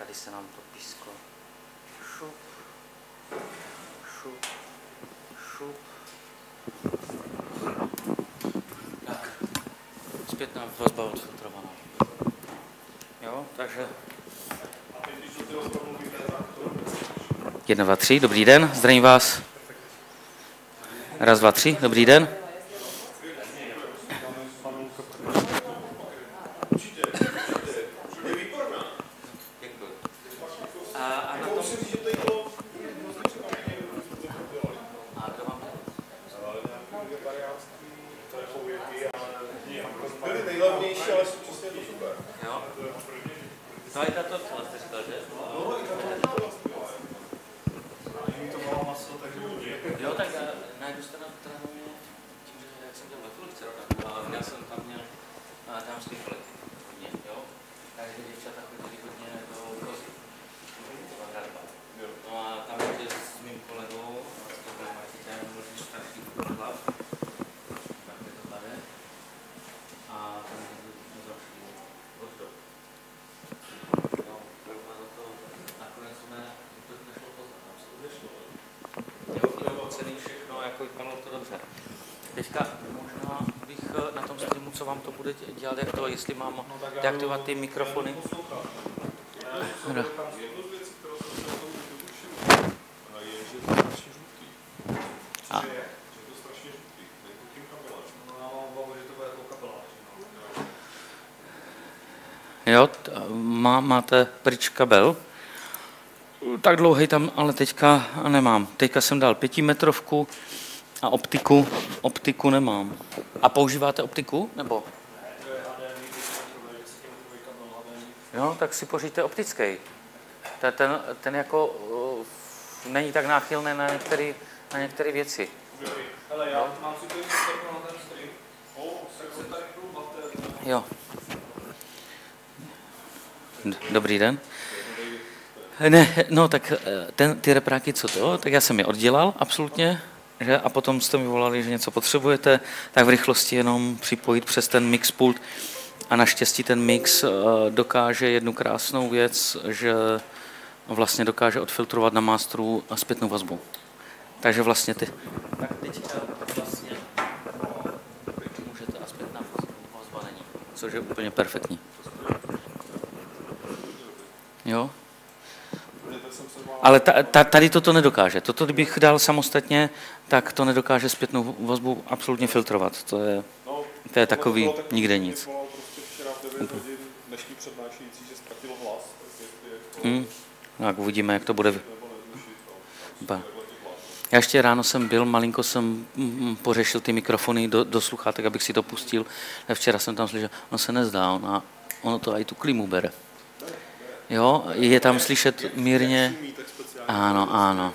tady se nám to písklo. Šup, šup, šup. Tak, zpětná vazba odfiltrovaná. Jo, takže... 1, 2, 3, dobrý den, zdravím vás. 1, 2, 3, dobrý den. Teďka možná bych na tom streamu, co vám to bude dělat, jak to, jestli mám deaktivovat ty mikrofony. Jo, máte pryč kabel. Tak dlouhý tam, ale teďka nemám. Teďka jsem dal 5metrovku a optiku nemám. A používáte optiku, nebo? Jo, tak si pořiďte optický. Ten jako není tak náchylný na některé věci. Jo. Dobrý den. Ne, no tak ty repráky, co to? Tak já jsem je oddělal, absolutně. Že? A potom jste mi volali, že něco potřebujete, tak v rychlosti jenom připojit přes ten mix pult. A naštěstí ten mix dokáže jednu krásnou věc, že vlastně dokáže odfiltrovat na masteru zpětnou vazbu. Takže vlastně tak teďka vlastně můžete a zpětná vazba není, což je úplně perfektní. Jo? Ale tady toto nedokáže. Toto, kdybych dal samostatně, tak to nedokáže zpětnou vazbu absolutně filtrovat. To je takový nikde nic. Tak uvidíme, jak to bude. Já ještě ráno jsem byl, malinko jsem pořešil ty mikrofony do sluchátek, abych si to pustil. Včera jsem tam slyšel, ono se nezdá, ono to i tu klimu bere. Jo, je tam slyšet mírně. Ano.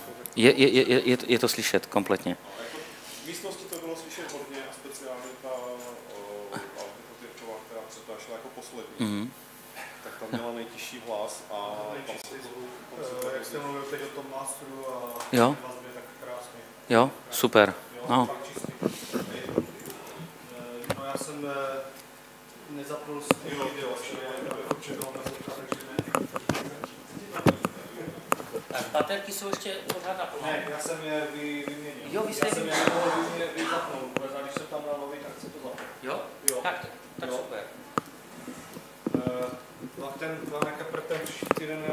Je to slyšet kompletně. V místnosti to bylo slyšet hodně a speciálně ta Alpha, která přetášela jako poslední, tak tam měla nejtěžší hlas a tam se jak jste mluvil teď o tom masteru a vazbě, tak krásně. Jo, super. No. No já jsem nezapnul video, Baterky jsou ještě pořád na plnou. Ne, já jsem je vyměnil. Jo, vy jste já jsem je vyzapnul, a když jsem tam dal nový, tak se to zapnul. Jo? Tak super. Ten ten příští týden,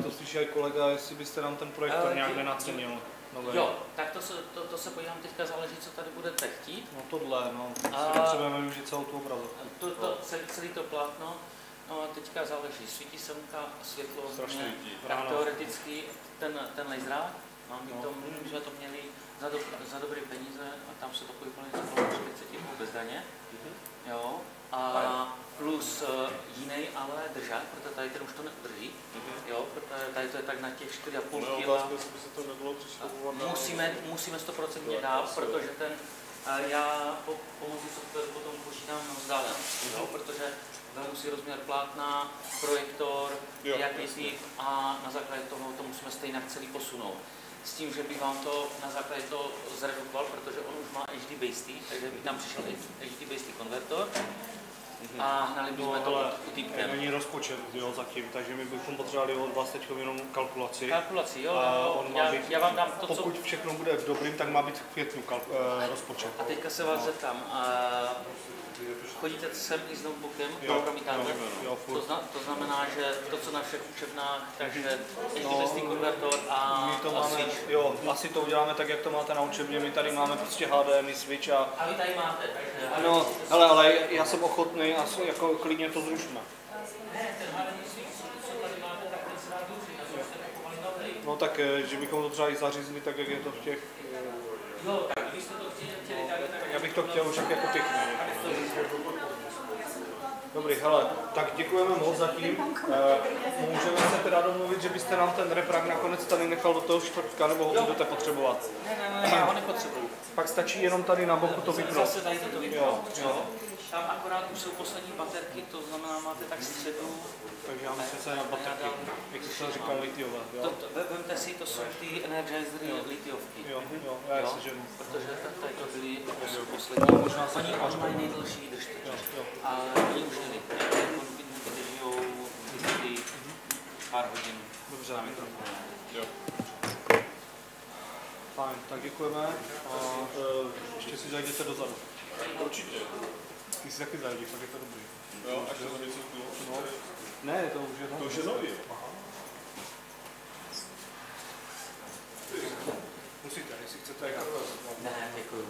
to slyšel kolega, jestli byste nám ten projektor nějak nenacenil. Jo, tak to se podívám, teďka záleží, co tady budete chtít. No tohle, potřebujeme využít celou tu obrazovku. Celý to plátno. No a teďka záleží, svítí semka, světlo, tak teoreticky ten laserák, my jsme to měli za dobré peníze a tam se to koupilo něco kolem 40 bez daně, jo, a plus jiný ale držák, protože tady ten už to nedrží, jo, protože tady to je tak na těch 4,5 kg. Musíme 100% dát, protože já pomocí softwaru potom počítám na vzdálenost, protože vezmu si rozměr plátna, projektor, jaký typ a na základě toho to musíme stejně celý posunout. S tím, že bych vám to na základě toho zredukoval, protože on už má HD-based, takže bych tam přišel HD-based konvertor. a hnali bychom to týpkem. Není rozpočet, jo, zatím, takže my bychom potřebovali od vás teď jenom kalkulaci. Kalkulaci, jo, já vám dám to, pokud všechno bude v dobrým, tak má být v květnu rozpočet. A teďka se vás zeptám, chodíte sem i s notebookem, promítáte? To znamená, že to, co na všech učebnách, takže HDBaseT konvertor a switch. Jo, asi to uděláme tak, jak to máte na učebně, my tady máme prostě HDMI, switch a... A vy tady máte, takže... No, ale já jsem ochotný a jako klidně to zrušíme. Ne, ten HDMI switch, co tady máte, tak ten se dá důřit, na to jste takovali dobrý. No tak, že bychom to třeba i zařízli tak, jak je to v těch... Jo, tak když jste to chtěli tak... Já bych to chtěl už jako pěkně. Dobrý, hele, tak děkujeme moc zatím. Můžeme se teda domluvit, že byste nám ten reprák nakonec tady nechal do toho čtvrtka, nebo ho budete potřebovat? Ne, já ho nepotřebuju. Pak stačí jenom tady na boku to vypnout. Zase tady to vypnout. Tam akorát už jsou poslední baterky, to znamená, máte tak středu. Takže já myslím, že na baterky, jak jsi říkal, litiové. Vemte si, to jsou ty energizery litiovky. Jo, já si ženu. Protože tady to byly poslední. Oni mají nejdelší výdrž. Ale oni už vydržijou vždycky pár hodin. Dobře, na mikrofonu. Fajn, tak děkujeme a ještě si zajděte dozadu. Určitě. Ty si taky zajdi, pak je to dobrý. Jo, až to něco no. Ne, to už je nový. To už je nový. Musíte, jestli chcete jako... Ne, děkuju.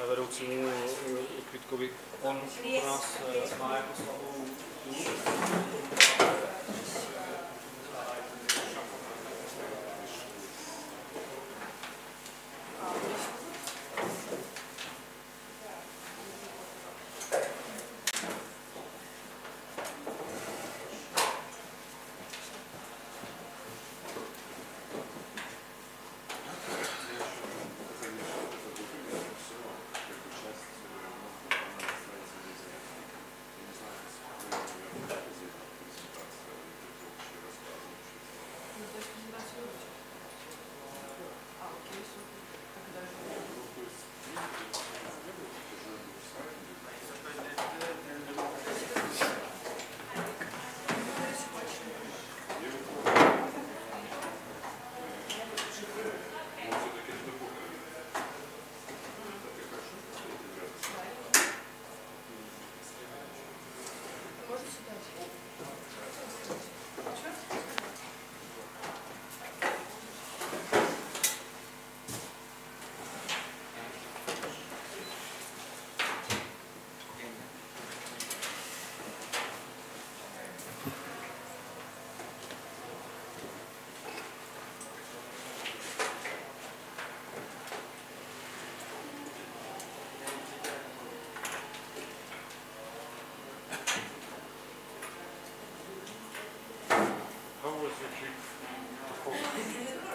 Vedoucímu Kvitkovi. On pro nás má jako slabou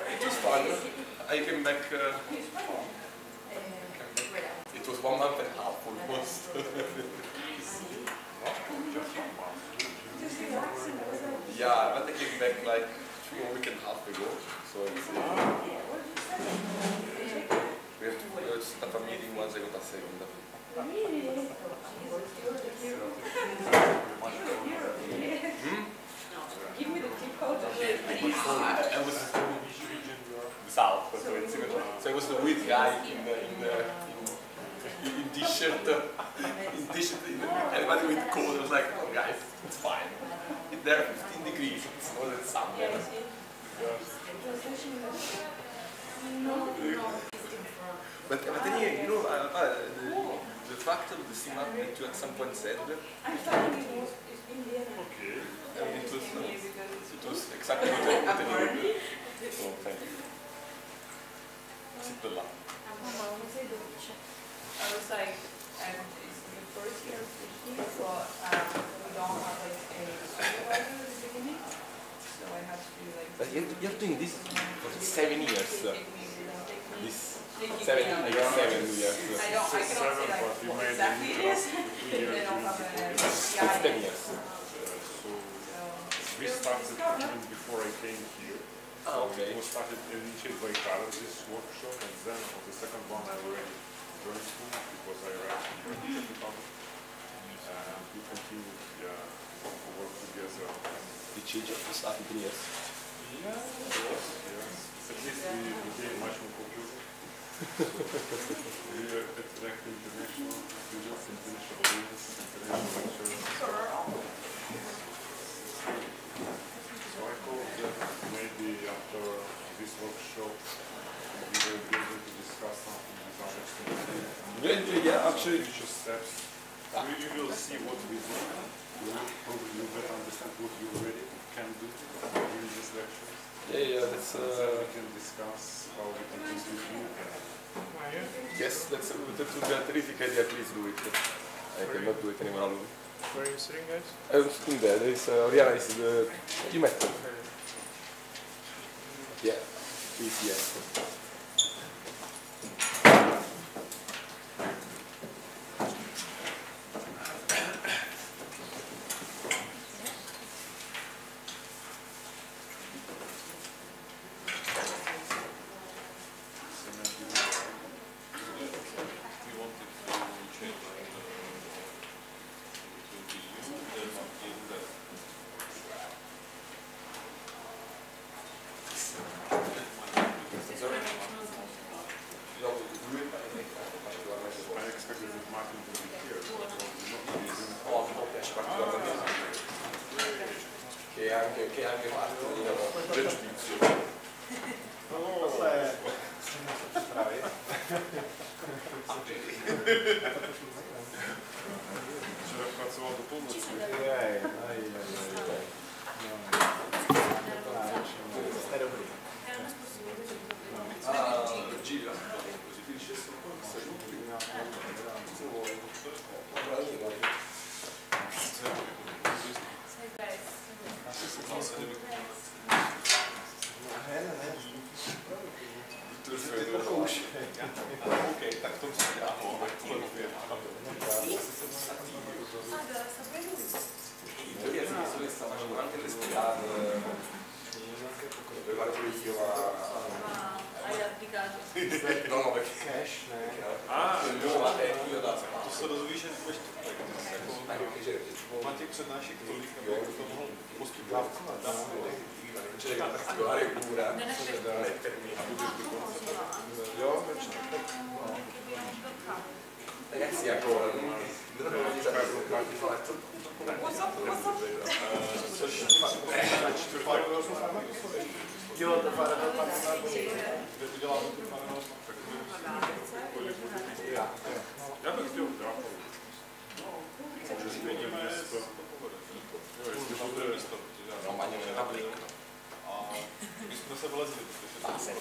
It was fun. I came back. It was back like a week and a half ago. So it's, we have to start a meeting once I got a second. Give me the tip code. I was south, so I was the weird guy in t-shirt, everybody with cold. I was like, oh guys, it's fine. There are 15 degrees, it's more than summer. But then you know, the factor of the CMAP that you at some point said. I'm telling you, it's in the end. Okay. It was exactly what I wanted. So thank you. Sit là. I was like, it's the first year of PhD, so we don't have like a supervisor at the beginning. So I have to do like. But you're doing this for 7 years. This 7 years. I cannot say like what exactly it is. They don't have a It's 10 years. We started even before I came here. Okay. It was started initiated by Carl, this workshop, and then on the second one I already joined school because I arrived in the department. And we continued to work together. The change of the started 3 years. Yeah, yes. At least we became much more popular. We are attracting international students, international audience, international lecturers. So I hope that maybe after this workshop we will be able to discuss something with our students. Yeah, actually. Future steps. You will see what we do. You will probably better understand what you already can do during these lectures. Yeah, that's. Then we can discuss how we can contribute. Yes, that would be a terrific idea. Please do it. I cannot do it anymore alone. Where are you sitting, guys? I'm sitting there. There is Oriana is the. You met her. Yeah, please, yes. Che anche fatto pregiudizio. Právě. Včera pracoval do půlnoci. Jste dobrý. Gira, così finisce solo. Ok, tak to si dělám. Anche respirare, levare pulizio Hai applicato. no, perché Cash, ne? io da To se dozvíš, že budeš má těch přednášek tolik, aby to mohl postupovat. c'è da particolare cura ragazzi ancora non Jo, to fara kde to dělá to fara Já bych chtěl drápovat. Vidíme město. Jo, jestli to bude místo. a my jsme se vylezli, protože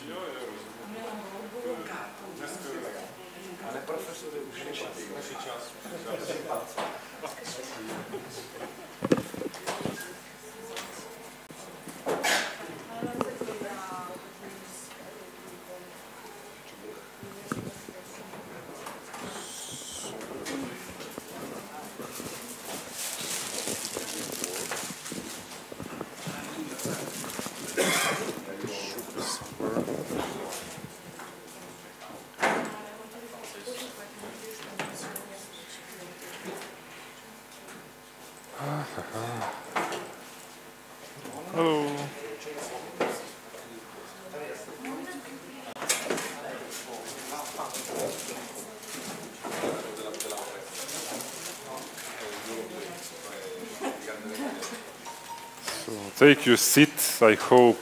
Jo, ale profesory už naši čas. take your seat. I hope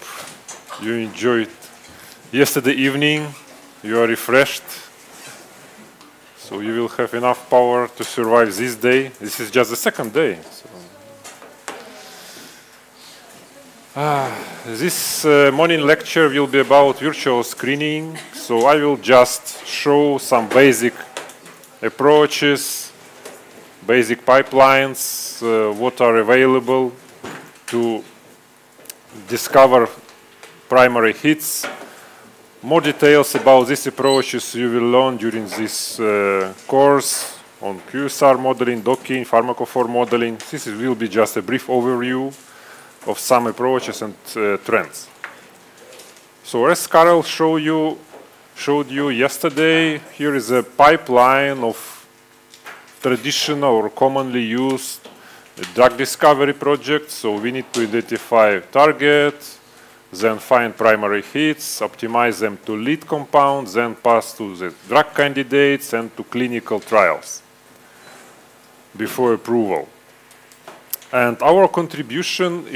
you enjoyed yesterday evening. You are refreshed. So you will have enough power to survive this day. This is just the second day. So. This morning lecture will be about virtual screening. So I will just show some basic approaches, basic pipelines, what are available to discover primary hits. More details about these approaches you will learn during this course on QSR modeling, docking, pharmacophore modeling. This will be just a brief overview of some approaches and trends. So as Karel showed you yesterday, here is a pipeline of traditional or commonly used drug discovery projects. So we need to identify targets, then find primary hits, optimize them to lead compounds, then pass to the drug candidates and to clinical trials before approval. And our contribution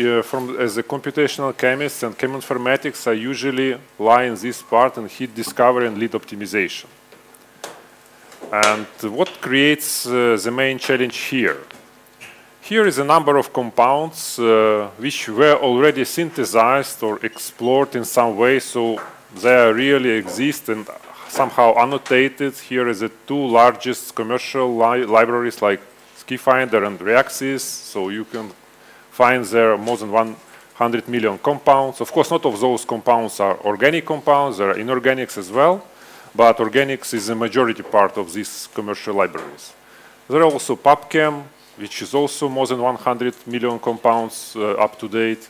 as a computational chemist and cheminformatics, I usually lie in this part in hit discovery and lead optimization. And what creates the main challenge here? Here is a number of compounds which were already synthesized or explored in some way, so they really exist and somehow annotated. Here is the two largest commercial libraries like SkiFinder and Reaxys, so you can find there more than 100 million compounds. Of course, not all of those compounds are organic compounds, there are inorganics as well, but organics is the majority part of these commercial libraries. There are also PubChem, which is also more than 100 million compounds up to date.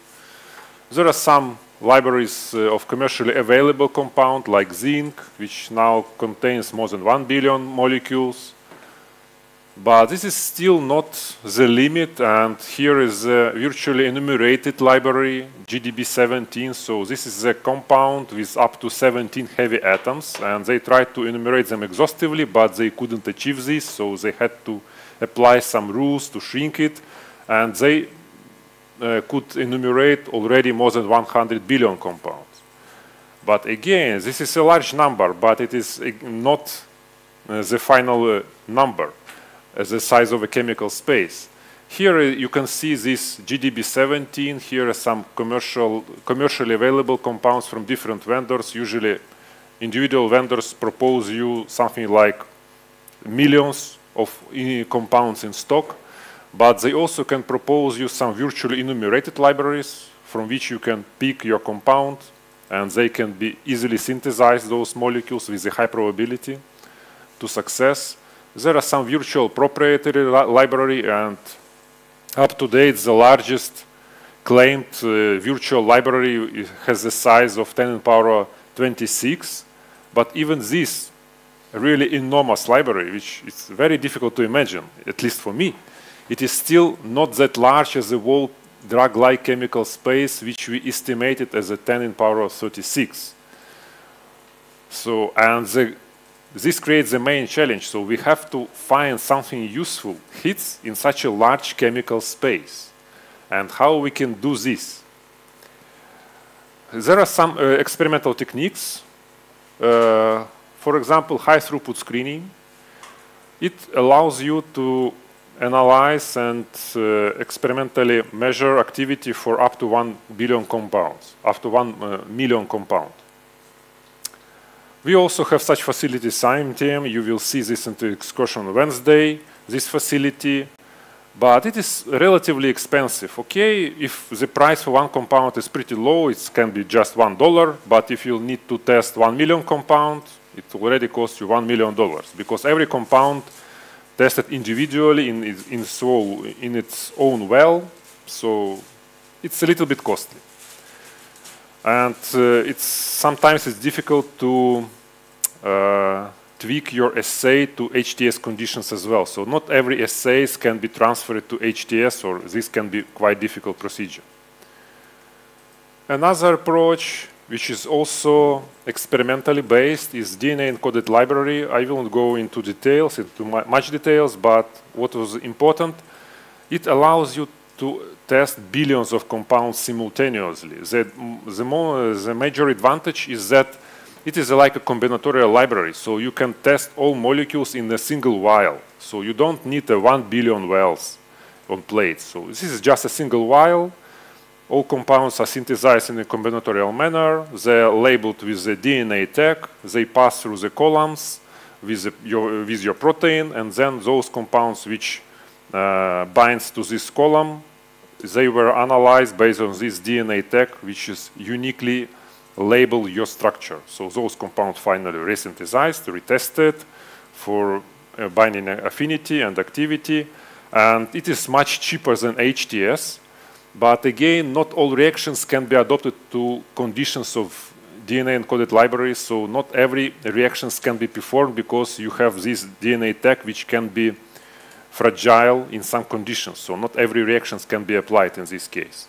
There are some libraries of commercially available compound like zinc, which now contains more than 1 billion molecules. But this is still not the limit, and here is a virtually enumerated library, GDB17. So this is a compound with up to 17 heavy atoms, and they tried to enumerate them exhaustively, but they couldn't achieve this, so they had to apply some rules to shrink it, and they could enumerate already more than 100 billion compounds. But again, this is a large number, but it is not the final number as the size of a chemical space. Here you can see this GDB17. Here are some commercially available compounds from different vendors. Usually individual vendors propose you something like millions of compounds in stock, but they also can propose you some virtually enumerated libraries from which you can pick your compound, and they can be easily synthesized, those molecules, with a high probability to success. There are some virtual proprietary library, and up to date, the largest claimed virtual library has the size of 10 to the power 26. But even this really enormous library, which is very difficult to imagine, at least for me, it is still not that large as the whole drug-like chemical space, which we estimated as a 10 to the power 36. So, and this creates the main challenge. So we have to find something useful, hits in such a large chemical space. And how we can do this? There are some experimental techniques. For example, high throughput screening. It allows you to analyze and experimentally measure activity for up to 1 billion compounds, up to 1 million compounds. We also have such facilities, SciMTM. You will see this in the excursion on Wednesday, this facility. But it is relatively expensive. Okay, if the price for one compound is pretty low, it can be just $1. But if you need to test 1 million compounds, it already costs you $1 million. Because every compound tested individually in its own well, so it's a little bit costly. And sometimes it's difficult to tweak your assay to HTS conditions as well. So not every assays can be transferred to HTS, or this can be quite difficult procedure. Another approach, which is also experimentally based, is DNA-encoded library. I won't go into much details, but what was important, it allows you to test billions of compounds simultaneously. The major advantage is that it is like a combinatorial library, so you can test all molecules in a single vial. So you don't need 1 billion vials on plates. So this is just a single vial. All compounds are synthesized in a combinatorial manner. They're labeled with the DNA tag. They pass through the columns with your protein, and then those compounds which binds to this column, they were analyzed based on this DNA tag, which is uniquely label your structure. So those compounds finally resynthesized, retested for binding affinity and activity, and it is much cheaper than HTS. But again, not all reactions can be adopted to conditions of DNA-encoded libraries, so not every reactions can be performed because you have this DNA tag which can be fragile in some conditions. So not every reactions can be applied in this case.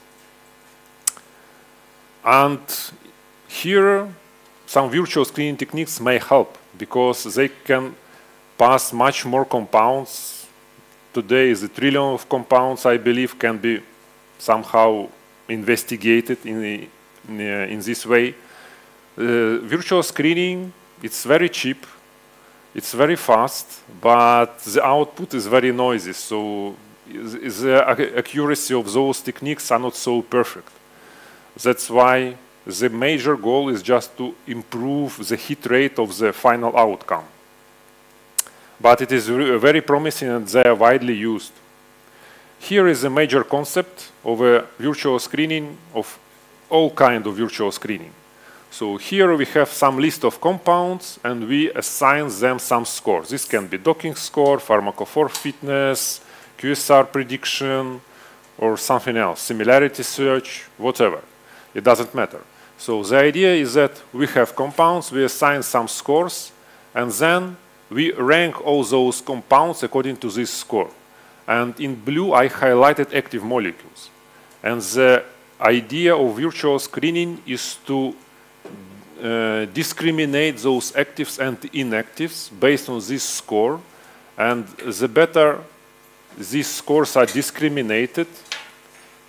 And here, some virtual screening techniques may help because they can pass much more compounds. Today, the trillion of compounds, I believe, can be somehow investigated in this way. Virtual screening, it's very cheap, it's very fast, but the output is very noisy, so the accuracy of those techniques are not so perfect. That's why the major goal is just to improve the hit rate of the final outcome. But it is very promising and they are widely used. Here is a major concept of a virtual screening of all kinds of virtual screening. So here we have some list of compounds and we assign them some scores. This can be docking score, pharmacophore fitness, QSR prediction, or something else, similarity search, whatever. It doesn't matter. So the idea is that we have compounds, we assign some scores, and then we rank all those compounds according to this score. And in blue, I highlighted active molecules. And the idea of virtual screening is to discriminate those actives and inactives based on this score. And the better these scores are discriminated,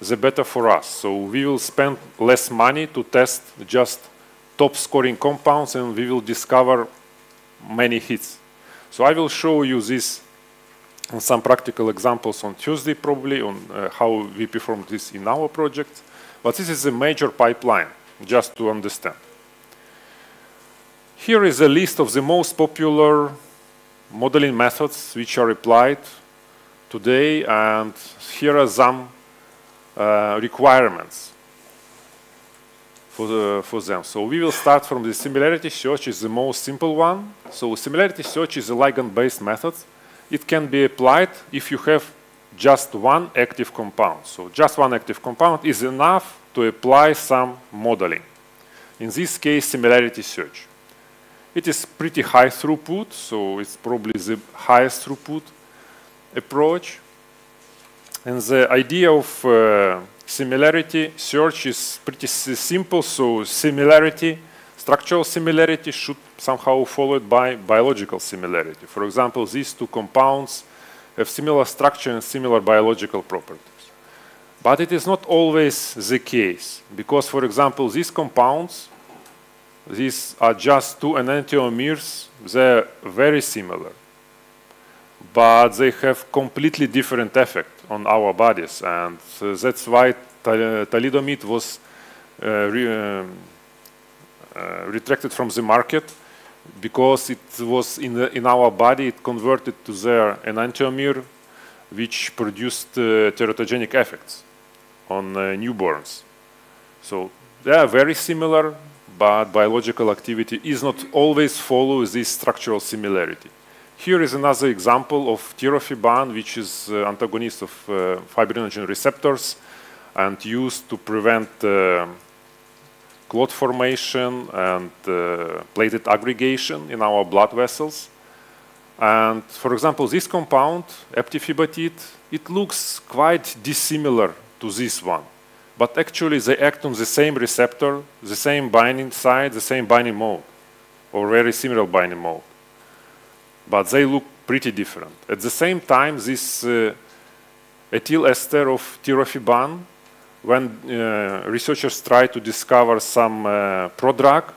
the better for us. So we will spend less money to test just top scoring compounds and we will discover many hits. So I will show you this on some practical examples on Tuesday probably on how we perform this in our project. But this is a major pipeline, just to understand. Here is a list of the most popular modeling methods which are applied today, and here are some requirements for them. So we will start from the similarity search, is the most simple one. So similarity search is a ligand-based method. It can be applied if you have just one active compound. So just one active compound is enough to apply some modeling. In this case, similarity search. It is pretty high throughput, so it's probably the highest throughput approach. And the idea of similarity search is pretty simple. So similarity, structural similarity should somehow followed by biological similarity. For example, these two compounds have similar structure and similar biological properties. But it is not always the case, because, for example, these compounds, these are just two enantiomers, they're very similar, but they have completely different effect on our bodies, and that's why thalidomide was retracted from the market, because it was in our body, it converted to their enantiomer, which produced teratogenic effects on newborns. So they are very similar, but biological activity is not always follow this structural similarity. Here is another example of tirofiban, which is antagonist of fibrinogen receptors and used to prevent clot formation and platelet aggregation in our blood vessels. And for example, this compound, eptifibatide, it looks quite dissimilar to this one. But actually they act on the same receptor, the same binding site, the same binding mode, or very similar binding mode. But they look pretty different. At the same time, this ethyl ester of tirofiban. When researchers try to discover some prodrug,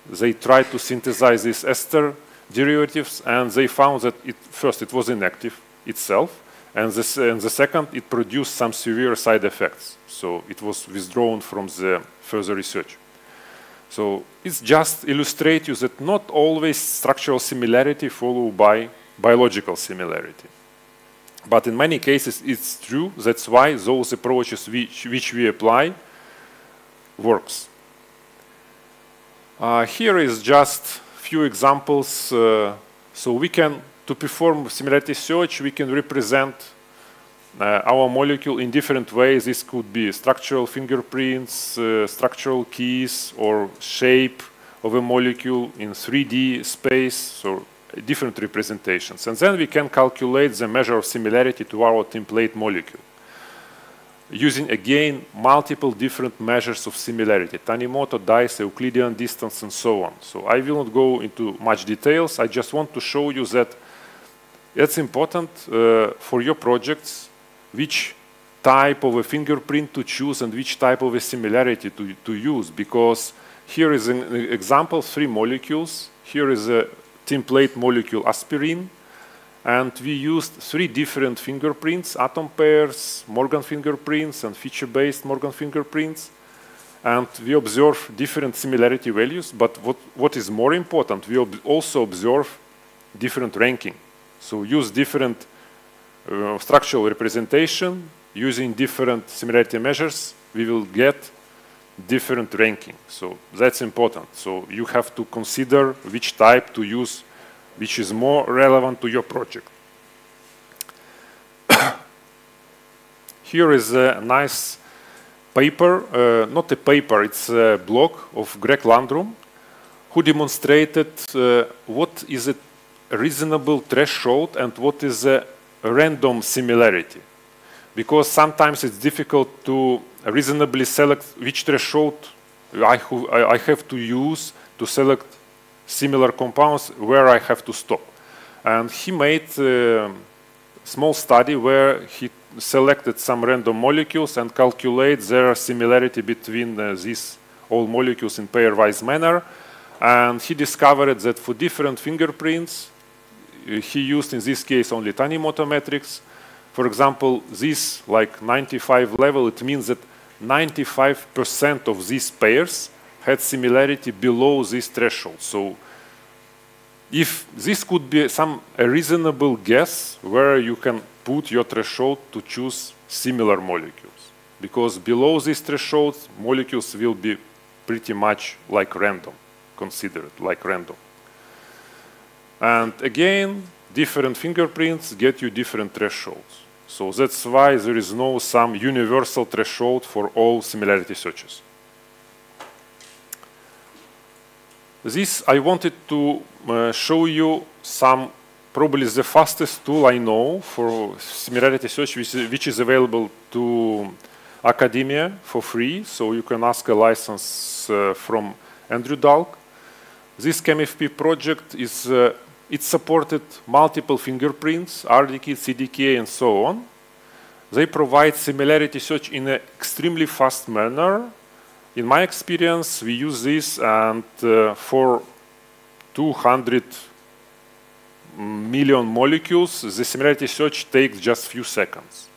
they try to synthesize these ester derivatives, and they found that first it was inactive itself, and the second it produced some severe side effects. So it was withdrawn from the further research. So it's just illustrate you that not always structural similarity followed by biological similarity. But in many cases it's true. That's why those approaches which we apply works. Here is just few examples. So we can, to perform similarity search, we can represent our molecule in different ways. This could be structural fingerprints, structural keys, or shape of a molecule in 3D space, so different representations. And then we can calculate the measure of similarity to our template molecule, using again multiple different measures of similarity: Tanimoto, dice, Euclidean distance, and so on. So I will not go into much details. I just want to show you that it's important for your projects which type of a fingerprint to choose and which type of a similarity to use, because here is an example, 3 molecules. Here is a template molecule aspirin, and we used 3 different fingerprints: atom pairs, Morgan fingerprints, and feature-based Morgan fingerprints. And we observe different similarity values, but what is more important, we also observe different ranking. So use different structural representation, using different similarity measures, we will get different ranking. So that's important. So you have to consider which type to use, which is more relevant to your project. Here is a nice paper, not a paper, it's a blog of Greg Landrum, who demonstrated what is a reasonable threshold and what is a random similarity. Because sometimes it's difficult to reasonably select which threshold I have to use to select similar compounds, where I have to stop. And he made a small study where he selected some random molecules and calculate their similarity between these all molecules in pairwise manner. And he discovered that for different fingerprints, he used in this case only Tanimoto metrics. For example, this like 95 level, it means that 95% of these pairs had similarity below this threshold. So if this could be a reasonable guess where you can put your threshold to choose similar molecules, because below this threshold, molecules will be pretty much like random, considered like random. And again, different fingerprints get you different thresholds. So that's why there is no some universal threshold for all similarity searches. This I wanted to show you some, probably the fastest tool I know for similarity search, which is available to academia for free. So you can ask a license from Andrew Dalk. This ChemFP project is it supported multiple fingerprints, RDK, CDK, and so on. They provide similarity search in an extremely fast manner. In my experience, we use this, and for 200 million molecules, the similarity search takes just few seconds.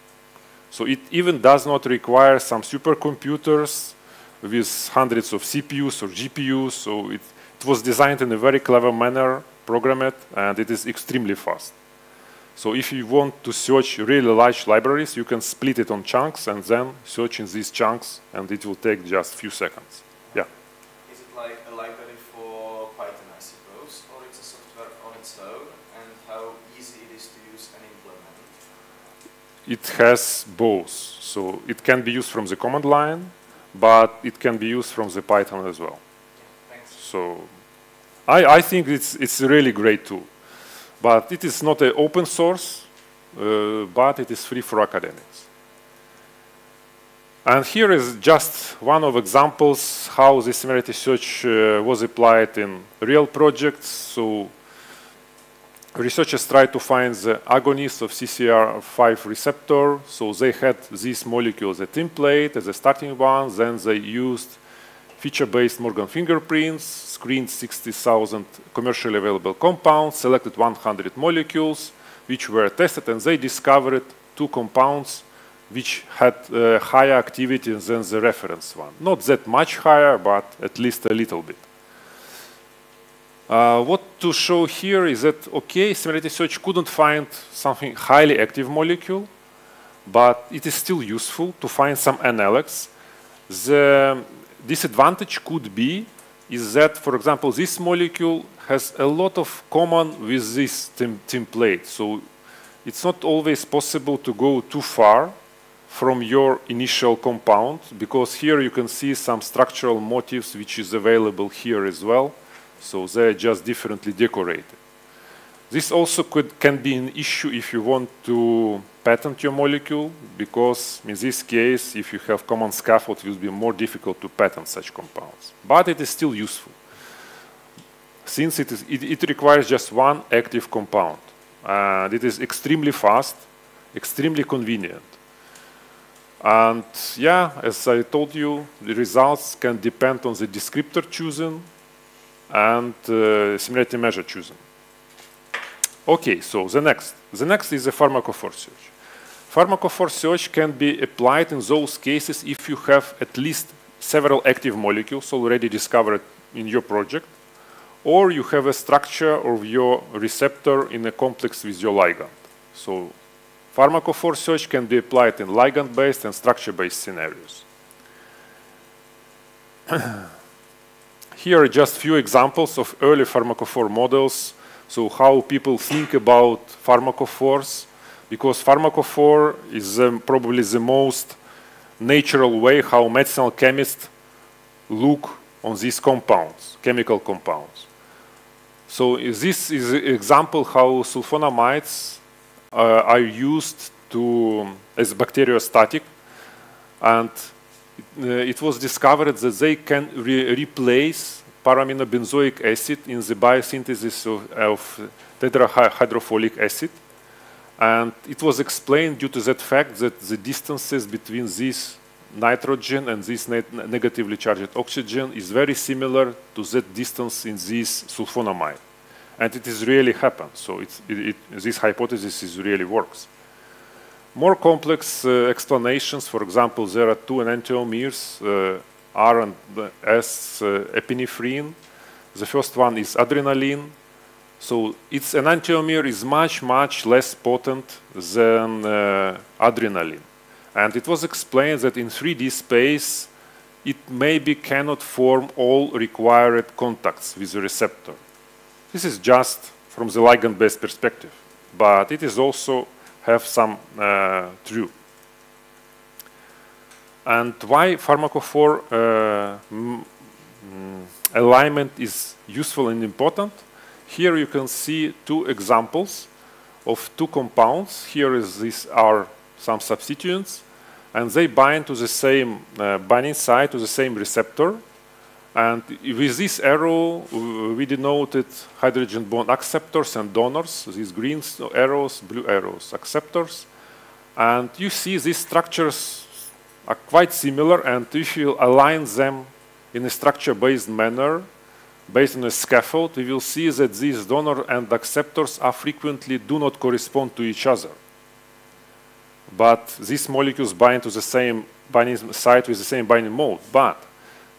So it even does not require some supercomputers with hundreds of CPUs or GPUs. So it was designed in a very clever manner, programmed, and it is extremely fast. So if you want to search really large libraries, you can split it on chunks and then search in these chunks, and it will take just a few seconds. Yeah. Is it like a library for Python, I suppose, or it's a software on its own, and how easy it is to use and implement? It has both. So it can be used from the command line, but it can be used from the Python as well. Yeah, thanks. So I think it's a really great tool. But it is not an open source, but it is free for academics. And here is just one of examples how the similarity search was applied in real projects. So researchers tried to find the agonist of CCR5 receptor. So they had these molecules as a template, as a starting one. Then they used feature-based Morgan fingerprints, screened 60,000 commercially available compounds, selected 100 molecules, which were tested, and they discovered 2 compounds which had higher activity than the reference one. Not that much higher, but at least a little bit. What to show here is that, okay, similarity search couldn't find something highly active molecule, but it is still useful to find some analogs. The disadvantage could be is that, for example, this molecule has a lot of common with this template. So it's not always possible to go too far from your initial compound, because here you can see some structural motifs which is available here as well. So they're just differently decorated. This also can be an issue if you want to patent your molecule, because in this case, if you have common scaffold, it will be more difficult to patent such compounds. But it is still useful, since it requires just one active compound. And it is extremely fast, extremely convenient. And yeah, as I told you, the results can depend on the descriptor chosen and similarity measure chosen. Okay, so the next is the pharmacophore search. Pharmacophore search can be applied in those cases if you have at least several active molecules already discovered in your project, or you have a structure of your receptor in a complex with your ligand. So pharmacophore search can be applied in ligand-based and structure-based scenarios. Here are just few examples of early pharmacophore models. So how people think about pharmacophores, because pharmacophore is probably the most natural way how medicinal chemists look on these compounds, chemical compounds. So this is an example how sulfonamides are used as bacteriostatic, and it was discovered that they can replace paraminobenzoic acid in the biosynthesis of tetrahydrofolic acid. And it was explained due to that fact that the distances between this nitrogen and this negatively charged oxygen is very similar to that distance in this sulfonamide. And it is really happened. So this hypothesis really works. More complex explanations, for example, there are 2 enantiomers, R and S epinephrine. The first one is adrenaline. So its enantiomer is much, much less potent than adrenaline. And it was explained that in 3D space, it maybe cannot form all required contacts with the receptor. This is just from the ligand-based perspective, but it is also have some true. And why pharmacophore alignment is useful and important? Here you can see 2 examples of 2 compounds. These are some substituents, and they bind to the same binding site, to the same receptor. And with this arrow, we denoted hydrogen bond acceptors and donors. These green arrows, blue arrows, acceptors. And you see these structures are quite similar, and if you align them in a structure-based manner, based on a scaffold, we will see that these donor and acceptors are frequently do not correspond to each other. But these molecules bind to the same binding site with the same binding mode. But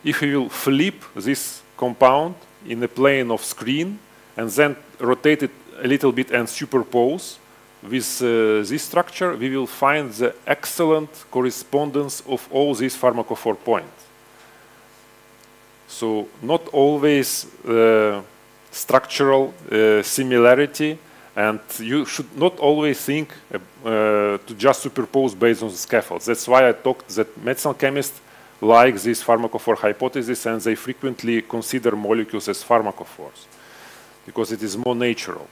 if we will flip this compound in a plane of screen and then rotate it a little bit and superpose with this structure, we will find the excellent correspondence of all these pharmacophore points. So not always structural similarity, and you should not always think to just superpose based on the scaffolds. That's why I talked that medicinal chemists like this pharmacophore hypothesis, and they frequently consider molecules as pharmacophores because it is more natural.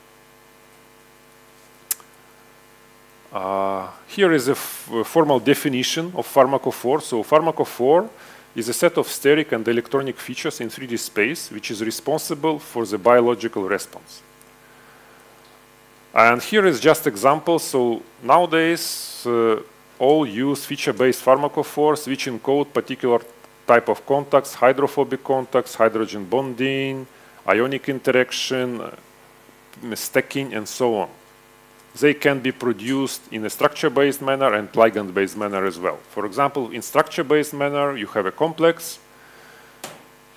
Here is a formal definition of pharmacophore. So pharmacophore is a set of steric and electronic features in 3D space which is responsible for the biological response. And here is just example. So nowadays, all use feature-based pharmacophores which encode particular type of contacts, hydrophobic contacts, hydrogen bonding, ionic interaction, stacking, and so on. They can be produced in a structure-based manner and ligand-based manner as well. For example, in structure-based manner, you have a complex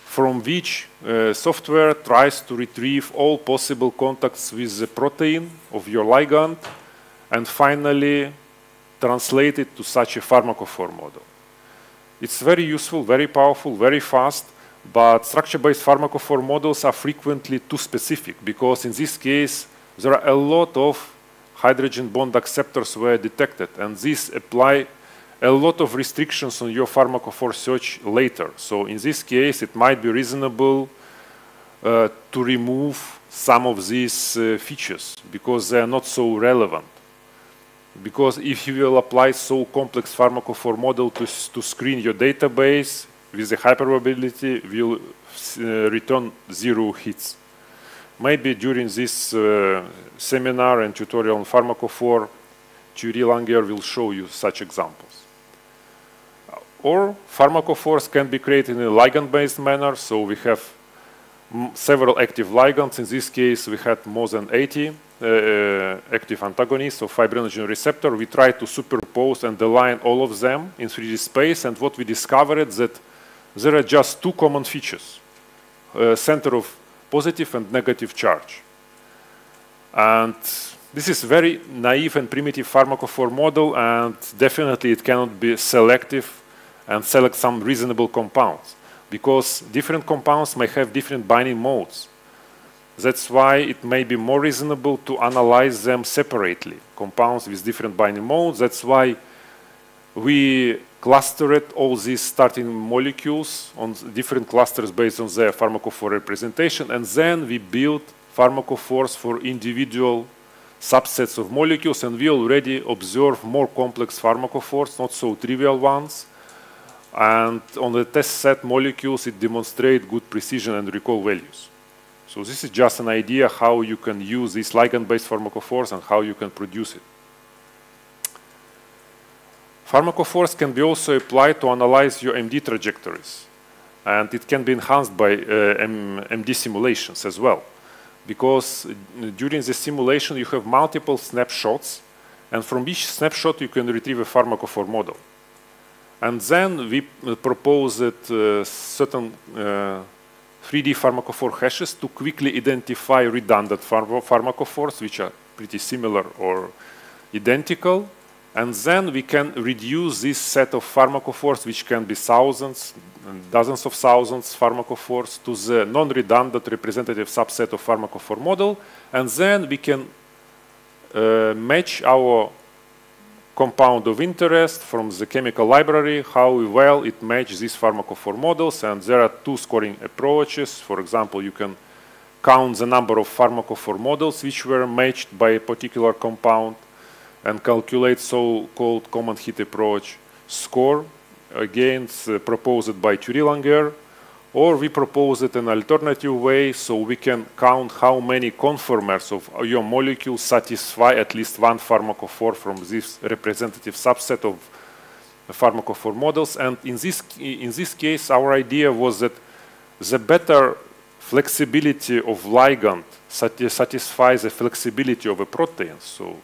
from which software tries to retrieve all possible contacts with the protein of your ligand and finally translate it to such a pharmacophore model. It's very useful, very powerful, very fast, but structure-based pharmacophore models are frequently too specific because in this case, there are a lot of hydrogen bond acceptors were detected, and these apply a lot of restrictions on your pharmacophore search later. So in this case, it might be reasonable to remove some of these features because they are not so relevant. Because if you will apply so complex pharmacophore model to screen your database with the high probability, will return 0 hits. Maybe during this seminar and tutorial on pharmacophore, Thierry Langer will show you such examples. Or pharmacophores can be created in a ligand-based manner. So we have several active ligands. In this case, we had more than 80 active antagonists of fibrinogen receptor. We tried to superpose and align all of them in 3D space. And what we discovered is that there are just 2 common features, center of positive and negative charge. And this is very naive and primitive pharmacophore model, and definitely it cannot be selective and select some reasonable compounds, because different compounds may have different binding modes. That's why it may be more reasonable to analyze them separately, compounds with different binding modes. That's why we clustered all these starting molecules on different clusters based on their pharmacophore representation, and then we built pharmacophores for individual subsets of molecules, and we already observe more complex pharmacophores, not so trivial ones. And on the test set molecules, it demonstrates good precision and recall values. So this is just an idea how you can use these ligand-based pharmacophores and how you can produce it. Pharmacophores can be also applied to analyze your MD trajectories. And it can be enhanced by MD simulations as well. Because during the simulation, you have multiple snapshots. And from each snapshot, you can retrieve a pharmacophore model. And then we proposed certain 3D pharmacophore hashes to quickly identify redundant pharmacophores, which are pretty similar or identical. And then we can reduce this set of pharmacophores, which can be thousands and dozens of thousands pharmacophores, to the non-redundant representative subset of pharmacophore model. And then we can match our compound of interest from the chemical library, how well it matches these pharmacophore models. And there are 2 scoring approaches. For example, you can count the number of pharmacophore models which were matched by a particular compound and calculate so-called common hit approach score, again proposed by Thierry Langer. Or we proposed an alternative way, so we can count how many conformers of your molecule satisfy at least one pharmacophore from this representative subset of pharmacophore models. And in this case, our idea was that the better flexibility of ligand satisfies the flexibility of a protein. So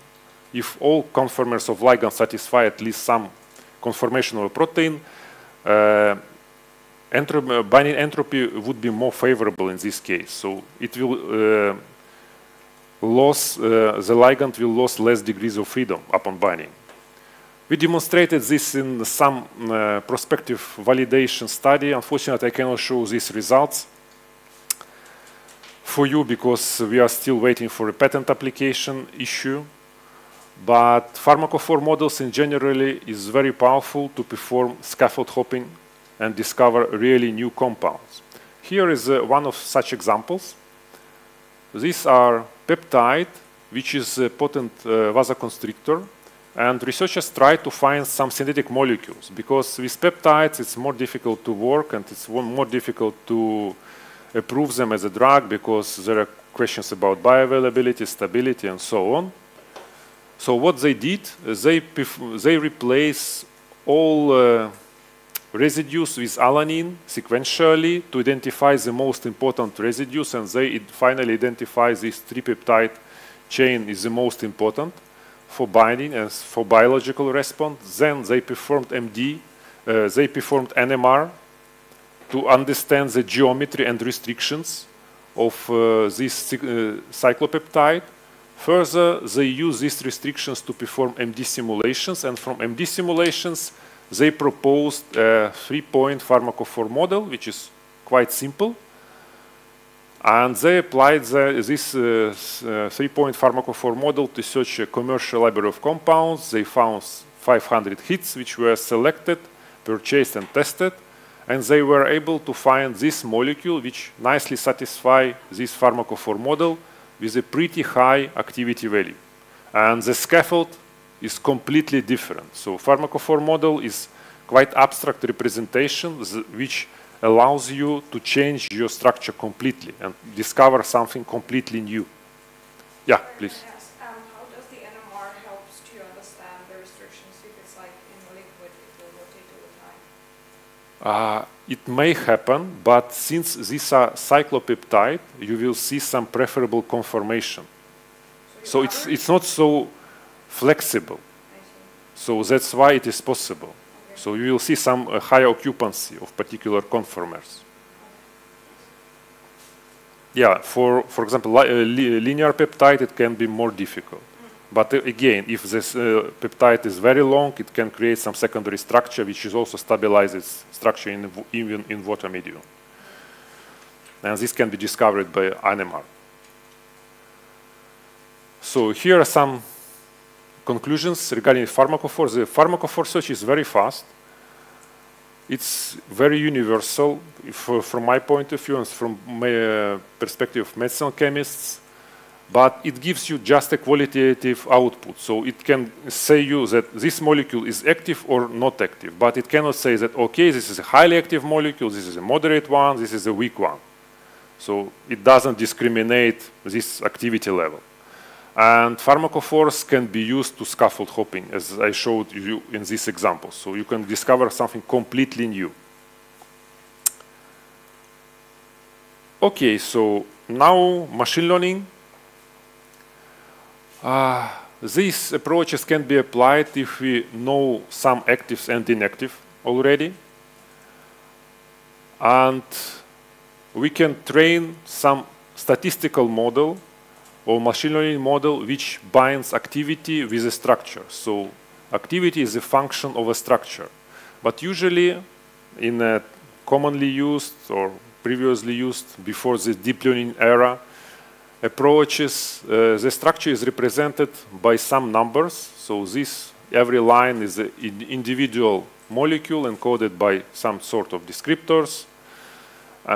if all conformers of ligand satisfy at least some conformation of a protein, binding entropy would be more favorable in this case. So it will the ligand will lose less degrees of freedom upon binding. We demonstrated this in some prospective validation study. Unfortunately, I cannot show these results for you because we are still waiting for a patent application issue. But pharmacophore models in generally is very powerful to perform scaffold hopping and discover really new compounds. Here is one of such examples. These are peptide, which is a potent vasoconstrictor, and researchers try to find some synthetic molecules because with peptides it's more difficult to work and it's more difficult to approve them as a drug because there are questions about bioavailability, stability, and so on. So what they did, they replace all residues with alanine sequentially to identify the most important residues, and they finally identify this tripeptide chain is the most important for binding and for biological response. Then they performed they performed NMR to understand the geometry and restrictions of this cyclopeptide. Further, they use these restrictions to perform MD simulations, and from MD simulations, they proposed a 3-point pharmacophore model, which is quite simple. And they applied this 3-point pharmacophore model to search a commercial library of compounds. They found 500 hits, which were selected, purchased, and tested. And they were able to find this molecule, which nicely satisfies this pharmacophore model with a pretty high activity value. And the scaffold is completely different. So pharmacophore model is quite abstract representation, which allows you to change your structure completely and discover something completely new. Yeah, please. Yes. How does the NMR helps to understand the restrictions if it's like in a liquid, it will rotate over time? It may happen, but since these are cyclopeptide, you will see some preferable conformation. So it's not so flexible. So that's why it is possible. Okay. So you will see some high occupancy of particular conformers. Yeah, for example, linear peptide, it can be more difficult. But again, if this peptide is very long, it can create some secondary structure, which is also stabilizes structure even in water medium. And this can be discovered by NMR. So here are some conclusions regarding pharmacophore. The pharmacophore search is very fast. It's very universal from my point of view and from my perspective of medicinal chemists. But it gives you just a qualitative output. So it can say you that this molecule is active or not active, but it cannot say that, okay, this is a highly active molecule, this is a moderate one, this is a weak one. So it doesn't discriminate this activity level. And pharmacophores can be used to scaffold hopping, as I showed you in this example. So you can discover something completely new. Okay, so now machine learning. These approaches can be applied if we know some actives and inactive already. And we can train some statistical model or machine learning model which binds activity with a structure. So activity is a function of a structure. But usually in a commonly used or previously used before the deep learning era, approaches, the structure is represented by some numbers. So every line is an individual molecule encoded by some sort of descriptors.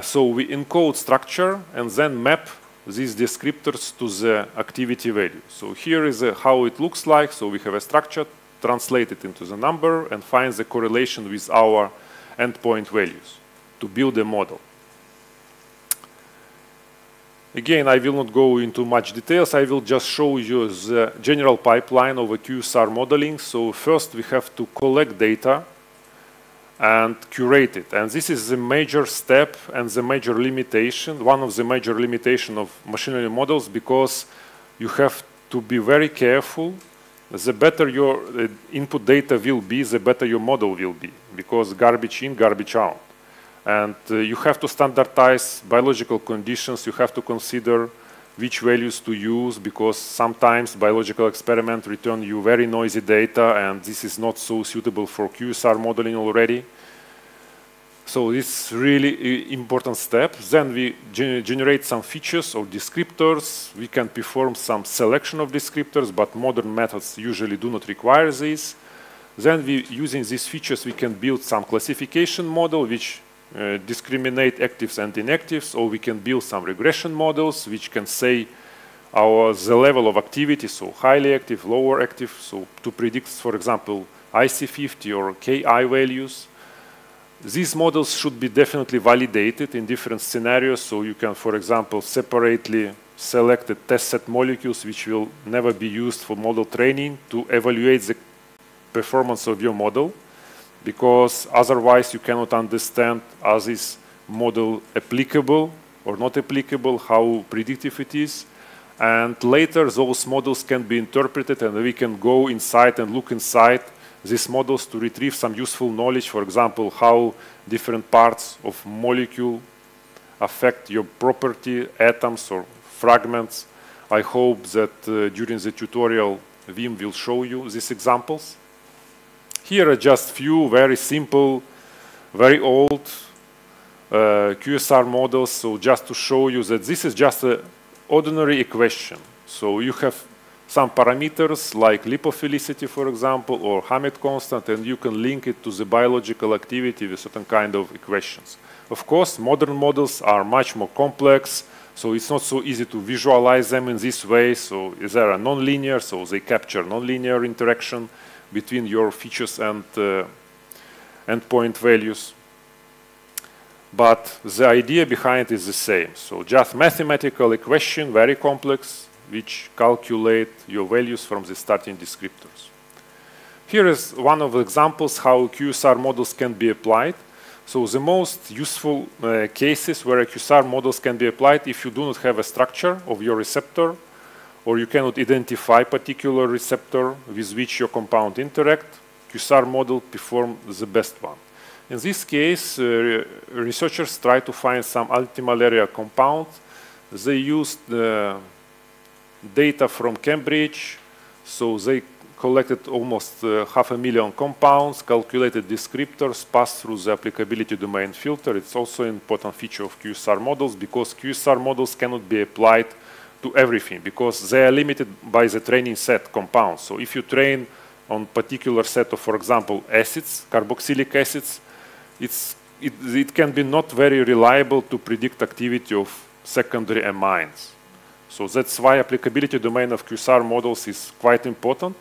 So we encode structure and then map these descriptors to the activity value. So here is how it looks like. So we have a structure, translate it into the number, and find the correlation with our endpoint values to build a model. Again, I will not go into much details. I will just show you the general pipeline of a QSR modeling. So first we have to collect data and curate it. And this is the major step and the major limitation, one of the major limitations of machine learning models, because you have to be very careful. The better your input data will be, the better your model will be, because garbage in, garbage out. And you have to standardize biological conditions. You have to consider which values to use, because sometimes biological experiments return you very noisy data, and this is not so suitable for QSR modeling already. So it's really important step. Then we generate some features or descriptors. We can perform some selection of descriptors, but modern methods usually do not require this. Then using these features, we can build some classification model which discriminate actives and inactives, or we can build some regression models which can say the level of activity, so highly active, lower active, so to predict, for example, IC50 or KI values. these models should be definitely validated in different scenarios, so you can, for example, separately select the test set molecules which will never be used for model training to evaluate the performance of your model, because otherwise you cannot understand is this model applicable or not applicable, how predictive it is. And later those models can be interpreted and we can go inside and look inside these models to retrieve some useful knowledge, for example, how different parts of molecule affect your property, atoms or fragments. I hope that during the tutorial Wim will show you these examples. Here are just few very simple, very old QSR models, so just to show you that this is just an ordinary equation. So you have some parameters like lipophilicity, for example, or Hammett constant, and you can link it to the biological activity with certain kind of equations. Of course, modern models are much more complex, so it's not so easy to visualize them in this way. So they are non-linear, so they capture non-linear interaction between your features and endpoint values. But the idea behind is the same. So just mathematical equation, very complex, which calculate your values from the starting descriptors. Here is one of the examples how QSR models can be applied. So the most useful cases where QSR models can be applied if you do not have a structure of your receptor, or you cannot identify particular receptor with which your compound interact, QSR model perform the best one. In this case, researchers try to find some ultimalaria compound. They used data from Cambridge, so they collected almost 500,000 compounds, calculated descriptors, passed through the applicability domain filter. It's also an important feature of QSR models, because QSR models cannot be applied to everything, because they are limited by the training set compounds. So if you train on particular set of, for example, acids, carboxylic acids, it can be not very reliable to predict activity of secondary amines. So that's why applicability domain of QSR models is quite important,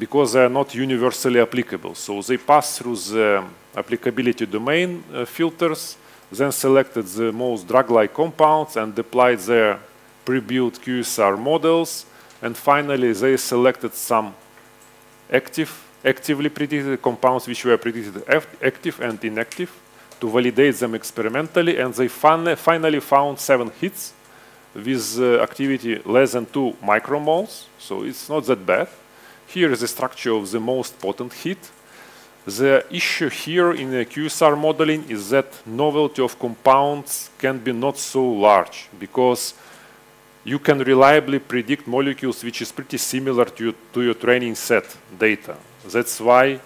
because they are not universally applicable. So they pass through the applicability domain filters, then selected the most drug-like compounds and applied their pre-built QSR models, and finally they selected some actively predicted compounds which were predicted active and inactive to validate them experimentally, and they finally found 7 hits with activity less than 2 micromoles, so it's not that bad. Here is the structure of the most potent hit. The issue here in the QSR modeling is that novelty of compounds can be not so large, because you can reliably predict molecules which is pretty similar to your training set data. That's why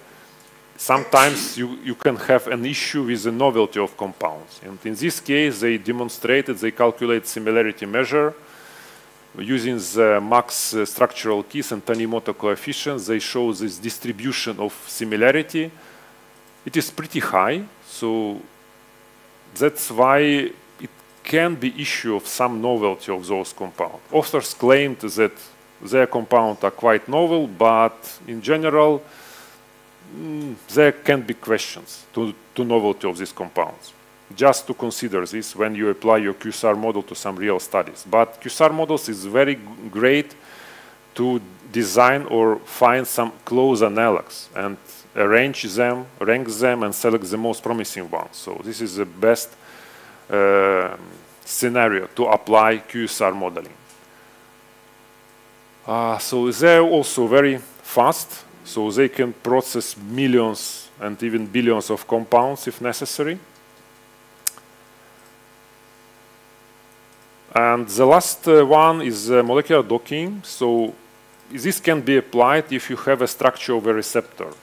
sometimes you can have an issue with the novelty of compounds. And in this case, they demonstrated, they calculate similarity measure using the max structural keys and Tanimoto coefficients. They show this distribution of similarity. It is pretty high, so that's why it can be issue of some novelty of those compounds. Authors claimed that their compounds are quite novel, but in general, there can be questions to novelty of these compounds. Just to consider this when you apply your QSR model to some real studies. But QSR models is very great to design or find some close analogs and arrange them, rank them, and select the most promising ones. So this is the best scenario to apply QSR modeling. So they're also very fast, so they can process millions and even billions of compounds if necessary. And the last one is molecular docking. So this can be applied if you have a structure of a receptor.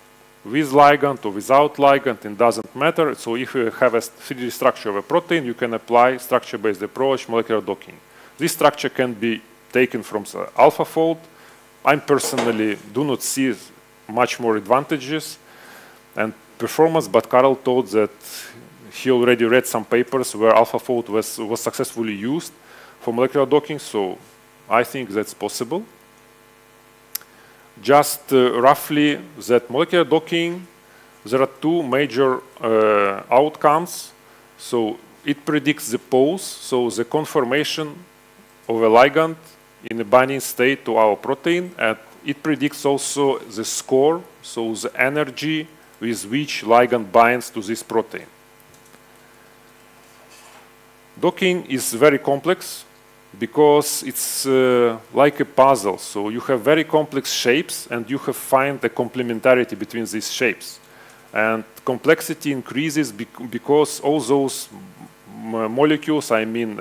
With ligand or without ligand, it doesn't matter. So if you have a 3D structure of a protein, you can apply structure-based approach, molecular docking. This structure can be taken from the AlphaFold. I personally do not see much more advantages and performance, but Karel told that he already read some papers where AlphaFold was successfully used for molecular docking, so I think that's possible. Just roughly, that molecular docking there are two major outcomes. So it predicts the pose, so the conformation of a ligand in a binding state to our protein, and it predicts also the score, so the energy with which ligand binds to this protein. Docking is very complex because it's like a puzzle. So you have very complex shapes and you have find the complementarity between these shapes. And complexity increases because all those molecules, I mean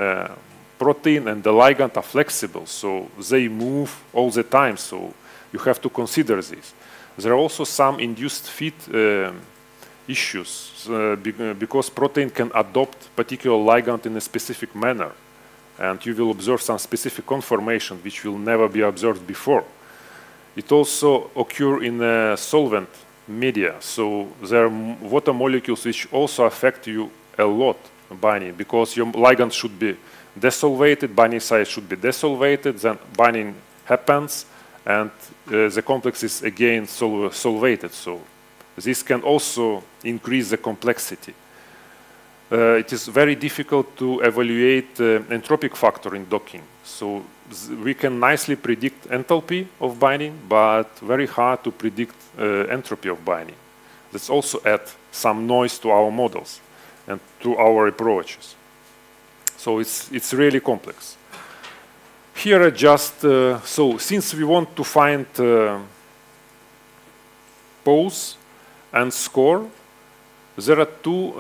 protein and the ligand, are flexible. So they move all the time. So you have to consider this. There are also some induced fit issues because protein can adopt particular ligand in a specific manner, and you will observe some specific conformation which will never be observed before. It also occurs in solvent media, so there are water molecules which also affect you a lot binding, because your ligand should be desolvated, binding site should be desolvated, then binding happens, and the complex is again solvated. So this can also increase the complexity. It is very difficult to evaluate entropic factor in docking. So we can nicely predict enthalpy of binding, but very hard to predict entropy of binding. That's also add some noise to our models and to our approaches. So it's really complex. Here are just, so since we want to find pose and score, there are two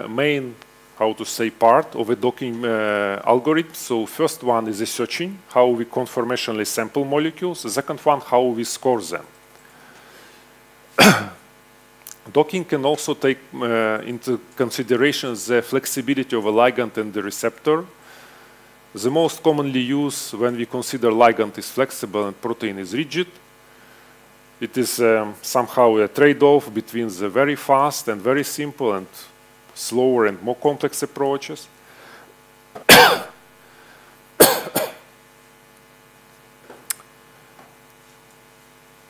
main, how to say, part of a docking algorithm. So first one is the searching, how we conformationally sample molecules. The second one, how we score them. Docking can also take into consideration the flexibility of a ligand and the receptor. The most commonly used when we consider ligand is flexible and protein is rigid. It is somehow a trade-off between the very fast and very simple and slower and more complex approaches.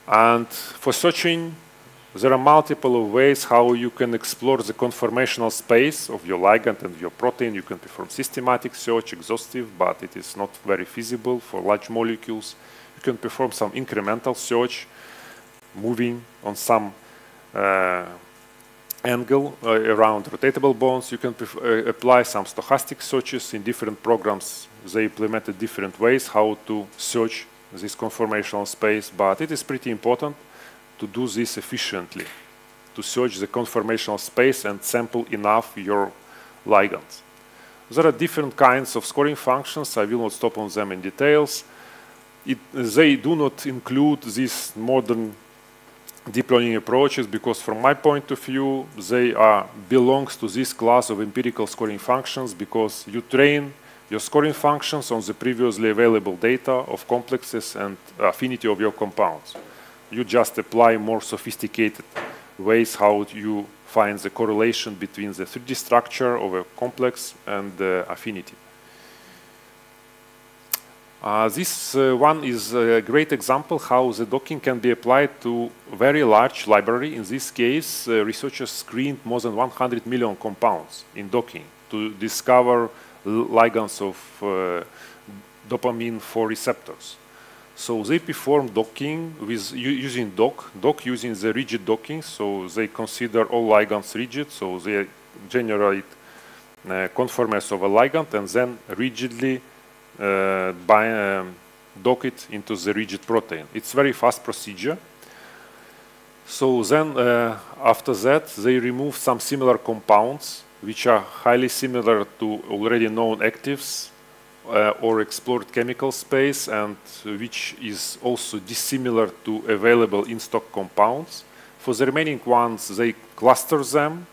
And for searching, there are multiple ways how you can explore the conformational space of your ligand and your protein. You can perform systematic search, exhaustive, but it is not very feasible for large molecules. You can perform some incremental search, moving on some angle around rotatable bonds. You can apply some stochastic searches in different programs. They implemented different ways how to search this conformational space, but it is pretty important to do this efficiently, to search the conformational space and sample enough your ligands. There are different kinds of scoring functions. I will not stop on them in details. They do not include these modern deep learning approaches because from my point of view, they belongs to this class of empirical scoring functions because you train your scoring functions on the previously available data of complexes and affinity of your compounds. You just apply more sophisticated ways how you find the correlation between the 3D structure of a complex and the affinity. This one is a great example how the docking can be applied to a very large library. In this case, researchers screened more than 100 million compounds in docking to discover ligands of dopamine 4 receptors. So they perform docking with using dock using the rigid docking. So they consider all ligands rigid. So they generate conformers of a ligand and then rigidly dock it into the rigid protein. It's very fast procedure. So then after that, they remove some similar compounds which are highly similar to already known actives or explored chemical space and which is also dissimilar to available in-stock compounds. For the remaining ones, they cluster them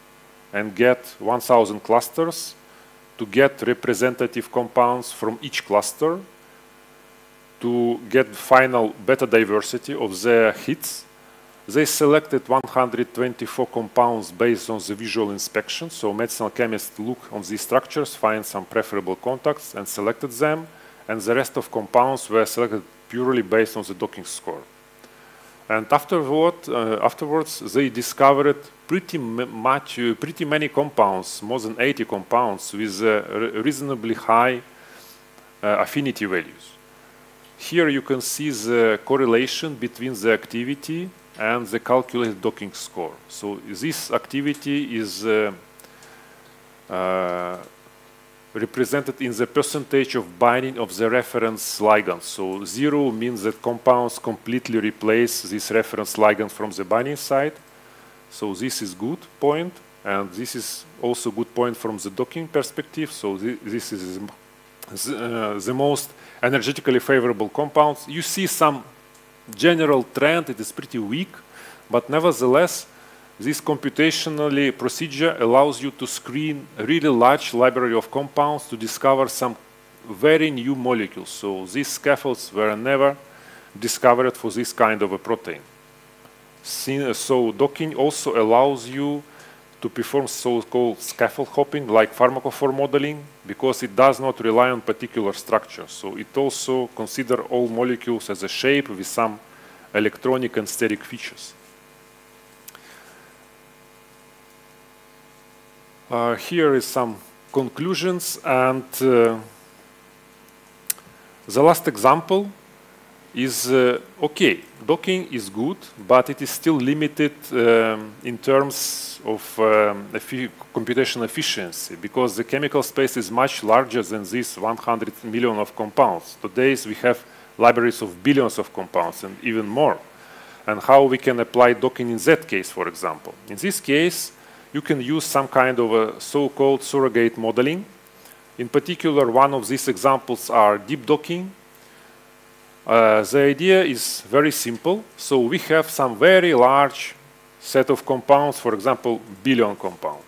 and get 1,000 clusters to get representative compounds from each cluster to get final beta diversity of their hits. They selected 124 compounds based on the visual inspection. So medicinal chemists look on these structures, find some preferable contacts and selected them. And the rest of compounds were selected purely based on the docking score. And afterwards, they discovered pretty many compounds, more than 80 compounds, with reasonably high affinity values. Here you can see the correlation between the activity and the calculated docking score. So this activity is represented in the percentage of binding of the reference ligand. So 0 means that compounds completely replace this reference ligand from the binding site. So this is good point, and this is also good point from the docking perspective. So this is the most energetically favorable compounds. You see some general trend, it is pretty weak, but nevertheless, this computationally procedure allows you to screen a really large library of compounds to discover some very new molecules. So these scaffolds were never discovered for this kind of a protein. So docking also allows you to perform so-called scaffold hopping, like pharmacophore modeling, because it does not rely on particular structure. So it also considers all molecules as a shape with some electronic and steric features. Here is some conclusions, and the last example is okay, docking is good, but it is still limited in terms of computational efficiency, because the chemical space is much larger than this 100 million of compounds. Today we have libraries of billions of compounds and even more. And how we can apply docking in that case, for example. In this case, you can use some kind of a so-called surrogate modeling. In particular, one of these examples are deep docking. The idea is very simple. So we have some very large set of compounds, for example, billion compounds.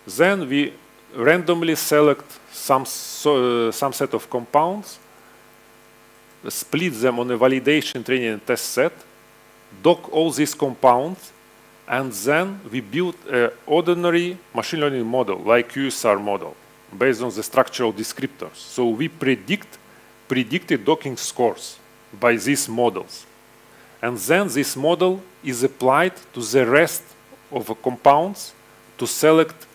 Then we randomly select some set of compounds, split them on a validation, training, and test set, dock all these compounds, and then we build an ordinary machine learning model, like QSR model, based on the structural descriptors. So we predicted docking scores by these models. And then this model is applied to the rest of the compounds to select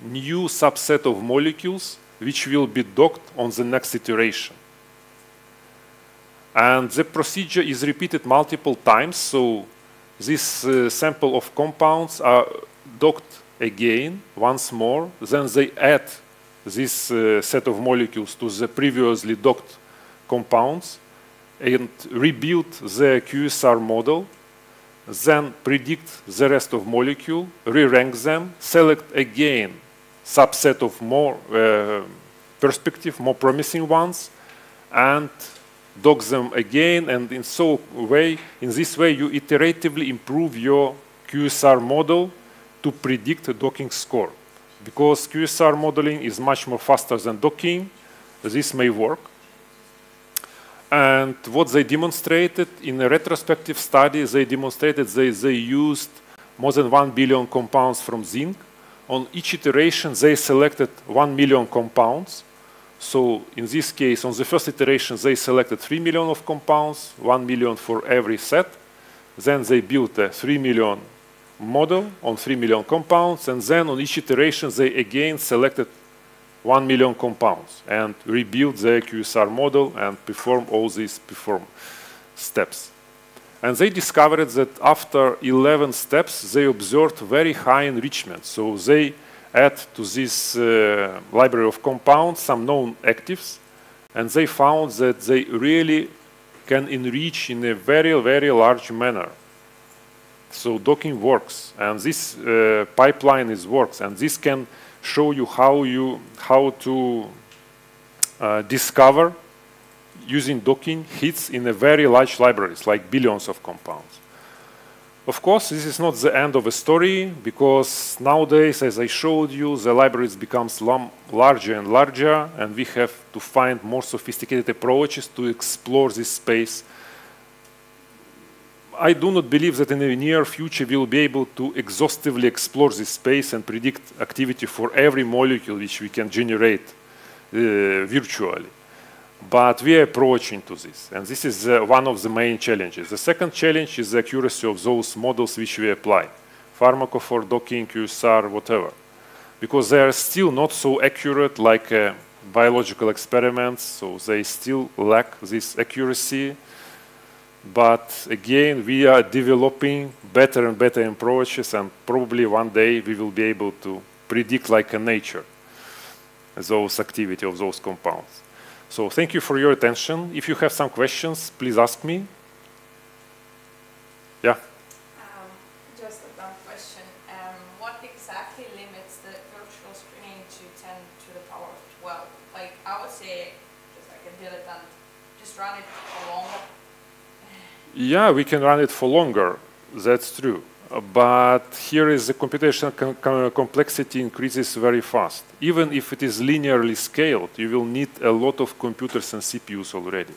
new subset of molecules which will be docked on the next iteration. And the procedure is repeated multiple times. So this sample of compounds are docked again once more. Then they add this set of molecules to the previously docked compounds and rebuild the QSR model. Then predict the rest of molecule, re-rank them, select again subset of more perspective, more promising ones, and dock them again, and in this way you iteratively improve your QSR model to predict a docking score. Because QSR modeling is much more faster than docking, this may work. And what they demonstrated in a retrospective study, they demonstrated they used more than 1 billion compounds from zinc. On each iteration, they selected 1 million compounds. So in this case, on the first iteration, they selected 3 million of compounds, 1 million for every set. Then they built a 3 million model on 3 million compounds. And then on each iteration, they again selected 1 million compounds and rebuilt the QSR model and perform all these steps. And they discovered that after 11 steps, they observed very high enrichment. So they add to this library of compounds some known actives, and they found that they really can enrich in a very, very large manner. So docking works, and this pipeline works, and this can show you how to discover using docking hits in a very large libraries, like billions of compounds. Of course, this is not the end of the story, because nowadays, as I showed you, the libraries becomes larger and larger, and we have to find more sophisticated approaches to explore this space. I do not believe that in the near future we will be able to exhaustively explore this space and predict activity for every molecule which we can generate virtually. But we are approaching to this, and this is one of the main challenges. The second challenge is the accuracy of those models which we apply, pharmacophore, docking, QSR, whatever, because they are still not so accurate like biological experiments, so they still lack this accuracy. But again, we are developing better and better approaches, and probably one day we will be able to predict like a nature those activity of those compounds. So thank you for your attention. If you have some questions, please ask me. Yeah? Just a dumb question. What exactly limits the virtual screening to 10 to the power of 12? Like, I would say, just like a dilettante, just run it for longer. Yeah, we can run it for longer. That's true. But here is the computational complexity increases very fast. Even if it is linearly scaled, you will need a lot of computers and CPUs already.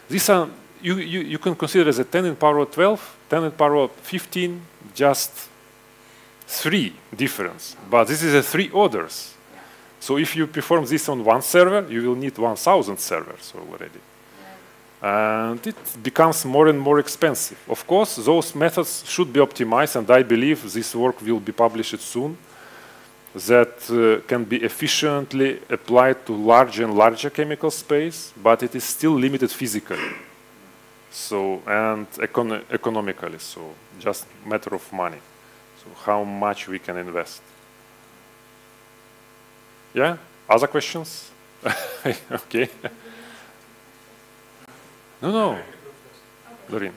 These are, you can consider as a 10 in power of 12, 10 in power of 15, just 3 difference. But this is a 3 orders. So if you perform this on one server, you will need 1,000 servers already. And it becomes more and more expensive. Of course, those methods should be optimized, and I believe this work will be published soon, that can be efficiently applied to larger and larger chemical space, but it is still limited physically, so, and economically, so just a matter of money, so how much we can invest. Yeah, other questions? Okay. No. Okay. Doreen.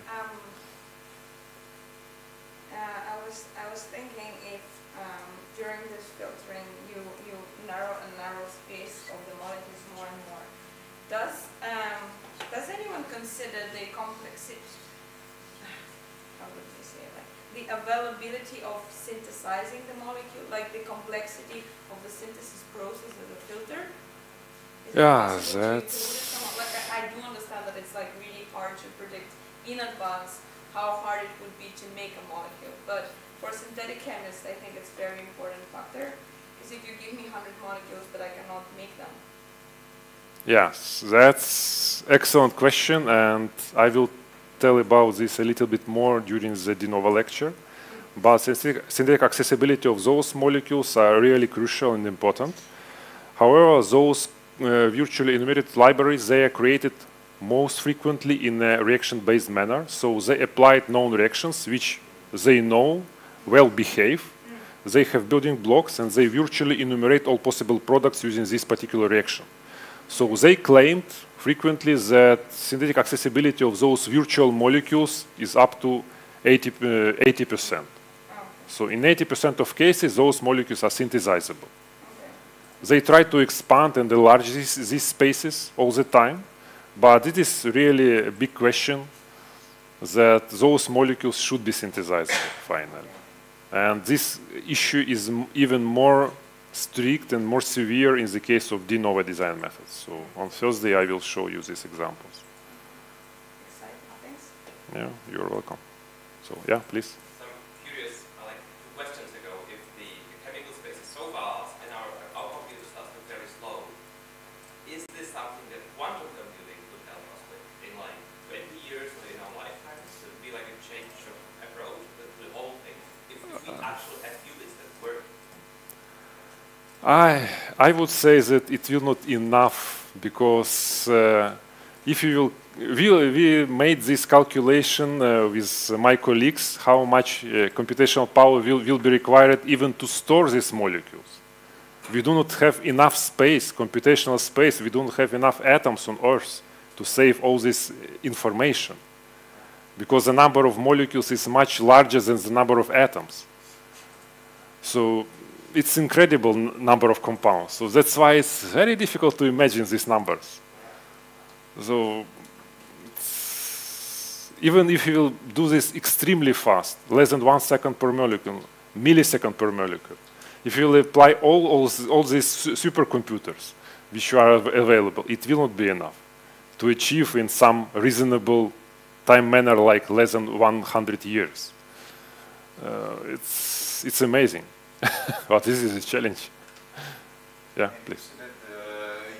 I was thinking if during this filtering you narrow and narrow space of the molecules more and more. Does anyone consider the complexity? How would you say it? Like the availability of synthesizing the molecule, like the complexity of the synthesis process as a filter? Yeah, that's. Like I do understand that it's like really hard to predict in advance how hard it would be to make a molecule, but for synthetic chemists, I think it's a very important factor, because if you give me 100 molecules, but I cannot make them. Yes, that's excellent question, and I will tell about this a little bit more during the de novo lecture. But synthetic accessibility of those molecules are really crucial and important. However, those virtually enumerated libraries, they are created most frequently in a reaction-based manner. So they applied known reactions, which they know well behave. They have building blocks, and they virtually enumerate all possible products using this particular reaction. So they claimed frequently that synthetic accessibility of those virtual molecules is up to 80%. So in 80% of cases, those molecules are synthesizable. They try to expand and enlarge these spaces all the time, but it is really a big question that those molecules should be synthesizable finally. And this issue is even more strict and more severe in the case of de novo design methods. So on Thursday I will show you these examples. Exciting, thanks. Yeah, you're welcome. So yeah, please. I would say that it will not enough, because if you will, we made this calculation with my colleagues, how much computational power will be required even to store these molecules. We do not have enough space, computational space, we don't have enough atoms on Earth to save all this information, because the number of molecules is much larger than the number of atoms. So it's incredible number of compounds. So that's why it's very difficult to imagine these numbers. So even if you will do this extremely fast, less than 1 second per molecule, millisecond per molecule, if you will apply all these supercomputers which are available, it will not be enough to achieve in some reasonable time manner, like less than 100 years. It's amazing. But this is a challenge. Yeah, please. So that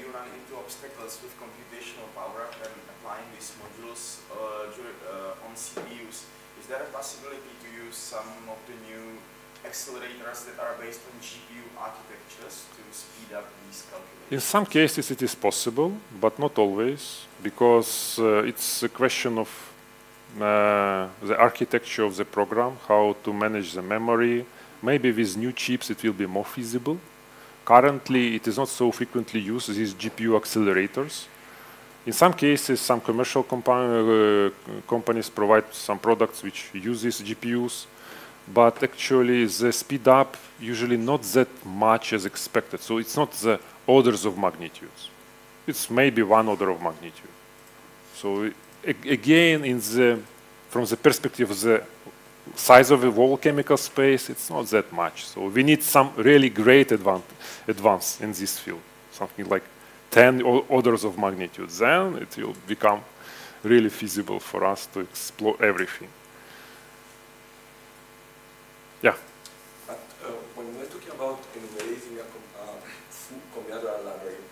you run into obstacles with computational power and applying these modules on CPUs. Is there a possibility to use some of the new accelerators that are based on GPU architectures to speed up these calculations? In some cases it is possible, but not always, because it's a question of the architecture of the program, how to manage the memory. Maybe with new chips it will be more feasible. Currently it is not so frequently used, these GPU accelerators. In some cases, some commercial companies provide some products which use these GPUs, but actually the speed up usually not that much as expected. So it's not the orders of magnitudes. It's maybe one order of magnitude. So again, from the perspective of the size of the whole chemical space, it's not that much. So we need some really great advance in this field, something like 10 orders of magnitude. Then it will become really feasible for us to explore everything. Yeah. But when we're talking about enumerating a full combinatorial library,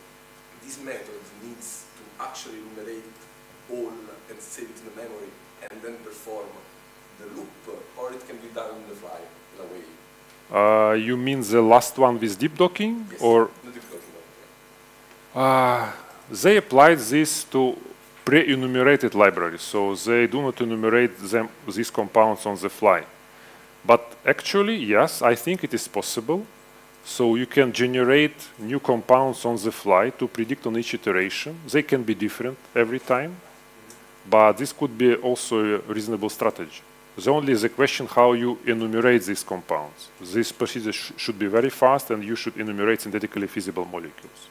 this method needs to actually enumerate all and save it in the memory and then perform the loop, or it can be done on the fly in a way. You mean the last one with deep docking? Yes, or the deep docking one. they applied this to pre-enumerated libraries, so they do not enumerate these compounds on the fly. But actually, yes, I think it is possible. So you can generate new compounds on the fly to predict on each iteration. They can be different every time, but this could be also a reasonable strategy. The only is the question how you enumerate these compounds. This procedure should be very fast, and you should enumerate synthetically feasible molecules.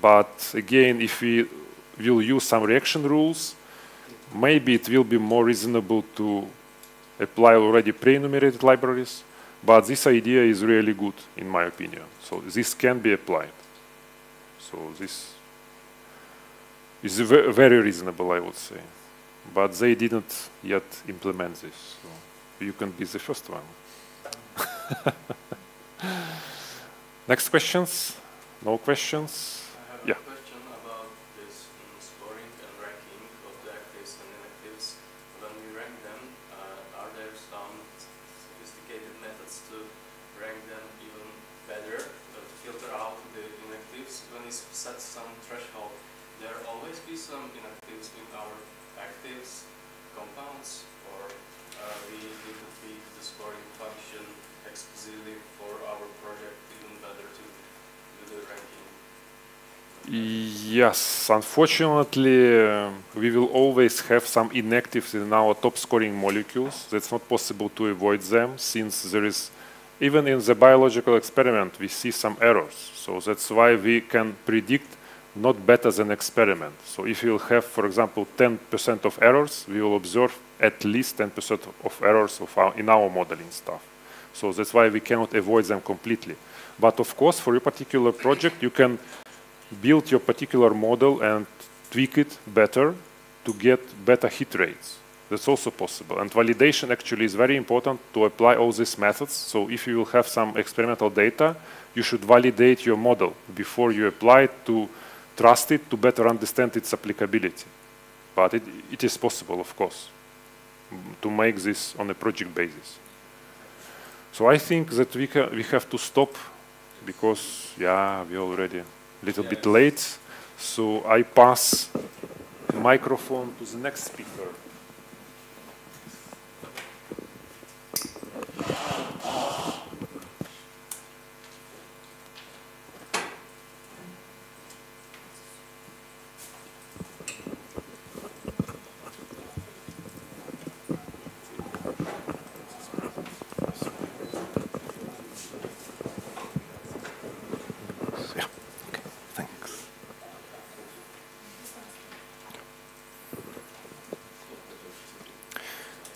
But again, if we will use some reaction rules, maybe it will be more reasonable to apply already pre-enumerated libraries. But this idea is really good, in my opinion. So this can be applied. So this is very reasonable, I would say. But they didn't yet implement this. So you can be the first one. Next questions? No questions? I have a question about this scoring and ranking of the actives and inactives. When we rank them, are there some sophisticated methods to rank them even better, to filter out the inactives? When we set some threshold, there always be some inactives in our actives compounds, or we need to feed the scoring function explicitly for our project even better to do the ranking? Yes, unfortunately, we will always have some inactives in our top scoring molecules. That's not possible to avoid them, since there is, even in the biological experiment, we see some errors. So that's why we can predict not better than experiment. So if you will have, for example, 10% of errors, we will observe at least 10% of errors in our modeling stuff. So that's why we cannot avoid them completely. But of course, for your particular project, you can build your particular model and tweak it better to get better hit rates. That's also possible. And validation actually is very important to apply all these methods. So if you will have some experimental data, you should validate your model before you apply it to trust it to better understand its applicability. But it is possible, of course, to make this on a project basis. So I think that we have to stop because, yeah, we're already a little bit late. So I pass the microphone to the next speaker.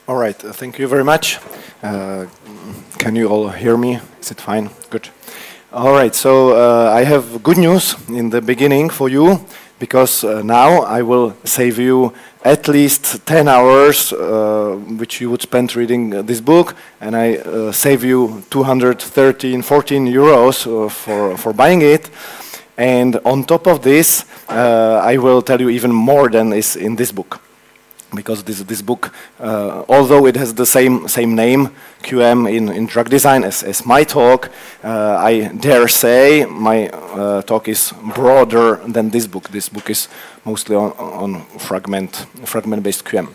All right, thank you very much. Can you all hear me? Is it fine? Good. All right, so I have good news in the beginning for you, because now I will save you at least 10 hours, which you would spend reading this book, and I save you 213, 14 euros for buying it. And on top of this, I will tell you even more than is in this book. Because this book, although it has the same name, QM in drug design, as my talk, I dare say my talk is broader than this book. This book is mostly on fragment-based QM.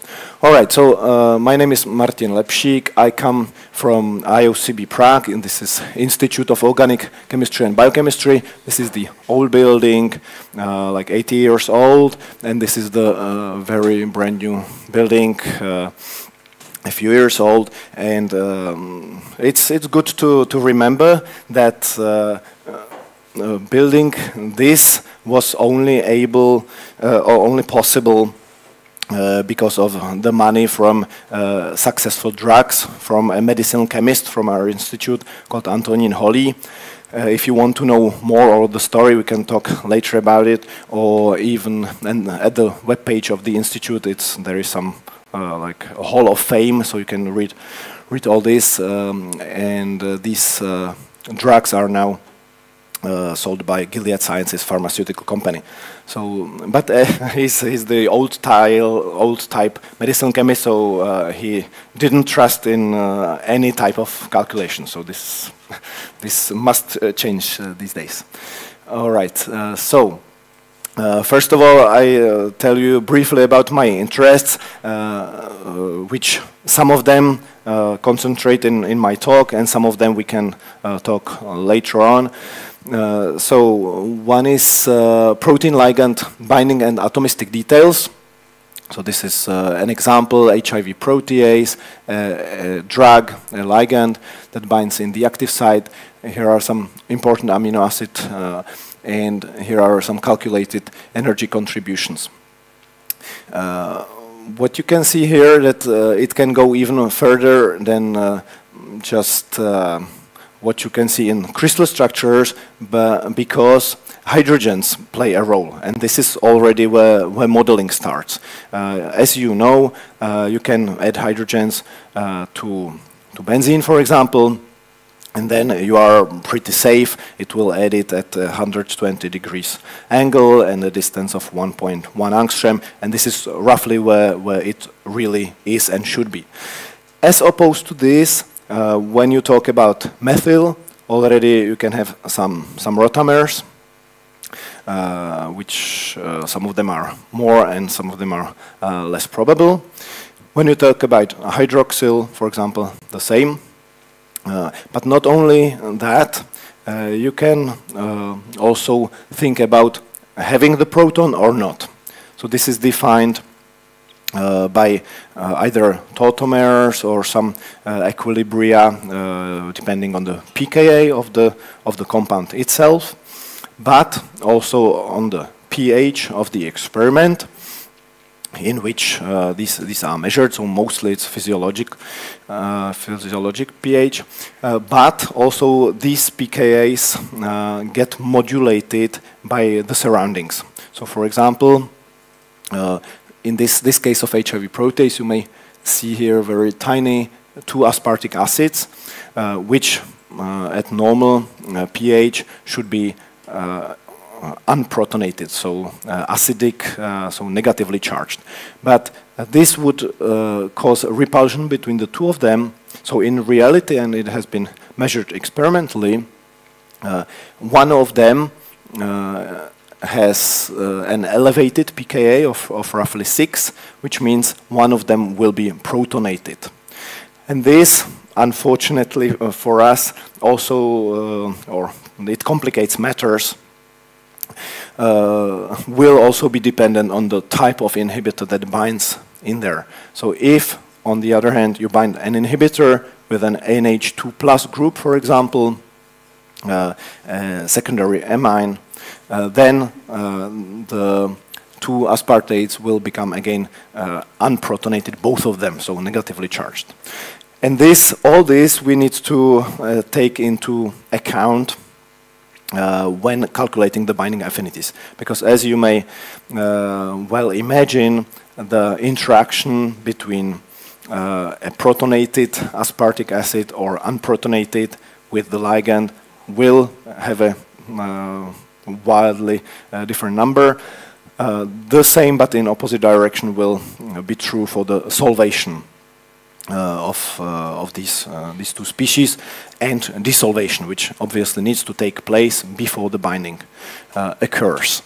All right, so my name is Martin Lepšík. I come from IOCB Prague, and this is Institute of Organic Chemistry and Biochemistry. This is the old building, like 80 years old, and this is the very brand new building, a few years old, and it's good to remember that building this was only able or only possible because of the money from successful drugs from a medicinal chemist from our institute called Antonín Holý. If you want to know more of the story, we can talk later about it, or even at the webpage of the institute, there is some like a Hall of Fame, so you can read all this, and these drugs are now sold by Gilead Sciences pharmaceutical company. So, but he's the old type medicinal chemist, so he didn't trust in any type of calculation. So this must change these days. All right. So first of all, I tell you briefly about my interests, which some of them concentrate in my talk, and some of them we can talk later on. So one is protein ligand binding and atomistic details. So this is an example, HIV protease, a drug, a ligand that binds in the active site. Here are some important amino acids, and here are some calculated energy contributions. What you can see here that it can go even further than just what you can see in crystal structures, but because hydrogens play a role, and this is already where modeling starts. As you know, you can add hydrogens to benzene, for example, and then you are pretty safe. It will add it at 120 degrees angle and a distance of 1.1 angstrom, and this is roughly where it really is and should be. As opposed to this, when you talk about methyl, already you can have some rotamers, which some of them are more and some of them are less probable. When you talk about hydroxyl, for example, the same. But not only that, you can also think about having the proton or not. So this is defined by either tautomers or some equilibria, depending on the pKa of the compound itself, but also on the pH of the experiment in which these are measured. So mostly it's physiologic pH, but also these pKa's get modulated by the surroundings. So for example, in this case of HIV protease, you may see here very tiny 2 aspartic acids, which at normal pH should be unprotonated, so acidic, so negatively charged. But this would cause a repulsion between the two of them. So in reality, and it has been measured experimentally, one of them has an elevated pKa of roughly 6, which means one of them will be protonated. And this, unfortunately for us, also, or it complicates matters, will also be dependent on the type of inhibitor that binds in there. So if, on the other hand, you bind an inhibitor with an NH2+ group, for example, secondary amine, then the 2 aspartates will become again unprotonated, both of them, so negatively charged. And all this we need to take into account when calculating the binding affinities, because as you may well imagine, the interaction between a protonated aspartic acid or unprotonated with the ligand will have a wildly different number. The same, but in opposite direction, will be true for the solvation of these two species, and desolvation, which obviously needs to take place before the binding occurs.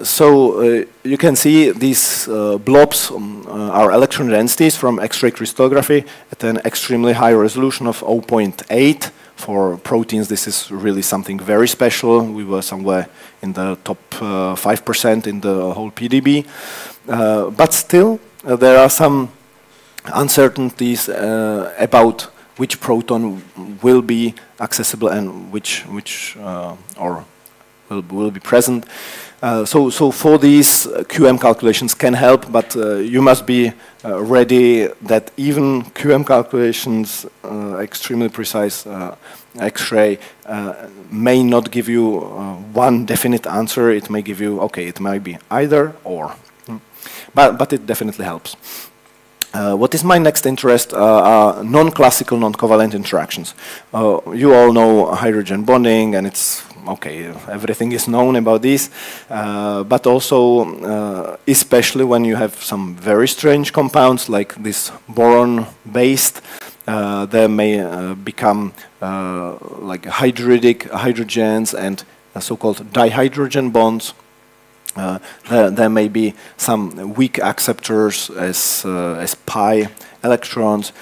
So you can see these blobs are electron densities from X-ray crystallography at an extremely high resolution of 0.8. For proteins, this is really something very special. We were somewhere in the top 5% in the whole PDB. But still, there are some uncertainties about which proton will be accessible and which will be present. So for these, QM calculations can help, but you must be ready that even QM calculations, extremely precise X-ray, may not give you one definite answer. It may give you, okay, it might be either or, but it definitely helps. What is my next interest are non-classical, non-covalent interactions. You all know hydrogen bonding, and it's okay, everything is known about this, but also especially when you have some very strange compounds like this boron-based, there may become like hydridic hydrogens and so-called dihydrogen bonds. There may be some weak acceptors as pi electrons,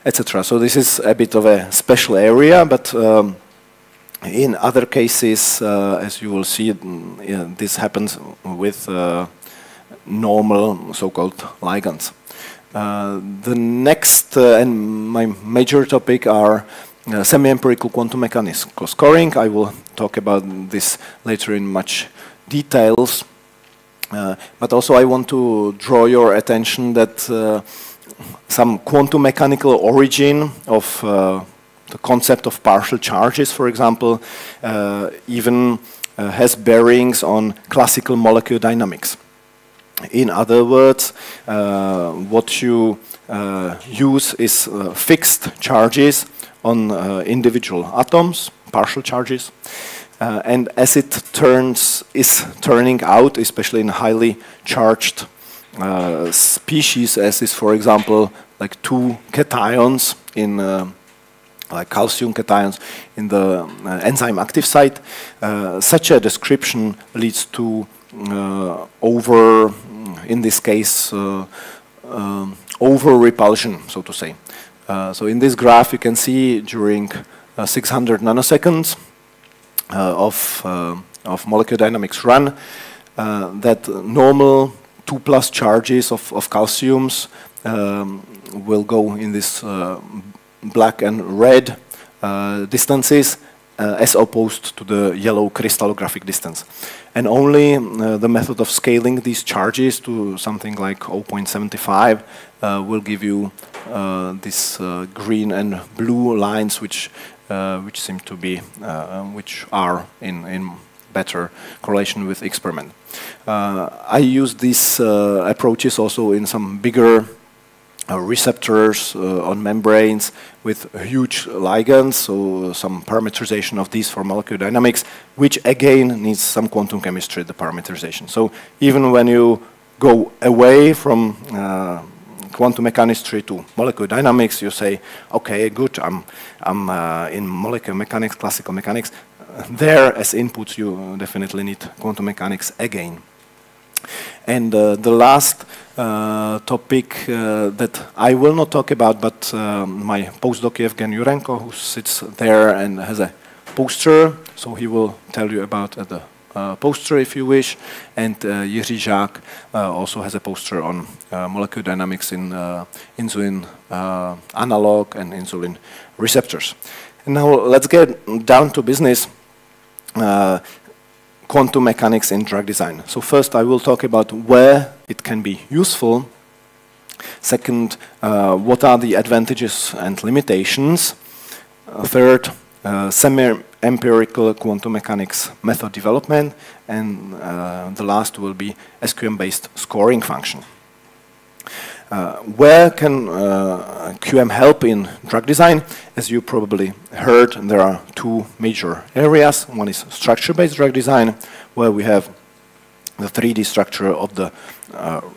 etc. So this is a bit of a special area, but in other cases, as you will see, this happens with normal so-called ligands. The next and my major topic are semi-empirical quantum mechanical scoring. I will talk about this later in much details. But also I want to draw your attention that some quantum mechanical origin of the concept of partial charges, for example, even has bearings on classical molecular dynamics. In other words, what you use is fixed charges on individual atoms, partial charges. And as it is turning out, especially in highly charged species, as is, for example, like two cations in like calcium cations in the enzyme active site, such a description leads to in this case, over repulsion, so to say. So in this graph, you can see during 600 nanoseconds of molecular dynamics run, that normal 2+ charges of calciums will go in this black and red distances as opposed to the yellow crystallographic distance. And only the method of scaling these charges to something like 0.75 will give you this green and blue lines, which seem to be, which are in better correlation with experiment. I use these approaches also in some bigger receptors on membranes with huge ligands, so some parameterization of these for molecular dynamics, which again needs some quantum chemistry, the parameterization. So even when you go away from quantum mechanics to molecular dynamics, you say, okay, good, I'm in molecular mechanics, classical mechanics. There, as inputs, you definitely need quantum mechanics again. And the last topic that I will not talk about, but my postdoc Evgen Yurenko, who sits there and has a poster, so he will tell you about the poster if you wish, and Jiří Žák also has a poster on molecular dynamics in insulin analog and insulin receptors. And now let's get down to business. Quantum mechanics in drug design. So first I will talk about where it can be useful. Second, what are the advantages and limitations. Third, semi-empirical quantum mechanics method development. And the last will be SQM-based scoring function. Where can QM help in drug design? As you probably heard, there are two major areas. One is structure-based drug design, where we have the 3D structure of the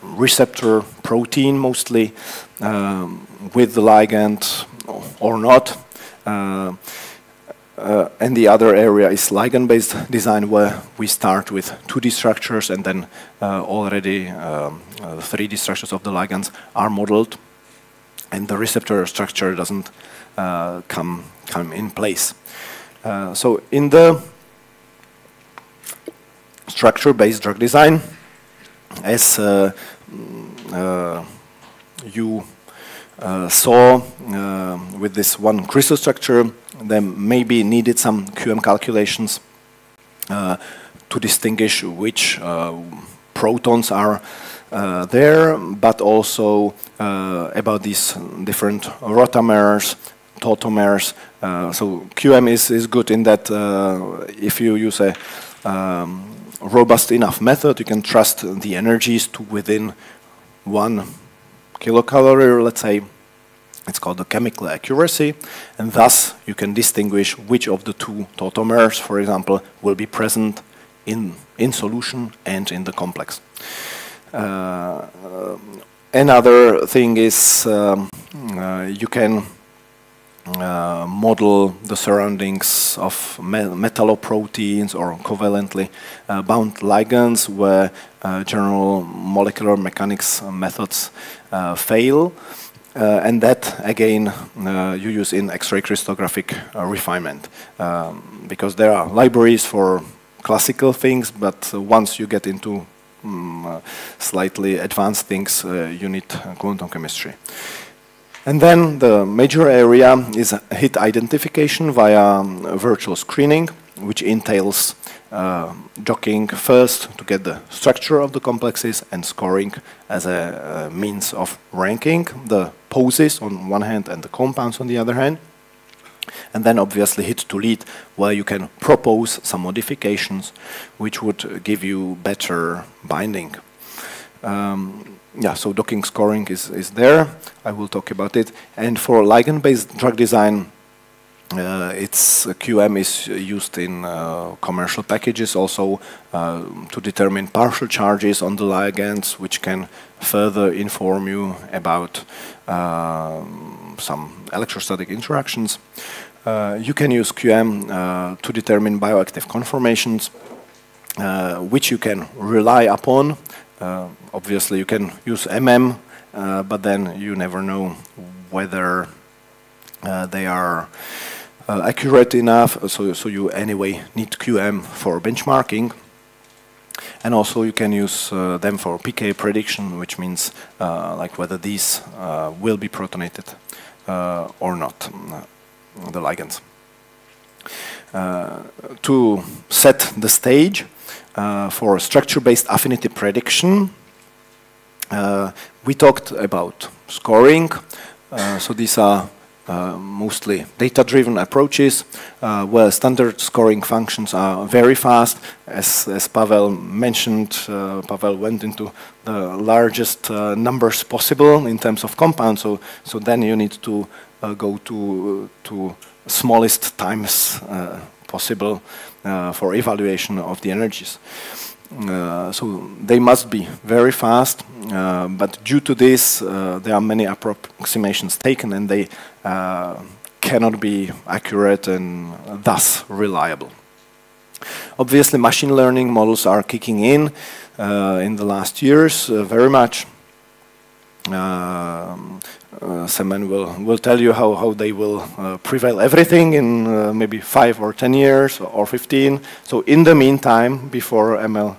receptor protein mostly, with the ligand or not. And the other area is ligand-based design, where we start with 2D structures and then already 3D structures of the ligands are modeled, and the receptor structure doesn't come in place. So in the structure-based drug design, as you saw with this one crystal structure, there maybe needed some QM calculations to distinguish which protons are there, but also about these different rotamers, tautomers. So QM is good in that if you use a robust enough method, you can trust the energies to within 1 kilocalorie, let's say. It's called the chemical accuracy, and thus you can distinguish which of the two tautomers, for example, will be present in solution and in the complex. Another thing is you can model the surroundings of metalloproteins or covalently bound ligands where general molecular mechanics methods fail. And that, again, you use in X-ray crystallographic refinement, because there are libraries for classical things, but once you get into slightly advanced things, you need quantum chemistry. And then the major area is hit identification via virtual screening, which entails docking first to get the structure of the complexes and scoring as a means of ranking the poses on one hand and the compounds on the other hand. And then obviously hit to lead, where you can propose some modifications which would give you better binding. Yeah, so docking scoring is there. I will talk about it. And for ligand-based drug design, QM is used in commercial packages also to determine partial charges on the ligands, which can further inform you about some electrostatic interactions. You can use QM to determine bioactive conformations, which you can rely upon. Obviously, you can use but then you never know whether they are accurate enough, so you anyway need QM for benchmarking. And also you can use them for PK prediction, which means like whether these will be protonated or not, the ligands. To set the stage for structure-based affinity prediction, we talked about scoring. So these are mostly data-driven approaches where standard scoring functions are very fast. As Pavel mentioned, Pavel went into the largest numbers possible in terms of compounds, so then you need to go to smallest times possible for evaluation of the energies. So they must be very fast, but due to this there are many approximations taken, and they cannot be accurate and thus reliable. Obviously machine learning models are kicking in the last years very much. Semen will tell you how they will prevail everything in maybe 5 or 10 years or 15. So in the meantime, before ML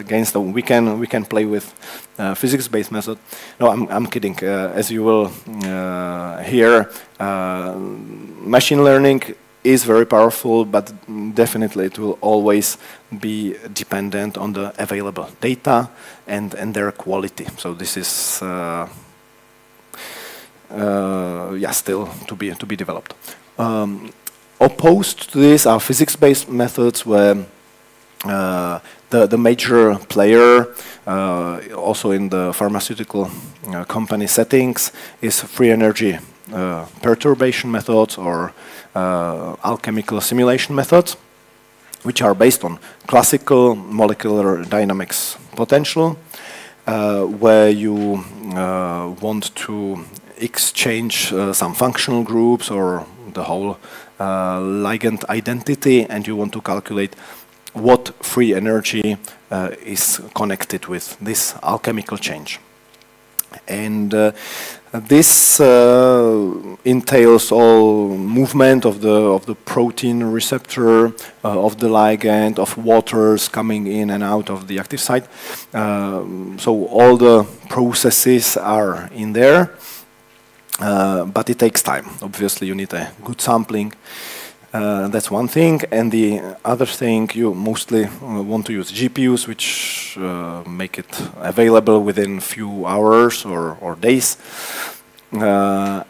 gains the, we can play with physics-based method. No, I'm kidding. As you will hear, machine learning is very powerful, but definitely it will always be dependent on the available data and their quality. So this is yeah, still to be developed. Opposed to this are physics-based methods where the major player, also in the pharmaceutical company settings, is free energy perturbation methods or alchemical simulation methods, which are based on classical molecular dynamics potential, where you want to exchange some functional groups or the whole ligand identity, and you want to calculate what free energy is connected with this alchemical change. And this entails all movement of the protein receptor, of the ligand, of waters coming in and out of the active site. So all the processes are in there, but it takes time. Obviously, you need a good sampling. That's one thing, and the other thing, you mostly want to use GPUs, which make it available within few hours or days, but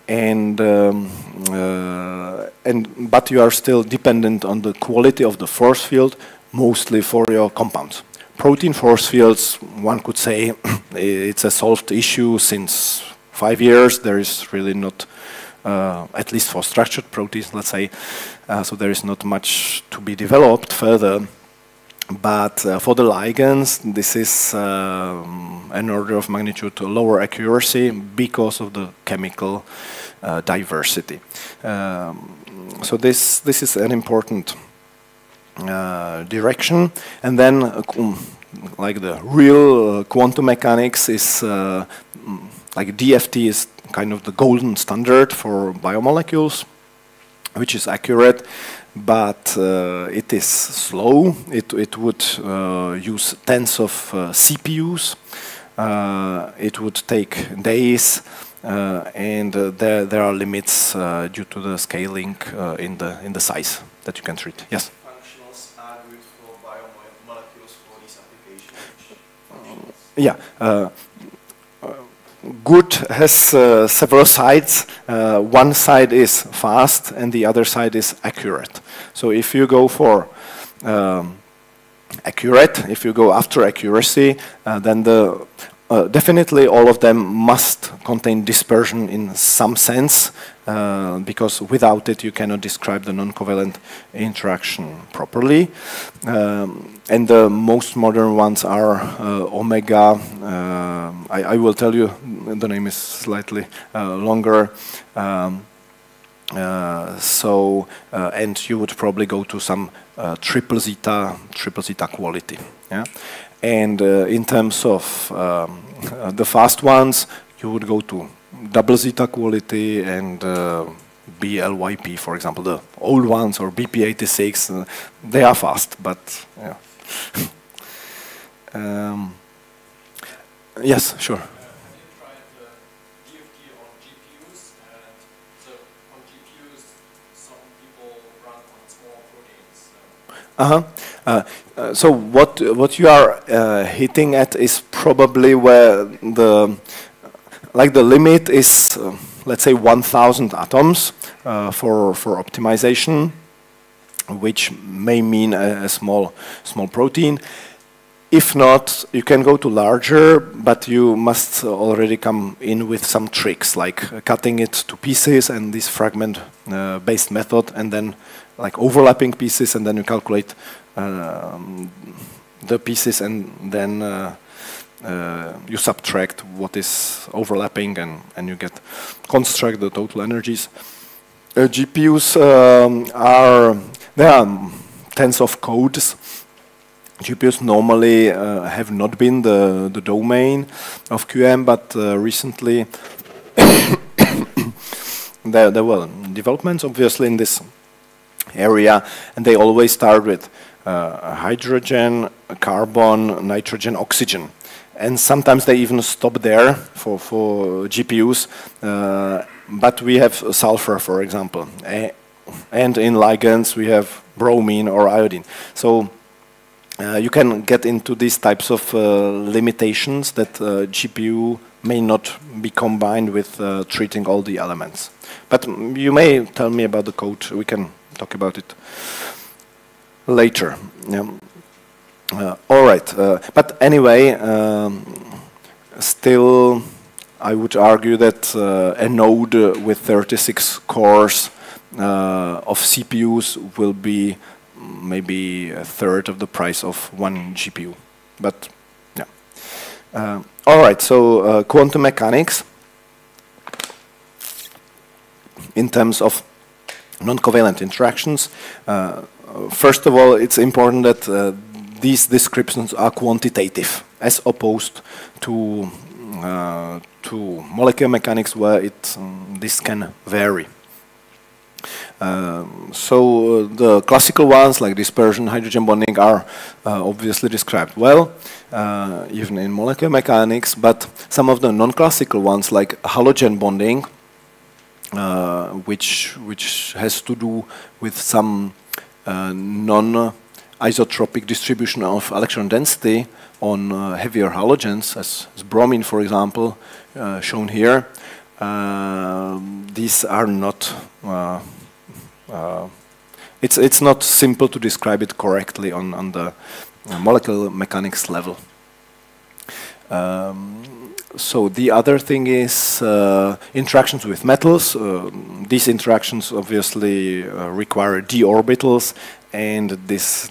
you are still dependent on the quality of the force field, mostly for your compounds. Protein force fields, one could say, it's a solved issue since 5 years. There is really not, at least for structured proteins, let's say, so there is not much to be developed further. But for the ligands, this is an order of magnitude lower accuracy because of the chemical diversity. So this is an important direction. And then, like the real quantum mechanics is like DFT is kind of the golden standard for biomolecules, which is accurate, but it is slow. It would use tens of CPUs. It would take days, and there are limits due to the scaling in the size that you can treat. Yes. Functionals are good for biomolecules for these applications. Yeah. Good has several sides. One side is fast and the other side is accurate. So if you go for accurate, if you go after accuracy, then definitely all of them must contain dispersion in some sense, because without it you cannot describe the non-covalent interaction properly. And the most modern ones are omega. I will tell you, the name is slightly longer. And you would probably go to some triple zeta quality. Yeah? And in terms of the fast ones, you would go to double zeta quality and BLYP, for example. The old ones, or BP86, they are fast, but yeah. Yes, sure. Have you tried DFT on GPUs? And so on GPUs, some people run on small proteins. So what you are hitting at is probably where the limit is, let's say 1,000 atoms for optimization, which may mean a small protein. If not, you can go to larger, but you must already come in with some tricks, like cutting it to pieces and this fragment-based method, and then like overlapping pieces, and then you calculate the pieces, and then you subtract what is overlapping, and you construct the total energies. GPUs there are tens of codes. GPUs normally have not been the domain of QM, but recently there were developments, obviously, in this area, and they always start with hydrogen, carbon, nitrogen, oxygen. And sometimes they even stop there for GPUs, but we have sulfur, for example, and in ligands we have bromine or iodine. So you can get into these types of limitations that GPU may not be combined with treating all the elements. But you may tell me about the code. We can talk about it later. Yeah. All right, but anyway, still I would argue that a node with 36 cores of CPUs will be maybe a third of the price of one GPU. But yeah. All right, so quantum mechanics in terms of non-covalent interactions. First of all, it's important that these descriptions are quantitative, as opposed to molecular mechanics, where this can vary. So the classical ones, like dispersion, hydrogen bonding, are obviously described well, even in molecular mechanics. But some of the non-classical ones, like halogen bonding, which has to do with some non-isotropic distribution of electron density on heavier halogens, as bromine, for example, shown here. These are not. It's not simple to describe it correctly on the molecular mechanics level. So the other thing is interactions with metals. These interactions obviously require d orbitals, and this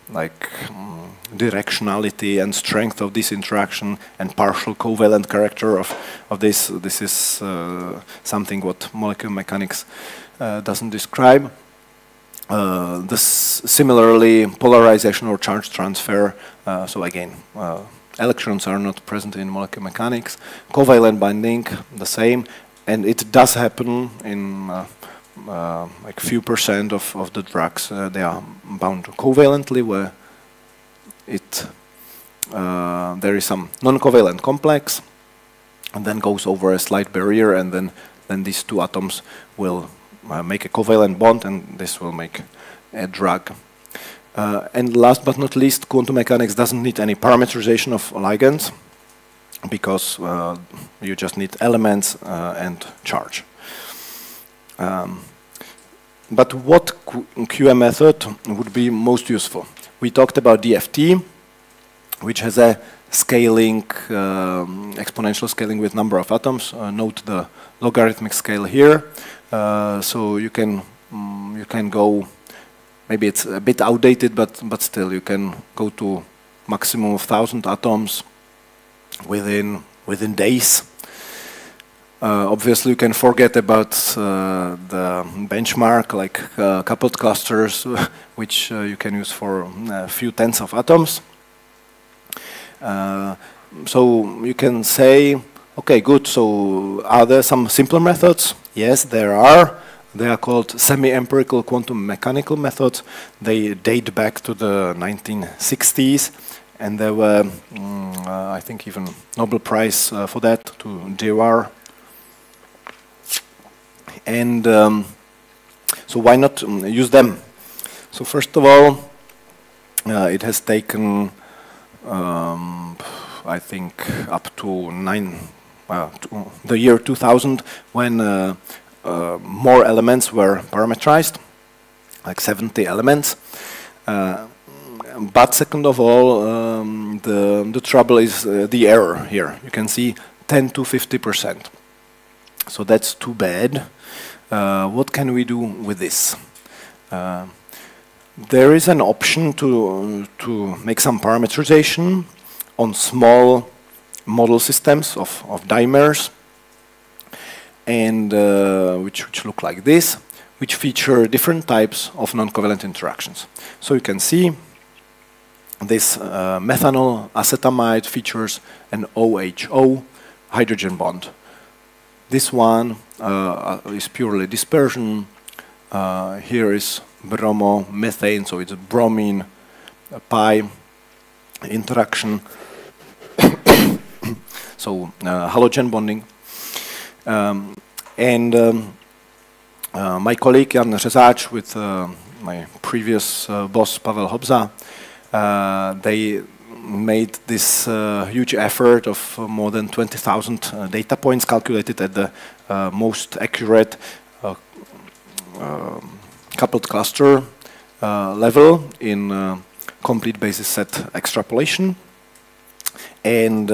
like directionality and strength of this interaction and partial covalent character of this is something what molecular mechanics doesn't describe. Similarly, polarization or charge transfer. So again, electrons are not present in molecular mechanics. Covalent binding, the same, and it does happen in like few percent of the drugs. They are bound covalently, where there is some non-covalent complex, and then goes over a slight barrier, and then these two atoms will make a covalent bond, and this will make a drug. And last but not least, quantum mechanics doesn't need any parameterization of ligands, because you just need elements and charge. But what QM method would be most useful? We talked about DFT, which has a scaling, exponential scaling with number of atoms. Note the logarithmic scale here. So you can go. Maybe it's a bit outdated, but still you can go to maximum of 1,000 atoms within days. Obviously, you can forget about the benchmark, like coupled clusters, which you can use for a few tens of atoms. So you can say, okay, good. So are there some simpler methods? Yes, there are. They are called semi-empirical quantum mechanical methods. They date back to the 1960s, and there were, I think, even Nobel Prize for that to Dewar. And so why not use them? So first of all, it has taken, I think, up to the year 2000, when more elements were parametrized, like 70 elements. But second of all, the trouble is the error here. You can see 10 to 50%. So that's too bad. What can we do with this? There is an option to make some parameterization on small model systems of dimers, and which look like this, which feature different types of non-covalent interactions. So you can see this methanol acetamide features an OHO hydrogen bond. This one is purely dispersion. Here is bromomethane, so it's a bromine pi interaction. So halogen bonding. My colleague Jan Řezáč with my previous boss Pavel Hobza, they made this huge effort of more than 20,000 data points calculated at the most accurate coupled cluster level in complete basis set extrapolation, and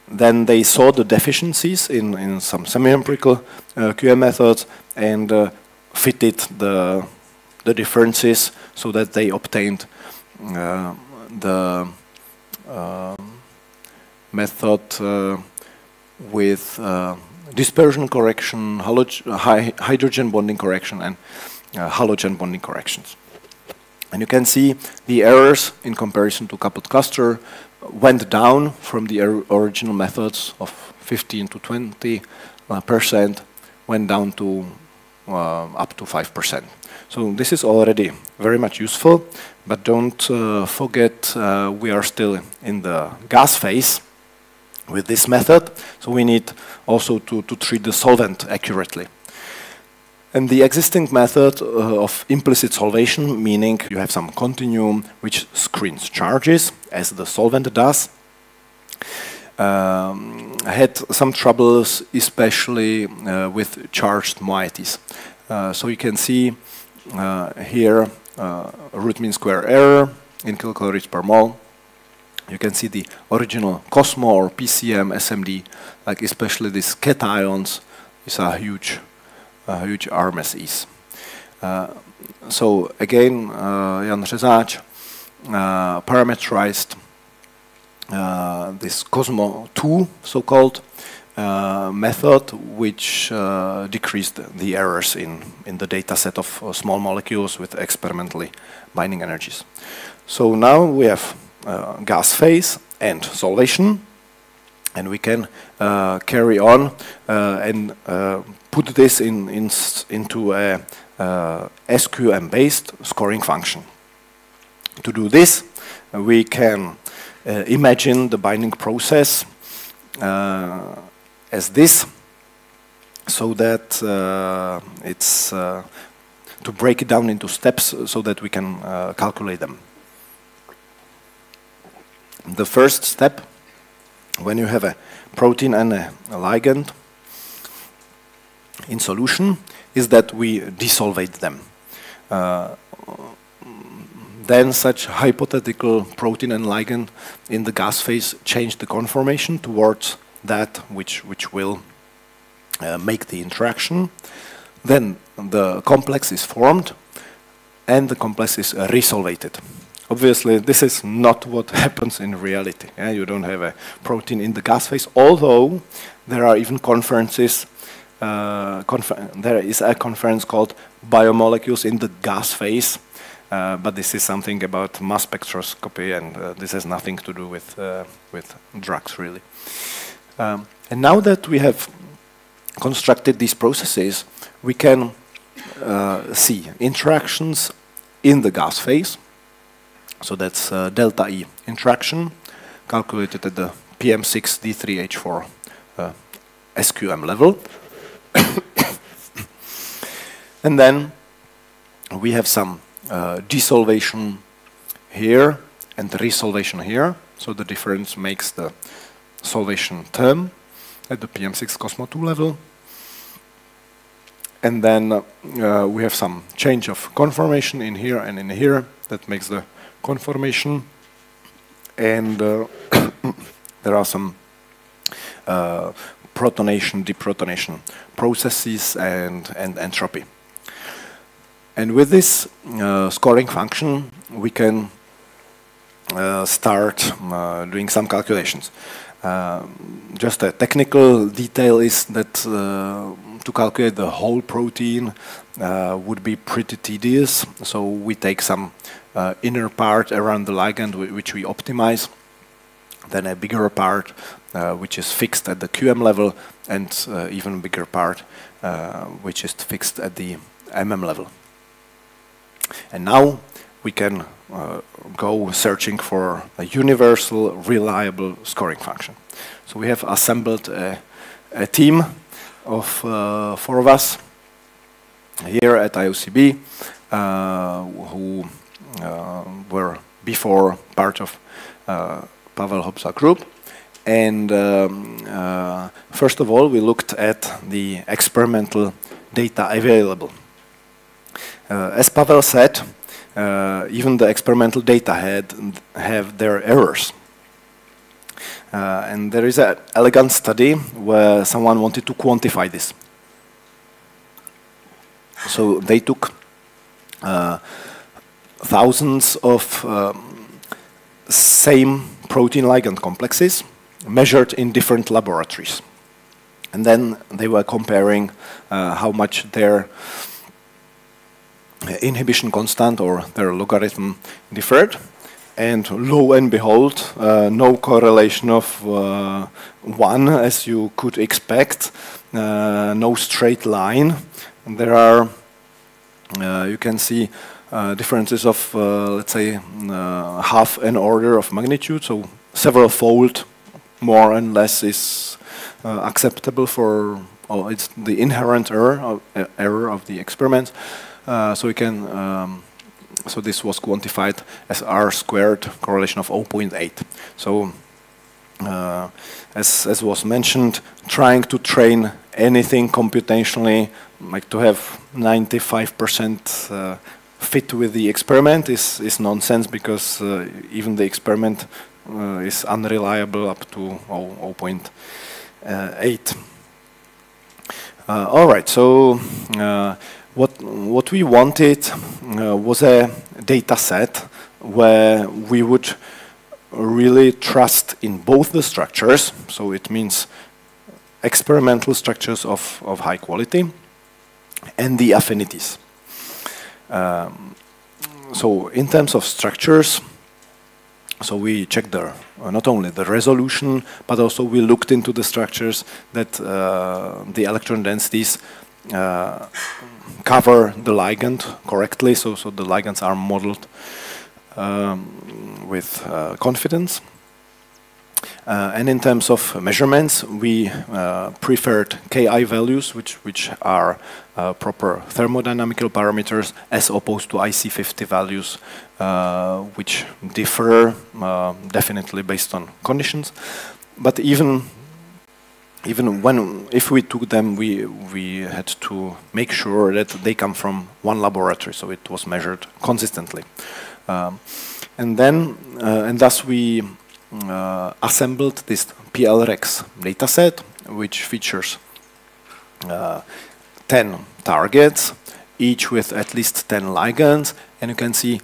then they saw the deficiencies in some semi-empirical QM methods and fitted the differences so that they obtained the method with dispersion correction, hydrogen bonding correction, and halogen bonding corrections. And you can see the errors in comparison to coupled cluster went down from the original methods of 15 to 20%, went down to up to 5%. So this is already very much useful, but don't forget we are still in the gas phase with this method, so we need also to treat the solvent accurately. And the existing method of implicit solvation, meaning you have some continuum which screens charges, as the solvent does, had some troubles, especially with charged moieties. So you can see here root mean square error in kilocalories per mole. You can see the original Cosmo or PCM SMD, like especially these cations, is a huge RMSEs. So again, Jan Řezáč parameterized this Cosmo 2 so-called method, which decreased the errors in the data set of small molecules with experimentally binding energies. So now we have gas phase and solvation, and we can carry on and put this into a SQM-based scoring function. To do this, we can imagine the binding process as this, so that it's to break it down into steps so that we can calculate them. The first step, when you have a protein and a ligand in solution, is that we desolvate them. Then such hypothetical protein and ligand in the gas phase change the conformation towards that which will make the interaction. Then the complex is formed and the complex is resolvated. Obviously, this is not what happens in reality. You don't have a protein in the gas phase, although there are even conferences. There is a conference called Biomolecules in the Gas Phase, but this is something about mass spectroscopy, and this has nothing to do with drugs, really. And now that we have constructed these processes, we can see interactions in the gas phase. So that's delta E interaction, calculated at the PM6D3H4 SQM level. And then we have some desolvation here and resolvation here. So the difference makes the solvation term at the PM6 Cosmo 2 level. And then we have some change of conformation in here and in here that makes the conformation, and there are some protonation, deprotonation processes and entropy. And with this scoring function, we can start doing some calculations. Just a technical detail is that to calculate the whole protein would be pretty tedious, so we take some inner part around the ligand which we optimize, then a bigger part which is fixed at the QM level, and even bigger part which is fixed at the MM level. And now we can go searching for a universal, reliable scoring function. So we have assembled a team of 4 of us here at IOCB who were before part of Pavel Hobza group. And first of all, we looked at the experimental data available. As Pavel said, even the experimental data have their errors. And there is an elegant study where someone wanted to quantify this. So they took thousands of same protein ligand complexes measured in different laboratories. And then they were comparing how much their inhibition constant or their logarithm differed. And lo and behold, no correlation of 1 as you could expect, no straight line. And there are, you can see differences of, let's say, half an order of magnitude, so several fold more and less is acceptable for, or it's the inherent error of the experiment. So we can, so this was quantified as R² correlation of 0.8. So as was mentioned, trying to train anything computationally, like to have 95% fit with the experiment is nonsense, because even the experiment is unreliable up to 0.8. All right, so what we wanted was a data set where we would really trust in both the structures, so it means experimental structures of high quality, and the affinities. So in terms of structures, so we checked not only the resolution, but also we looked into the structures that the electron densities cover the ligand correctly, so the ligands are modeled with confidence. And in terms of measurements, we preferred Ki values, which are proper thermodynamical parameters, as opposed to IC50 values, which differ definitely based on conditions. But even if we took them, we had to make sure that they come from one laboratory, so it was measured consistently. And thus we assembled this PLREX dataset, which features 10 targets, each with at least 10 ligands, and you can see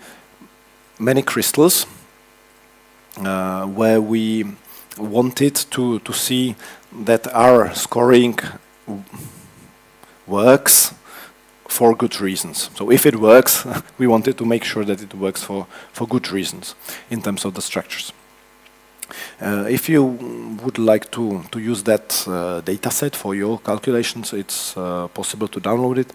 many crystals where we wanted to see that our scoring works for good reasons. So if it works, we wanted to make sure that it works for good reasons in terms of the structures. If you would like to use that data set for your calculations, it's possible to download it,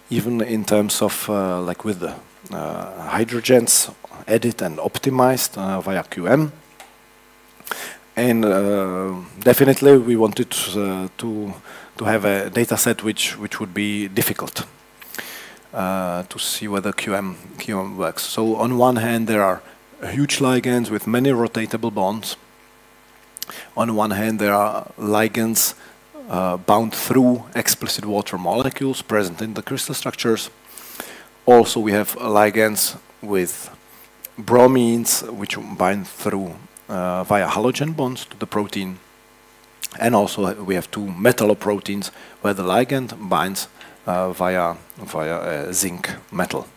even in terms of like with the hydrogens added and optimized via QM. And definitely we wanted to have a data set which would be difficult to see whether QM works. So on one hand, there are huge ligands with many rotatable bonds. On one hand, there are ligands bound through explicit water molecules present in the crystal structures. Also, we have ligands with bromines which bind through via halogen bonds to the protein. And also we have two metalloproteins where the ligand binds via zinc metal.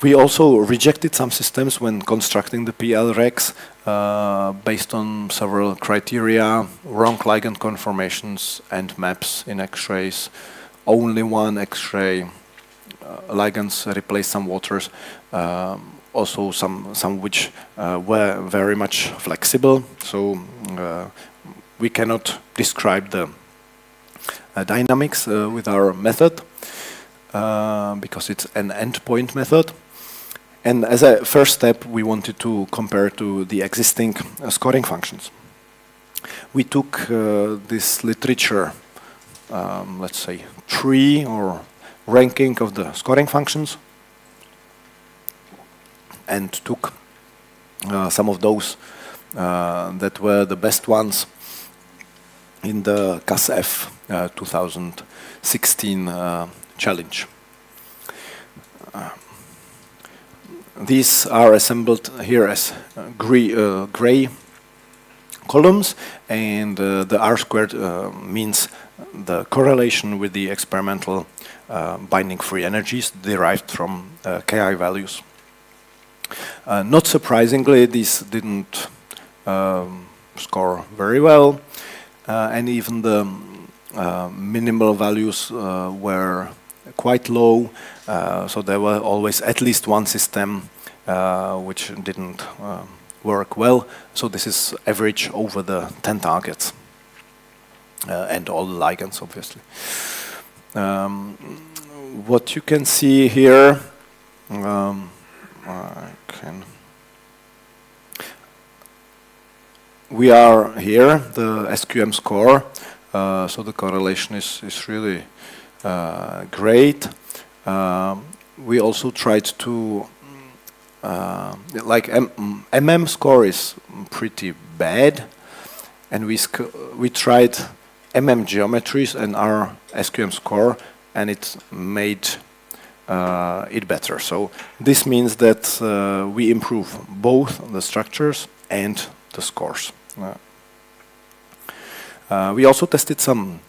We also rejected some systems when constructing the PLREX based on several criteria, wrong ligand conformations and maps in X-rays, only one X-ray, ligands replace some waters, also some which were very much flexible, so we cannot describe the dynamics with our method because it's an endpoint method. And as a first step, we wanted to compare to the existing scoring functions. We took this literature, let's say, tree or ranking of the scoring functions, and took some of those that were the best ones in the CAS-F 2016 challenge. these are assembled here as gray columns, and the R squared means the correlation with the experimental binding free energies derived from Ki values. Not surprisingly, these didn't score very well, and even the minimal values were quite low, so there were always at least one system which didn't work well. So this is average over the 10 targets and all the ligands, obviously. What you can see here, we are here, the SQM score, so the correlation is really great. We also tried to, like MM score is pretty bad, and we tried MM geometries and our SQM score, and it made it better. So this means that we improve both the structures and the scores. We also tested some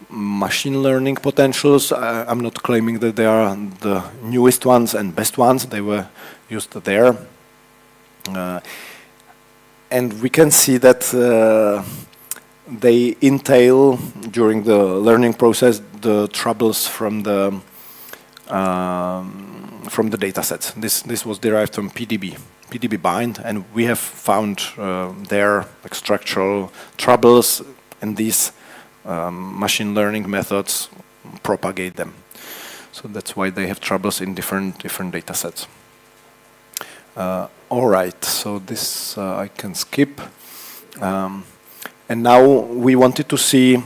machine learning potentials. I'm not claiming that they are the newest ones and best ones. They were used there. And we can see that they entail, during the learning process, the troubles from the data sets. This was derived from PDB bind, and we have found their structural troubles, and these machine learning methods propagate them. So that's why they have troubles in different data sets. All right, so this I can skip. And now we wanted to see,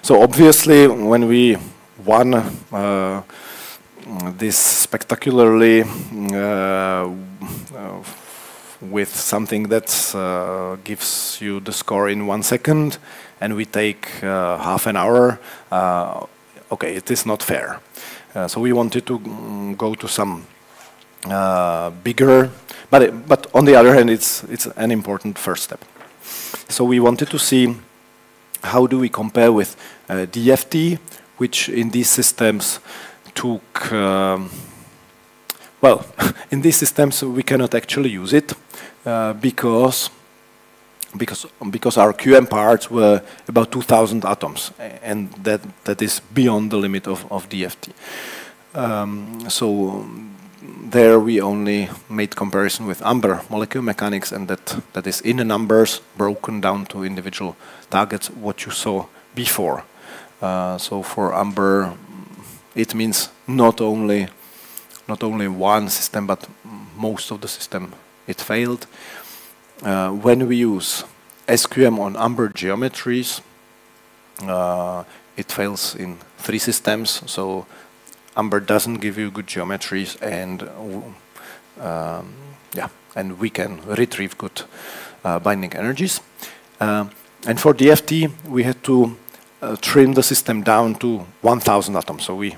so obviously when we won this spectacularly with something that gives you the score in 1 second, and we take half an hour, okay, it is not fair. So we wanted to go to some bigger, but on the other hand, it's an important first step. So we wanted to see how do we compare with DFT, which in these systems took, well, in these systems we cannot actually use it because our QM parts were about 2,000 atoms, and that is beyond the limit of DFT. So there we only made comparison with amber molecule mechanics, and that is in the numbers broken down to individual targets, what you saw before. So for amber, it means not only one system, but most of the system it failed. When we use SQM on amber geometries, it fails in 3 systems. So amber doesn't give you good geometries, and yeah, and we can retrieve good binding energies. And for DFT, we had to trim the system down to 1,000 atoms. So we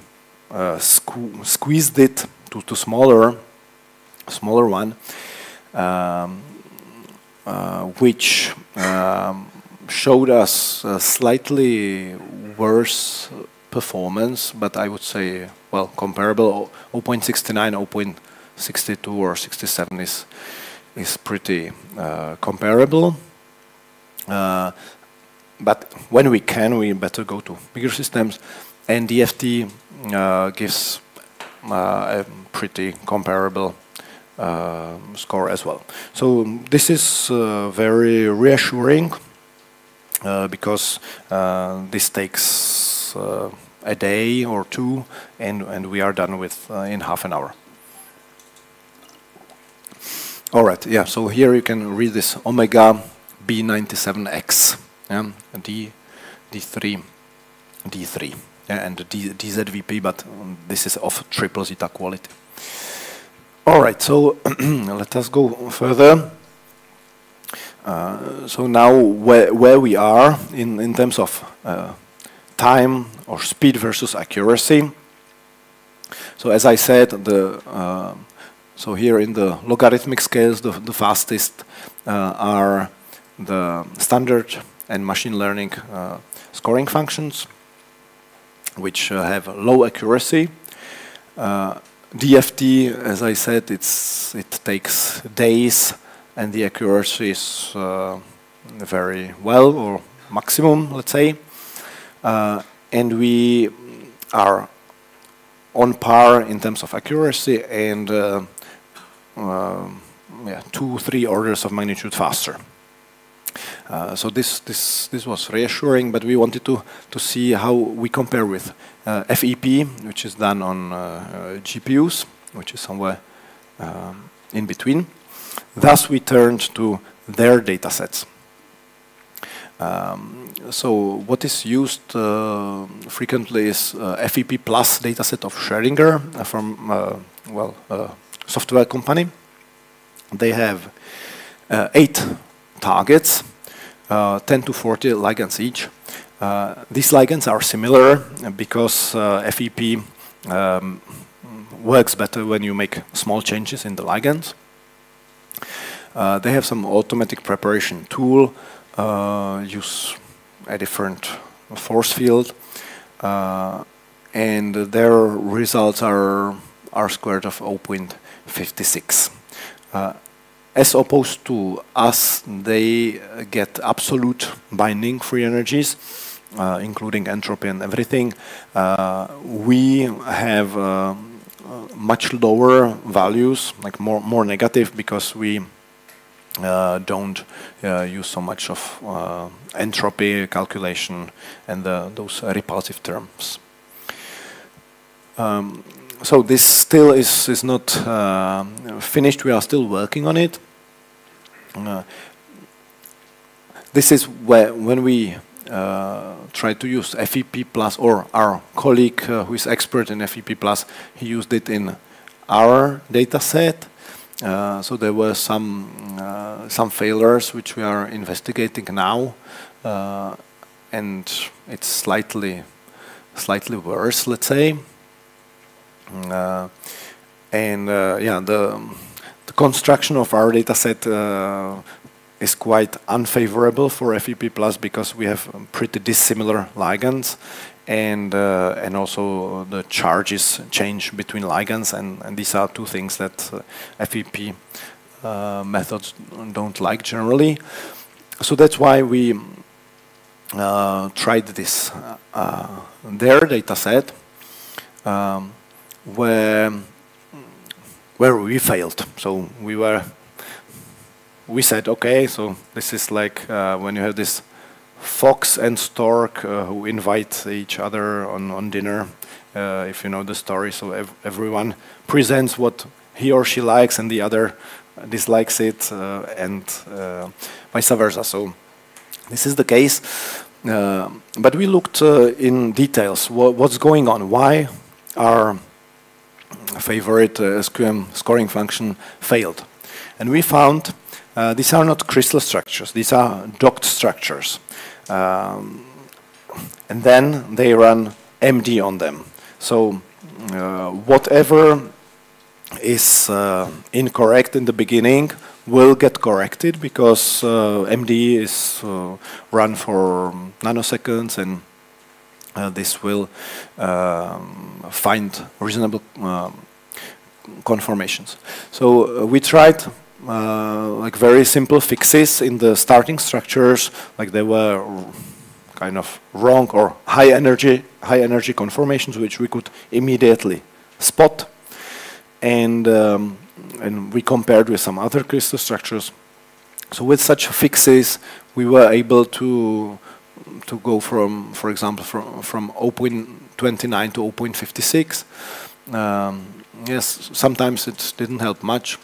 squeezed it to smaller one, which showed us a slightly worse performance, but I would say, well, comparable. 0.69, 0.62 or 67 is pretty comparable. But when we can, we better go to bigger systems, and DFT gives a pretty comparable score as well. So this is very reassuring because this takes a day or 2, and we are done with in half an hour. All right, yeah, so here you can read this omega B97X, yeah, D3, yeah, and the DZVP, but this is of triple zeta quality. All right, so let us go further. So now where we are in terms of time or speed versus accuracy. So as I said, the So here in the logarithmic scales, the fastest are the standard and machine learning scoring functions, which have low accuracy. DFT, as I said, it takes days, and the accuracy is very well, or maximum, let's say. And we are on par in terms of accuracy, and 2-3 orders of magnitude faster. So this was reassuring, but we wanted to see how we compare with FEP, which is done on GPUs, which is somewhere in between. Thus, we turned to their data sets. So what is used frequently is FEP plus dataset of Schrödinger from a software company. They have 8 targets, 10 to 40 ligands each. These ligands are similar because FEP works better when you make small changes in the ligands. They have some automatic preparation tool, use a different force field, and their results are R² of 0.56. As opposed to us, they get absolute binding free energies, including entropy and everything. We have much lower values, like more negative, because we don't use so much of entropy calculation and those repulsive terms. So this still is not finished. We are still working on it. This is when we try to use FEP plus, or our colleague who is expert in FEP plus, he used it in our data set. So there were some failures which we are investigating now, and it's slightly worse, let's say. Yeah, the construction of our data set is quite unfavorable for FEP plus because we have pretty dissimilar ligands, and also the charges change between ligands, and these are two things that FEP methods don't like generally. So that's why we tried this their data set, where we failed. So we said, okay, so this is like when you have this fox and stork who invite each other on dinner, if you know the story. So everyone presents what he or she likes and the other dislikes it, and vice versa. So this is the case. But we looked in details, what's going on, why our favorite SQM scoring function failed. And we found these are not crystal structures, these are docked structures. And then they run MD on them. So whatever is incorrect in the beginning will get corrected, because MD is run for nanoseconds, and this will find reasonable conformations. So we tried like very simple fixes in the starting structures, like they were kind of wrong or high energy conformations, which we could immediately spot, and we compared with some other crystal structures. So with such fixes, we were able to go from, for example, from 0.29 to 0.56. Yes, sometimes it didn't help much.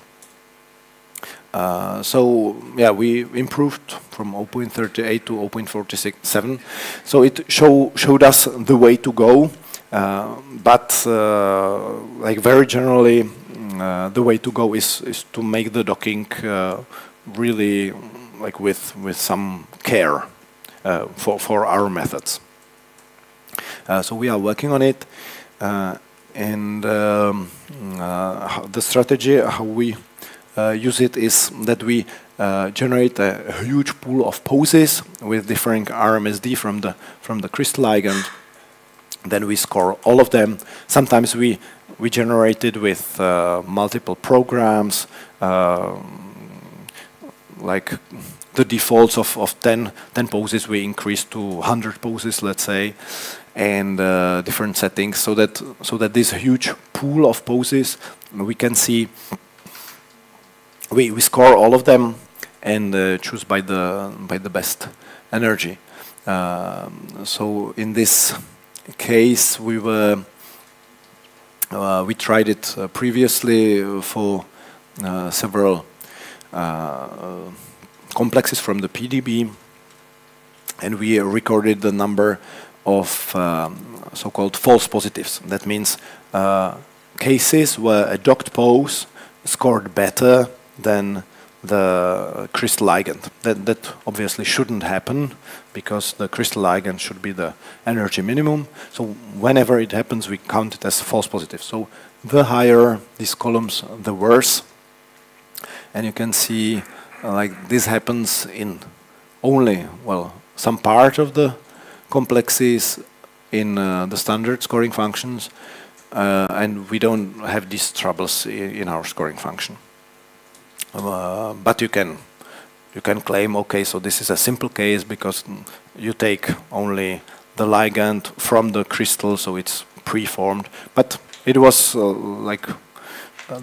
So yeah, we improved from 0.38 to 0.47. So it showed us the way to go, but like very generally, the way to go is to make the docking really like with some care for our methods. So we are working on it, And the strategy, how we use it, is that we generate a huge pool of poses with differing RMSD from the crystal ligand. Then we score all of them. Sometimes we generate it with multiple programs, like the defaults of 10 poses, we increase to 100 poses, let's say, and different settings, so that this huge pool of poses, we can see, we score all of them and choose by the best energy. So in this case, we tried it previously for several complexes from the PDB, and we recorded the number of so-called false positives. That means cases where a docked pose scored better than the crystal ligand. That obviously shouldn't happen, because the crystal ligand should be the energy minimum. So whenever it happens, we count it as false positive. So the higher these columns, the worse. And you can see like this happens in only, well, some part of the complexes in the standard scoring functions, and we don't have these troubles in our scoring function. But you can claim, okay, so this is a simple case because you take only the ligand from the crystal, so it's preformed. But it was like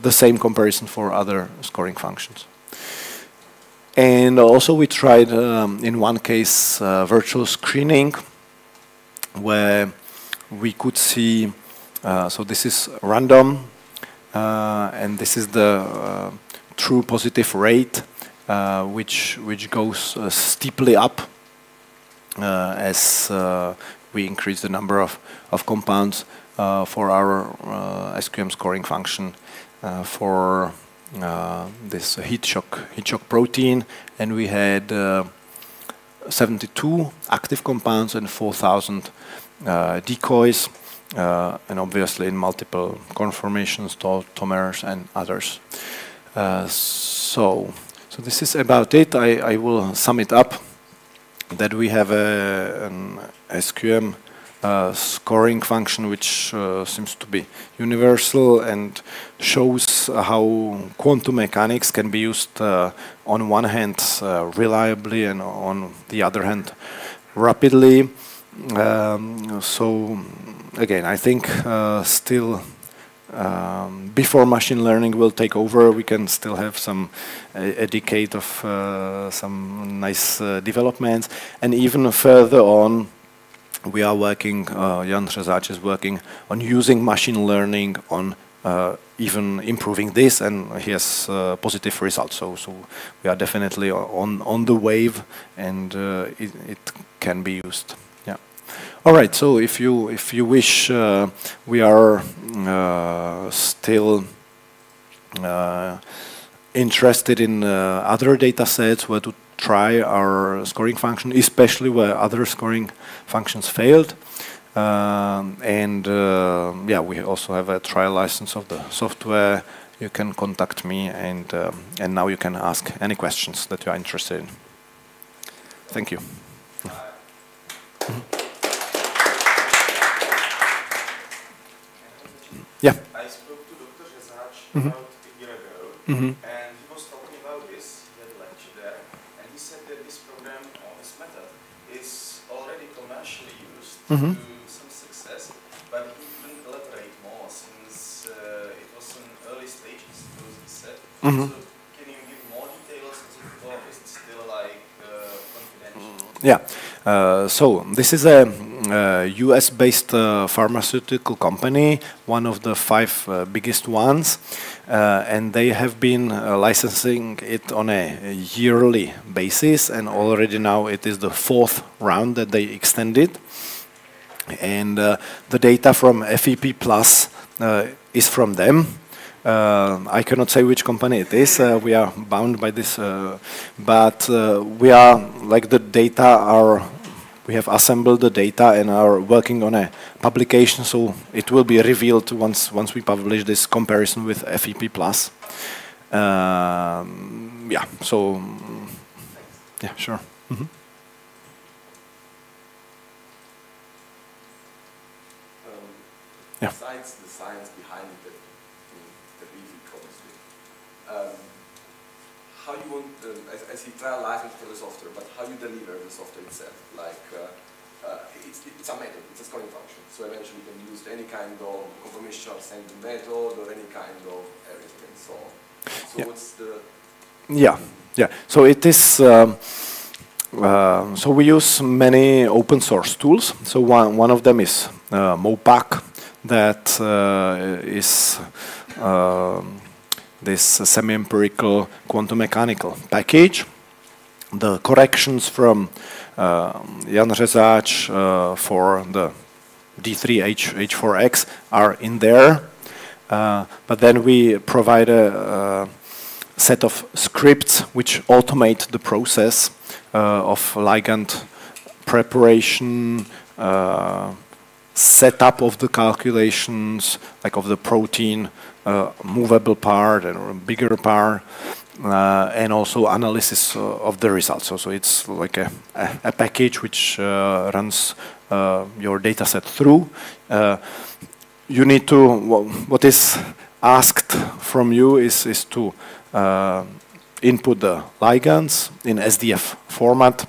the same comparison for other scoring functions. And also we tried in one case virtual screening, where we could see, so this is random, and this is the true positive rate, which goes steeply up as we increase the number of compounds for our SQM scoring function for this heat shock protein, and we had 72 active compounds and 4,000 decoys, and obviously in multiple conformations, tautomers and others. So this is about it. I will sum it up, that we have an SQM scoring function which seems to be universal and shows how quantum mechanics can be used on one hand reliably and on the other hand rapidly. So again, I think still before machine learning will take over, we can still have a decade of some nice developments, and even further on we are working, Jan Řezáč is working on using machine learning on even improving this, and he has positive results. So we are definitely on the wave, and it can be used. Yeah. All right. So if you wish, we are still interested in other data sets where to try our scoring function, especially where other scoring functions failed. Yeah, we also have a trial license of the software. You can contact me, and now you can ask any questions that you are interested in. Thank you. Yeah. I spoke to Dr. Řezáč about a year ago, and he was talking about this. He had a lecture there, and he said that this program or this method is already commercially used to some success, but he couldn't elaborate more since it was in early stages, as he said. So can you give more details, or is it still like confidential? Yeah. So this is a US-based pharmaceutical company, one of the 5 biggest ones, and they have been licensing it on a yearly basis, and already now it is the 4th round that they extended. And the data from FEP Plus is from them. I cannot say which company it is. We are bound by this, but we are like the data are we have assembled the data and are working on a publication, so it will be revealed once we publish this comparison with FEP+. Yeah, so, yeah, sure. Mm-hmm. Besides the science behind it, that really covers it, how you want, I see trial license for the software, but how you deliver the software itself? Like, it's a method, it's a scoring function. So eventually you can use any kind of confirmation sampling method or any kind of everything and so on. So yeah. What's the... Yeah. So it is, so we use many open source tools. So one of them is MOPAC, that is this semi-empirical quantum mechanical package. The corrections from Jan Řezáč for the D3H4X are in there, but then we provide a set of scripts which automate the process of ligand preparation, setup of the calculations, like of the protein, movable part or a bigger part, and also analysis of the results. So it's like a package which runs your data set through. You need to, what is asked from you is to input the ligands in SDF format,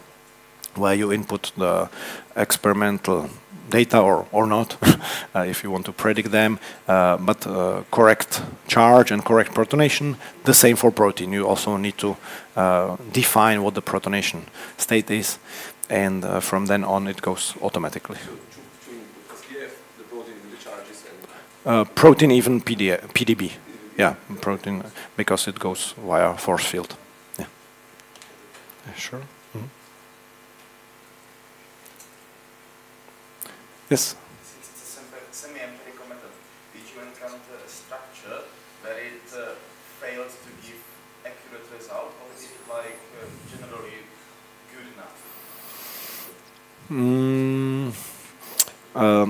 where you input the experimental data or not, if you want to predict them, but correct charge and correct protonation, the same for protein. You also need to define what the protonation state is, and from then on it goes automatically. So SDF, the protein and the charges and... protein, even PDB. Yeah, protein, because it goes via force field. Yeah, sure. Mm-hmm. Yes? Since it's a semi-empirical method, did you encounter a structure where it failed to give accurate result, or is it like generally good enough?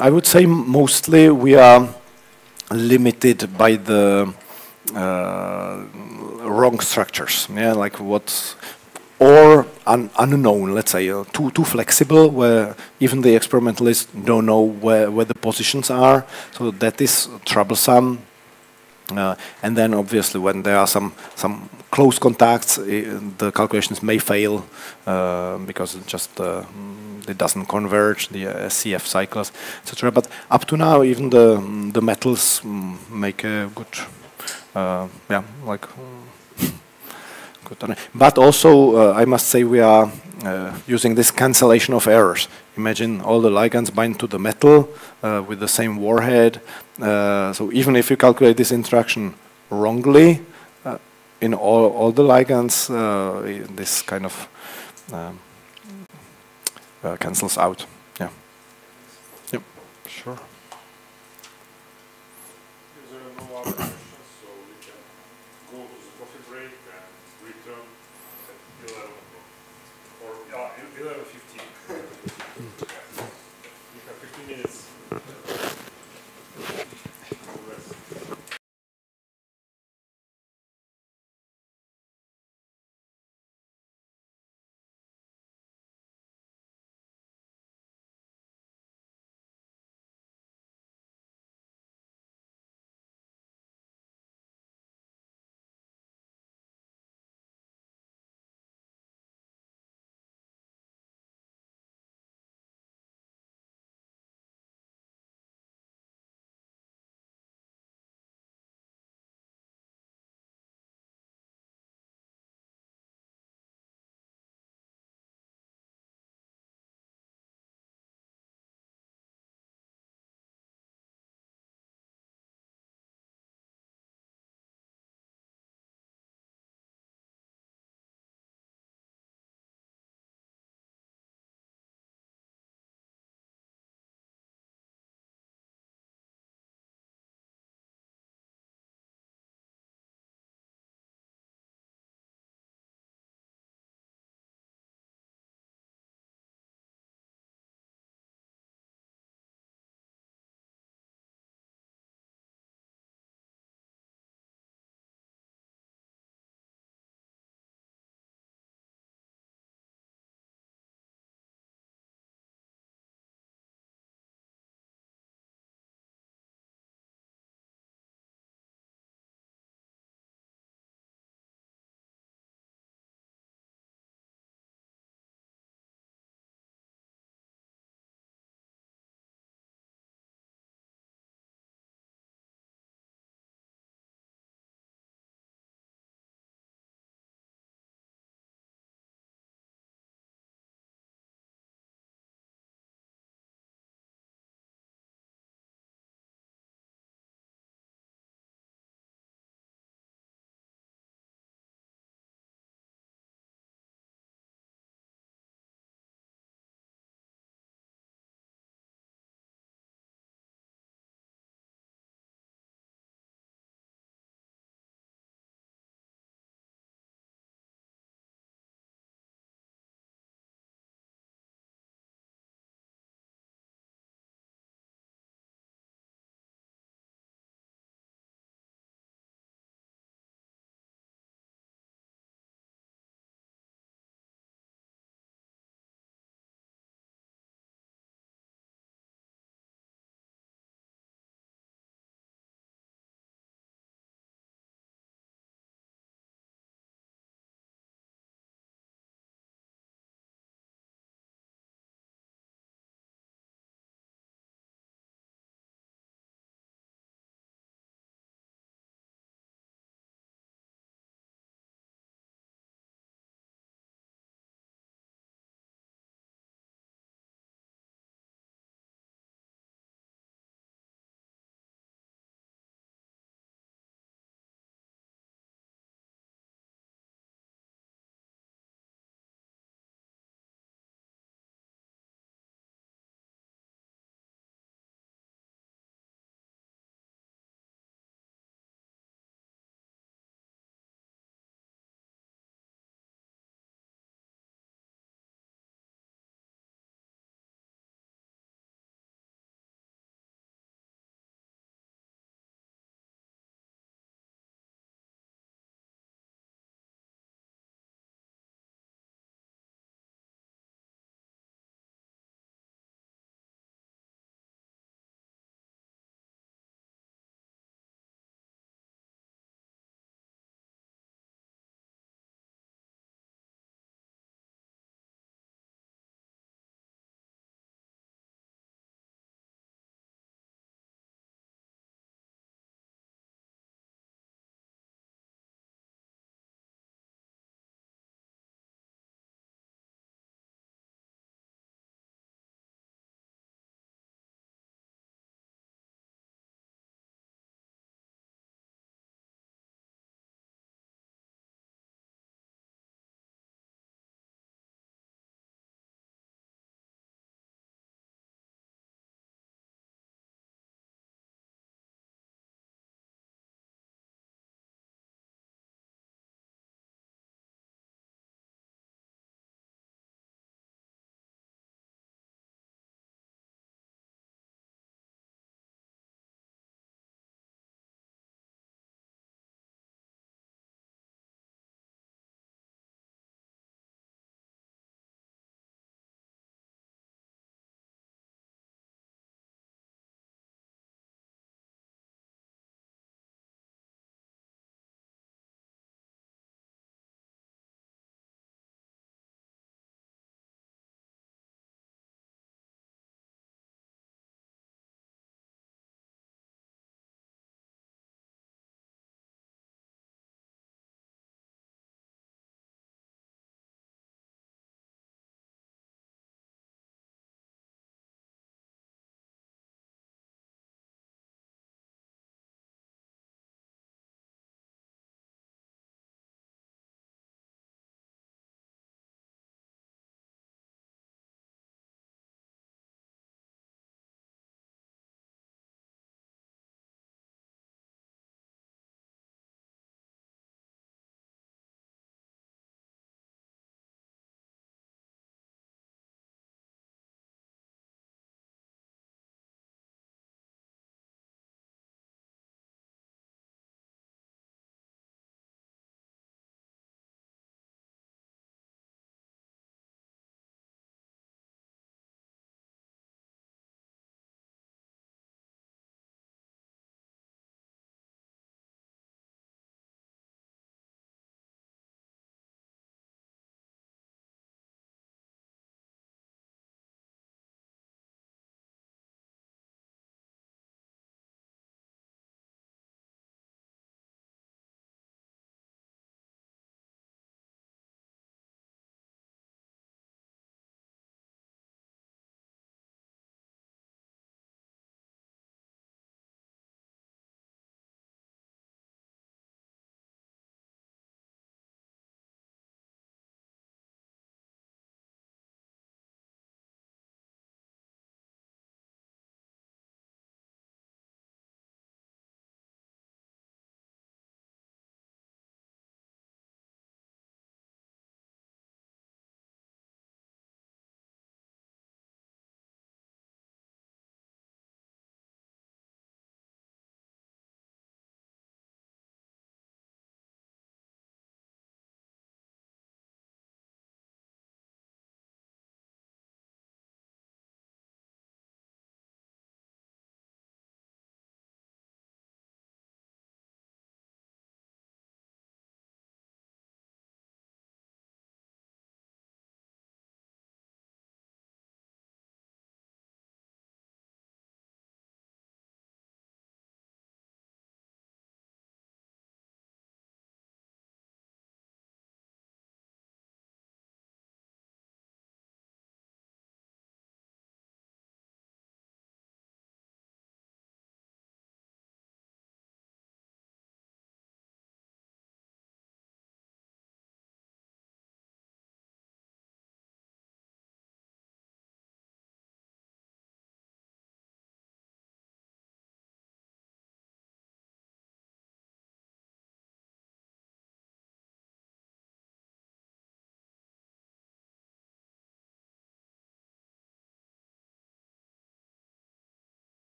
I would say mostly we are limited by the wrong structures. Yeah, like what, or unknown, let's say, too flexible, where even the experimentalists don't know where the positions are. So that is troublesome. And then obviously when there are some close contacts, the calculations may fail because it just it doesn't converge the SCF cycles, etc. But up to now, even the metals make a good, yeah, like. Good. But also, I must say, we are using this cancellation of errors. Imagine all the ligands bind to the metal with the same warhead. So even if you calculate this interaction wrongly, in all the ligands, this kind of cancels out. Yeah. Yep. Sure. Is there no other questions? So we can go to the coffee break and return at 11 o'clock. Or 11:15. We have 15 minutes.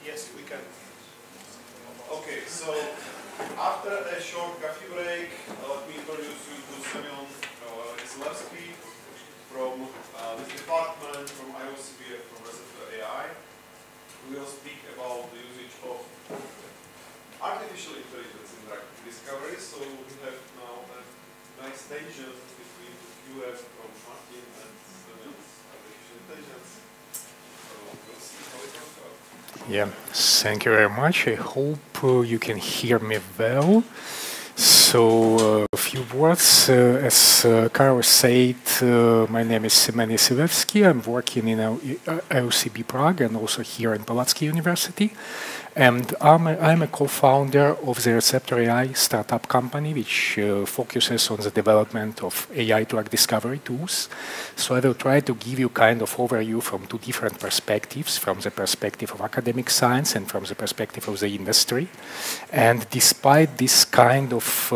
Yes, we can. Okay, so after a short coffee break, let me introduce you to Semen Yesylevskyy from this department, from IOCB, from Receptor.AI. We will speak about the usage of artificial intelligence in drug discovery. So we have now a nice tension between QF from Martin and Semen's artificial intelligence. So we'll see how it works out. Yeah, thank you very much. I hope you can hear me well. So, a few words. As Karol said, my name is Semen Yesylevskyy. I'm working in IOCB Prague and also here in Palacký University. And I'm a co-founder of the Receptor.AI startup company, which focuses on the development of AI drug discovery tools. So I will try to give you kind of overview from two different perspectives, from the perspective of academic science and from the perspective of the industry. And despite this kind of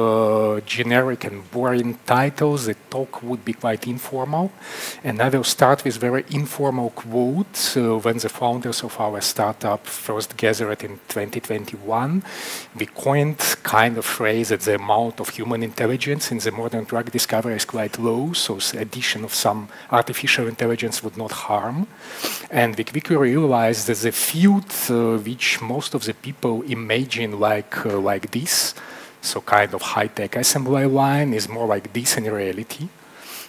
generic and boring titles, the talk would be quite informal. And I will start with very informal quote when the founders of our startup first gathered in 2021, we coined kind of phrase that the amount of human intelligence in the modern drug discovery is quite low, so the addition of some artificial intelligence would not harm. And we quickly realized that the field which most of the people imagine like this, so kind of high-tech assembly line, is more like this in reality,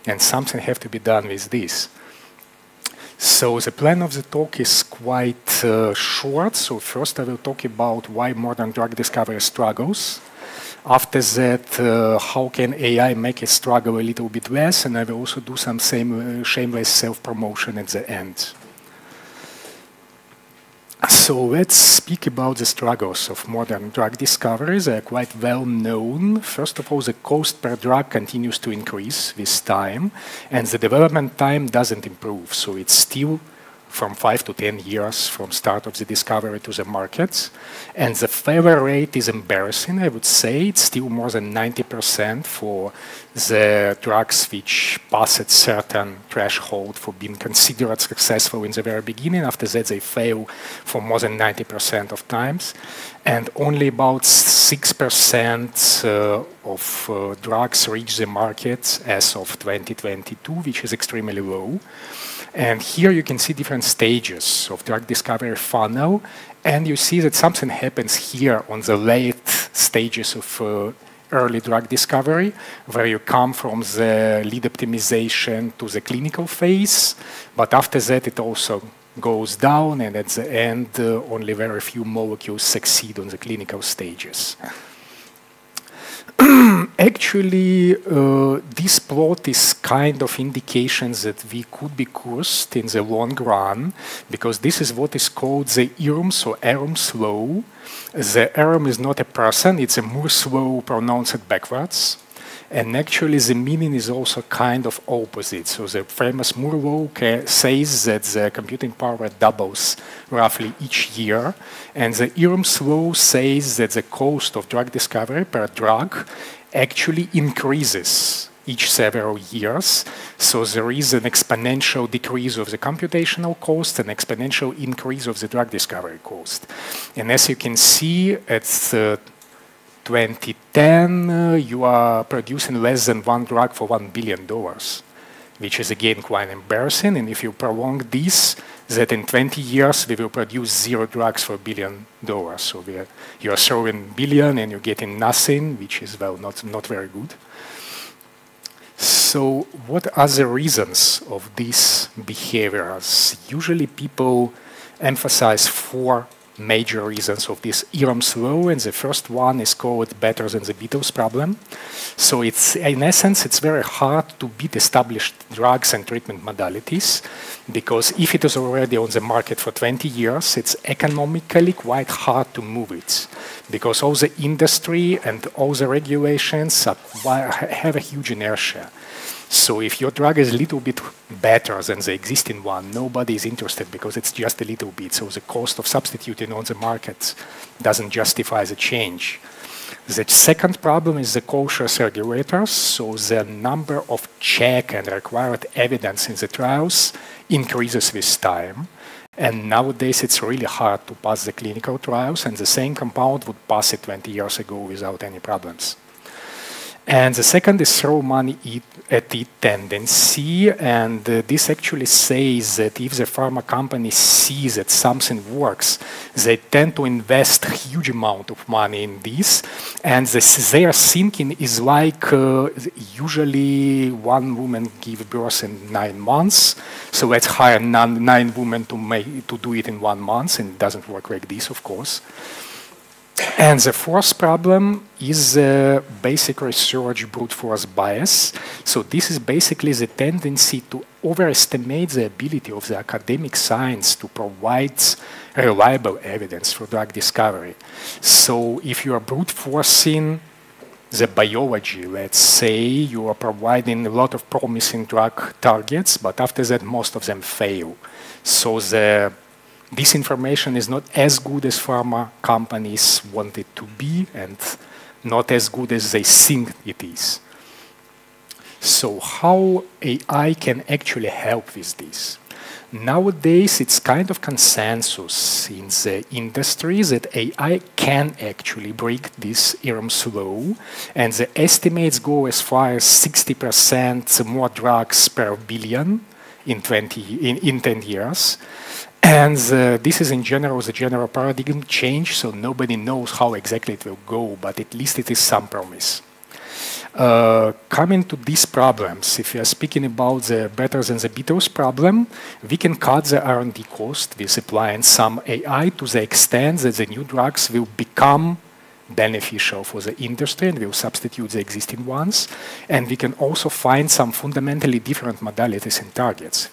and something have to be done with this. So the plan of the talk is quite short. So first I will talk about why modern drug discovery struggles. After that, how can AI make it struggle a little bit less? And I will also do some shameless self-promotion at the end. So let's speak about the struggles of modern drug discovery. They are quite well known. First of all, the cost per drug continues to increase with time, and the development time doesn't improve. So it's still from 5 to 10 years from start of the discovery to the markets. And the failure rate is embarrassing, I would say. It's still more than 90% for the drugs which pass at certain threshold for being considered successful in the very beginning. After that, they fail for more than 90% of times. And only about 6% of drugs reach the market as of 2022, which is extremely low. And here you can see different stages of drug discovery funnel, and you see that something happens here on the late stages of early drug discovery, where you come from the lead optimization to the clinical phase, but after that it also goes down, and at the end only very few molecules succeed on the clinical stages. Actually, this plot is kind of indications that we could be cursed in the long run, because this is what is called the ERMS or ERMS law. The ERM is not a person, it's a Moore's law pronounced backwards. And actually the meaning is also kind of opposite. So the famous Moore law says that the computing power doubles roughly each year. And the ERMS law says that the cost of drug discovery per drug actually increases each several years. So there is an exponential decrease of the computational cost and exponential increase of the drug discovery cost. And as you can see, it's 2010, you are producing less than one drug for $1 billion, which is again quite embarrassing. And if you prolong this, that in 20 years we will produce 0 drugs for $1 billion. So you are throwing billion and you're getting nothing, which is, well, not very good. So what are the reasons of these behaviors? Usually people emphasize 4 major reasons of this Irm's law, and the first one is called better than the Beatles problem. So it's, in essence, it's very hard to beat established drugs and treatment modalities, because if it is already on the market for 20 years, it's economically quite hard to move it, because all the industry and all the regulations have a huge inertia. So if your drug is a little bit better than the existing one, nobody is interested because it's just a little bit. So the cost of substituting on the market doesn't justify the change. The second problem is the cautious regulators. So the number of check and required evidence in the trials increases with time. And nowadays it's really hard to pass the clinical trials, and the same compound would pass it 20 years ago without any problems. And the second is throw money at it tendency, and this actually says that if the pharma company sees that something works, they tend to invest a huge amount of money in this, and their thinking is like usually one woman gives birth in 9 months, so let's hire 9 women to do it in 1 month, and it doesn't work like this, of course. And the fourth problem is basic research brute force bias. So this is basically the tendency to overestimate the ability of the academic science to provide reliable evidence for drug discovery. So if you are brute forcing the biology, let's say, you are providing a lot of promising drug targets, but after that most of them fail. So this information is not as good as pharma companies want it to be, and not as good as they think it is. So how AI can actually help with this? Nowadays, it's kind of consensus in the industry that AI can actually break this Irm's law, and the estimates go as far as 60% more drugs per billion in 10 years. And this is in general the general paradigm change, so nobody knows how exactly it will go, but at least it is some promise. Coming to these problems, if we are speaking about the better than the Beatles problem, we can cut the R&D cost with applying some AI to the extent that the new drugs will become beneficial for the industry and will substitute the existing ones. And we can also find some fundamentally different modalities and targets.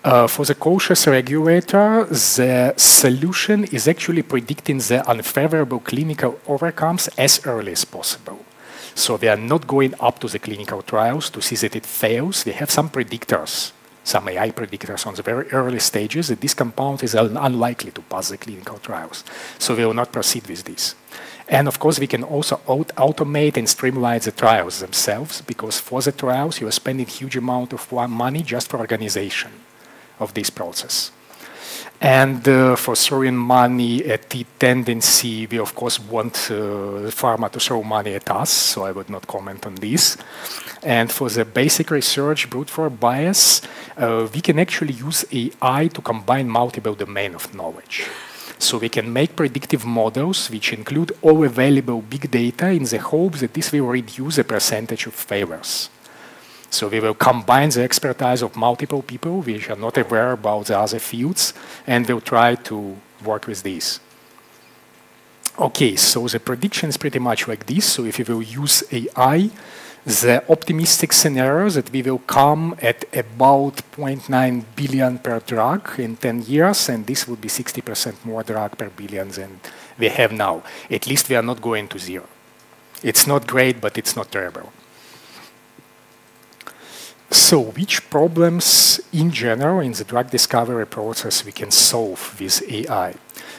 For the cautious regulator, the solution is actually predicting the unfavorable clinical outcomes as early as possible. So we are not going up to the clinical trials to see that it fails. We have some predictors, some AI predictors on the very early stages that this compound is unlikely to pass the clinical trials. So we will not proceed with this. And of course, we can also automate and streamline the trials themselves, because for the trials, you are spending a huge amount of money just for organization of this process. And for throwing money at the tendency, we of course want pharma to throw money at us, so I would not comment on this. And for the basic research brute force bias, we can actually use AI to combine multiple domains of knowledge. So we can make predictive models which include all available big data in the hope that this will reduce the percentage of failures. So we will combine the expertise of multiple people which are not aware about the other fields, and we'll try to work with these. Okay, so the prediction is pretty much like this. So if we will use AI, the optimistic scenario is that we will come at about 0.9 billion per drug in 10 years, and this would be 60% more drug per billion than we have now. At least we are not going to zero. It's not great, but it's not terrible. So which problems in general in the drug discovery process we can solve with AI?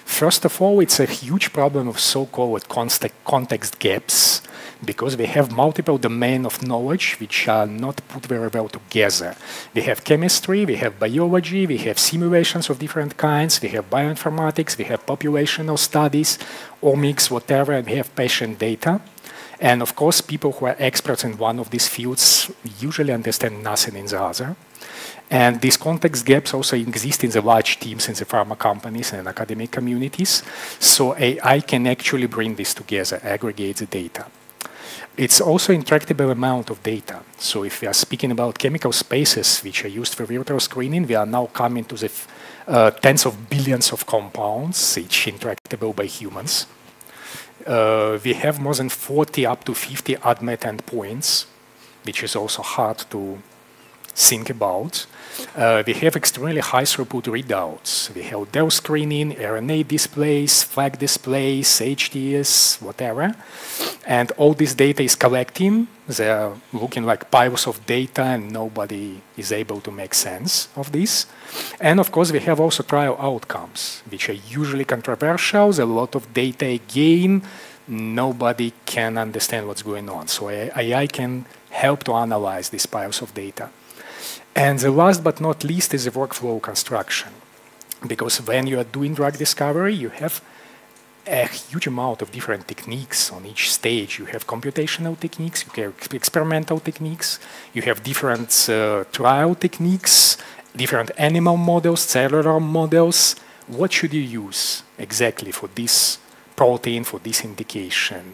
First of all, it's a huge problem of so-called context gaps, because we have multiple domains of knowledge which are not put very well together. We have chemistry, we have biology, we have simulations of different kinds, we have bioinformatics, we have populational studies, omics, whatever, and we have patient data. And of course, people who are experts in one of these fields usually understand nothing in the other. And these context gaps also exist in the large teams in the pharma companies and academic communities. So AI can actually bring this together, aggregate the data. It's also intractable amount of data. So if we are speaking about chemical spaces which are used for virtual screening, we are now coming to the tens of billions of compounds, each interactable by humans. We have more than 40 up to 50 ADMET endpoints, which is also hard to think about. We have extremely high throughput readouts. We have dose screening, RNA displays, flag displays, HTS, whatever. And all this data is collecting. They're looking like piles of data, and nobody is able to make sense of this. And of course, we have also trial outcomes, which are usually controversial. There's a lot of data again. Nobody can understand what's going on. So AI can help to analyze these piles of data. And the last but not least is the workflow construction. Because when you are doing drug discovery, you have a huge amount of different techniques on each stage. You have computational techniques, you have experimental techniques, you have different trial techniques, different animal models, cellular models. What should you use exactly for this protein, for this indication?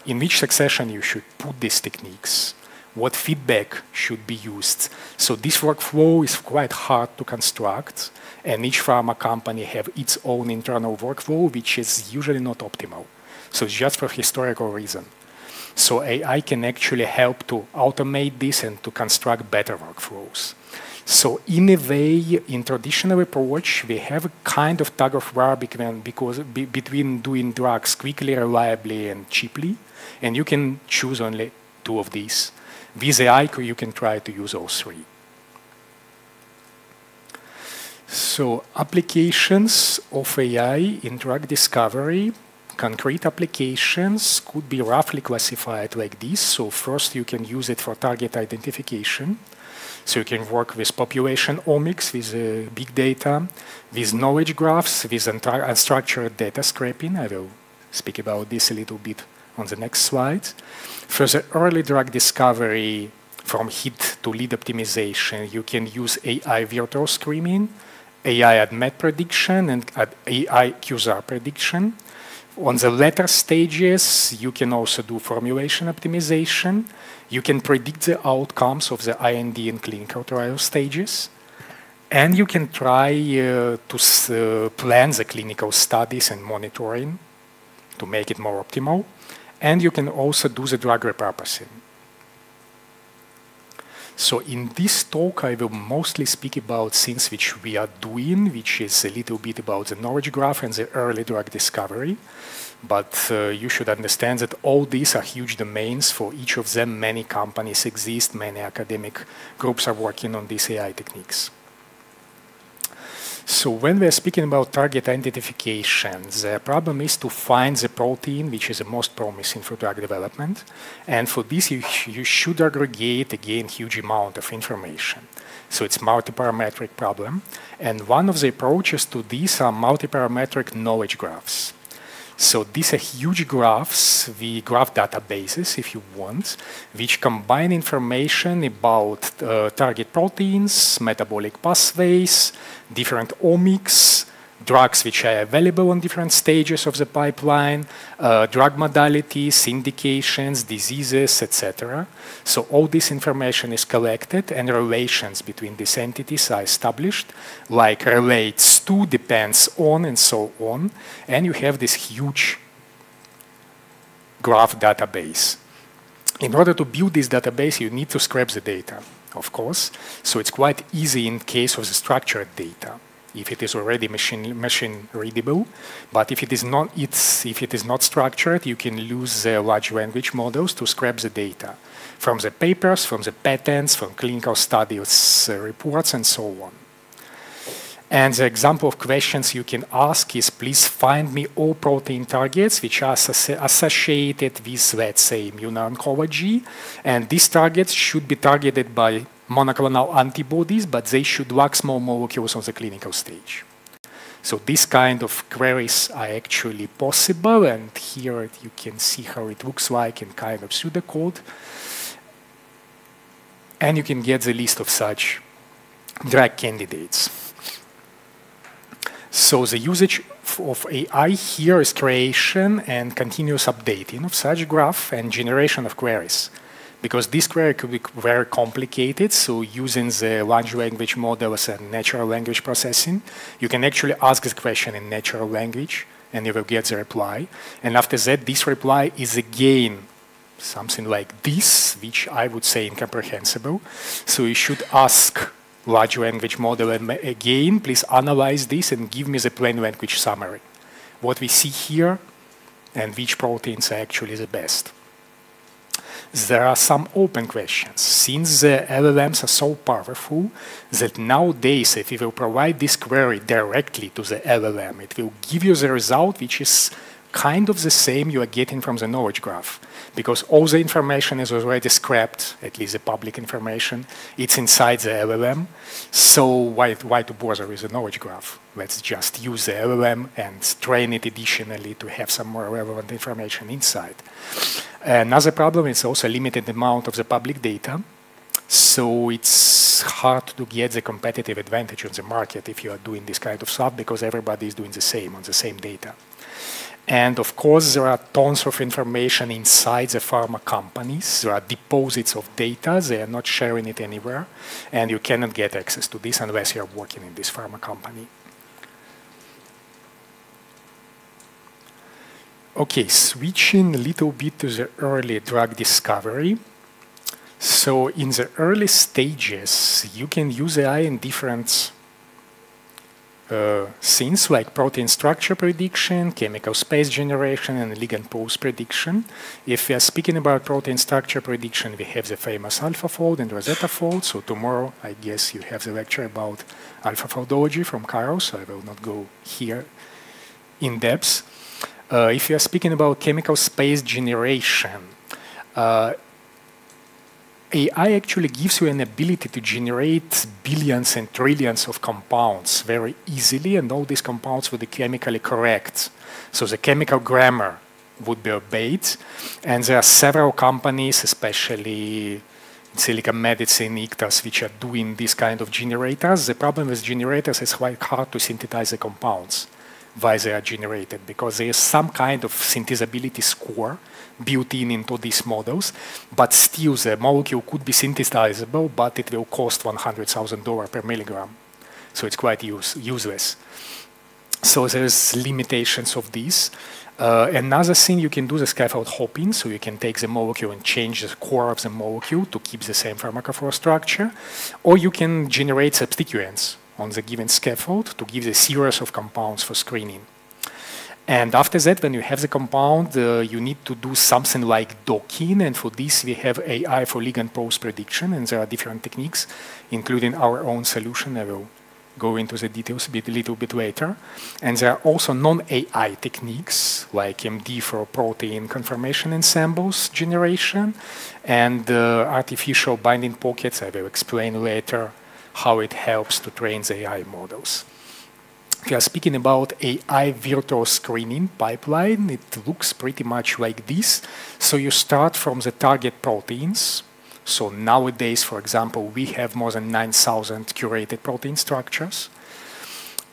In which succession you should put these techniques? What feedback should be used? So this workflow is quite hard to construct, and each pharma company have its own internal workflow, which is usually not optimal. So it's just for historical reason. So AI can actually help to automate this and to construct better workflows. So in a way, in traditional approach, we have a kind of tug of war between doing drugs quickly, reliably, and cheaply, and you can choose only two of these. With AI, you can try to use all three. So applications of AI in drug discovery, concrete applications could be roughly classified like this. So first, you can use it for target identification. So you can work with population omics, with big data, with knowledge graphs, with unstructured data scraping. I will speak about this a little bit on the next slide. For the early drug discovery, from hit to lead optimization, you can use AI virtual screening, AI ADMET prediction, and AI QSAR prediction. On the later stages, you can also do formulation optimization. You can predict the outcomes of the IND and clinical trial stages. And you can try to plan the clinical studies and monitoring to make it more optimal. And you can also do the drug repurposing. So in this talk, I will mostly speak about things which we are doing, which is a little bit about the knowledge graph and the early drug discovery. But you should understand that all these are huge domains. For each of them, many companies exist, many academic groups are working on these AI techniques. So when we are speaking about target identification, the problem is to find the protein which is the most promising for drug development. And for this, you should aggregate, again, huge amount of information. So it's multi-parametric problem. And one of the approaches to this are multi-parametric knowledge graphs. So these are huge graphs, graph databases, if you want, which combine information about target proteins, metabolic pathways, different omics, drugs which are available on different stages of the pipeline, drug modalities, indications, diseases, etc. So all this information is collected and relations between these entities are established, like relates to, depends on, and so on. And you have this huge graph database. In order to build this database, you need to scrape the data, of course. So it's quite easy in case of the structured data, if it is already machine readable. But if it is not structured, you can use the large language models to scrape the data from the papers, from the patents, from clinical studies reports, and so on. And the example of questions you can ask is, please find me all protein targets which are associated with, let's say, immuno-oncology. And these targets should be targeted by monoclonal antibodies, but they should lack small molecules on the clinical stage. So these kind of queries are actually possible, and here you can see how it looks like in kind of pseudocode. And you can get the list of such drug candidates. So the usage of AI here is creation and continuous updating of such graph and generation of queries. because this query could be very complicated. So using the large language model as a natural language processing, you can actually ask the question in natural language, and you will get the reply. And after that, this reply is again something like this, which I would say incomprehensible. So you should ask large language model again, please analyze this and give me the plain language summary. What we see here and which proteins are actually the best. There are some open questions. Since the LLMs are so powerful that nowadays if you will provide this query directly to the LLM, it will give you the result which is kind of the same you are getting from the knowledge graph. Because all the information is already scrapped, at least the public information, it's inside the LLM. So why to bother with the knowledge graph? Let's just use the LLM and train it additionally to have some more relevant information inside. Another problem is also a limited amount of the public data. So it's hard to get the competitive advantage on the market if you are doing this kind of stuff because everybody is doing the same on the same data. And of course, there are tons of information inside the pharma companies. There are deposits of data. They are not sharing it anywhere. And you cannot get access to this unless you are working in this pharma company. Okay, switching a little bit to the early drug discovery. So in the early stages, you can use AI in different things like protein structure prediction, chemical space generation, and ligand pose prediction. If we are speaking about protein structure prediction, we have the famous AlphaFold and Rosetta Fold. So tomorrow, I guess you have the lecture about AlphaFoldology from Carol, so I will not go here in depth. If you are speaking about chemical space generation, AI actually gives you an ability to generate billions and trillions of compounds very easily, and all these compounds would be chemically correct. So the chemical grammar would be obeyed, and there are several companies, especially in silicon medicine, ICTAS, which are doing this kind of generators. The problem with generators is quite hard to synthesize the compounds while they are generated, because there is some kind of synthesability score built in into these models, but still the molecule could be synthesizable, but it will cost $100,000 per milligram. So it's quite useless. So there's limitations of this. Another thing you can do is scaffold hopping, so you can take the molecule and change the core of the molecule to keep the same pharmacophore structure, or you can generate substituents on the given scaffold to give the series of compounds for screening. And after that, when you have the compound, you need to do something like docking, and for this we have AI for ligand pose prediction, and there are different techniques, including our own solution. I will go into the details a little bit later. And there are also non-AI techniques, like MD for protein conformation ensembles generation, and artificial binding pockets. I will explain later how it helps to train the AI models. If you are speaking about AI virtual screening pipeline, it looks pretty much like this. So you start from the target proteins. So nowadays, for example, we have more than 9,000 curated protein structures.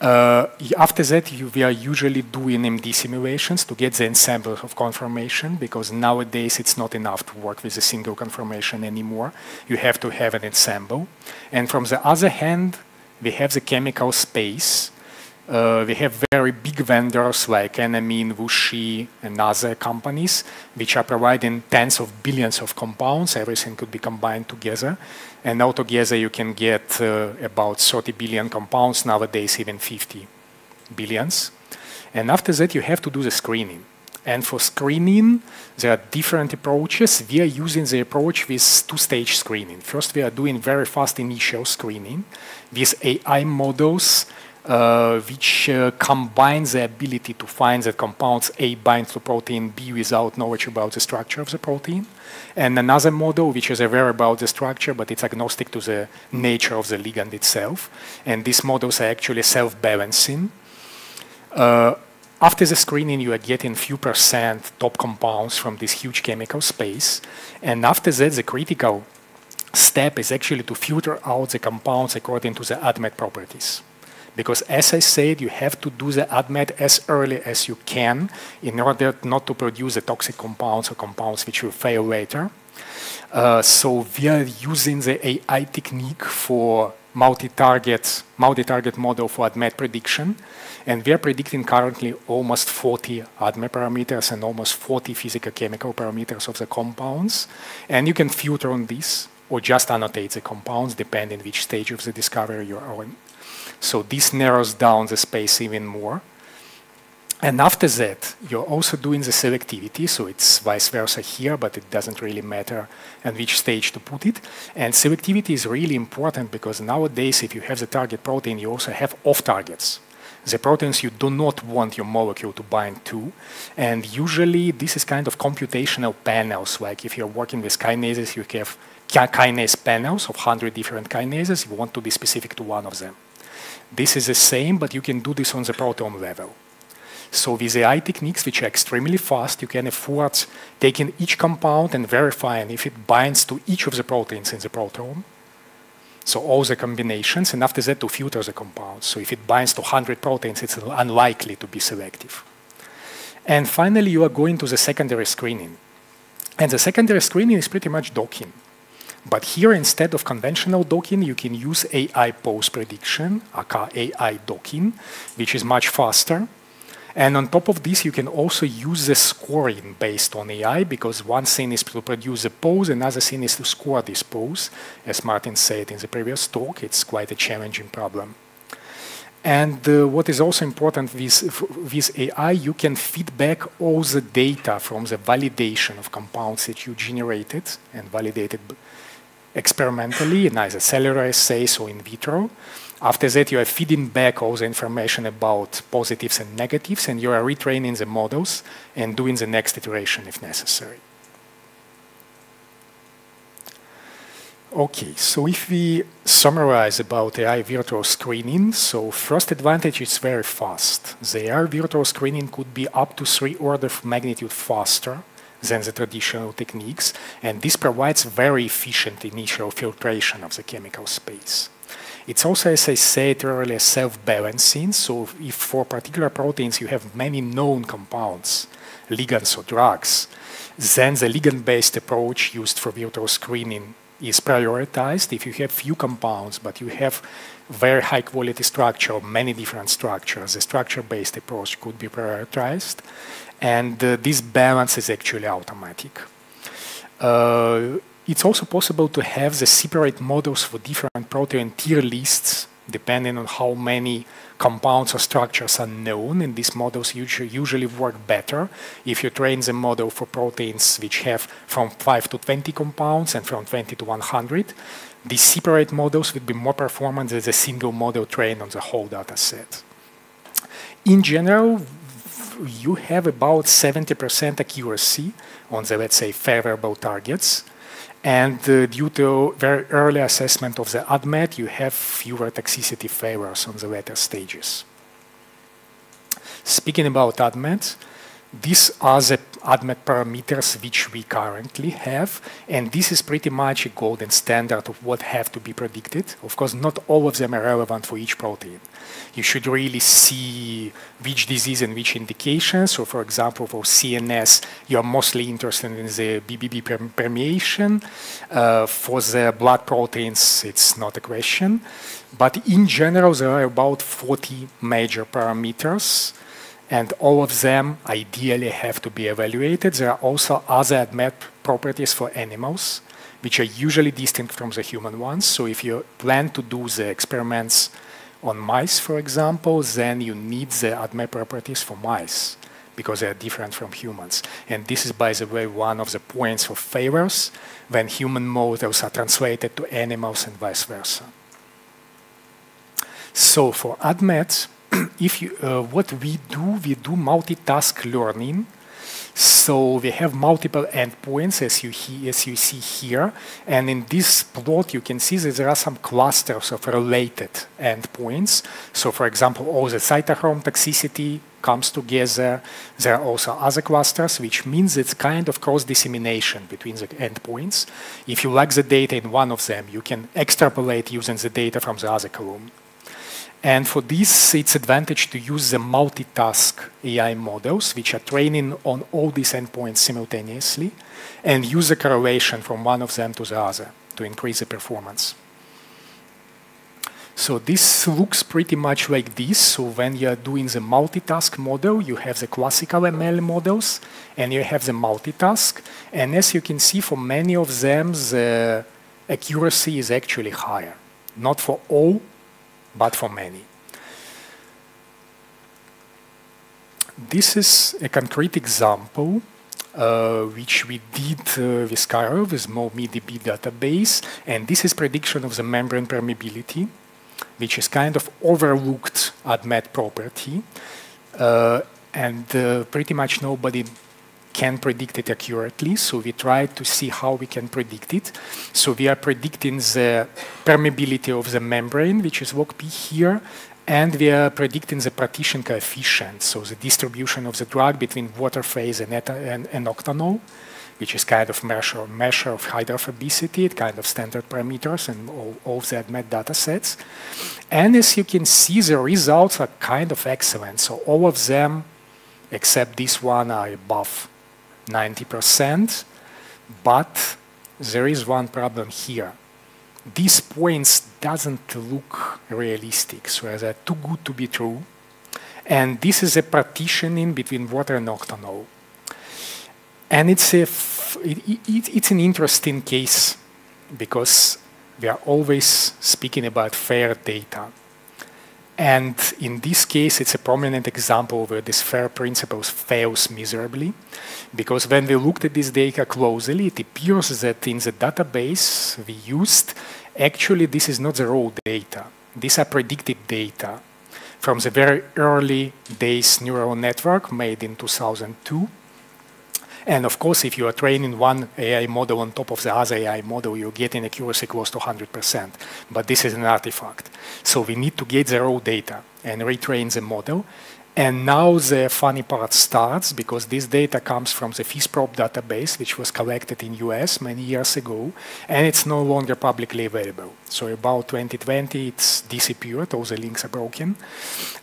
After that, we are usually doing MD simulations to get the ensemble of conformation, because nowadays it's not enough to work with a single conformation anymore. You have to have an ensemble. And from the other hand, we have the chemical space. We have very big vendors like Enamine, Wuxi, and other companies, which are providing tens of billions of compounds. Everything could be combined together. And altogether, you can get about 30 billion compounds, nowadays even 50 billions. And after that, you have to do the screening. And for screening, there are different approaches. We are using the approach with two-stage screening. First, we are doing very fast initial screening with AI models, which combine the ability to find that compounds A bind to protein B without knowledge about the structure of the protein. And another model, which is aware about the structure, but it's agnostic to the nature of the ligand itself. And these models are actually self-balancing. After the screening, you are getting few percent top compounds from this huge chemical space. And after that, the critical step is actually to filter out the compounds according to the ADMET properties. Because as I said, you have to do the ADMET as early as you can in order not to produce the toxic compounds or compounds which will fail later. So we are using the AI technique for multi-target model for ADMET prediction. And we are predicting currently almost 40 ADMET parameters and almost 40 physical-chemical parameters of the compounds. And you can filter on this or just annotate the compounds depending which stage of the discovery you are on. So this narrows down the space even more. And after that, you're also doing the selectivity, so it's vice versa here, but it doesn't really matter at which stage to put it. And selectivity is really important because nowadays, if you have the target protein, you also have off-targets. The proteins you do not want your molecule to bind to. And usually, this is kind of computational panels, like if you're working with kinases, you have kinase panels of 100 different kinases, you want to be specific to one of them. This is the same, but you can do this on the proteome level. So with AI techniques, which are extremely fast, you can afford taking each compound and verifying if it binds to each of the proteins in the proteome. So all the combinations, and after that to filter the compounds. So if it binds to 100 proteins, it's unlikely to be selective. And finally, you are going to the secondary screening. And the secondary screening is pretty much docking. But here, instead of conventional docking, you can use AI post-prediction, aka AI docking, which is much faster. And on top of this, you can also use the scoring based on AI, because one thing is to produce a pose, another thing is to score this pose. As Martin said in the previous talk, it's quite a challenging problem. And what is also important with AI, you can feed back all the data from the validation of compounds that you generated and validated experimentally in either cellular assays or in vitro. After that, you are feeding back all the information about positives and negatives, and you are retraining the models and doing the next iteration if necessary. Okay, so if we summarize about AI virtual screening, so first advantage is very fast. The AI virtual screening could be up to 3 orders of magnitude faster than the traditional techniques, and this provides very efficient initial filtration of the chemical space. It's also, as I said earlier, self-balancing. So if for particular proteins you have many known compounds, ligands or drugs, then the ligand-based approach used for virtual screening is prioritized. If you have few compounds, but you have very high-quality structure, many different structures, the structure-based approach could be prioritized. And this balance is actually automatic. It's also possible to have the separate models for different protein tier lists, depending on how many compounds or structures are known, and these models usually work better if you train the model for proteins which have from 5 to 20 compounds and from 20 to 100. These separate models would be more performant than a single model trained on the whole data set. In general, you have about 70% accuracy on the, let's say, favorable targets. And due to very early assessment of the ADMET, you have fewer toxicity failures on the later stages. Speaking about ADMET, these are the ADMET parameters which we currently have, and this is pretty much a golden standard of what have to be predicted. Of course, not all of them are relevant for each protein. You should really see which disease and which indication. So, for example, for CNS, you are mostly interested in the BBB permeation. For the blood proteins, it's not a question. But in general, there are about 40 major parameters, and all of them ideally have to be evaluated. There are also other ADMET properties for animals, which are usually distinct from the human ones. So if you plan to do the experiments on mice, for example, then you need the ADMET properties for mice, because they are different from humans. And this is, by the way, one of the points for failures when human models are translated to animals and vice versa. So for ADMET, what we do multitask learning. So we have multiple endpoints, as you see here. And in this plot, you can see that there are some clusters of related endpoints. So for example, all the cytochrome toxicity comes together. There are also other clusters, which means it's kind of cross-dissemination between the endpoints. If you lack the data in one of them, you can extrapolate using the data from the other column. And for this, it's advantage to use the multitask AI models, which are training on all these endpoints simultaneously, and use a correlation from one of them to the other to increase the performance. So this looks pretty much like this. So when you're doing the multitask model, you have the classical ML models, and you have the multitask. And as you can see, for many of them, the accuracy is actually higher. Not for all, but for many. This is a concrete example which we did with Cairo, with MoMeDB database. And this is prediction of the membrane permeability, which is kind of overlooked ADMET property. And pretty much nobody can predict it accurately. So we tried to see how we can predict it. So we are predicting the permeability of the membrane, which is log P here. And we are predicting the partition coefficient, so the distribution of the drug between water phase and octanol, which is kind of measure of hydrophobicity, kind of standard parameters and all the ADMET data sets. And as you can see, the results are kind of excellent. So all of them, except this one, are above 90%. But there is one problem here. These points doesn't look realistic, so they're too good to be true. And this is a partitioning between water and octanol. And it's an interesting case because we are always speaking about fair data. And in this case, it's a prominent example where this FAIR principle fails miserably. Because when we looked at this data closely, it appears that in the database we used, actually this is not the raw data. These are predicted data from the very early days neural network made in 2002. And of course, if you are training one AI model on top of the other AI model, you get an accuracy close to 100%. But this is an artifact. So we need to get the raw data and retrain the model. And now the funny part starts, because this data comes from the FISPROB database, which was collected in US many years ago, and it's no longer publicly available. So about 2020, it's disappeared, all the links are broken.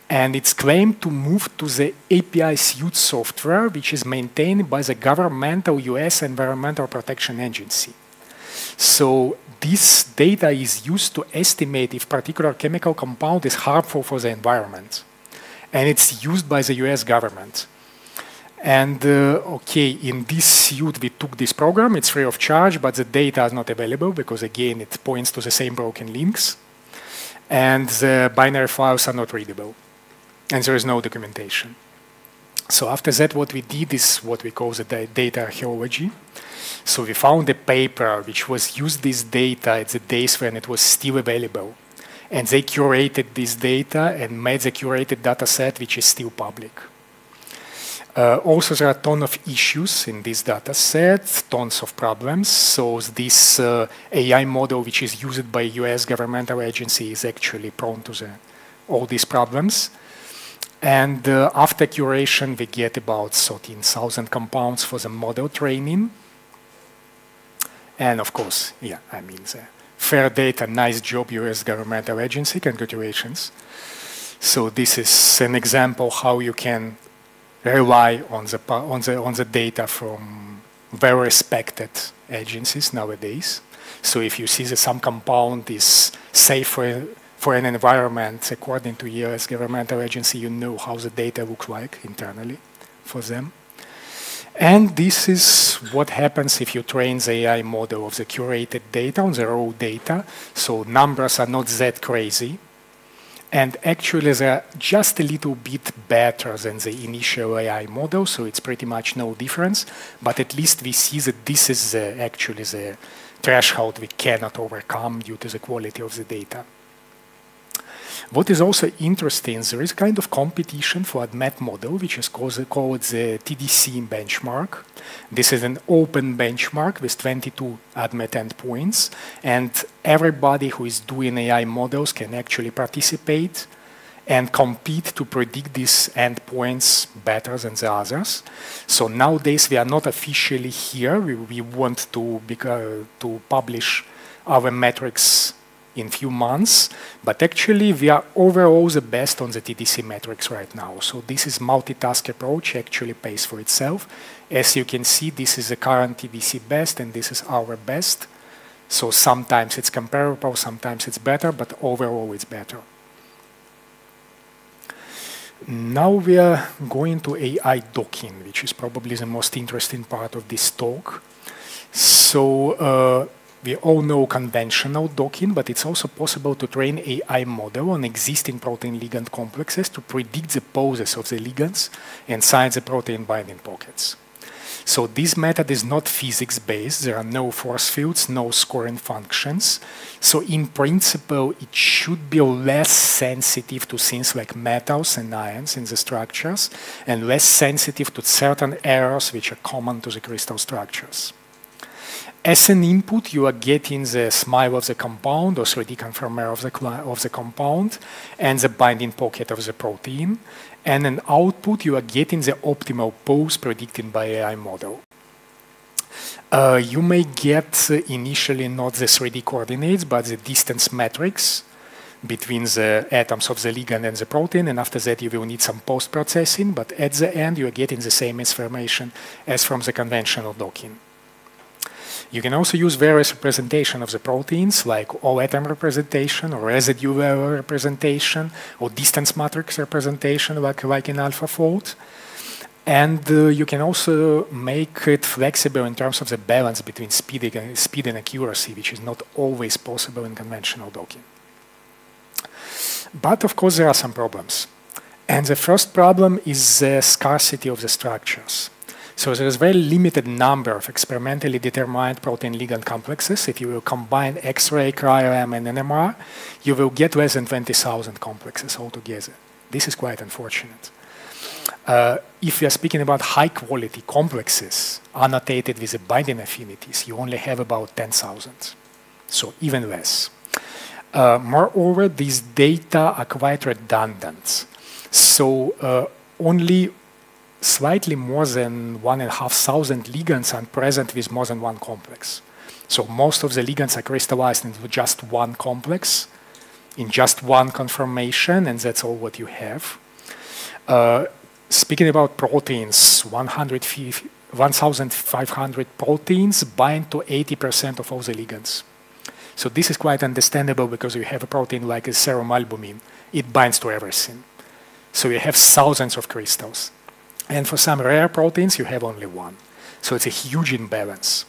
And it's claimed to move to the API suite software, which is maintained by the governmental US Environmental Protection Agency. So this data is used to estimate if particular chemical compound is harmful for the environment. And it's used by the US government. And okay, in this suite, we took this program. It's free of charge, but the data is not available because, again, it points to the same broken links. And the binary files are not readable. And there is no documentation. So after that, what we did is what we call the data archaeology. So we found a paper which was used this data at the days when it was still available. And they curated this data and made the curated data set, which is still public. Also, there are a ton of issues in this data set, tons of problems. So this AI model, which is used by US governmental agency, is actually prone to all these problems. And after curation, we get about 13,000 compounds for the model training. And of course, yeah, I mean, fair data, nice job, US governmental agency, congratulations. So this is an example how you can rely on the data from very respected agencies nowadays. So if you see that some compound is safe for an environment according to US governmental agency, you know how the data look like internally for them. And this is what happens if you train the AI model of the curated data on the raw data. So numbers are not that crazy. And actually, they're just a little bit better than the initial AI model, so it's pretty much no difference. But at least we see that this is actually the threshold we cannot overcome due to the quality of the data. What is also interesting, there is kind of competition for ADMET model, which is called the TDC benchmark. This is an open benchmark with 22 ADMET endpoints, and everybody who is doing AI models can actually participate and compete to predict these endpoints better than the others. So nowadays we are not officially here. We want to publish our metrics in few months, but actually we are overall the best on the TDC metrics right now. So this is multitask approach actually pays for itself. As you can see, this is the current TDC best and this is our best. So sometimes it's comparable, sometimes it's better, but overall it's better. Now we are going to AI docking, which is probably the most interesting part of this talk. So we all know conventional docking, but it's also possible to train AI model on existing protein ligand complexes to predict the poses of the ligands and sign the protein binding pockets. So this method is not physics-based. There are no force fields, no scoring functions. So in principle, it should be less sensitive to things like metals and ions in the structures and less sensitive to certain errors which are common to the crystal structures. As an input, you are getting the smile of the compound or 3D conformer of the compound and the binding pocket of the protein. And an output, you are getting the optimal pose predicted by AI model. You may get initially not the 3D coordinates, but the distance metrics between the atoms of the ligand and the protein, and after that you will need some post-processing, but at the end you are getting the same information as from the conventional docking. You can also use various representation of the proteins, like all-atom representation, or residue level representation, or distance matrix representation, like in AlphaFold. And you can also make it flexible in terms of the balance between speed and accuracy, which is not always possible in conventional docking. But of course, there are some problems. And the first problem is the scarcity of the structures. So there is a very limited number of experimentally determined protein ligand complexes. If you will combine X-ray, cryo-EM, and NMR, you will get less than 20,000 complexes altogether. This is quite unfortunate. If we are speaking about high-quality complexes annotated with the binding affinities, you only have about 10,000, so even less. Moreover, these data are quite redundant. So only slightly more than 1,500 ligands are present with more than one complex. So most of the ligands are crystallized into just one complex, in just one conformation, and that's all what you have. Speaking about proteins, 1,500 proteins bind to 80% of all the ligands. So this is quite understandable because you have a protein like a serum albumin. It binds to everything. So you have thousands of crystals. And for some rare proteins, you have only one. So it's a huge imbalance.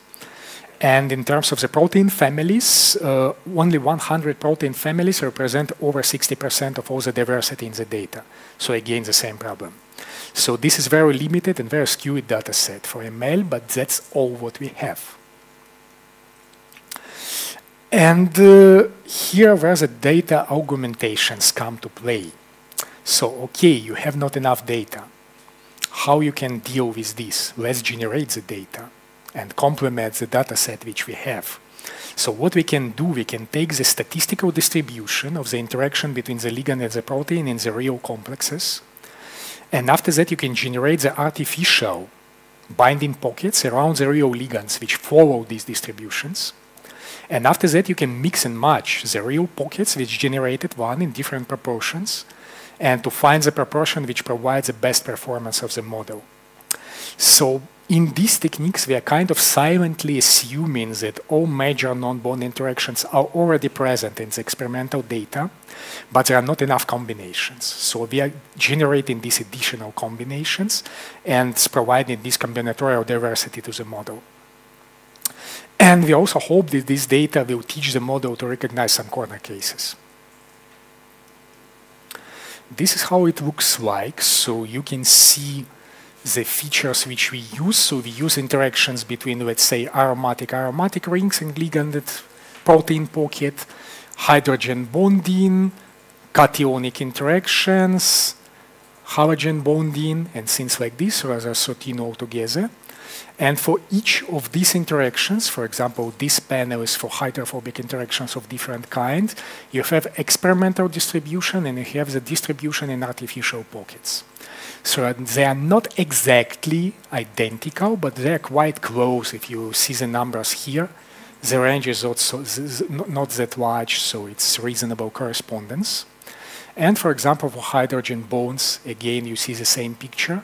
And in terms of the protein families, only 100 protein families represent over 60% of all the diversity in the data. So again, the same problem. So this is very limited and very skewed data set for ML, but that's all what we have. And here where the data augmentations come to play. So, okay, you have not enough data. How you can deal with this? Let's generate the data and complement the data set which we have. So what we can do, we can take the statistical distribution of the interaction between the ligand and the protein in the real complexes. And after that, you can generate the artificial binding pockets around the real ligands which follow these distributions. And after that, you can mix and match the real pockets which generated one in different proportions, and to find the proportion which provides the best performance of the model. So in these techniques, we are kind of silently assuming that all major non-bond interactions are already present in the experimental data, but there are not enough combinations. So we are generating these additional combinations and providing this combinatorial diversity to the model. And we also hope that this data will teach the model to recognize some corner cases. This is how it looks like. So you can see the features which we use. So we use interactions between, let's say, aromatic rings and liganded protein pocket, hydrogen bonding, cationic interactions, halogen bonding, and things like this, rather 13 altogether. And for each of these interactions, for example, this panel is for hydrophobic interactions of different kinds, you have experimental distribution and you have the distribution in artificial pockets. So they are not exactly identical, but they are quite close. If you see the numbers here, The range is also not that large, so it's reasonable correspondence. And for example, for hydrogen bonds, again, you see the same picture.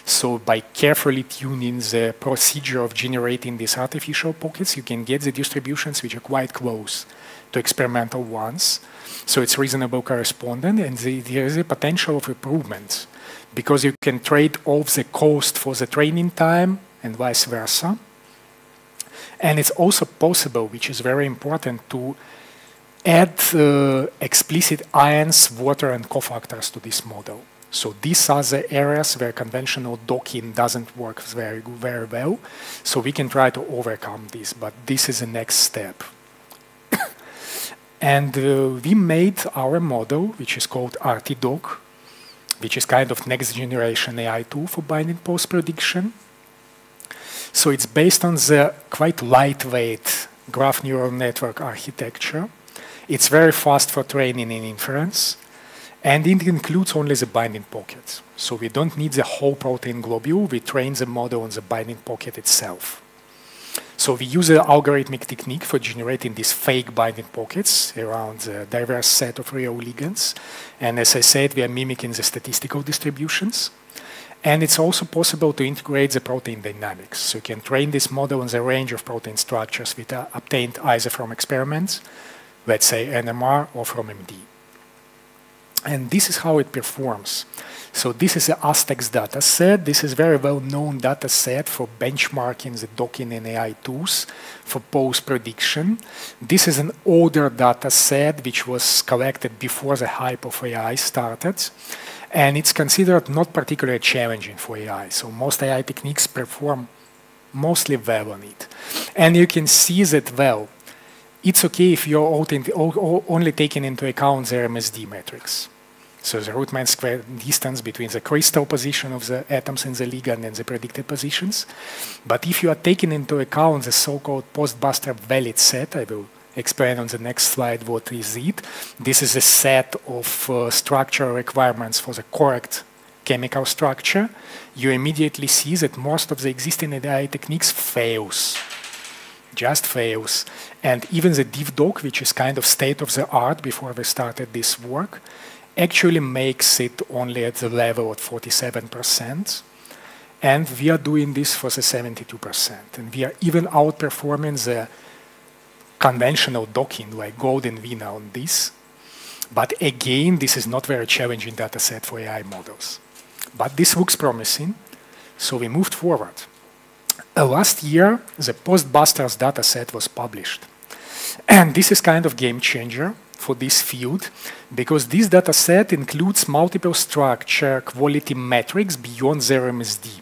So by carefully tuning the procedure of generating these artificial pockets, you can get the distributions which are quite close to experimental ones. So it's reasonable correspondence, and there is a potential of improvement because you can trade off the cost for the training time and vice versa. And it's also possible, which is very important, to add explicit ions, water, and cofactors to this model. So these are the areas where conventional docking doesn't work very well. So we can try to overcome this, but this is the next step. And we made our model, which is called RTDoc, which is kind of next generation AI tool for binding post prediction. So it's based on the quite lightweight graph neural network architecture. It's very fast for training and inference, and it includes only the binding pocket. So we don't need the whole protein globule, we train the model on the binding pocket itself. So we use an algorithmic technique for generating these fake binding pockets around a diverse set of real ligands. And as I said, we are mimicking the statistical distributions. And it's also possible to integrate the protein dynamics. So you can train this model on the range of protein structures which are obtained either from experiments, let's say NMR, or from MD. And this is how it performs. So this is the Aztecs data set. This is a very well-known data set for benchmarking the docking and AI tools for post-prediction. This is an older data set which was collected before the hype of AI started. And it's considered not particularly challenging for AI. So most AI techniques perform mostly well on it. And you can see that, well, it's okay if you're only taking into account the MSD metrics. So the root mean square distance between the crystal position of the atoms in the ligand and the predicted positions. But if you are taking into account the so-called post-Buster valid set, I will explain on the next slide what is it. This is a set of structural requirements for the correct chemical structure. You immediately see that most of the existing AI techniques fails. Just fails. And even the DivDoc, which is kind of state of the art before we started this work, actually makes it only at the level of 47%. And we are doing this for the 72%. And we are even outperforming the conventional docking like Gold and Vina on this. But again, this is not very challenging data set for AI models. But this looks promising, so we moved forward. Last year, the post-Busters data set was published. And this is kind of game changer for this field, because this data set includes multiple structure quality metrics beyond their MSD.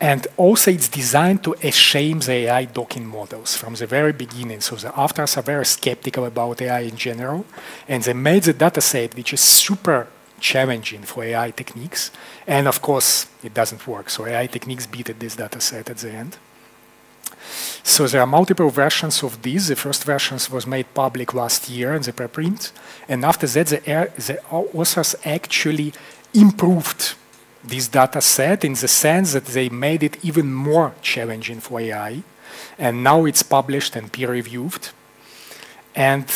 And also it's designed to shame the AI docking models from the very beginning. So the authors are very skeptical about AI in general, and they made the data set which is super challenging for AI techniques. And of course, it doesn't work. So AI techniques beat this data set at the end. So there are multiple versions of this. The first version was made public last year in the preprint. And after that, the authors actually improved this data set in the sense that they made it even more challenging for AI. And now it's published and peer-reviewed. And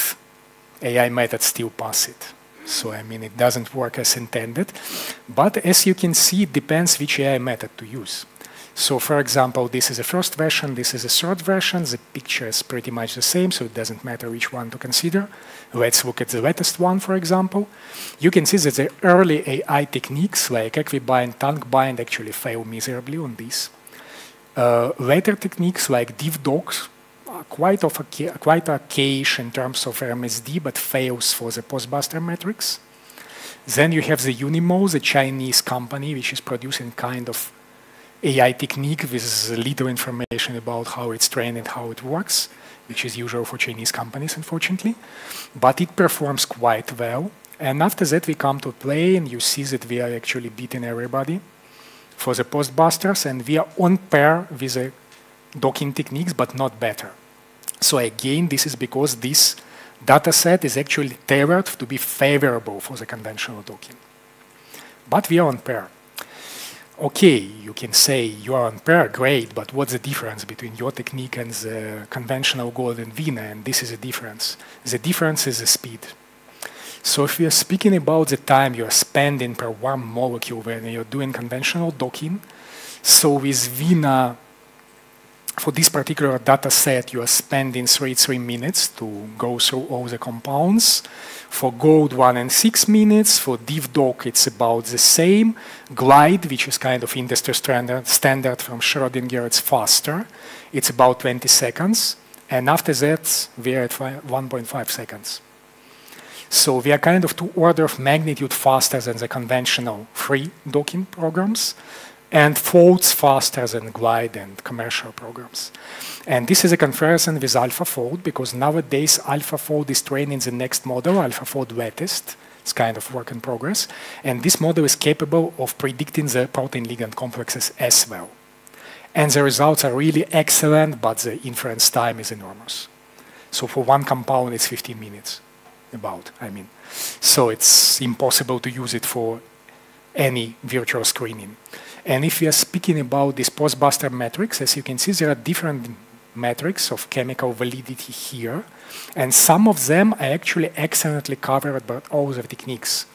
AI methods still pass it. So, I mean, it doesn't work as intended. But as you can see, it depends which AI method to use. So, for example, this is the first version, this is the third version. The picture is pretty much the same, so it doesn't matter which one to consider. Let's look at the latest one, for example. You can see that the early AI techniques like equibind, tank-bind actually fail miserably on this. Later techniques like DivDocs are quite archaic in terms of MSD, but fails for the post-Buster metrics. Then you have the Unimo, the Chinese company, which is producing kind of AI technique with little information about how it's trained and how it works, which is usual for Chinese companies, unfortunately. But it performs quite well. And after that, we come to play, and you see that we are actually beating everybody for the post-Busters, and we are on par with the docking techniques, but not better. So again, this is because this data set is actually tailored to be favorable for the conventional docking. But we are on par. okay, you can say you are on pair, great, but what's the difference between your technique and the conventional golden Wiener? And this is the difference. The difference is the speed. So if we are speaking about the time you are spending per one molecule when you're doing conventional docking, so with Wiener, for this particular data set, you are spending 3 minutes to go through all the compounds. For gold, 1 and 6 minutes. For DivDoc, it's about the same. Glide, which is kind of industry standard from Schrödinger, it's faster. It's about 20 seconds. And after that, we're at 1.5 seconds. So we are kind of 2 orders of magnitude faster than the conventional free docking programs, and folds faster than Glide and commercial programs. And this is a comparison with AlphaFold, because nowadays AlphaFold is training the next model, AlphaFold latest. It's kind of work in progress. And this model is capable of predicting the protein ligand complexes as well. And the results are really excellent, but the inference time is enormous. So for one compound, it's 15 minutes, So it's impossible to use it for any virtual screening. And if we are speaking about this post-buster metrics, as you can see, there are different metrics of chemical validity here. And some of them are actually excellently covered by all the techniques.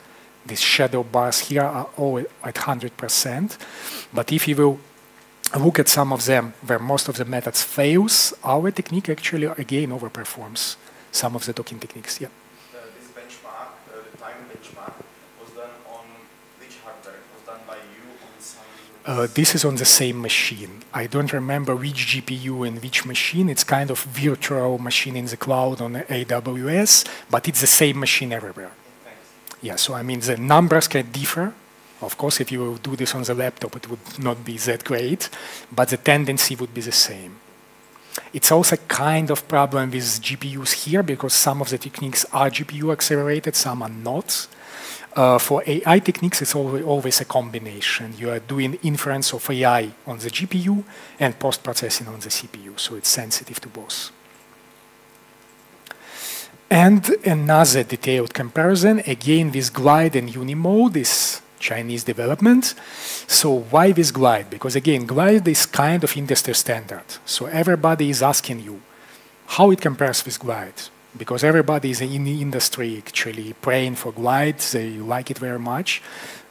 These shadow bars here are all at 100%. But if you will look at some of them where most of the methods fails, our technique actually again overperforms some of the docking techniques. Yeah. This benchmark, the time benchmark, was done on which hardware? It was done by you on some... This is on the same machine. I don't remember which GPU and which machine. It's kind of virtual machine in the cloud on AWS, but it's the same machine everywhere. Yeah, so I mean the numbers can differ. Of course, if you do this on the laptop, it would not be that great, but the tendency would be the same. It's also kind of problem with GPUs here, because some of the techniques are GPU accelerated, some are not. For AI techniques, it's always a combination. You are doing inference of AI on the GPU and post-processing on the CPU, so it's sensitive to both. And another detailed comparison, again with Glide and Unimode, this Chinese development. So why this Glide? Because again, Glide is kind of industry standard. So everybody is asking you how it compares with Glide. Because everybody is in the industry actually praying for Glide, they like it very much.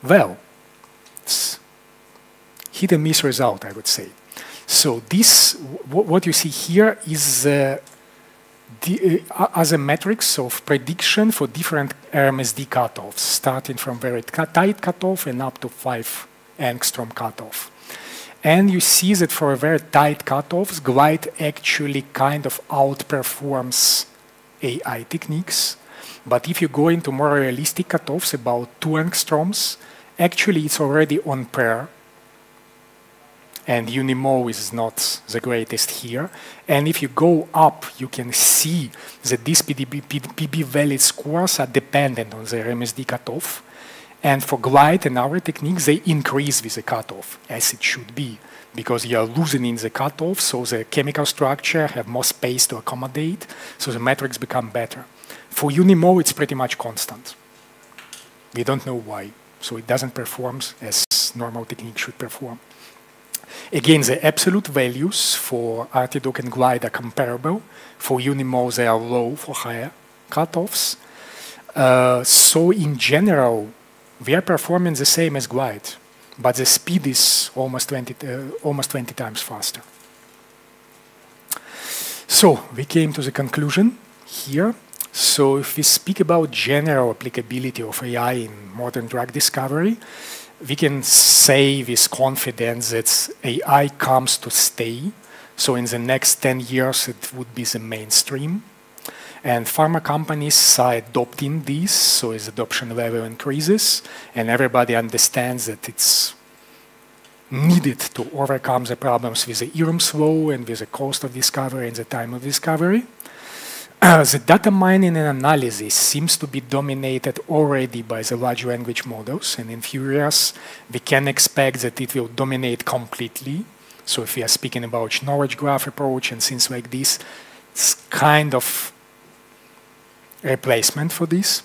Well, it's hit and miss result, I would say. So this, what you see here is as a metrics of prediction for different RMSD cutoffs, starting from very tight cutoff and up to 5 angstrom cutoff. And you see that for a very tight cutoffs, Glide actually kind of outperforms AI techniques. But if you go into more realistic cutoffs, about 2 angstroms, actually it's already on pair. And Unimo is not the greatest here. And if you go up, you can see that these PB valid scores are dependent on the RMSD cutoff. And for Glide and our techniques, they increase with the cutoff, as it should be, because you are loosening the cutoff, so the chemical structure have more space to accommodate, so the metrics become better. For Unimo, it's pretty much constant. We don't know why, so it doesn't perform as normal technique should perform. Again, the absolute values for RTDoc and Glide are comparable. For Unimo, they are low for higher cutoffs. So in general, we are performing the same as Glide, but the speed is almost 20 times faster. So we came to the conclusion here. So if we speak about general applicability of AI in modern drug discovery, we can say with confidence that AI comes to stay. So in the next 10 years, it would be the mainstream. And pharma companies are adopting this, so its adoption level increases, and everybody understands that it's needed to overcome the problems with the ERMS law and with the cost of discovery and the time of discovery. The data mining and analysis seems to be dominated already by the large language models, and in few years we can expect that it will dominate completely. So if we are speaking about knowledge graph approach and things like this, it's kind of replacement for this.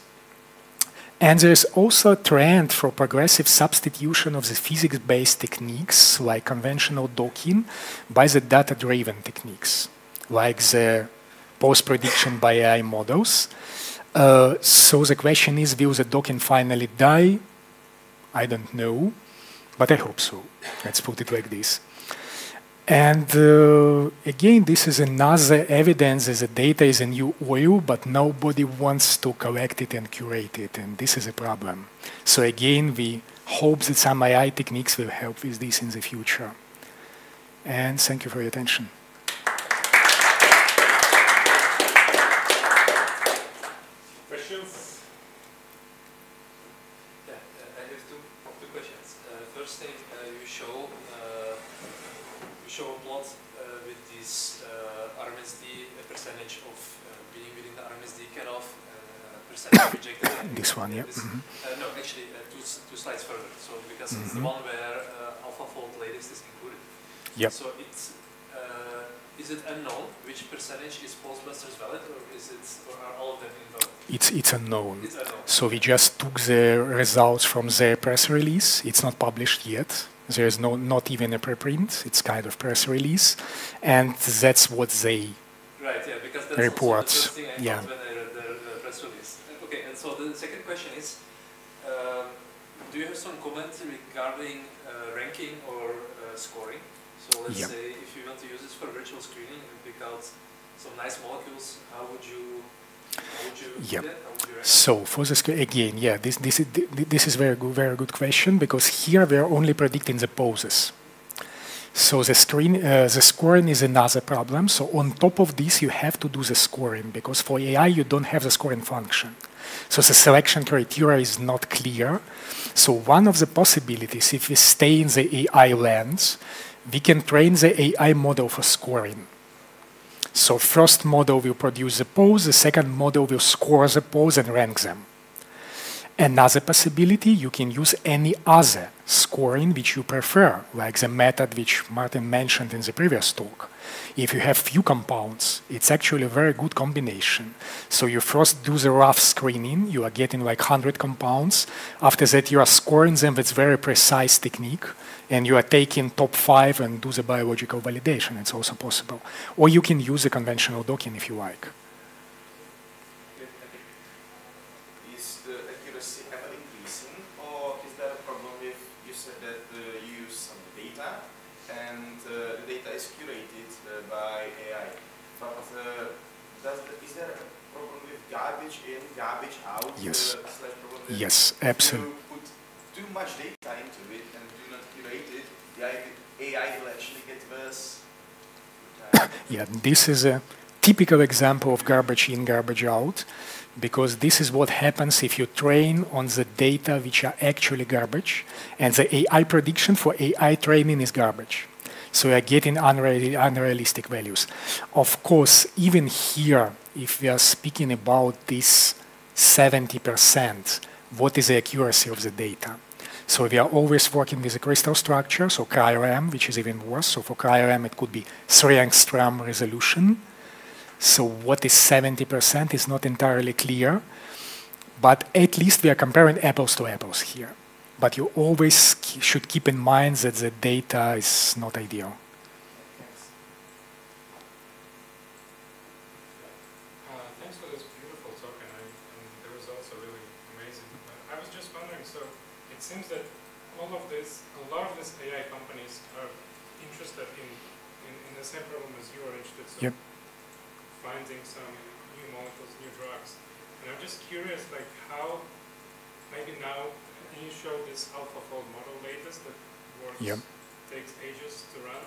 And there's also a trend for progressive substitution of the physics-based techniques like conventional docking by the data-driven techniques, like the post-prediction by AI models. So the question is, will the docking finally die? I don't know, but I hope so. Let's put it like this. And again, this is another evidence that the data is a new oil, but nobody wants to collect it and curate it, and this is a problem. So again, we hope that some AI techniques will help with this in the future. And thank you for your attention. Questions? Yeah, I have two questions. First thing, you show a plot with this RMSD percentage of being within the RMSD cutoff, percentage rejected. This one, yeah. No, actually, two slides further. So because it's the one where AlphaFold latest is included. Yep. So it's is it unknown which percentage is postbusters valid, or are all of them invalid? It's unknown. It's unknown. So we just took the results from their press release. It's not published yet. There is not even a preprint. It's kind of press release, and that's what they because that's report. Also the first thing I thought when I read the press release. Okay, and so the second question is, do you have some comments regarding ranking or scoring? So let's say if you want to use this for virtual screening and pick out some nice molecules, how would you do that? How would you rank? So for this again, this is very good question, because here we are only predicting the poses. So the scoring is another problem. So on top of this, you have to do the scoring, because for AI you don't have the scoring function. So the selection criteria is not clear. So one of the possibilities, if we stay in the AI lens, we can train the AI model for scoring. So first model will produce the pose, the second model will score the pose and rank them. Another possibility, you can use any other scoring which you prefer, like the method which Martin mentioned in the previous talk. If you have few compounds, it's actually a very good combination. So you first do the rough screening, you are getting like 100 compounds. After that, you are scoring them with very precise technique, and you are taking top 5 and do the biological validation. It's also possible. Or you can use a conventional docking if you like. Is the accuracy ever increasing, or is there a problem with, you said that you use some data, and the data is curated by AI, but is there a problem with garbage in, garbage out? Yes. Problem with Yes, absolutely. If you put too much data into it and do not curate it, the AI will actually get worse. Yeah, this is a typical example of garbage in, garbage out, because this is what happens if you train on the data which are actually garbage, and the AI prediction for AI training is garbage. So we are getting unrealistic values. Of course, even here, if we are speaking about this 70%, what is the accuracy of the data? So we are always working with a crystal structure, so cryo-EM, which is even worse. So for cryo-EM, it could be 3 angstrom resolution. So what is 70% is not entirely clear, but at least we are comparing apples to apples here. But you always should keep in mind that the data is not ideal. Thanks for this beautiful talk, and the results are really amazing. I was just wondering, so it seems that a lot of these AI companies are interested in the same problem as you are interested in. Finding some new molecules, new drugs. And I'm just curious, like how, maybe now, you show this AlphaFold model latest that works, takes ages to run.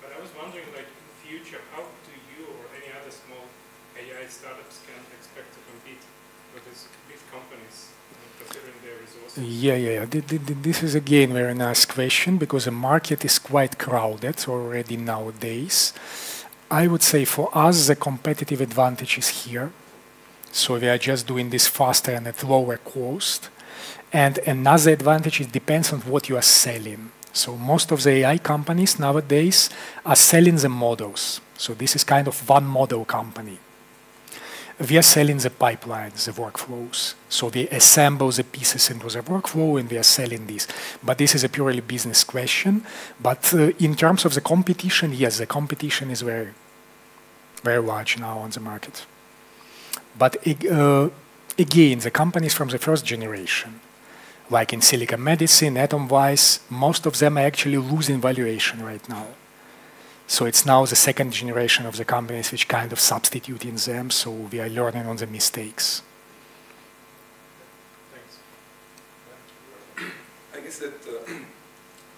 But I was wondering, like in the future, how do you or any other small AI startups can expect to compete with these big companies, considering their resources? This is again a very nice question, because the market is quite crowded already nowadays. I would say for us the competitive advantage is here. So we are just doing this faster and at lower cost. And another advantage, it depends on what you are selling. So most of the AI companies nowadays are selling the models. So this is kind of one model company. we are selling the pipelines, the workflows. So we assemble the pieces into the workflow and we are selling these. But this is a purely business question. But in terms of the competition, yes, the competition is very, very large now on the market. But again, the companies from the first generation, like in Silicon Medicine, Atomwise, most of them are actually losing valuation right now. So it's now the second generation of the companies which kind of substituting them, so we are learning on the mistakes. Thanks. I guess that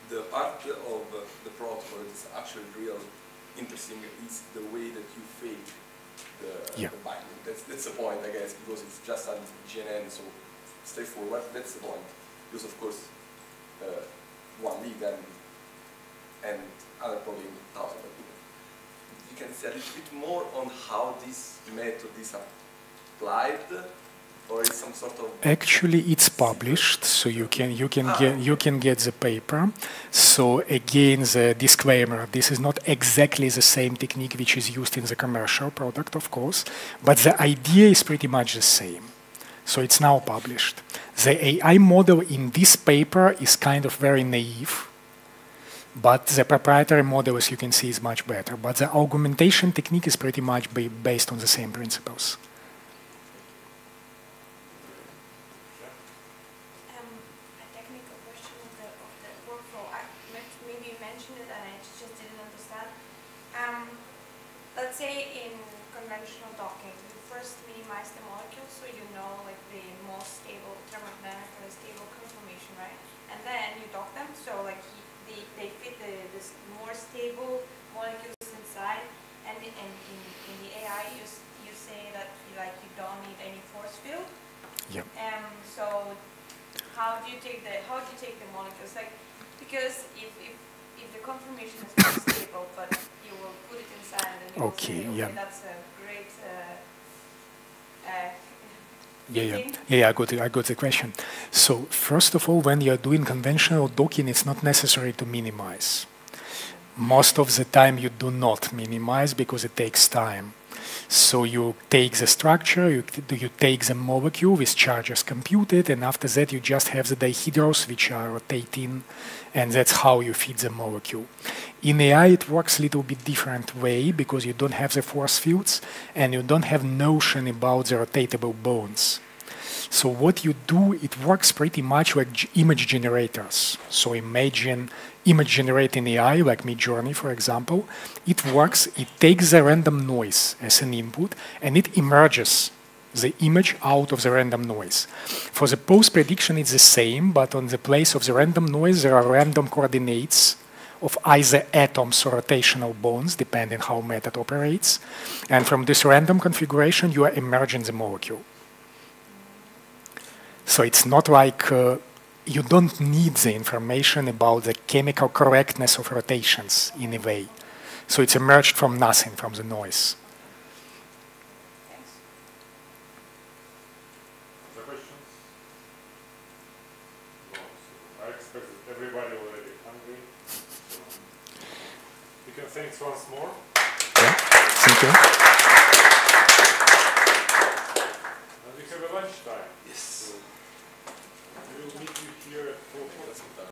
the part of the protocol that is actually real interesting is the way that you fake the binding. That's the point, I guess, because it's just a GNN, so straightforward. That's the point. Because of course, one lead and other probably 1,000 people. You can say a little bit more on how this method is applied, or is some sort of... Actually, it's published, so you can get the paper. So again, the disclaimer: this is not exactly the same technique which is used in the commercial product, of course, but the idea is pretty much the same. So it's now published. The AI model in this paper is kind of very naive, but the proprietary model, as you can see, is much better. But the augmentation technique is pretty much based on the same principles. A technical question of the workflow. Maybe you mentioned it and I just didn't understand. Let's say in conventional docking, you first minimize the molecule so you know like the most stable, thermodynamically stable conformation, right? And then you dock them, so like they fit the more stable molecules inside. And in the AI, you say that you don't need any force field. Yep. So how do you take the molecules? Like, because if the conformation is more stable, but you will put it inside and you will say, okay, that's a great I got the question. So first of all, when you're doing conventional docking, it's not necessary to minimize. Most of the time you do not minimize because it takes time. So you take the structure, you take the molecule with charges computed, and after that you just have the dihedrals which are rotating, and that's how you feed the molecule. In AI it works a little bit different way because you don't have the force fields and you don't have notion about the rotatable bonds. So what you do, it works pretty much like image generators. So imagine image generating AI, like Midjourney, for example. It works, it takes the random noise as an input, and it emerges the image out of the random noise. For the post-prediction, it's the same, but on the place of the random noise, there are random coordinates of either atoms or rotational bonds, depending how method operates. And from this random configuration, you are emerging the molecule. So it's not like you don't need the information about the chemical correctness of rotations in a way. So it's emerged from nothing, from the noise. Other questions? No. So I expect that everybody already hungry. You can thanks once more. Yeah. Thank you. And we have a lunchtime. Yes. We will meet you here at 4:00.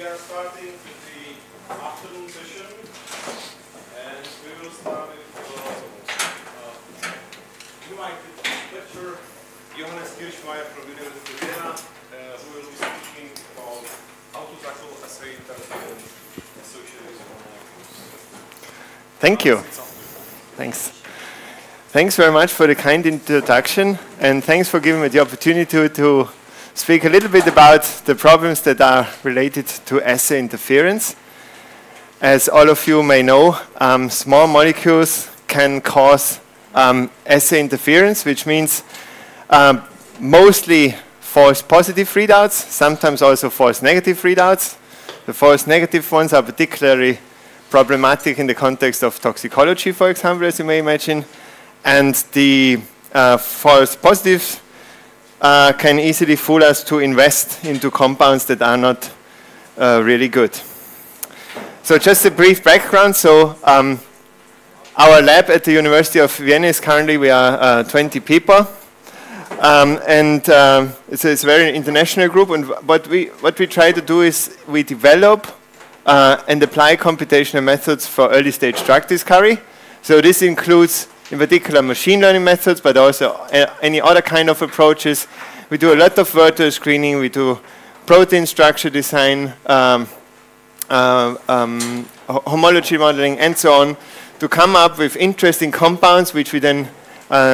we are starting with the afternoon session, and we will start with you might lecture Johannes Kirschmeier from University of Vienna, who will be speaking about how to tackle assay interference associated with molecules. Thank you. Thanks. Thanks very much for the kind introduction, and thanks for giving me the opportunity to speak a little bit about the problems that are related to assay interference. As all of you may know, small molecules can cause assay interference, which means mostly false positive readouts, sometimes also false negative readouts. The false negative ones are particularly problematic in the context of toxicology, for example, as you may imagine. And the false positives can easily fool us to invest into compounds that are not really good. So just a brief background. So our lab at the University of Vienna is currently, we are 20 people. It's a very international group. And what we try to do is we develop and apply computational methods for early stage drug discovery. So this includes in particular machine learning methods, but also any other kind of approaches. We do a lot of virtual screening, we do protein structure design, homology modeling, and so on, to come up with interesting compounds, which we then,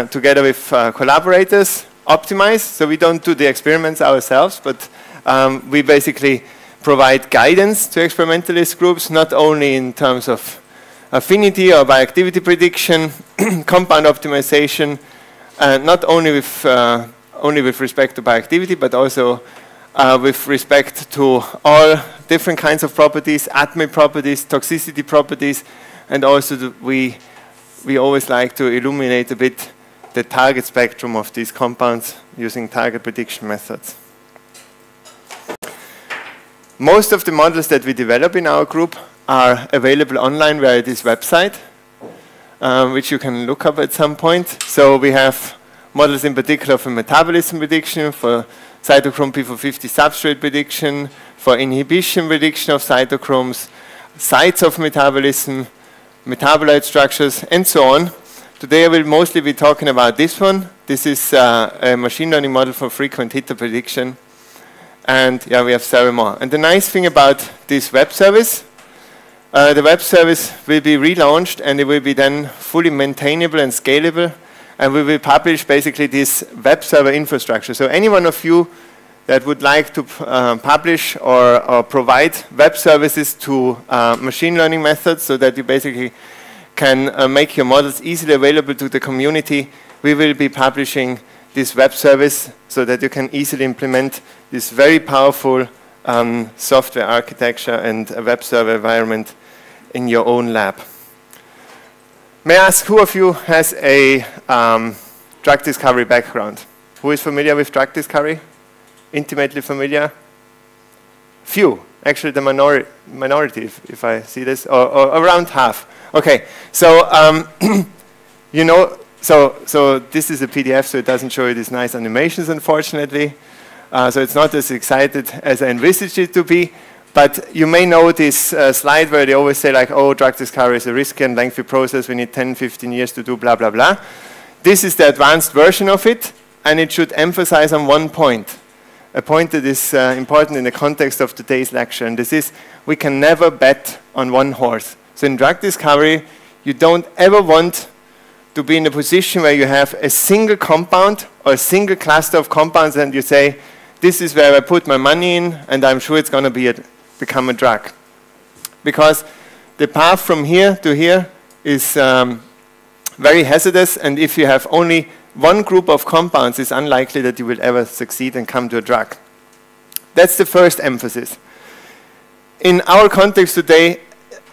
together with collaborators, optimize. So we don't do the experiments ourselves, but we basically provide guidance to experimentalist groups, not only in terms of affinity or bioactivity prediction, compound optimization, not only with respect to bioactivity, but also with respect to all different kinds of properties, ADME properties, toxicity properties, and also we always like to illuminate a bit the target spectrum of these compounds using target prediction methods. Most of the models that we develop in our group are available online via this website, which you can look up at some point. So we have models in particular for metabolism prediction, for cytochrome P450 substrate prediction, for inhibition prediction of cytochromes, sites of metabolism, metabolite structures, and so on. Today I will mostly be talking about this one. This is a machine learning model for frequent hitter prediction. And yeah, we have several more. And the nice thing about this web service, the web service will be relaunched and it will be then fully maintainable and scalable, and we will publish basically this web server infrastructure. So any one of you that would like to publish or provide web services to machine learning methods so that you basically can make your models easily available to the community, we will be publishing this web service so that you can easily implement this very powerful software architecture and a web server environment in your own lab. May I ask who of you has a drug discovery background? Who is familiar with drug discovery? Intimately familiar? Few. Actually, the minority, if I see this, or around half. Okay, so you know, so this is a PDF, so it doesn't show you these nice animations, unfortunately. So it's not as excited as I envisaged it to be. But you may know this slide where they always say like, oh, drug discovery is a risky and lengthy process. We need 10, 15 years to do blah, blah, blah. This is the advanced version of it, and it should emphasize on one point. A point that is important in the context of today's lecture, and this is we can never bet on one horse. So in drug discovery, you don't ever want to be in a position where you have a single compound or a single cluster of compounds and you say, this is where I put my money in and I'm sure it's going to become a drug. Because the path from here to here is very hazardous, and if you have only one group of compounds, it's unlikely that you will ever succeed and come to a drug. That's the first emphasis. In our context today,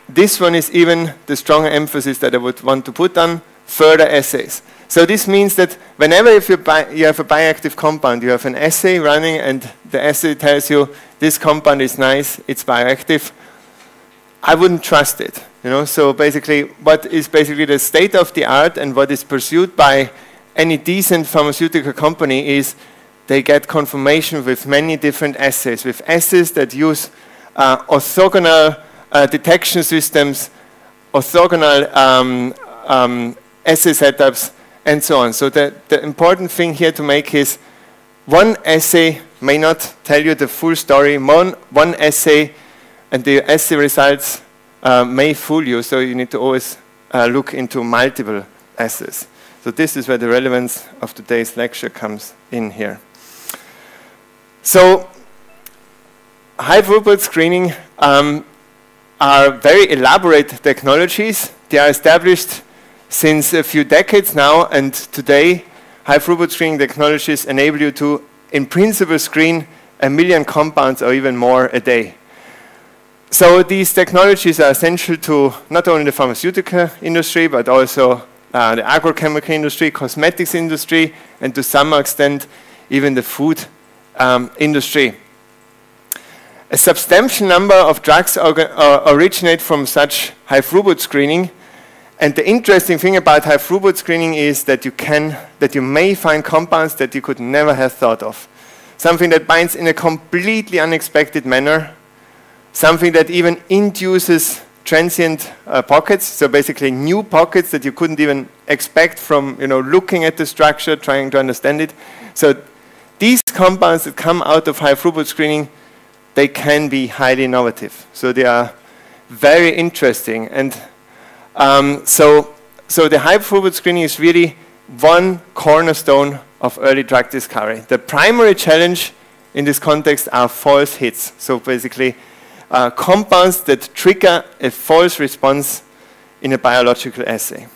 this one is even the stronger emphasis that I would want to put on further assays. So this means that whenever you have a bioactive compound, you have an assay running and the assay tells you this compound is nice, it's bioactive, I wouldn't trust it. You know? So basically, what is basically the state of the art and what is pursued by any decent pharmaceutical company is they get confirmation with many different assays, with assays that use orthogonal detection systems, orthogonal assay setups, and so on. So the important thing here to make is one assay may not tell you the full story. One assay and the assay results may fool you, so you need to always look into multiple assays. So this is where the relevance of today's lecture comes in here. So high throughput screening are very elaborate technologies. They are established since a few decades now, and today high throughput screening technologies enable you to, in principle, screen 1 million compounds or even more a day. So these technologies are essential to not only the pharmaceutical industry, but also the agrochemical industry, cosmetics industry, and to some extent even the food industry. A substantial number of drugs originate from such high throughput screening, and the interesting thing about high throughput screening is that you may find compounds that you could never have thought of. Something that binds in a completely unexpected manner, something that even induces transient pockets, so basically new pockets that you couldn't even expect from looking at the structure, trying to understand it. So these compounds that come out of high throughput screening, they can be highly innovative. So they are very interesting. And so the high throughput screening is really one cornerstone of early drug discovery. The primary challenge in this context are false hits. So basically compounds that trigger a false response in a biological assay.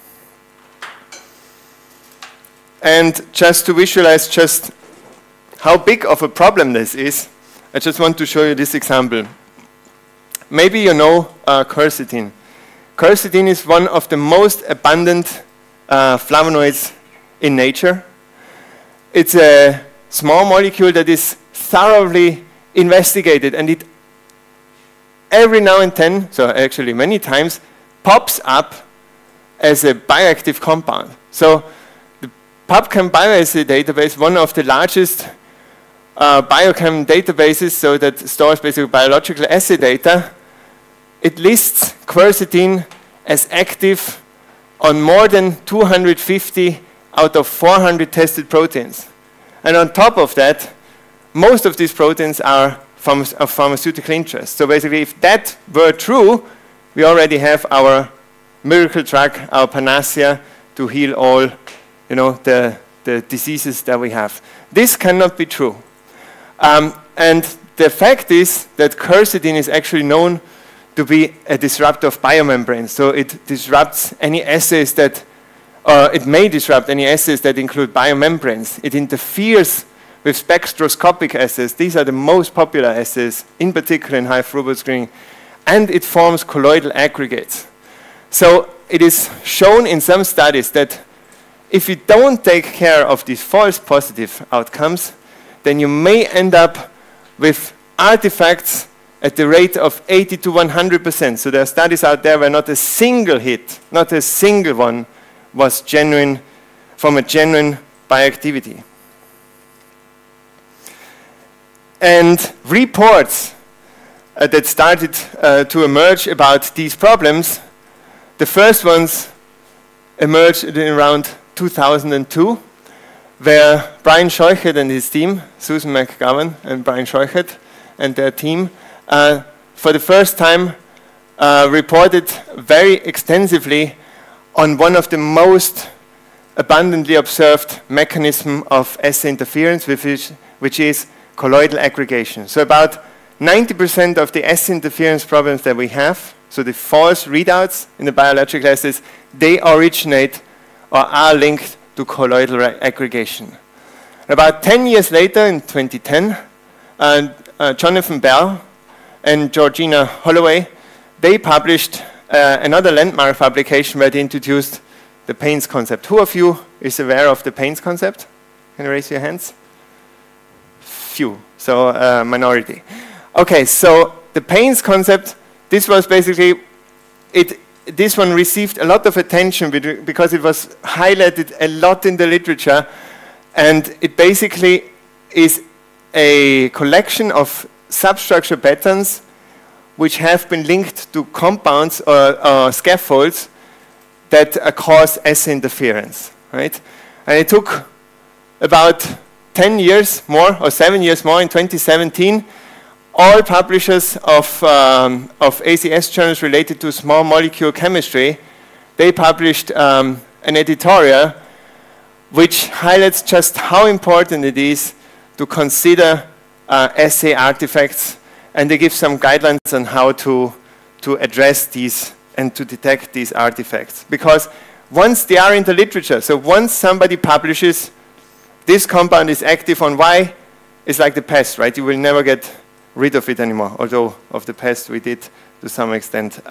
And just to visualize just how big of a problem this is, I just want to show you this example. Maybe you know quercetin. Quercetin is one of the most abundant flavonoids in nature. It's a small molecule that is thoroughly investigated, and it every now and then, so actually many times, pops up as a bioactive compound. So the PubChem bioassay database, one of the largest biochem databases, so that stores basically biological assay data, it lists quercetin as active on more than 250 out of 400 tested proteins. And on top of that, most of these proteins are of pharmaceutical interest. So basically, if that were true, we already have our miracle drug, our panacea, to heal all the diseases that we have. This cannot be true. And the fact is that quercetin is actually known to be a disruptor of biomembranes. So it disrupts any assays that, it may disrupt any assays that include biomembranes. It interferes with spectroscopic assays. These are the most popular assays, in particular in high throughput screening. And it forms colloidal aggregates. So it is shown in some studies that if you don't take care of these false positive outcomes, then you may end up with artifacts at the rate of 80 to 100%. So there are studies out there where not a single hit, not a single one, was genuine, from a genuine bioactivity. And reports that started to emerge about these problems, the first ones emerged in around 2002, where Brian Scheuchert and his team, Susan McGowan and Brian Scheuchert and their team, for the first time reported very extensively on one of the most abundantly observed mechanism of assay interference, which is colloidal aggregation. So about 90% of the assay interference problems that we have, so the false readouts in the biological assays, they originate or are linked to colloidal aggregation. About 10 years later, in 2010, Jonathan Bell and Georgina Holloway, they published another landmark publication where they introduced the pains concept. Who of you is aware of the pains concept? Can you raise your hands? Few, so minority. Okay, so the pains concept, this was basically, this one received a lot of attention because it was highlighted a lot in the literature, and it basically is a collection of substructure patterns which have been linked to compounds or scaffolds that cause assay interference, right? And it took about 10 years more, or 7 years more, in 2017, all publishers of ACS journals related to small molecule chemistry, they published an editorial which highlights just how important it is to consider assay artifacts, and they give some guidelines on how to address these and to detect these artifacts. Because once they are in the literature, so once somebody publishes, this compound is active on Y, it's like the pest, right? You will never get rid of it anymore, although of the pest we did to some extent.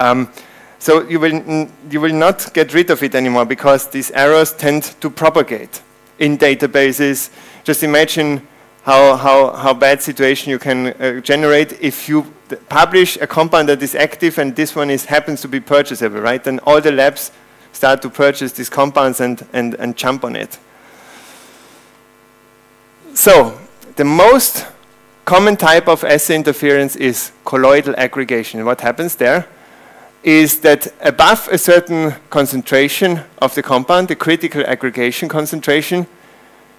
So you will not get rid of it anymore because these errors tend to propagate in databases. Just imagine how bad situation you can generate if you publish a compound that is active and this one happens to be purchasable, right? Then all the labs start to purchase these compounds and jump on it. So the most common type of assay interference is colloidal aggregation. What happens there is that above a certain concentration of the compound, the critical aggregation concentration,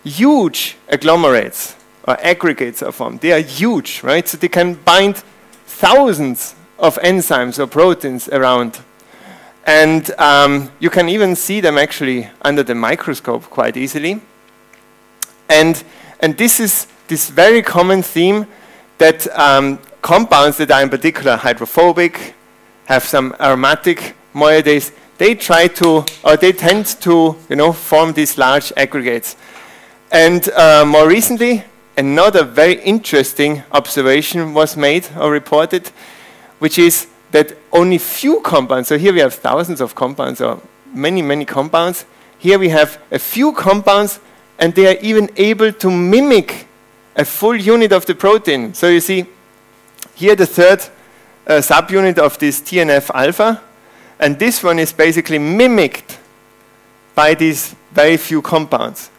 huge agglomerates or aggregates are formed. They are huge, right? So they can bind thousands of enzymes or proteins around. And you can even see them actually under the microscope quite easily. And this is this very common theme that compounds that are in particular hydrophobic, have some aromatic moieties, they try to, or they tend to, form these large aggregates. And more recently, another very interesting observation was made or reported, which is that only few compounds, so here we have thousands of compounds or many, many compounds. Here we have a few compounds and they are even able to mimic a full unit of the protein. So you see here the third subunit of this TNF alpha, and this one is basically mimicked by these very few compounds.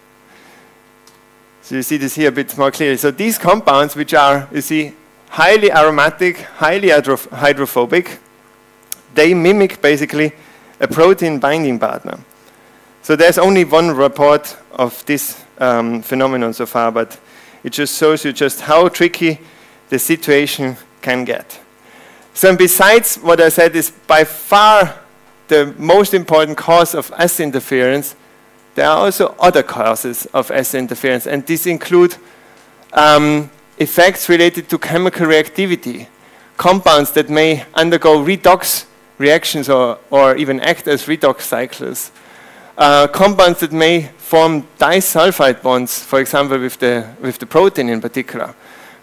So you see this here a bit more clearly. So these compounds, which are, you see, highly aromatic, highly hydrophobic, they mimic basically a protein binding partner. So there's only one report of this phenomenon so far, but it just shows you just how tricky the situation can get. So besides what I said is by far the most important cause of assay interference, there are also other causes of assay interference, and these include effects related to chemical reactivity, compounds that may undergo redox reactions or even act as redox cycles, compounds that may form disulfide bonds, for example, with the protein in particular,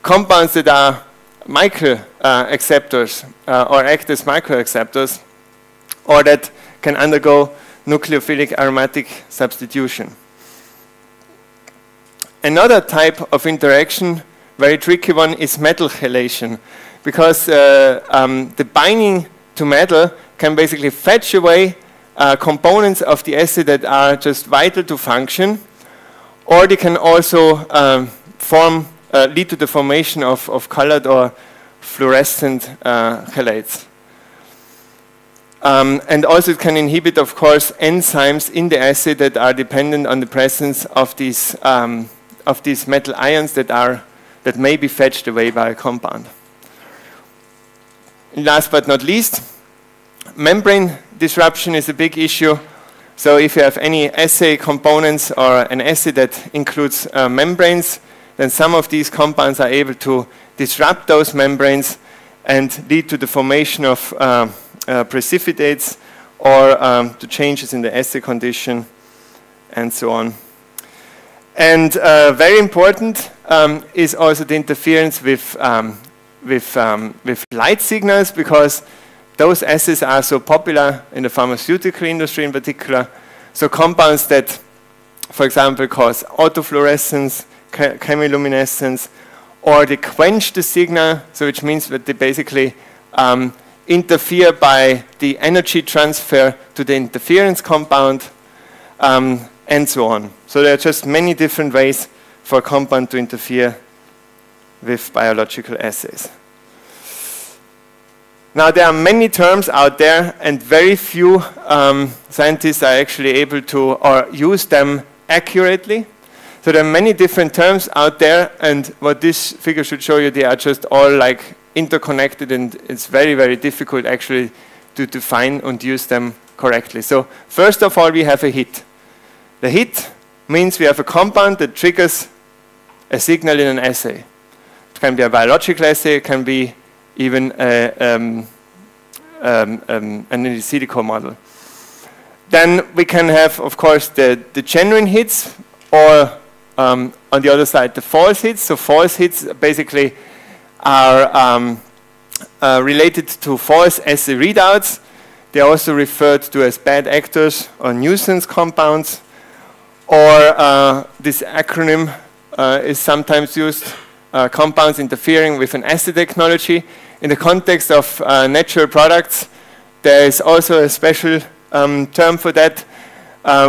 compounds that are microacceptors or act as microacceptors, or that can undergo nucleophilic aromatic substitution. Another type of interaction, very tricky one, is metal chelation, because the binding to metal can basically fetch away components of the assay that are just vital to function, or they can also lead to the formation of colored or fluorescent chelates. And also it can inhibit, of course, enzymes in the assay that are dependent on the presence of these metal ions that may be fetched away by a compound. And last but not least, membrane disruption is a big issue. So if you have any assay components or an assay that includes membranes, then some of these compounds are able to disrupt those membranes and lead to the formation of precipitates or to changes in the assay condition and so on. And very important is also the interference with light signals, because those assays are so popular in the pharmaceutical industry in particular. So compounds that, for example, cause autofluorescence, chemiluminescence, or they quench the signal, so which means that they basically interfere by the energy transfer to the interference compound, and so on. So there are just many different ways for a compound to interfere with biological assays. Now, there are many terms out there, and very few scientists are actually able to or use them accurately. So there are many different terms out there, and what this figure should show you, they are just all like interconnected, and it's very, very difficult actually to define and use them correctly. So first of all, we have a hit. The hit means we have a compound that triggers a signal in an assay. It can be a biological assay, it can be even an in silico model. Then we can have, of course, the genuine hits, or on the other side, the false hits. So false hits basically are related to false assay readouts. They are also referred to as bad actors or nuisance compounds, or this acronym is sometimes used, compounds interfering with an assay technology. In the context of natural products, there is also a special term for that,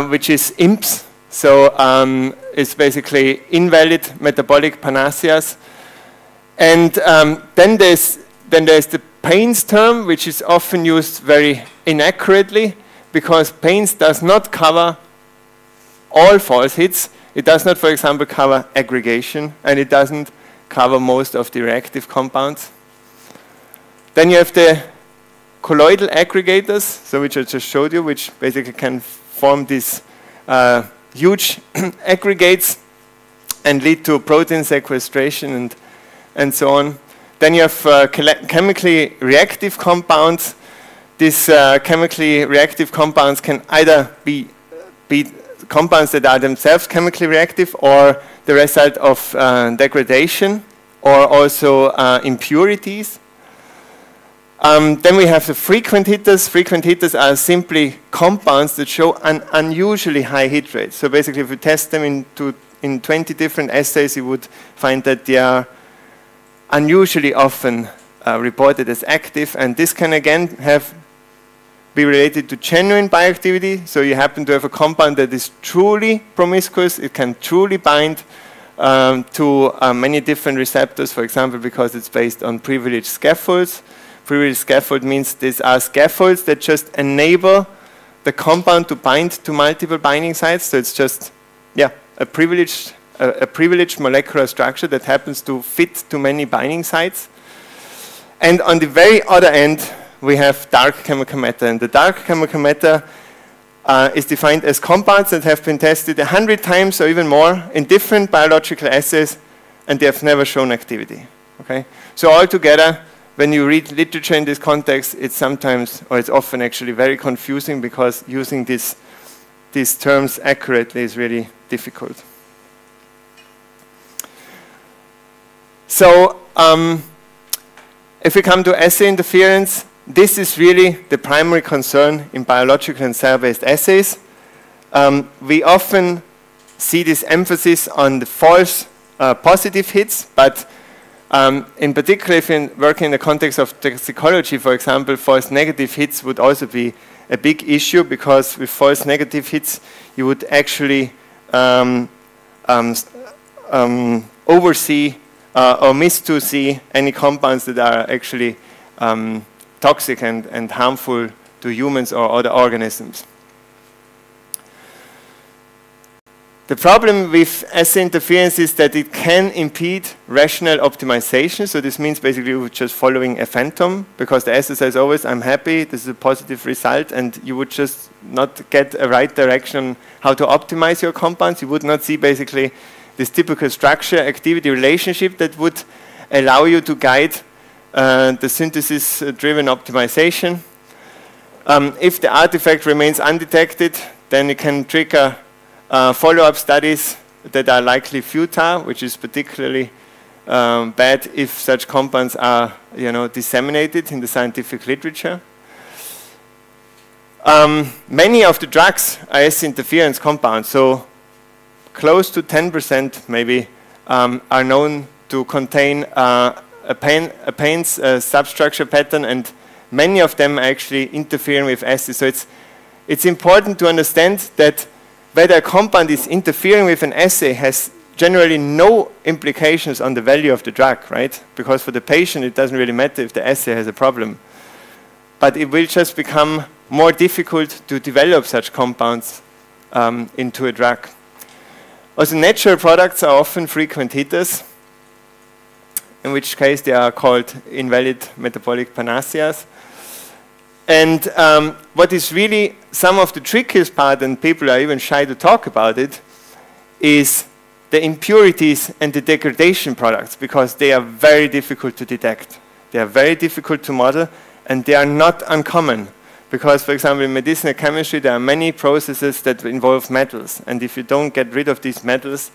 which is IMPs. So it's basically invalid metabolic panaceas. And then there's the pains term, which is often used very inaccurately, because pains does not cover all false hits. It does not, for example, cover aggregation, and it doesn't cover most of the reactive compounds. Then you have the colloidal aggregators, so which I just showed you, which basically can form these huge aggregates and lead to protein sequestration and so on. Then you have chemically reactive compounds. These chemically reactive compounds can either be compounds that are themselves chemically reactive, or the result of degradation, or also impurities. Then we have the frequent hitters. Frequent hitters are simply compounds that show an unusually high hit rate. So basically, if you test them in 20 different assays, you would find that they are unusually often reported as active, and this can again be related to genuine bioactivity. So you happen to have a compound that is truly promiscuous. It can truly bind to many different receptors, for example, because it's based on privileged scaffolds. Privileged scaffold means these are scaffolds that just enable the compound to bind to multiple binding sites. So it's just, yeah, a privileged molecular structure that happens to fit to many binding sites. And on the very other end, we have dark chemical matter. And the dark chemical matter is defined as compounds that have been tested 100 times or even more in different biological assays, and they have never shown activity. Okay? So altogether, when you read literature in this context, it's sometimes, or it's often actually very confusing, because using these terms accurately is really difficult. So if we come to assay interference, this is really the primary concern in biological and cell-based assays. We often see this emphasis on the false positive hits, but in particular, if you're working in the context of toxicology, for example, false negative hits would also be a big issue, because with false negative hits, you would actually oversee or miss to see any compounds that are actually toxic and harmful to humans or other organisms. The problem with assay interference is that it can impede rational optimization. So this means basically you're just following a phantom, because the assay says always, I'm happy, this is a positive result, and you would just not get a right direction on how to optimize your compounds. You would not see basically this typical structure-activity relationship that would allow you to guide the synthesis-driven optimization. If the artifact remains undetected, then it can trigger follow-up studies that are likely futile, which is particularly bad if such compounds are, disseminated in the scientific literature. Many of the drugs are assay interference compounds, so close to 10% maybe are known to contain a pain's substructure pattern, and many of them are actually interfering with assays. So it's important to understand that whether a compound is interfering with an assay has generally no implications on the value of the drug, right? Because for the patient, it doesn't really matter if the assay has a problem. but it will just become more difficult to develop such compounds into a drug. Also, natural products are often frequent hitters, in which case they are called invalid metabolic panaceas. And what is really some of the trickiest part, and people are even shy to talk about it, is the impurities and the degradation products, because they are very difficult to detect. They are very difficult to model, and they are not uncommon. Because, for example, in medicinal chemistry, there are many processes that involve metals. And if you don't get rid of these metals,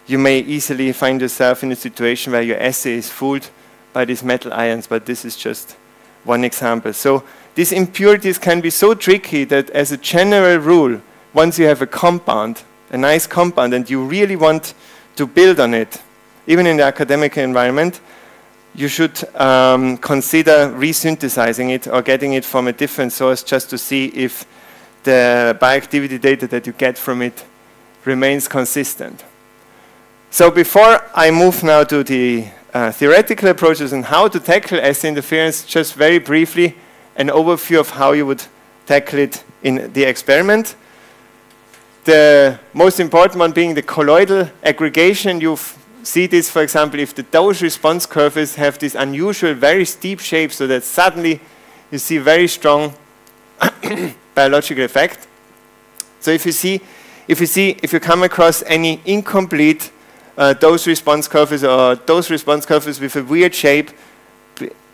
you may easily find yourself in a situation where your assay is fooled by these metal ions. But this is just one example. So these impurities can be so tricky that, as a general rule, once you have a compound, a nice compound, and you really want to build on it, even in the academic environment, you should consider resynthesizing it or getting it from a different source, just to see if the bioactivity data that you get from it remains consistent. So before I move now to the theoretical approaches and how to tackle assay interference, just very briefly an overview of how you would tackle it in the experiment. The most important one being the colloidal aggregation. You see this, for example, if the dose response curves have this unusual, very steep shape, so that suddenly you see very strong biological effect. So if you come across any incomplete dose response curves or dose response curves with a weird shape,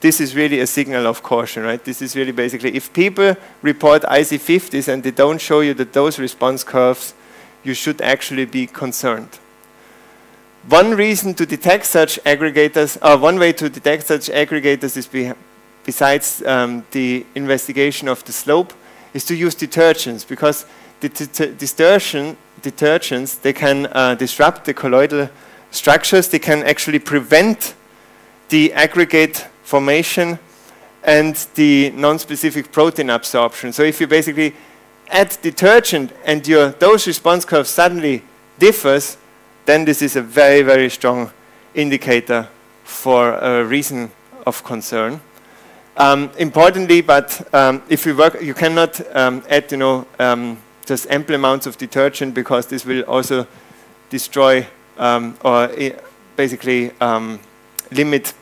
this is really a signal of caution, right? This is really basically, if people report IC50s and they don't show you the dose response curves, you should actually be concerned. One reason to detect such aggregators, or one way to detect such aggregators is besides the investigation of the slope, is to use detergents, because the detergents, they can disrupt the colloidal structures, they can actually prevent the aggregate formation and the non-specific protein absorption. So if you basically add detergent and your dose response curve suddenly differs, then this is a very, very strong indicator for a reason of concern. Importantly, but if you work, you cannot add, just ample amounts of detergent, because this will also destroy or basically limit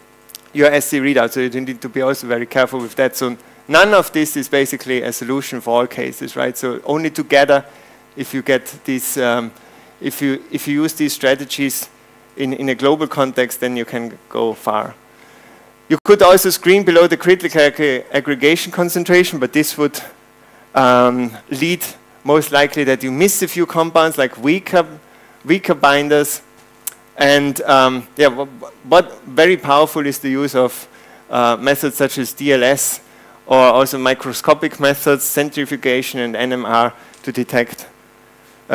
your assay readout. So you need to be also very careful with that. So none of this is basically a solution for all cases, right? So only together, if you get these. If you use these strategies in a global context, then you can go far. You could also screen below the critical aggregation concentration, but this would lead most likely that you miss a few compounds, like weaker binders. And yeah, what very powerful is the use of methods such as DLS, or also microscopic methods, centrifugation and NMR, to detect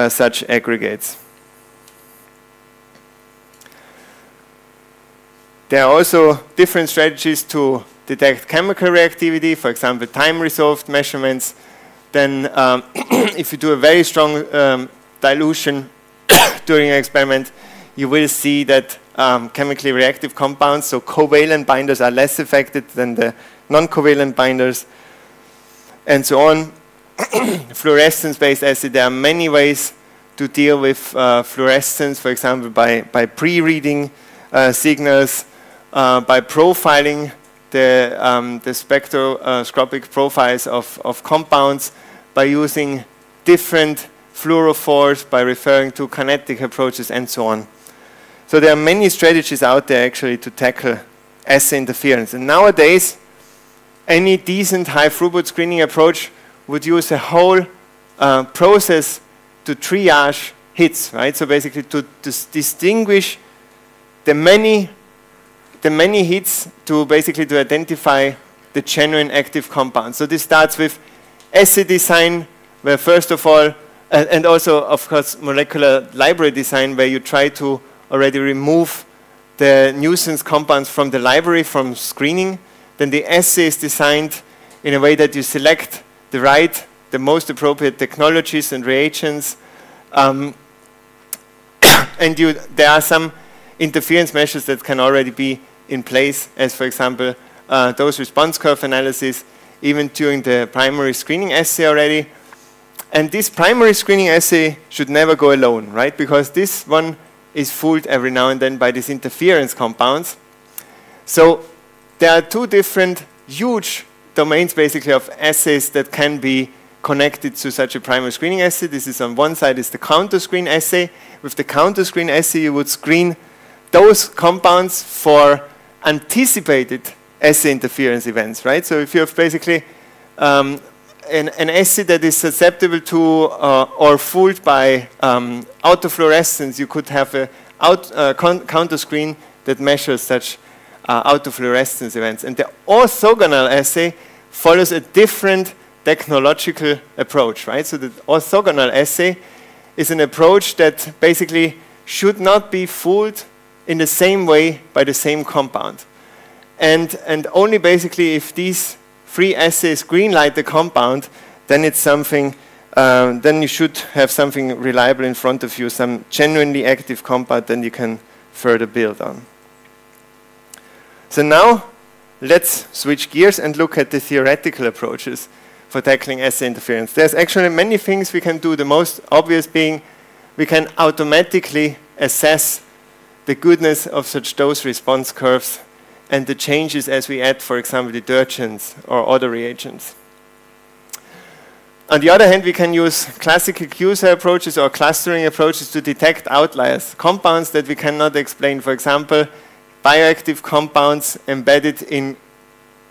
such aggregates. There are also different strategies to detect chemical reactivity, for example, time-resolved measurements. Then if you do a very strong dilution during an experiment, you will see that chemically reactive compounds, so covalent binders, are less affected than the non-covalent binders, and so on. Fluorescence-based assay, there are many ways to deal with fluorescence, for example, by pre-reading signals, by profiling the spectroscopic profiles of compounds, by using different fluorophores, by referring to kinetic approaches, and so on. So there are many strategies out there actually to tackle assay interference. And nowadays, any decent high throughput screening approach would use a whole process to triage hits, right? So basically to distinguish the many hits to identify the genuine active compound. So this starts with assay design, where first of all, and also of course molecular library design, where you try to already remove the nuisance compounds from the library from screening. Then the assay is designed in a way that you select the most appropriate technologies and reagents. And there are some interference measures that can already be in place, as for example, dose response curve analysis, even during the primary screening assay already. And this primary screening assay should never go alone, right? Because this one is fooled every now and then by these interference compounds. So there are two different huge domains basically of assays that can be connected to such a primary screening assay. This is on one side is the counter screen assay. With the counter screen assay you would screen those compounds for anticipated assay interference events, right? So if you have basically an assay that is susceptible to or fooled by autofluorescence, you could have a counter screen that measures such autofluorescence events. And the orthogonal assay follows a different technological approach, right? So the orthogonal assay is an approach that basically should not be fooled in the same way by the same compound. And only basically if these three assays greenlight the compound, then it's something, then you should have something reliable in front of you, some genuinely active compound that you can further build on. So now, let's switch gears and look at the theoretical approaches for tackling assay interference. There's actually many things we can do, the most obvious being we can automatically assess the goodness of such dose response curves and the changes as we add, for example, detergents or other reagents. On the other hand, we can use classical QSAR approaches or clustering approaches to detect outliers, compounds that we cannot explain. For example, bioactive compounds embedded in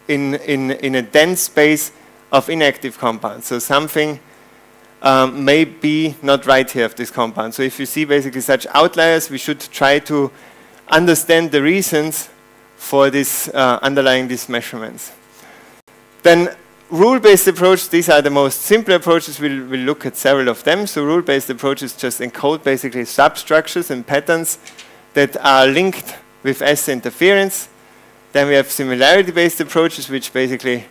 a dense space of inactive compounds. So something may be not right here of this compound. So if you see basically such outliers, we should try to understand the reasons for this underlying these measurements. Then rule-based approach, these are the most simple approaches. We'll look at several of them. So rule-based approaches just encode basically substructures and patterns that are linked with assay interference. Then we have similarity-based approaches, which basically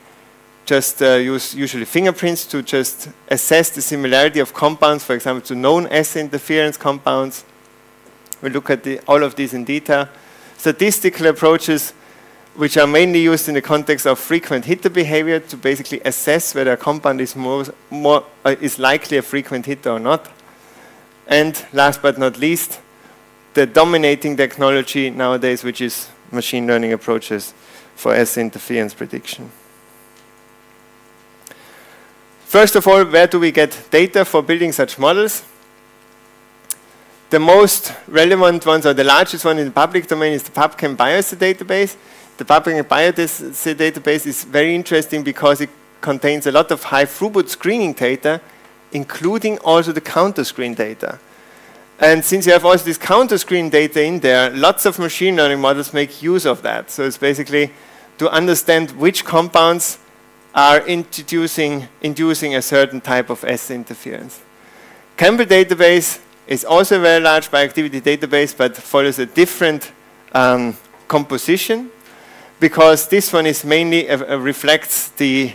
just use usually fingerprints to just assess the similarity of compounds, for example, to known assay interference compounds. We'll look at all of these in detail. Statistical approaches, which are mainly used in the context of frequent hitter behavior to basically assess whether a compound is is likely a frequent hitter or not. And last but not least, the dominating technology nowadays, which is machine learning approaches for assay interference prediction. First of all, where do we get data for building such models? The most relevant ones, or the largest one in the public domain, is the PubChem bioassay database. The PubChem bioassay database is very interesting because it contains a lot of high throughput screening data, including also the counter screen data. And since you have also this counter screen data in there, lots of machine learning models make use of that. So it's basically to understand which compounds are inducing a certain type of assay interference. Campbell database is also a very large bioactivity database, but follows a different composition, because this one is mainly reflects the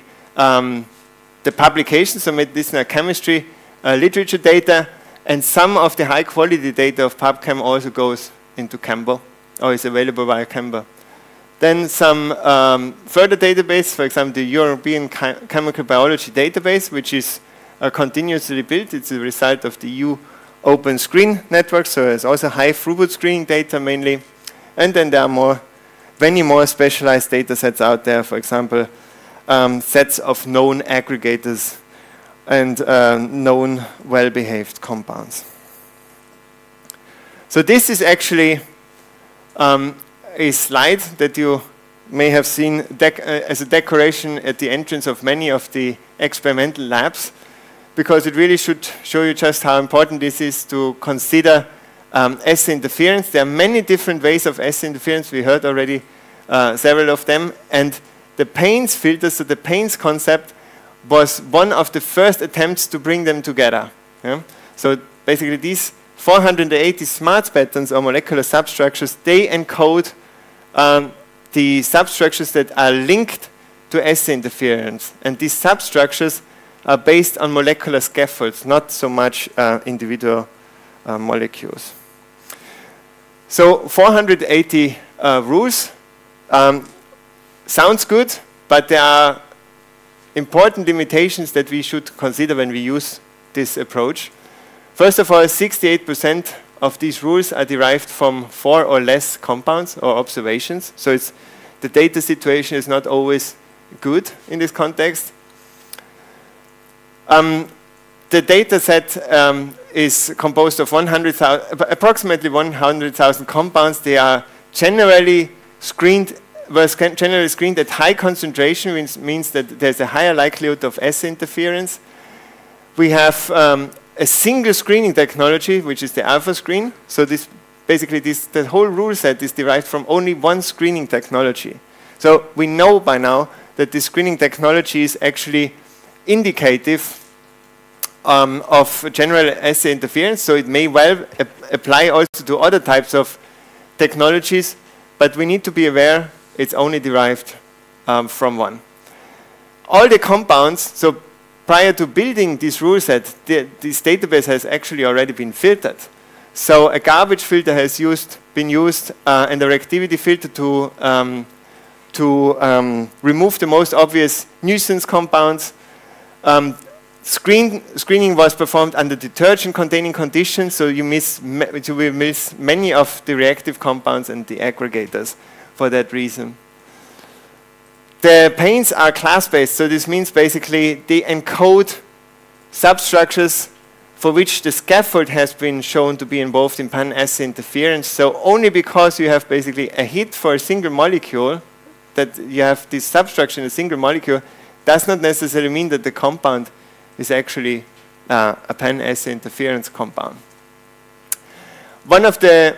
publications of medicinal chemistry literature data, and some of the high quality data of PubChem also goes into Campbell, or is available via Campbell. Then some further database, for example, the European Chemical Biology Database, which is continuously built. It's a result of the EU Open Screen Network, so there's also high throughput screening data mainly. And then there are many more specialized data sets out there, for example, sets of known aggregators and known well-behaved compounds. So this is actually a slide that you may have seen as a decoration at the entrance of many of the experimental labs, because it really should show you just how important this is to consider assay interference. There are many different ways of assay interference. We heard already several of them. And the Payne's filter, so the Payne's concept, was one of the first attempts to bring them together. Yeah? So basically these 480 smart patterns or molecular substructures, they encode the substructures that are linked to assay interference. And these substructures are based on molecular scaffolds, not so much individual molecules. So 480 rules sounds good, but there are important limitations that we should consider when we use this approach. First of all, 68% of these rules are derived from 4 or less compounds or observations. So the data situation is not always good in this context. The data set is composed of approximately 100,000 compounds. They are generally screened at high concentration, which means that there's a higher likelihood of assay interference. We have a single screening technology, which is the alpha screen. So the whole rule set is derived from only one screening technology. So we know by now that this screening technology is actually indicative of general assay interference. So it may well apply also to other types of technologies, but we need to be aware it's only derived from one. All the compounds, so prior to building this rule set, this database has actually already been filtered. So a garbage filter has been used and a reactivity filter to remove the most obvious nuisance compounds. Screening was performed under detergent-containing conditions, so you will miss many of the reactive compounds and the aggregators for that reason. The paints are class-based, so this means basically they encode substructures for which the scaffold has been shown to be involved in pan-assay interference. So only because you have basically a hit for a single molecule, that you have this substructure in a single molecule, does not necessarily mean that the compound is actually a pan-assay interference compound. One of the,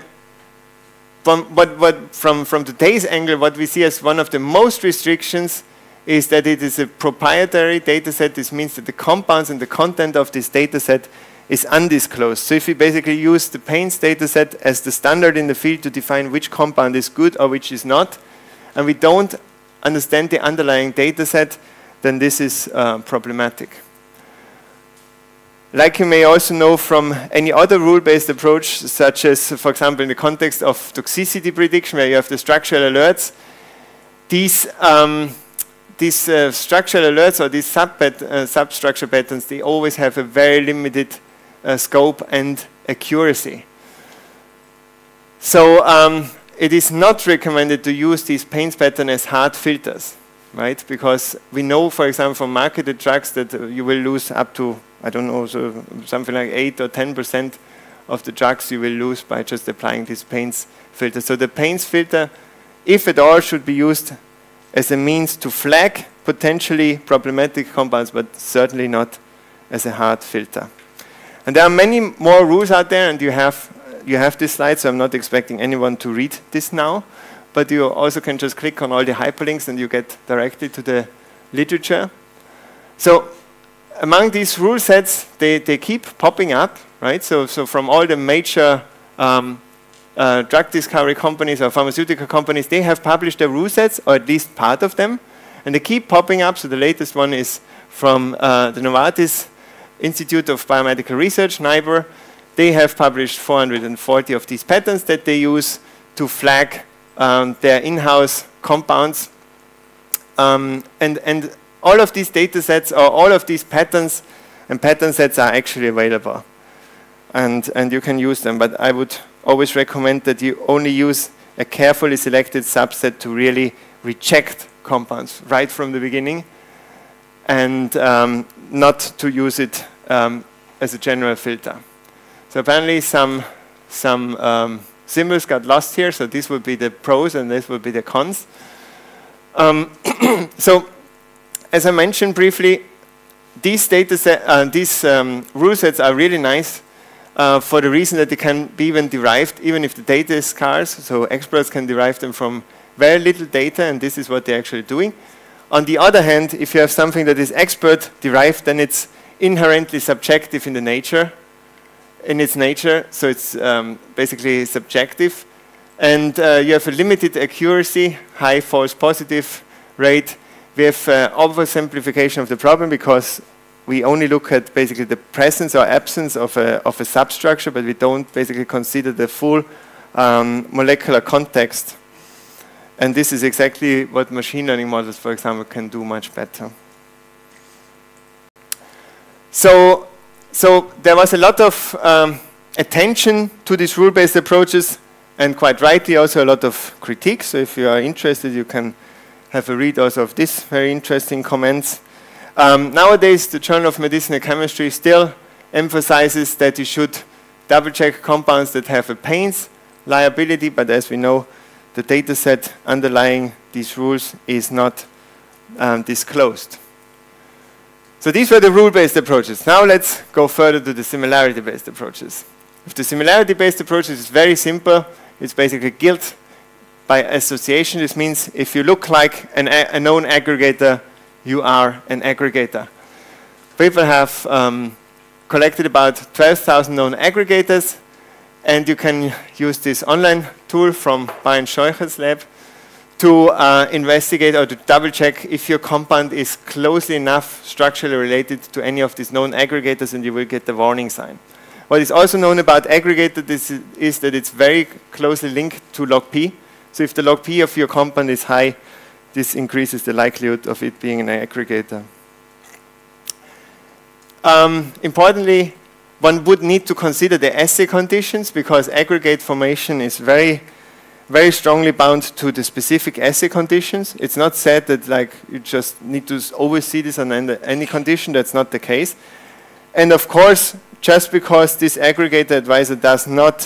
from today's angle, what we see as one of the most restrictions is that it is a proprietary data set. This means that the compounds and the content of this data set is undisclosed. So if we basically use the paints data set as the standard in the field to define which compound is good or which is not, and we don't understand the underlying data set, then this is problematic. Like you may also know from any other rule-based approach, such as, for example, in the context of toxicity prediction, where you have the structural alerts, these structural alerts or these substructure patterns, they always have a very limited scope and accuracy. So it is not recommended to use these paints patterns as hard filters, right? Because we know, for example, from marketed drugs that you will lose up to, I don't know, so something like 8 or 10% of the drugs you will lose by just applying this paints filter. So the paints filter, if at all, should be used as a means to flag potentially problematic compounds, but certainly not as a hard filter. And there are many more rules out there, and you have this slide, so I'm not expecting anyone to read this now, but you also can just click on all the hyperlinks and you get directly to the literature. So among these rule sets, they keep popping up, right? So from all the major drug discovery companies or pharmaceutical companies, they have published their rule sets, or at least part of them, and they keep popping up. So the latest one is from the Novartis Institute of Biomedical Research, NIBR. They have published 440 of these patterns that they use to flag their in-house compounds. And all of these data sets, or all of these patterns and pattern sets, are actually available. And you can use them, but I would always recommend that you only use a carefully selected subset to really reject compounds right from the beginning, and not to use it as a general filter. So apparently some symbols got lost here, so this would be the pros and this would be the cons. So as I mentioned briefly, these rule sets are really nice for the reason that they can be even derived, even if the data is scarce. So experts can derive them from very little data, and this is what they're actually doing. On the other hand, if you have something that is expert derived, then it's inherently subjective in its nature, so it's basically subjective. And you have a limited accuracy, high false positive rate. We have oversimplification of the problem because we only look at basically the presence or absence of a substructure, but we don't basically consider the full molecular context. And this is exactly what machine learning models, for example, can do much better. So there was a lot of attention to these rule-based approaches, and quite rightly also a lot of critique. So if you are interested, you can have a read also of this very interesting comments. Nowadays, the Journal of Medicinal Chemistry still emphasizes that you should double-check compounds that have a pains liability, but as we know, the data set underlying these rules is not disclosed. So these were the rule-based approaches. Now let's go further to the similarity-based approaches. If the similarity-based approaches is very simple, it's basically guilt by association. This means if you look like a known aggregator, you are an aggregator. People have collected about 12,000 known aggregators, and you can use this online tool from Brian Scheucher's lab to investigate or to double-check if your compound is closely enough structurally related to any of these known aggregators, and you will get the warning sign. What is also known about aggregator is that it's very closely linked to log P. So if the log P of your compound is high, this increases the likelihood of it being an aggregator. Importantly, one would need to consider the assay conditions, because aggregate formation is very strongly bound to the specific assay conditions. It's not said that like you just need to always see this on any condition. That's not the case. And of course, just because this aggregator advisor does not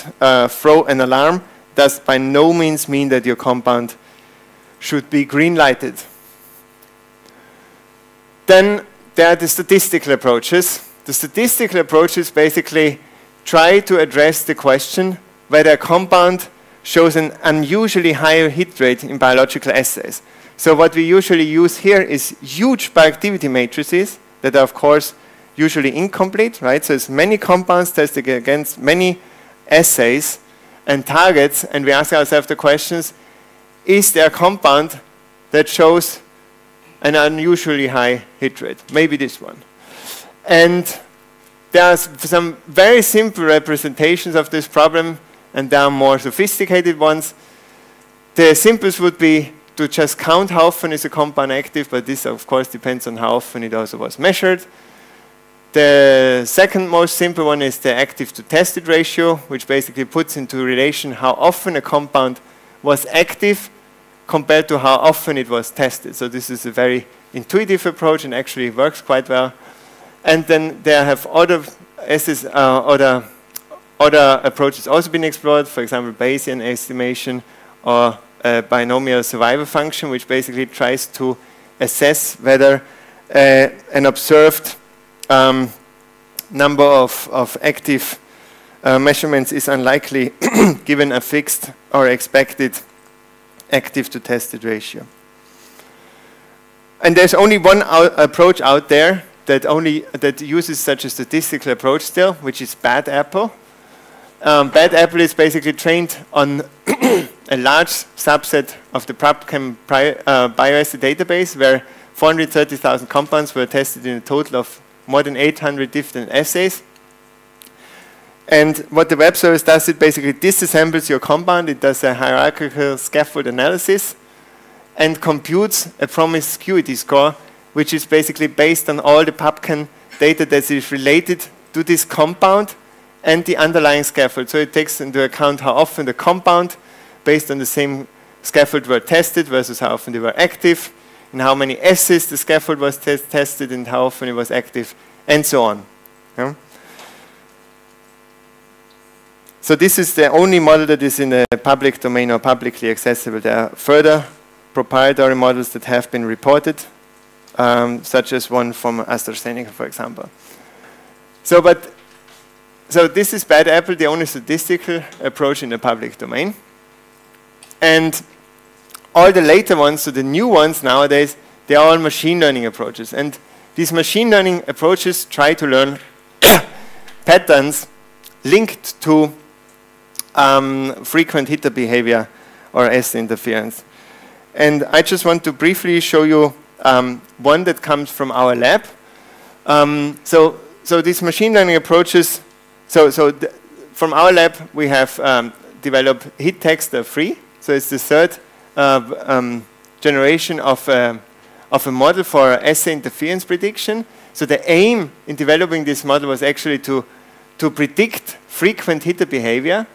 throw an alarm, does by no means mean that your compound should be green-lighted. Then there are the statistical approaches. The statistical approaches basically try to address the question whether a compound shows an unusually higher hit rate in biological assays. So what we usually use here is huge bioactivity matrices that are, of course, usually incomplete, right? So it's many compounds tested against many assays and targets, and we ask ourselves the questions, is there a compound that shows an unusually high hit rate? Maybe this one. And there are some very simple representations of this problem, and there are more sophisticated ones. The simplest would be to just count how often is a compound active, but this of course depends on how often it also was measured. The second most simple one is the active to tested ratio, which basically puts into relation how often a compound was active compared to how often it was tested. So this is a very intuitive approach and actually works quite well. And then there have other approaches also been explored, for example, Bayesian estimation or binomial survival function, which basically tries to assess whether an observed number of active measurements is unlikely given a fixed or expected active to tested ratio. And there's only one approach out there that uses such a statistical approach still, which is Bad Apple. Bad Apple is basically trained on a large subset of the PubChem bioassay database, where 430,000 compounds were tested in a total of more than 800 different assays. And what the web service does, it basically disassembles your compound. It does a hierarchical scaffold analysis and computes a promiscuity score, which is basically based on all the PubChem data that is related to this compound and the underlying scaffold. So it takes into account how often the compound, based on the same scaffold, were tested versus how often they were active, and how many assays the scaffold was tested and how often it was active, and so on. Yeah? So this is the only model that is in the public domain or publicly accessible. There are further proprietary models that have been reported, such as one from AstraZeneca, for example. So this is Bad Apple, the only statistical approach in the public domain. And all the later ones, so the new ones nowadays, they are all machine learning approaches. And these machine learning approaches try to learn patterns linked to frequent hitter behavior or assay interference. And I just want to briefly show you one that comes from our lab. So these machine learning approaches, from our lab we have developed HitText-3. So it's the third generation of a model for assay interference prediction. So the aim in developing this model was actually to predict frequent hitter behavior.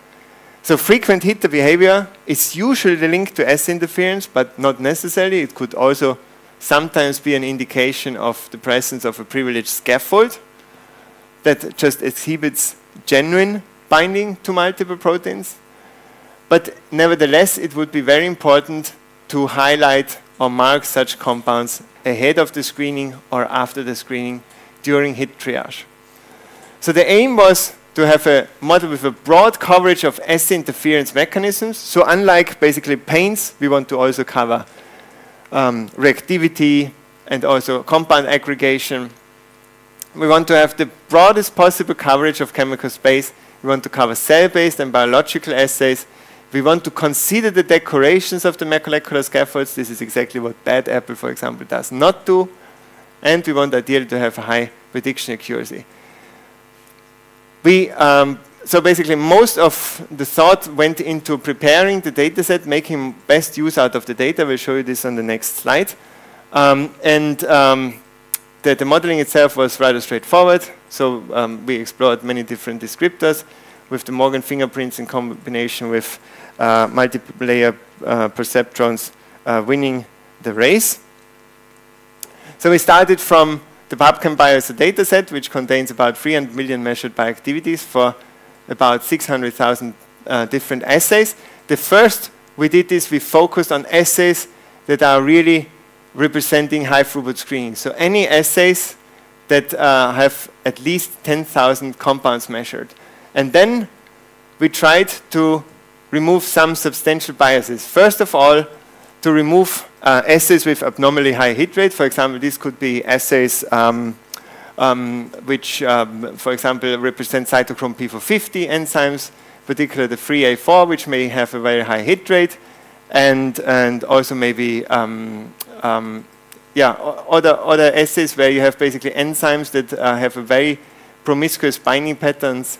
So frequent hitter behavior is usually linked to S interference, but not necessarily. It could also sometimes be an indication of the presence of a privileged scaffold that just exhibits genuine binding to multiple proteins. But nevertheless, it would be very important to highlight or mark such compounds ahead of the screening or after the screening during hit triage. So the aim was to have a model with a broad coverage of S interference mechanisms. So unlike basically paints, we want to also cover reactivity and also compound aggregation. We want to have the broadest possible coverage of chemical space. We want to cover cell-based and biological assays. We want to consider the decorations of the molecular scaffolds. This is exactly what bad apple, for example, does not do. And we want ideally to have a high prediction accuracy. So basically, most of the thought went into preparing the data set, making best use out of the data. We'll show you this on the next slide. The modeling itself was rather straightforward. So we explored many different descriptors with the Morgan fingerprints in combination with multi-layer perceptrons winning the race. So we started from the PubChem Bioassay data set, which contains about 300 million measured bioactivities for about 600,000 different assays. The first we did this, we focused on assays that are really representing high throughput screening. So any assays that have at least 10,000 compounds measured. And then we tried to remove some substantial biases. First of all, to remove assays with abnormally high hit rate. For example, this could be assays which, for example, represent cytochrome P450 enzymes, particularly the 3A4, which may have a very high hit rate, and also maybe other assays where you have basically enzymes that have a very promiscuous binding patterns,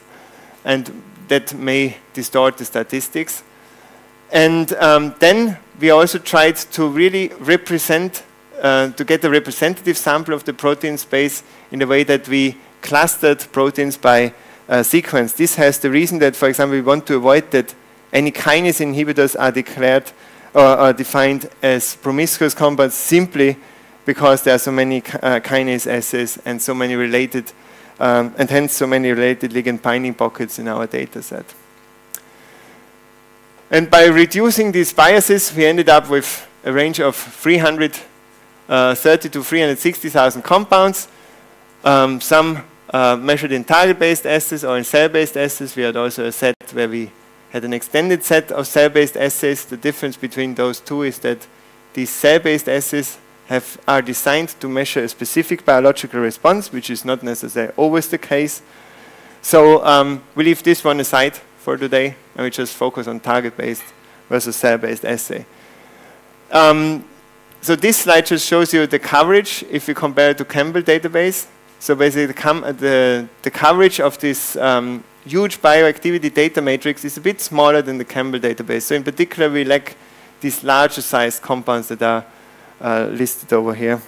and that may distort the statistics. And then we also tried to really represent, to get a representative sample of the protein space in the way that we clustered proteins by sequence. This has the reason that, for example, we want to avoid that any kinase inhibitors are declared or are defined as promiscuous compounds simply because there are so many kinase assays and so many related, and hence so many related ligand binding pockets in our data set. And by reducing these biases, we ended up with a range of 330 to 360,000 compounds, some measured in target-based assays or in cell-based assays. We had also a set where we had an extended set of cell-based assays. The difference between those two is that these cell-based assays are designed to measure a specific biological response, which is not necessarily always the case. So we leave this one aside for today, and we just focus on target-based versus cell-based assay. So this slide just shows you the coverage if you compare it to Campbell database. So basically the coverage of this huge bioactivity data matrix is a bit smaller than the Campbell database. So in particular, we lack these larger sized compounds that are listed over here.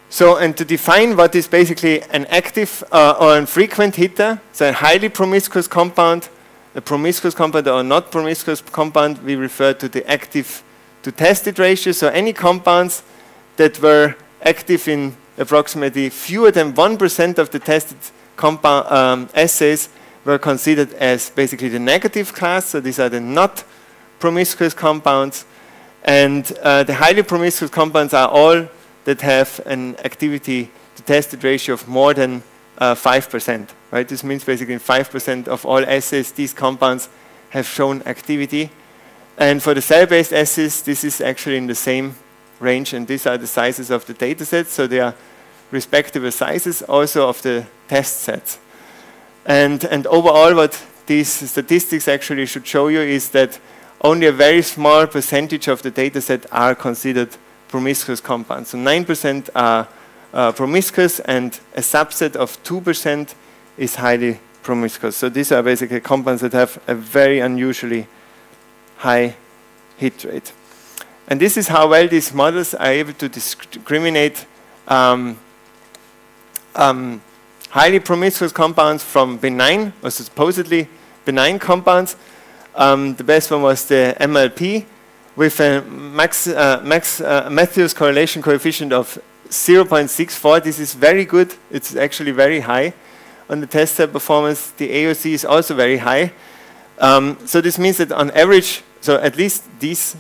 So, and to define what is basically an active or a frequent hitter, so a highly promiscuous compound, a promiscuous compound or not promiscuous compound, we refer to the active to tested ratio. So any compounds that were active in approximately fewer than 1% of the tested compound assays were considered as basically the negative class. So these are the not promiscuous compounds. And the highly promiscuous compounds are all that have an activity to tested ratio of more than 5%. Right? This means basically in 5% of all assays, these compounds have shown activity. And for the cell-based assays, this is actually in the same range, and these are the sizes of the data sets, so they are respectable sizes also of the test sets. And overall, what these statistics actually should show you is that only a very small percentage of the data set are considered promiscuous compounds. So 9% are promiscuous, and a subset of 2% is highly promiscuous. So these are basically compounds that have a very unusually high hit rate. And this is how well these models are able to discriminate highly promiscuous compounds from benign, or supposedly benign compounds. The best one was the MLP with a Matthews correlation coefficient of 0.64. This is very good. It's actually very high on the test set performance. The AOC is also very high. So this means that on average, so at least these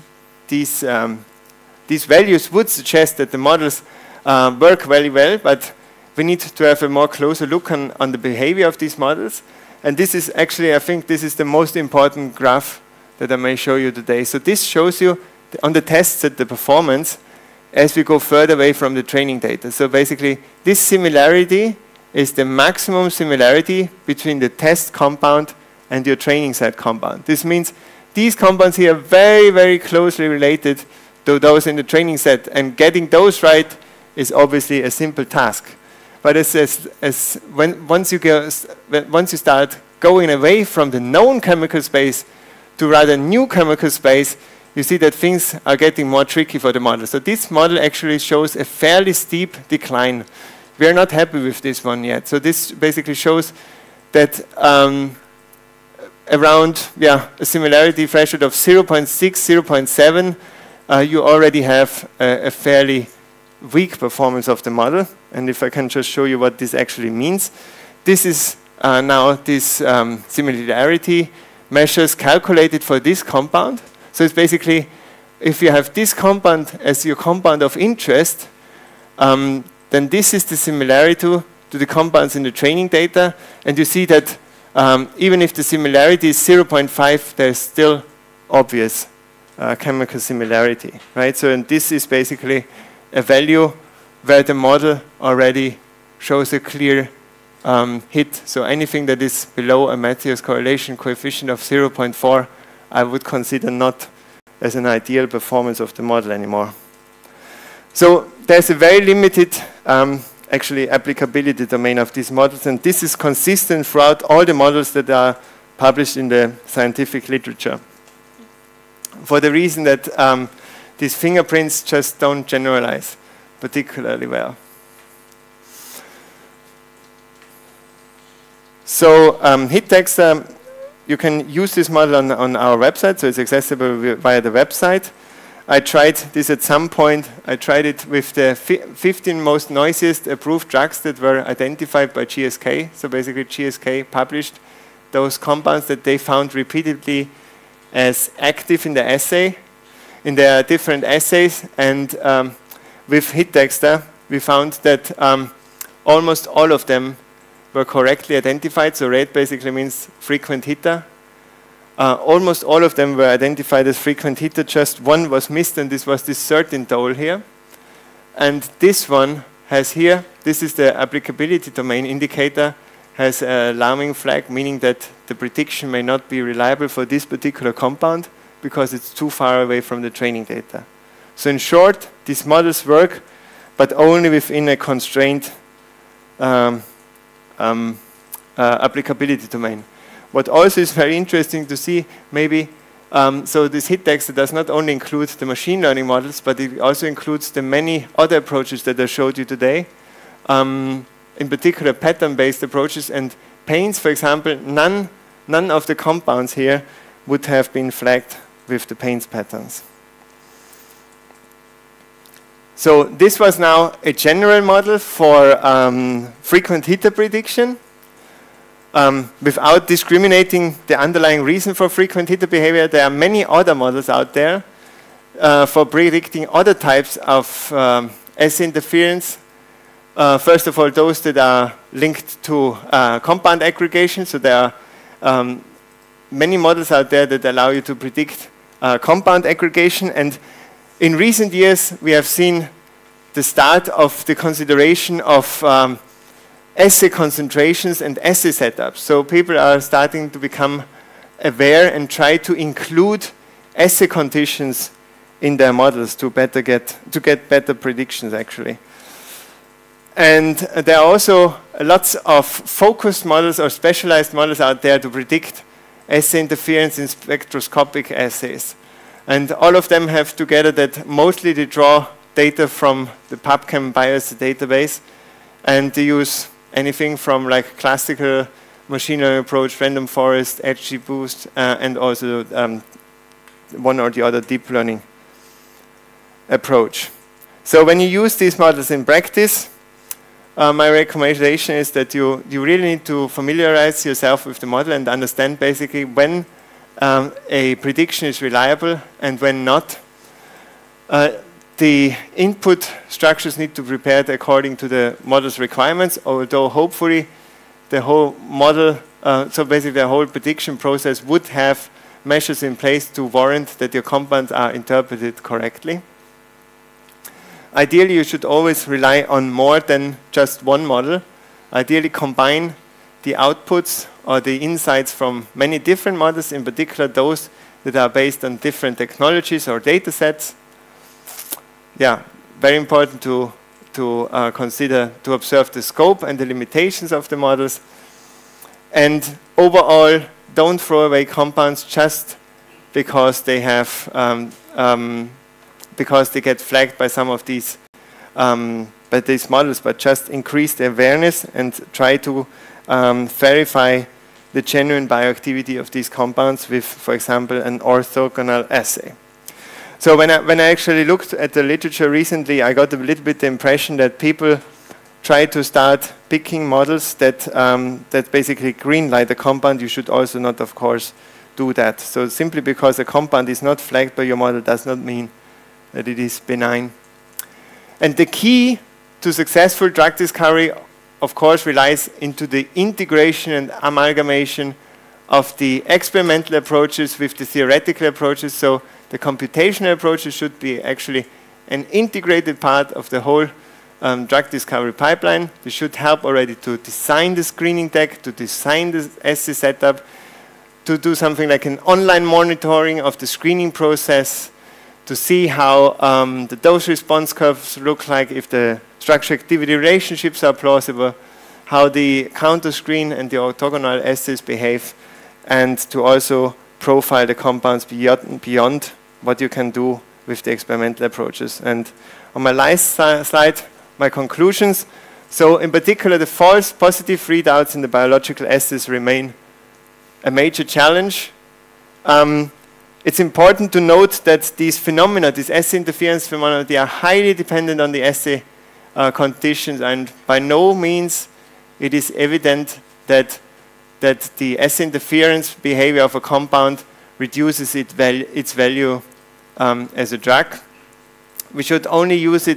values would suggest that the models work very well, but we need to have a more closer look on the behavior of these models. And this is actually, I think this is the most important graph that I may show you today. So this shows you on the test set the performance as we go further away from the training data. So basically, this similarity is the maximum similarity between the test compound and your training set compound. This means these compounds here are very, very closely related to those in the training set, and getting those right is obviously a simple task. But once you start going away from the known chemical space to rather new chemical space, you see that things are getting more tricky for the model. So this model actually shows a fairly steep decline. We are not happy with this one yet. So this basically shows that around a similarity threshold of 0.6, 0.7, you already have a fairly weak performance of the model. And if I can just show you what this actually means. This is now this similarity measures calculated for this compound. So it's basically, if you have this compound as your compound of interest, then this is the similarity to the compounds in the training data. And you see that even if the similarity is 0.5, there's still obvious chemical similarity, right? So and this is basically a value where the model already shows a clear hit. So anything that is below a Matthews correlation coefficient of 0.4, I would consider not as an ideal performance of the model anymore. So there's a very limited actually applicability domain of these models, and this is consistent throughout all the models that are published in the scientific literature. For the reason that these fingerprints just don't generalize particularly well. So HitText, you can use this model on our website, so it's accessible via the website. I tried this at some point. I tried it with the 15 most noisiest approved drugs that were identified by GSK. So basically GSK published those compounds that they found repeatedly as active in the assay, in their different assays. And with HitText, we found that almost all of them were correctly identified. So red basically means frequent hitter. Almost all of them were identified as frequent hitter. Just one was missed, and this was this certindole here. And this one has here, this is the applicability domain indicator, has a alarming flag, meaning that the prediction may not be reliable for this particular compound because it's too far away from the training data. So in short, these models work, but only within a constrained applicability domain. What also is very interesting to see, maybe, so this HitText does not only include the machine learning models, but it also includes the many other approaches that I showed you today. In particular, pattern-based approaches and paints, for example, none of the compounds here would have been flagged with the paints patterns. So this was now a general model for frequent hitter prediction. Without discriminating the underlying reason for frequent hitter behavior, there are many other models out there for predicting other types of assay interference. First of all, those that are linked to compound aggregation. So there are many models out there that allow you to predict compound aggregation. And in recent years, we have seen the start of the consideration of assay concentrations and assay setups. So people are starting to become aware and try to include assay conditions in their models to get better predictions, actually. And there are also lots of focused models or specialized models out there to predict assay interference in spectroscopic assays. And all of them have together that mostly they draw data from the PubChem BIOS database, and they use anything from like classical machine learning approach, random forest, XGBoost, and also one or the other deep learning approach. So when you use these models in practice, my recommendation is that you really need to familiarize yourself with the model and understand basically when a prediction is reliable and when not. The input structures need to be prepared according to the model's requirements, although hopefully the whole model, so basically the whole prediction process would have measures in place to warrant that your compounds are interpreted correctly. Ideally, you should always rely on more than just one model. Ideally, combine the outputs or the insights from many different models, in particular those that are based on different technologies or data sets. Yeah, very important to consider, to observe the scope and the limitations of the models. And overall, don't throw away compounds just because they have because they get flagged by some of these models, but just increase the awareness and try to verify the genuine bioactivity of these compounds with, for example, an orthogonal assay. So when I actually looked at the literature recently, I got a little bit the impression that people try to start picking models that that basically greenlight the compound. You should also not, of course, do that. So simply because a compound is not flagged by your model does not mean that it is benign. And the key to successful drug discovery, of course, relies into the integration and amalgamation of the experimental approaches with the theoretical approaches. So the computational approaches should be actually an integrated part of the whole drug discovery pipeline. They should help already to design the screening deck, to design the assay setup, to do something like an online monitoring of the screening process, to see how the dose response curves look like, if the structure-activity relationships are plausible, how the counter screen and the orthogonal assays behave, and to also profile the compounds beyond what you can do with the experimental approaches. And on my last slide, my conclusions. So in particular, the false positive readouts in the biological assays remain a major challenge. It's important to note that these phenomena, these assay interference phenomena, they are highly dependent on the assay conditions, and by no means it is evident that the assay interference behavior of a compound reduces its value as a drug. We should only use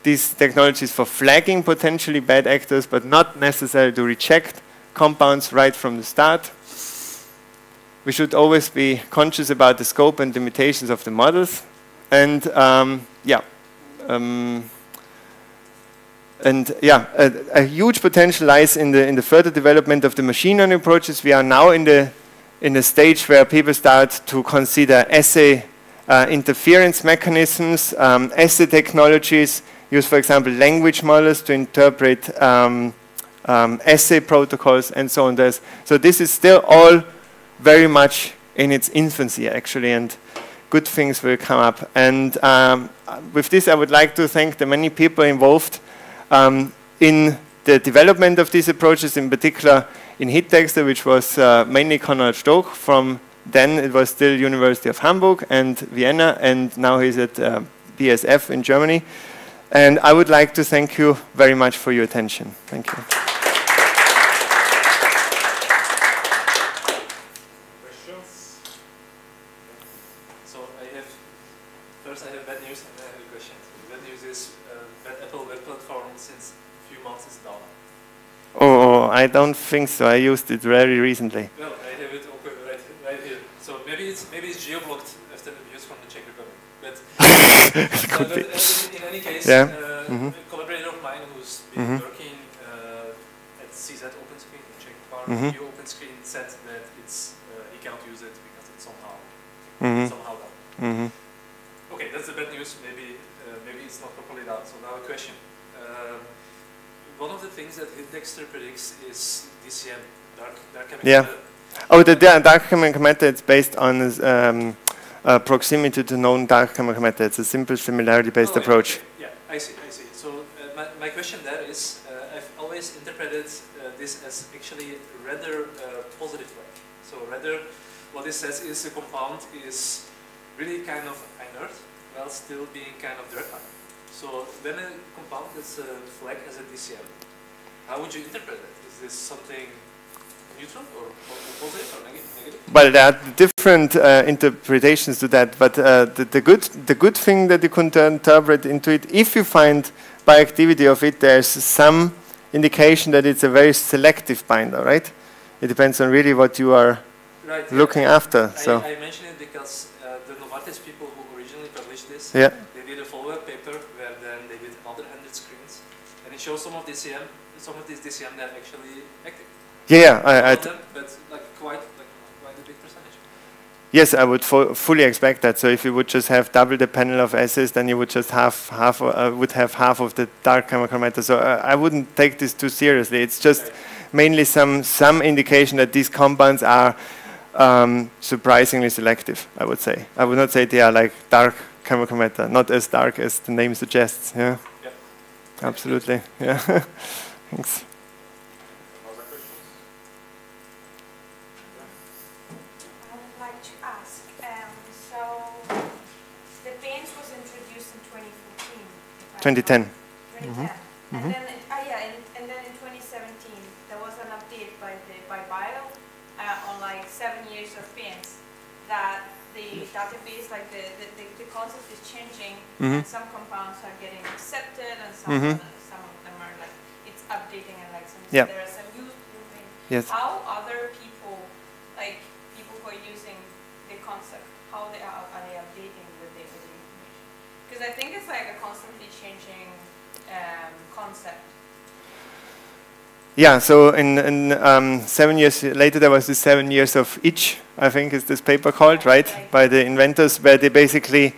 these technologies for flagging potentially bad actors, but not necessarily to reject compounds right from the start. We should always be conscious about the scope and limitations of the models. And a huge potential lies in the further development of the machine learning approaches. We are now in the stage where people start to consider assay interference mechanisms, assay technologies, use, for example, language models to interpret assay protocols and so on. So this is still all very much in its infancy, actually, and good things will come up. And with this, I would like to thank the many people involved in the development of these approaches, in particular in HitTexter, which was mainly Konrad Stoch. From then, it was still University of Hamburg and Vienna, and now he's at BASF in Germany. And I would like to thank you very much for your attention. Thank you. First, I have bad news and then I have a question. The bad news is that Apple web platform since a few months is down. Oh, I don't think so. I used it very recently. Well, I have it open right here. So maybe it's geo-blocked after the news from the Czech Republic. But, in any case, yeah. A collaborator of mine who's been working at CZ OpenScreen in Czech Republic, OpenScreen said that he cannot use it because it's somehow down. Okay, that's the bad news. Maybe it's not properly done. So now a question. One of the things that HitTexter predicts is DCM, dark chemical matter. Oh, the dark chemical matter is based on proximity to known dark chemical matter. It's a simple similarity-based approach. Okay. Yeah, I see. So my question there is, I've always interpreted this as actually rather positive way. So rather, what it says is the compound is really kind of inert while still being kind of direct. So when a compound is flagged as a DCM, how would you interpret it? Is this something neutral or positive or negative? Well, there are different interpretations to that, but the good thing that you can interpret into it, if you find bioactivity of it, there's some indication that it's a very selective binder, right? It depends on really what you are looking after. So I mention it because the Novartis people who originally published this, yeah. They did a follow-up paper where then they did another 100 screens, and it shows some of these DCM that are actually active. Yeah, but like quite a big percentage. Yes, I would fully expect that. So if you would just have double the panel of assays, then you would just have half of the dark chemical matter. So I wouldn't take this too seriously. It's just mainly some indication that these compounds are surprisingly selective, I would say. I would not say they are like dark chemical matter, not as dark as the name suggests. Yeah, yep. Absolutely. Yeah. Thanks. I would like to ask, so the paints was introduced in 2014. 2010. 2010. And then, and then in 2017 there was an update by Bio on like 7 years of paints that the database, like the concept is changing, and some compounds are getting accepted, and some of them are like it's updating, and like there are some new things. Yes. How other people, like people who are using the concept, how are they updating with the information? Because I think it's like a constantly changing concept. Yeah, so in 7 years later, there was the 7 years of itch, I think is this paper called, right? By the inventors, where they basically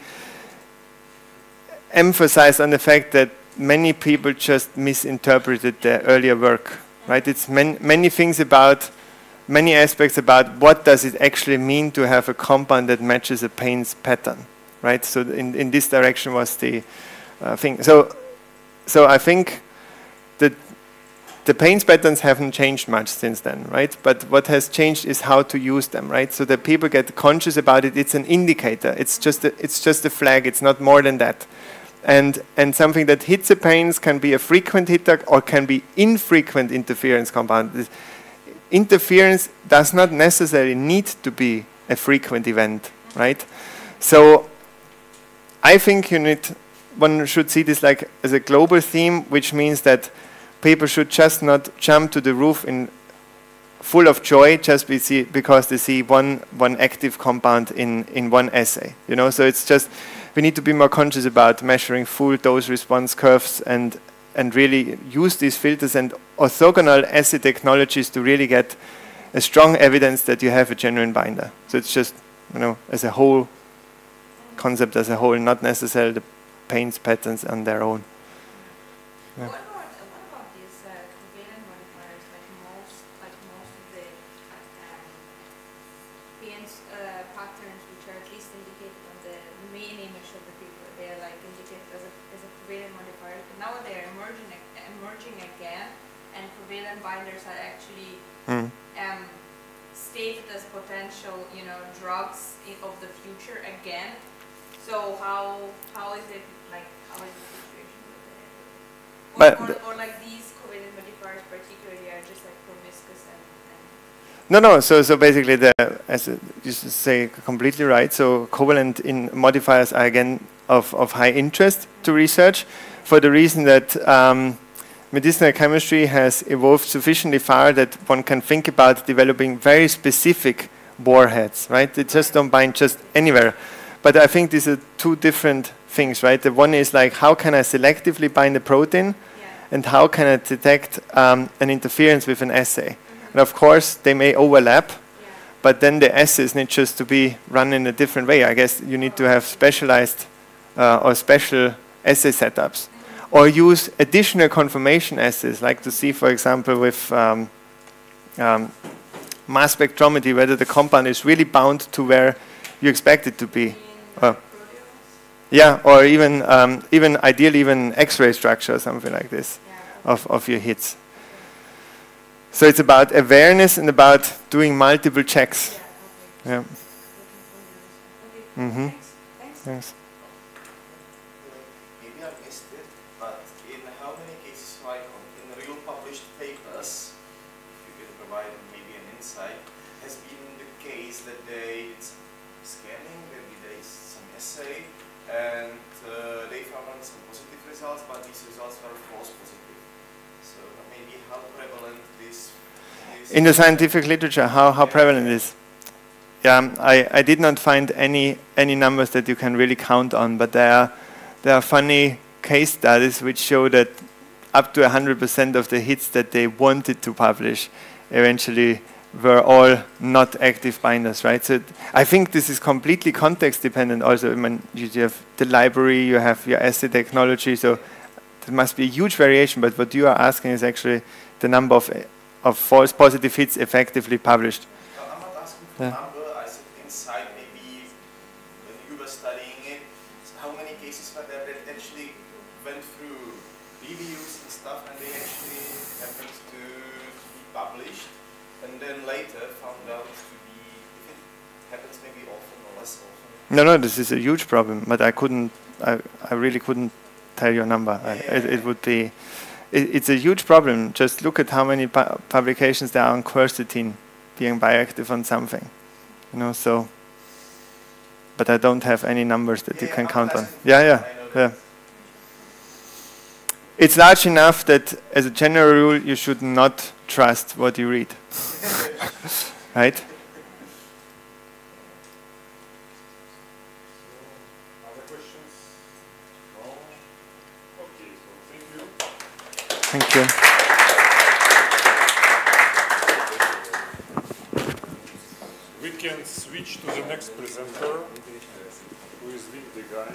emphasized on the fact that many people just misinterpreted their earlier work, right? It's many things about, many aspects about what does it actually mean to have a compound that matches a Payne's pattern, right? So in this direction was the thing. So I think that the Payne's patterns haven't changed much since then, right? But what has changed is how to use them, right? So that people get conscious about it. It's an indicator. It's just a flag. It's not more than that. And something that hits a Payne's can be a frequent hitter or can be infrequent interference compound. Interference does not necessarily need to be a frequent event, right? So I think one should see this like as a global theme, which means that people should just not jump to the roof in full of joy just because they see one active compound in one assay. You know, so it's just we need to be more conscious about measuring full dose response curves and really use these filters and orthogonal assay technologies to really get a strong evidence that you have a genuine binder. So it's just, you know, as a whole concept as a whole, not necessarily the Payne's patterns on their own. Yeah. What about these covalent modifiers? Like most of the Payne's patterns, which are at least indicated on the main image of the paper, they are like indicated as a covalent modifier. But now they are emerging again, and covalent binders are actually stated as potential, you know, drugs of the future again. So how is it like? How is the situation with it? Or like these covalent modifiers particularly are just like promiscuous and No. So basically, as you say, completely right. So covalent modifiers are again of high interest to research, for the reason that medicinal chemistry has evolved sufficiently far that one can think about developing very specific warheads. Right? They just don't bind just anywhere. But I think these are two different things, right? The one is like, how can I selectively bind a protein, and how can I detect an interference with an assay? And of course, they may overlap, but then the assays need just to be run in a different way. I guess you need to have specialized or special assay setups, or use additional confirmation assays, like to see, for example, with mass spectrometry, whether the compound is really bound to where you expect it to be. Yeah, or even ideally even X-ray structure or something like this of your hits. So it's about awareness and about doing multiple checks. Yeah. Mm-hmm. Thanks. Maybe I missed it, but in how many cases, like in real published papers, if you can provide maybe an insight, has been the case that they did some scanning, maybe they did some assay, and they found some positive results, but these results were false positive. So maybe how prevalent this is? In the scientific literature, how prevalent it is? Yeah, I did not find any numbers that you can really count on, but there are funny case studies which show that up to 100% of the hits that they wanted to publish eventually were all not active binders, right? So I think this is completely context dependent also. I mean, you have the library, you have your assay technology, so there must be a huge variation, but what you are asking is actually the number of false positive hits effectively published. I'm not asking for number. Maybe when you were studying it, how many cases were there that actually went through reviews and stuff and they actually happened to be published and then later found out to be, if it happens maybe often or less often? No, this is a huge problem, but I really couldn't tell you a number. It would be, it's a huge problem. Just look at how many publications there are on quercetin being bioactive on something. You know, so, but I don't have any numbers that you can count on. Yeah. It's large enough that, as a general rule, you should not trust what you read. Right? Other questions? No? Okay, so thank you. Thank you. We can switch to the next presenter, who is Vic the guy.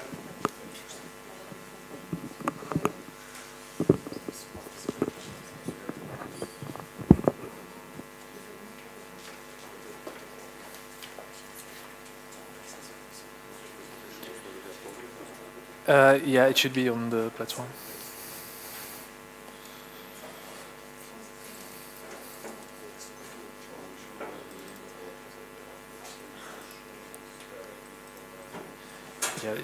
Yeah, it should be on the platform. Yeah,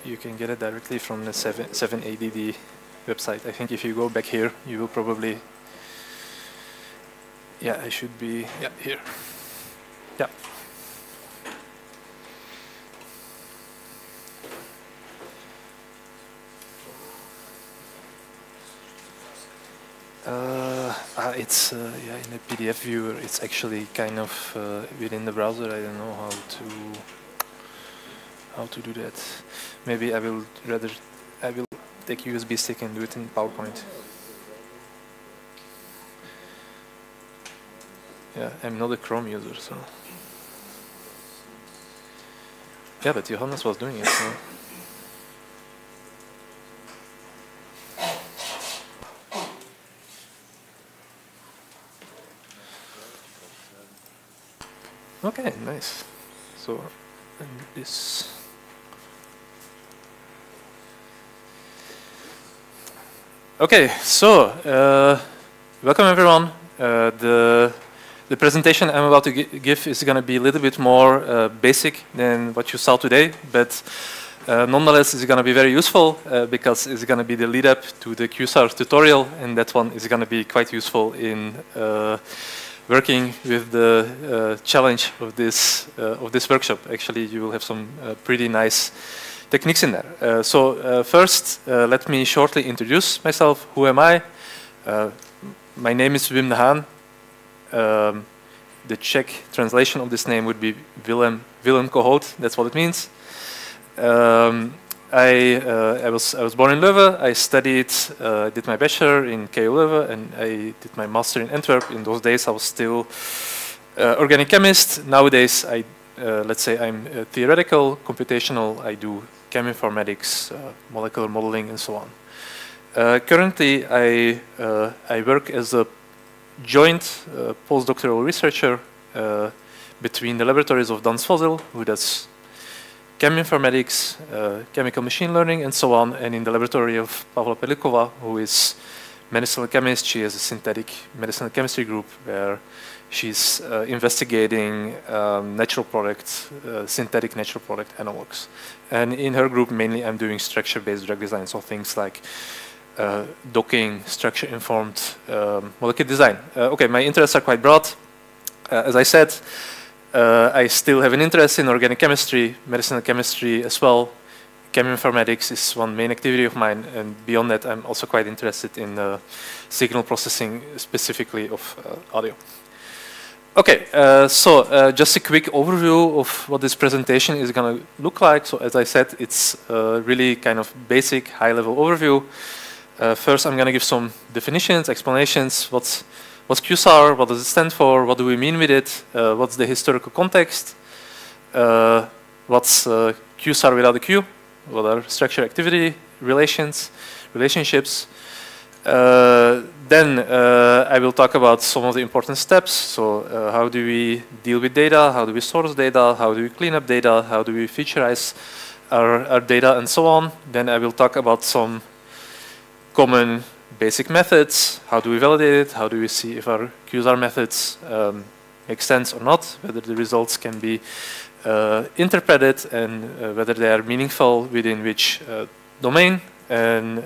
you can get it directly from the 7ADD website. I think if you go back here, you will probably... Yeah, I should be... Yeah, here. Yeah. It's yeah, in the PDF viewer. It's actually kind of within the browser. I don't know how to do that. Maybe I will take USB stick and do it in PowerPoint. Yeah, I'm not a Chrome user, so. Yeah, but Johannes was doing it. So. Okay, nice. So, and this. Okay, so welcome everyone. The presentation I'm about to give is going to be a little bit more basic than what you saw today, but nonetheless it's going to be very useful because it's going to be the lead up to the QSAR tutorial, and that one is going to be quite useful in working with the challenge of this workshop. Actually, you will have some pretty nice techniques in there. So first, let me shortly introduce myself. Who am I? My name is Wim de Haan. The Czech translation of this name would be Willem Kohout. That's what it means. I was born in Leuven. I studied, did my bachelor in KU Leuven, and I did my master in Antwerp. In those days, I was still organic chemist. Nowadays, let's say I'm theoretical, computational. I do cheminformatics, molecular modeling, and so on. Currently, I work as a joint postdoctoral researcher between the laboratories of Dans Fossil, who does cheminformatics, chemical machine learning, and so on. And in the laboratory of Pavlo, who is medicinal chemist, she has a synthetic medicinal chemistry group where she's investigating natural product, synthetic natural product analogs. And in her group, mainly I'm doing structure-based drug design, so things like docking, structure-informed molecular design. Okay, my interests are quite broad. As I said, I still have an interest in organic chemistry, medicinal chemistry as well. Cheminformatics is one main activity of mine, and beyond that, I'm also quite interested in signal processing, specifically of audio. Okay, so just a quick overview of what this presentation is going to look like. So as I said, it's really kind of basic, high-level overview. First, I'm going to give some definitions, explanations. What's QSAR? What does it stand for? What do we mean with it? What's the historical context? What's QSAR without a Q? What are structure-activity relationships? Then I will talk about some of the important steps. So how do we deal with data? How do we source data? How do we clean up data? How do we featureize our data and so on? Then I will talk about some common basic methods. How do we validate it? How do we see if our QSAR methods make sense or not? Whether the results can be interpreted and whether they are meaningful within which domain. And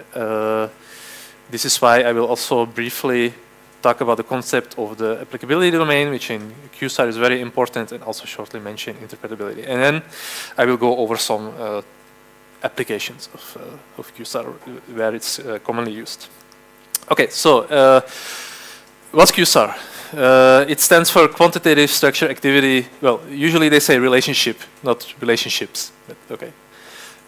this is why I will also briefly talk about the concept of the applicability domain, which in QSAR is very important, and also shortly mention interpretability. And then I will go over some applications of QSAR where it's commonly used. Okay, so what's QSAR? It stands for quantitative structure activity. Well, usually they say relationship, not relationships. But okay.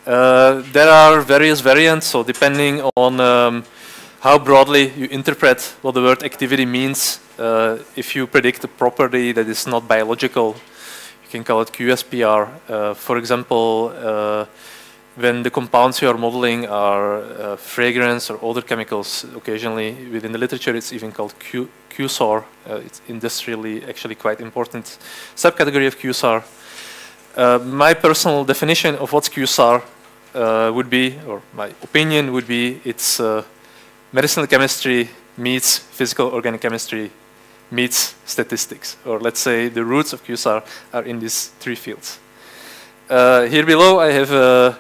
There are various variants, so depending on how broadly you interpret what the word activity means, if you predict a property that is not biological, you can call it QSPR. For example, when the compounds you are modeling are fragrance or other chemicals, occasionally within the literature it's even called QSOR. It's industrially actually quite important subcategory of QSAR. My personal definition of what's QSAR would be, or my opinion would be, it's medicinal chemistry meets physical organic chemistry meets statistics, or let's say the roots of QSAR are in these three fields. Here below I have a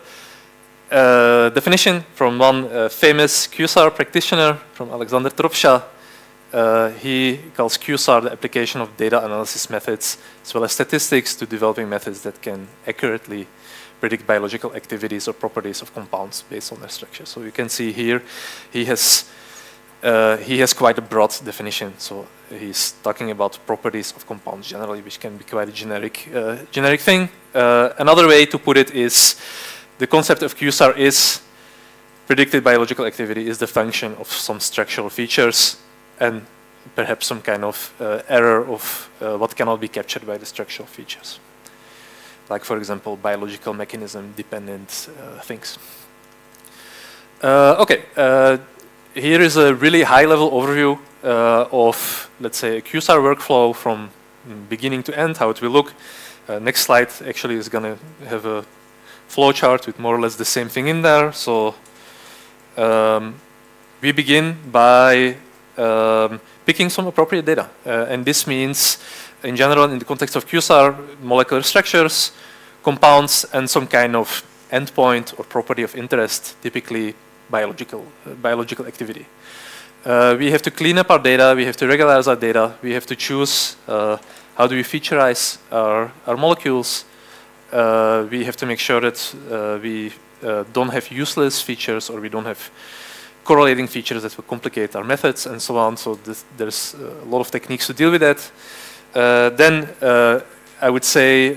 definition from one famous QSAR practitioner, from Alexander Tropša. He calls QSAR the application of data analysis methods as well as statistics to developing methods that can accurately predict biological activities or properties of compounds based on their structure. So you can see here he has quite a broad definition. So he's talking about properties of compounds generally, which can be quite a generic thing. Another way to put it is the concept of QSAR is predicted biological activity is the function of some structural features and perhaps some kind of error of what cannot be captured by the structural features. Like, for example, biological mechanism dependent things. Okay, here is a really high-level overview of, let's say, a QSAR workflow from beginning to end, how it will look. Next slide actually is going to have a flowchart with more or less the same thing in there. So we begin by picking some appropriate data. And this means, in general, in the context of QSAR, molecular structures, compounds, and some kind of endpoint or property of interest, typically biological activity. We have to clean up our data, we have to regularize our data, we have to choose how do we featureize our molecules. We have to make sure that we don't have useless features, or we don't have correlating features that will complicate our methods and so on. So there's a lot of techniques to deal with that. Then I would say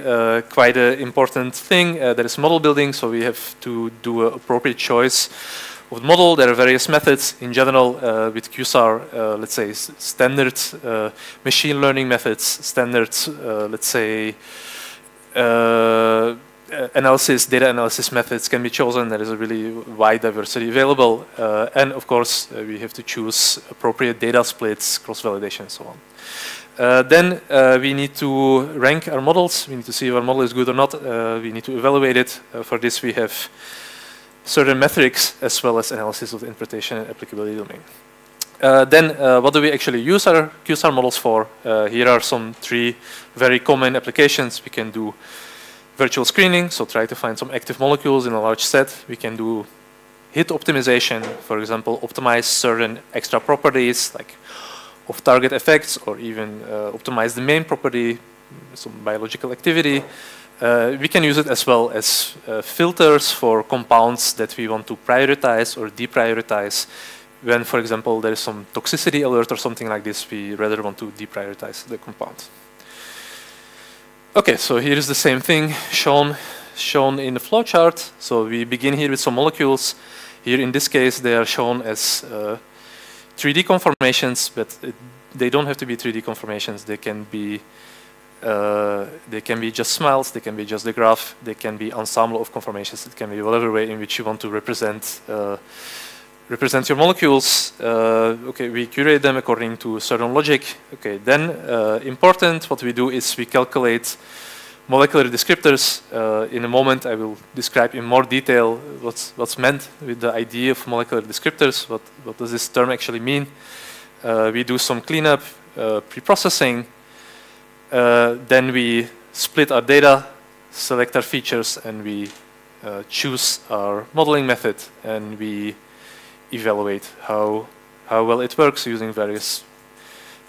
quite an important thing, there is model building. So we have to do an appropriate choice of the model. There are various methods in general with QSAR, let's say standard machine learning methods, standard, let's say, data analysis methods can be chosen. There is a really wide diversity available. And of course, we have to choose appropriate data splits, cross-validation, and so on. Then we need to rank our models. We need to see if our model is good or not. We need to evaluate it. For this, we have certain metrics as well as analysis of the interpretation and applicability domain. Then what do we actually use our QSAR models for? Here are some 3 very common applications. We can do virtual screening, so try to find some active molecules in a large set. We can do hit optimization, for example, optimize certain extra properties like of target effects, or even optimize the main property, some biological activity. We can use it as well as filters for compounds that we want to prioritize or deprioritize. When, for example, there is some toxicity alert or something like this, we rather want to deprioritize the compound. Okay, so here is the same thing shown in the flowchart. So we begin here with some molecules. Here in this case, they are shown as 3D conformations, but they don't have to be 3D conformations. They can be just smiles, they can be just the graph, they can be ensemble of conformations. It can be whatever way in which you want to represent your molecules. Okay, we curate them according to certain logic. Okay, then important, what we do is we calculate molecular descriptors. In a moment, I will describe in more detail what's meant with the idea of molecular descriptors. What does this term actually mean? We do some cleanup, pre-processing. Then we split our data, select our features, and we choose our modeling method, and we evaluate how well it works using various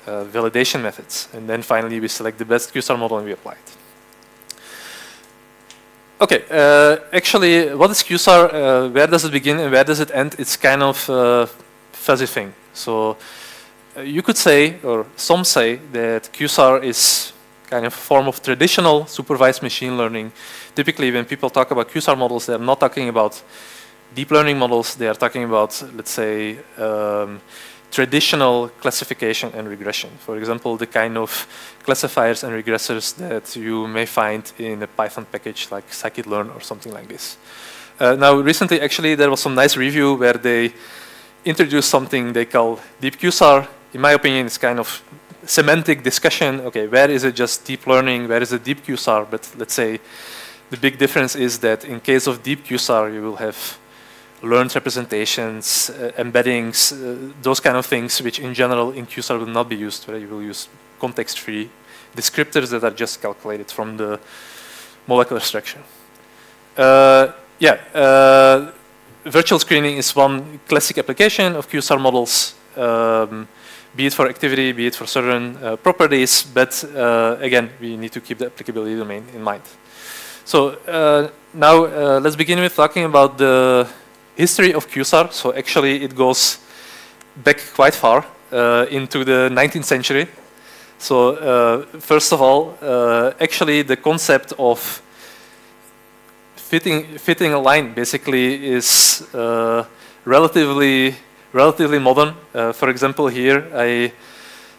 validation methods. And then finally, we select the best QSAR model and we apply it. Okay, actually, what is QSAR? Where does it begin and where does it end? It's kind of a fuzzy thing. So you could say, or some say, that QSAR is kind of a form of traditional supervised machine learning. Typically, when people talk about QSAR models, they're not talking about deep learning models. They are talking about, let's say, traditional classification and regression. For example, the kind of classifiers and regressors that you may find in a Python package like scikit-learn or something like this. Now, recently, actually, there was some nice review where they introduced something they call deep QSAR. In my opinion, it's kind of semantic discussion. Okay, where is it just deep learning? Where is it deep QSAR? But let's say the big difference is that in case of deep QSAR, you will have learned representations, embeddings, those kind of things, which in general in QSAR will not be used, where you will use context-free descriptors that are just calculated from the molecular structure. Virtual screening is one classic application of QSAR models, be it for activity, be it for certain properties, but again, we need to keep the applicability domain in mind. So now let's begin with talking about the history of QSAR. So actually it goes back quite far into the 19th century. So first of all, actually the concept of fitting a line basically is relatively modern. For example, here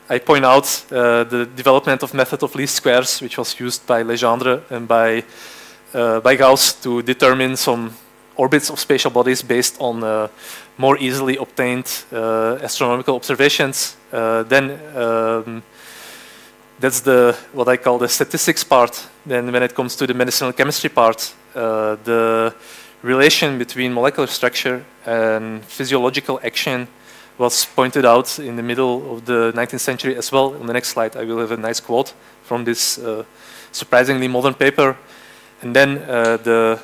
I point out the development of method of least squares, which was used by Legendre and by Gauss to determine some orbits of spatial bodies based on more easily obtained astronomical observations. That's what I call the statistics part. Then when it comes to the medicinal chemistry part, the relation between molecular structure and physiological action was pointed out in the middle of the 19th century as well. On the next slide, I will have a nice quote from this surprisingly modern paper. And then the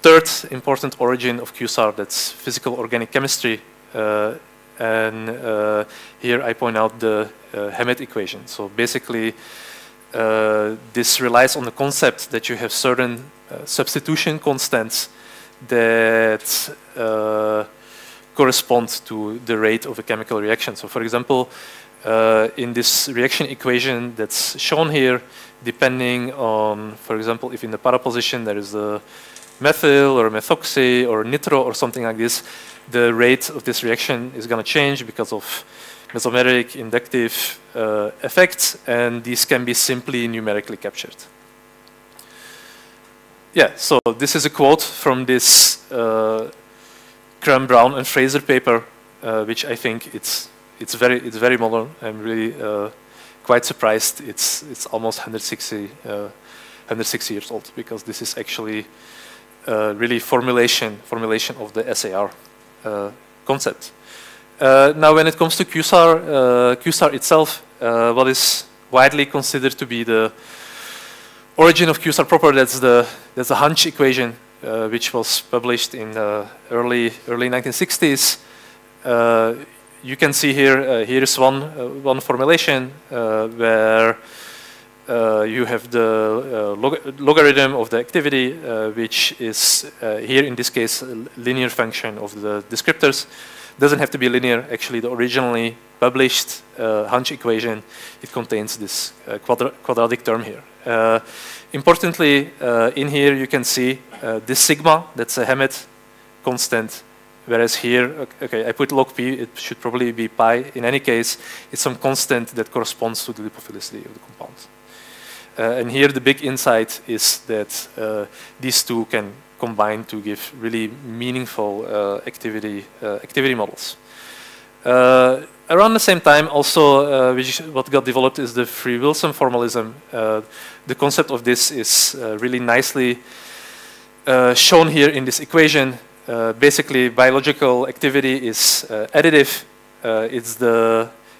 third important origin of QSAR, that's physical organic chemistry. And here I point out the Hammett equation. So basically, this relies on the concept that you have certain substitution constants that correspond to the rate of a chemical reaction. So for example, in this reaction equation that's shown here, depending on, for example, if in the para position there is a methyl or a methoxy or nitro or something like this, the rate of this reaction is going to change because of mesomeric, inductive effects, and these can be simply numerically captured. Yeah, so this is a quote from this Crum, Brown, and Fraser paper, which I think it's very modern. I'm really quite surprised it's almost 160 years old, because this is actually really formulation of the SAR concept. Now, when it comes to QSAR itself, what is widely considered to be the origin of QSAR proper, that's the Hunch equation, which was published in early 1960s. You can see here, here is one formulation where you have the logarithm of the activity, which is here in this case a linear function of the descriptors. Doesn't have to be linear. Actually, the originally published Hunch equation, it contains this quadratic term here. Importantly, in here you can see this sigma, that's a Hammett constant, whereas here, okay, I put log p, it should probably be pi. In any case, it's some constant that corresponds to the lipophilicity of the compound. And here the big insight is that these two can combine to give really meaningful activity models. Around the same time, also, what got developed is the free Wilson formalism. The concept of this is really nicely shown here in this equation. Basically, biological activity is additive.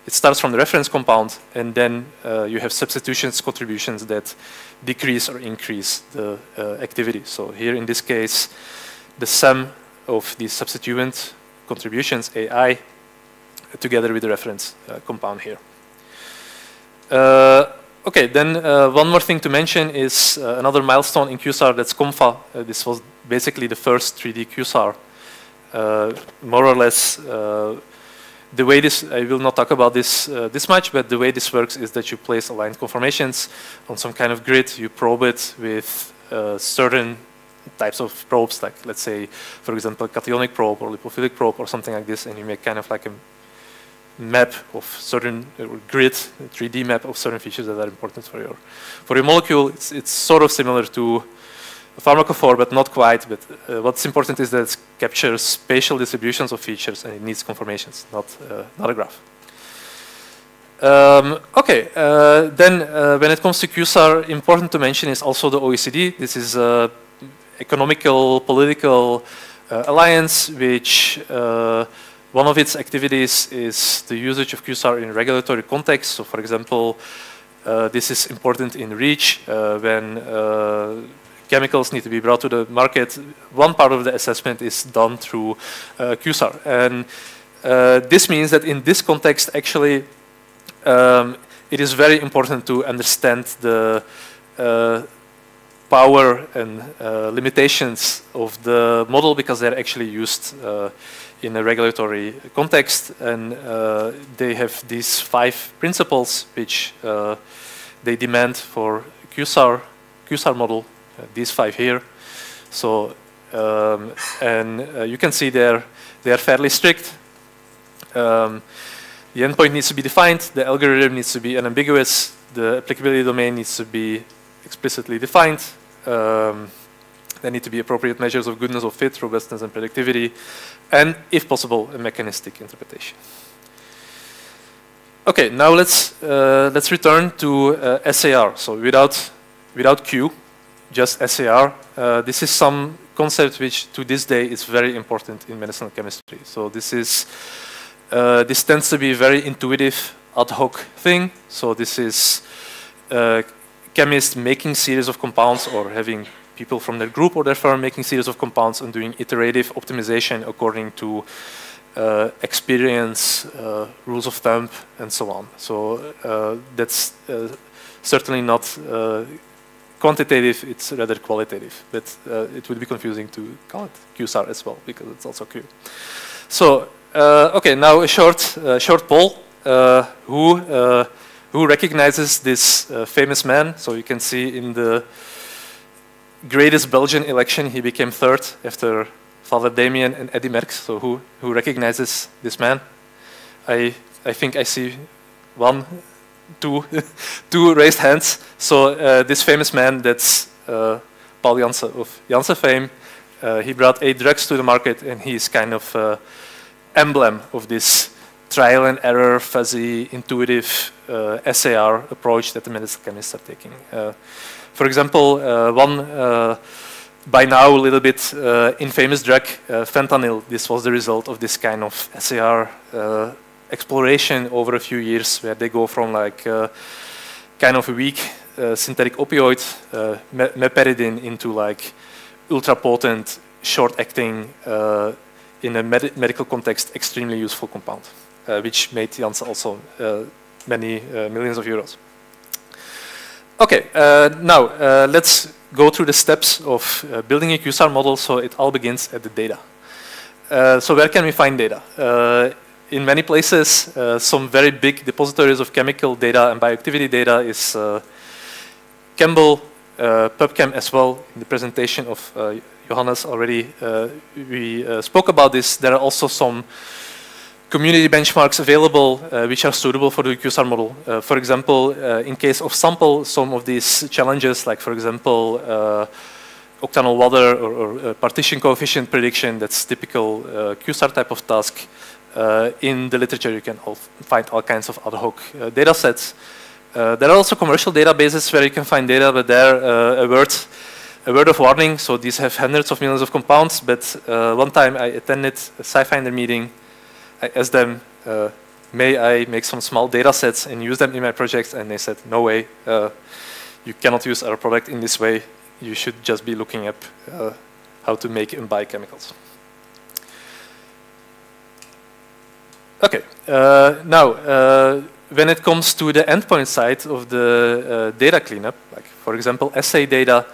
It starts from the reference compound, and then you have substitutions, contributions that decrease or increase the activity. So here in this case, the sum of these substituent contributions, AI, together with the reference compound here. Okay, then one more thing to mention is another milestone in QSAR, that's COMFA. This was basically the first 3D QSAR. More or less, the way this, I will not talk about this this much, but the way this works is that you place aligned conformations on some kind of grid, you probe it with certain types of probes, like let's say, for example, cationic probe or lipophilic probe or something like this, and you make kind of like a map of certain grid, 3D map of certain features that are important for your molecule. It's sort of similar to a pharmacophore, but not quite. But what's important is that it captures spatial distributions of features, and it needs conformations, not a graph. Okay, then when it comes to QSAR, important to mention is also the OECD. This is an economical, political alliance, which one of its activities is the usage of QSAR in regulatory context. So, for example, this is important in REACH when chemicals need to be brought to the market. One part of the assessment is done through QSAR. And this means that in this context, actually, it is very important to understand the power and limitations of the model, because they're actually used in a regulatory context. And they have these 5 principles which they demand for QSAR model. These 5 here. So, you can see they are fairly strict. The endpoint needs to be defined, the algorithm needs to be unambiguous, the applicability domain needs to be explicitly defined. There need to be appropriate measures of goodness of fit, robustness, and predictivity, and, if possible, a mechanistic interpretation. Okay, now let's return to SAR. So without Q, just SAR. This is some concept which to this day is very important in medicinal chemistry. So this tends to be a very intuitive ad hoc thing. So this is chemists making series of compounds, or having people from their group or their firm making series of compounds and doing iterative optimization according to experience, rules of thumb, and so on. So that's certainly not quantitative, it's rather qualitative, but it would be confusing to call it QSAR as well, because it's also Q. So, okay, now a short poll. Who recognizes this famous man? So you can see in the greatest Belgian election, he became 3rd after Father Damien and Eddy Merckx. So who recognizes this man? I think I see 1, 2 raised hands. So this famous man, that's Paul Janssen of Janssen fame. He brought 8 drugs to the market, and he's kind of emblem of this trial and error, fuzzy, intuitive SAR approach that the medicinal chemists are taking. For example, one by now a little bit infamous drug, fentanyl. This was the result of this kind of SAR exploration over a few years, where they go from like kind of a weak synthetic opioid, meperidine, into like ultra potent, short acting, in a medical context, extremely useful compound, which made Janssen also many millions of euros. Okay, now let's go through the steps of building a QSAR model. So it all begins at the data. So where can we find data? In many places, some very big depositories of chemical data and bioactivity data is Campbell, PubChem as well. In the presentation of Johannes already, we spoke about this. There are also some community benchmarks available which are suitable for the QSAR model. For example, in case of sample, some of these challenges, like for example, octanol water or partition coefficient prediction, that's typical QSAR type of task. In the literature, you can find all kinds of ad hoc data sets. There are also commercial databases where you can find data, but there a word of warning. So these have hundreds of millions of compounds, but one time I attended a SciFinder meeting. I asked them, may I make some small data sets and use them in my projects? And they said, no way, you cannot use our product in this way. You should just be looking up how to make and buy chemicals. Okay, now when it comes to the endpoint side of the data cleanup, like for example assay data,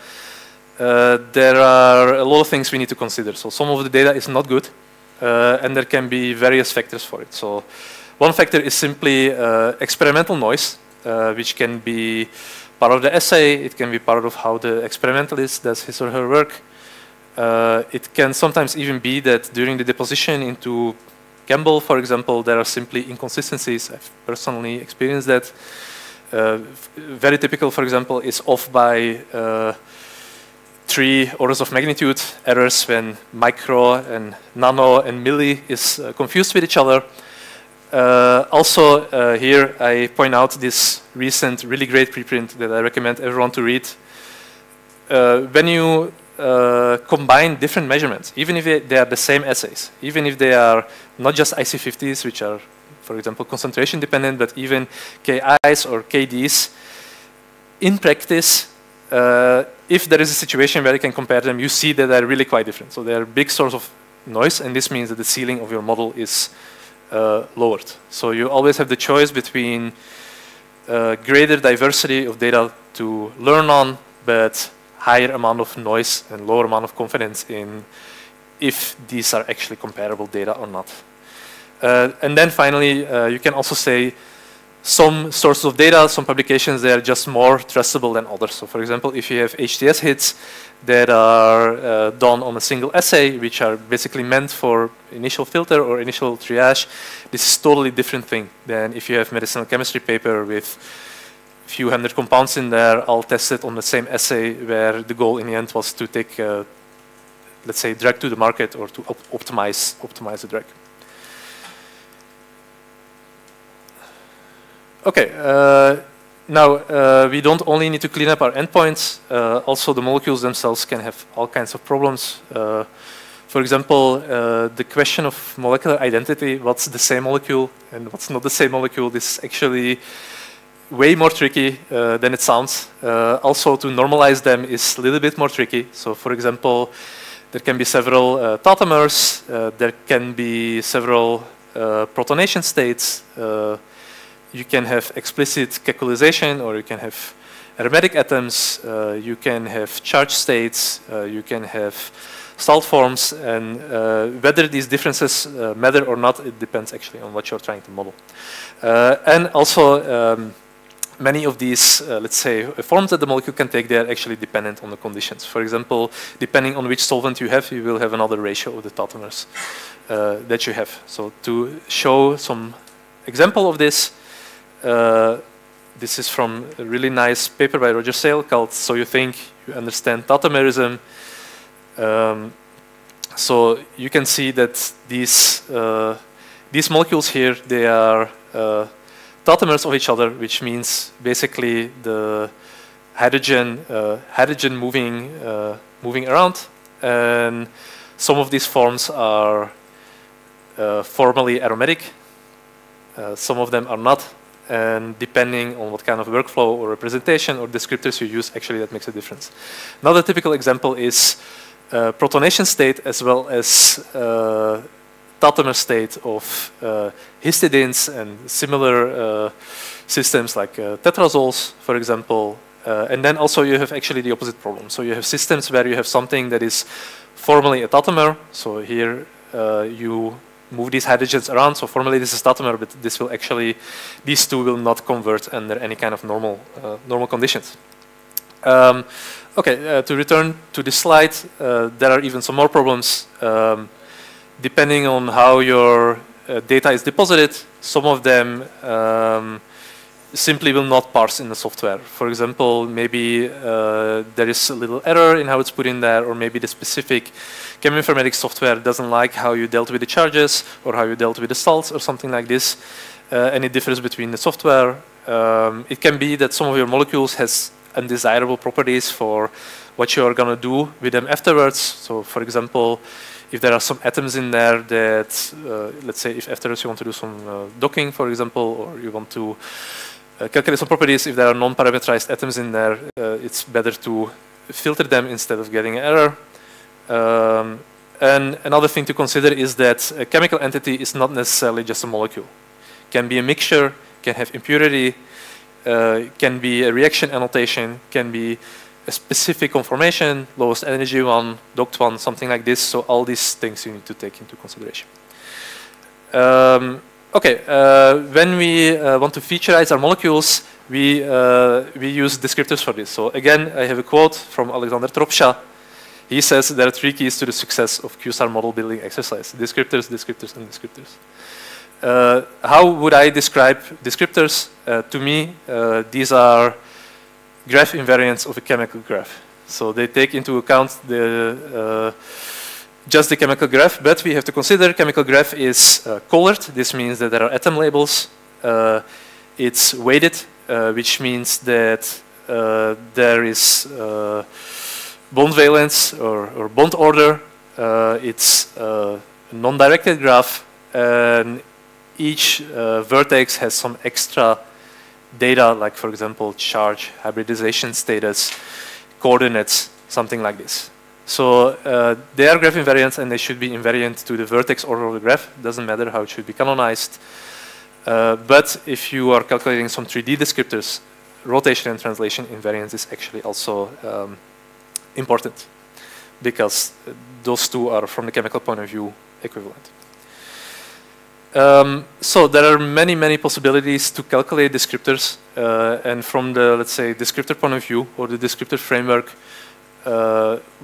there are a lot of things we need to consider. So some of the data is not good, and there can be various factors for it. So one factor is simply experimental noise, which can be part of the assay. It can be part of how the experimentalist does his or her work. It can sometimes even be that during the deposition into Campbell, for example, there are simply inconsistencies. I've personally experienced that. Very typical, for example, is off by 3 orders of magnitude errors when micro and nano and milli is confused with each other. Also, here I point out this recent really great preprint that I recommend everyone to read. When you combine different measurements, even if they are the same assays, even if they are not just IC50s, which are, for example, concentration dependent, but even KIs or KDs, in practice, if there is a situation where you can compare them, you see that they're really quite different. So they're big source of noise, and this means that the ceiling of your model is lowered. So you always have the choice between greater diversity of data to learn on, but higher amount of noise and lower amount of confidence in if these are actually comparable data or not. And then finally, you can also say some sources of data, some publications, they are just more trustable than others. So for example, if you have HTS hits that are done on a single assay, which are basically meant for initial filter or initial triage, this is a totally different thing than if you have medicinal chemistry paper with few hundred compounds in there, all tested on the same assay, where the goal in the end was to take, let's say, drug to the market or to optimize the drug. Okay, now we don't only need to clean up our endpoints, also the molecules themselves can have all kinds of problems. For example, the question of molecular identity, what's the same molecule and what's not the same molecule, this is actually way more tricky than it sounds. Also, to normalize them is a little bit more tricky. So, for example, there can be several tautomers, there can be several protonation states. You can have explicit calculization, or you can have aromatic atoms. You can have charge states. You can have salt forms, and whether these differences matter or not, it depends actually on what you're trying to model. And also, many of these, let's say, forms that the molecule can take, they are actually dependent on the conditions. For example, depending on which solvent you will have another ratio of the tautomers that you have. So to show some example of this, this is from a really nice paper by Roger Sale called "So You Think You Understand Tautomerism." So you can see that these these molecules here, they are tautomers of each other, which means basically the hydrogen moving around, and some of these forms are formally aromatic, some of them are not, and depending on what kind of workflow or representation or descriptors you use, actually that makes a difference. Another typical example is protonation state as well as tautomer state of histidines and similar systems like tetrazoles, for example. And then also you have actually the opposite problem. So you have systems where you have something that is formally a tautomer. So here you move these hydrogens around. So formally this is tautomer, but this will actually, these two will not convert under any kind of normal conditions. Okay, to return to this slide, there are even some more problems. Depending on how your data is deposited, some of them simply will not parse in the software. For example, maybe there is a little error in how it's put in there, or maybe the specific cheminformatics software doesn't like how you dealt with the charges or how you dealt with the salts or something like this, and it differs between the software. It can be that some of your molecules has undesirable properties for what you are going to do with them afterwards. So for example, if there are some atoms in there that, let's say if afterwards you want to do some docking, for example, or you want to calculate some properties, if there are non-parameterized atoms in there, it's better to filter them instead of getting an error. And another thing to consider is that a chemical entity is not necessarily just a molecule. Can be a mixture, can have impurity, can be a reaction annotation, can be a specific conformation, lowest energy one, docked one, something like this. So all these things you need to take into consideration. Okay, when we want to featureize our molecules, we use descriptors for this. So again, I have a quote from Alexander Tropša. He says there are 3 keys to the success of QSAR model building exercise: descriptors, descriptors, and descriptors. How would I describe descriptors? To me, these are graph invariants of a chemical graph. So they take into account just the chemical graph, but we have to consider chemical graph is colored. This means that there are atom labels. It's weighted, which means that there is bond valence or bond order. It's a non-directed graph, and each vertex has some extra data, like for example charge, hybridization status, coordinates, something like this. So they are graph invariants, and they should be invariant to the vertex order of the graph. Doesn't matter how it should be canonized. But if you are calculating some 3D descriptors, rotation and translation invariance is actually also important, because those two are, from the chemical point of view, equivalent. So there are many, many possibilities to calculate descriptors, and from the, let's say, descriptor point of view, or the descriptor framework,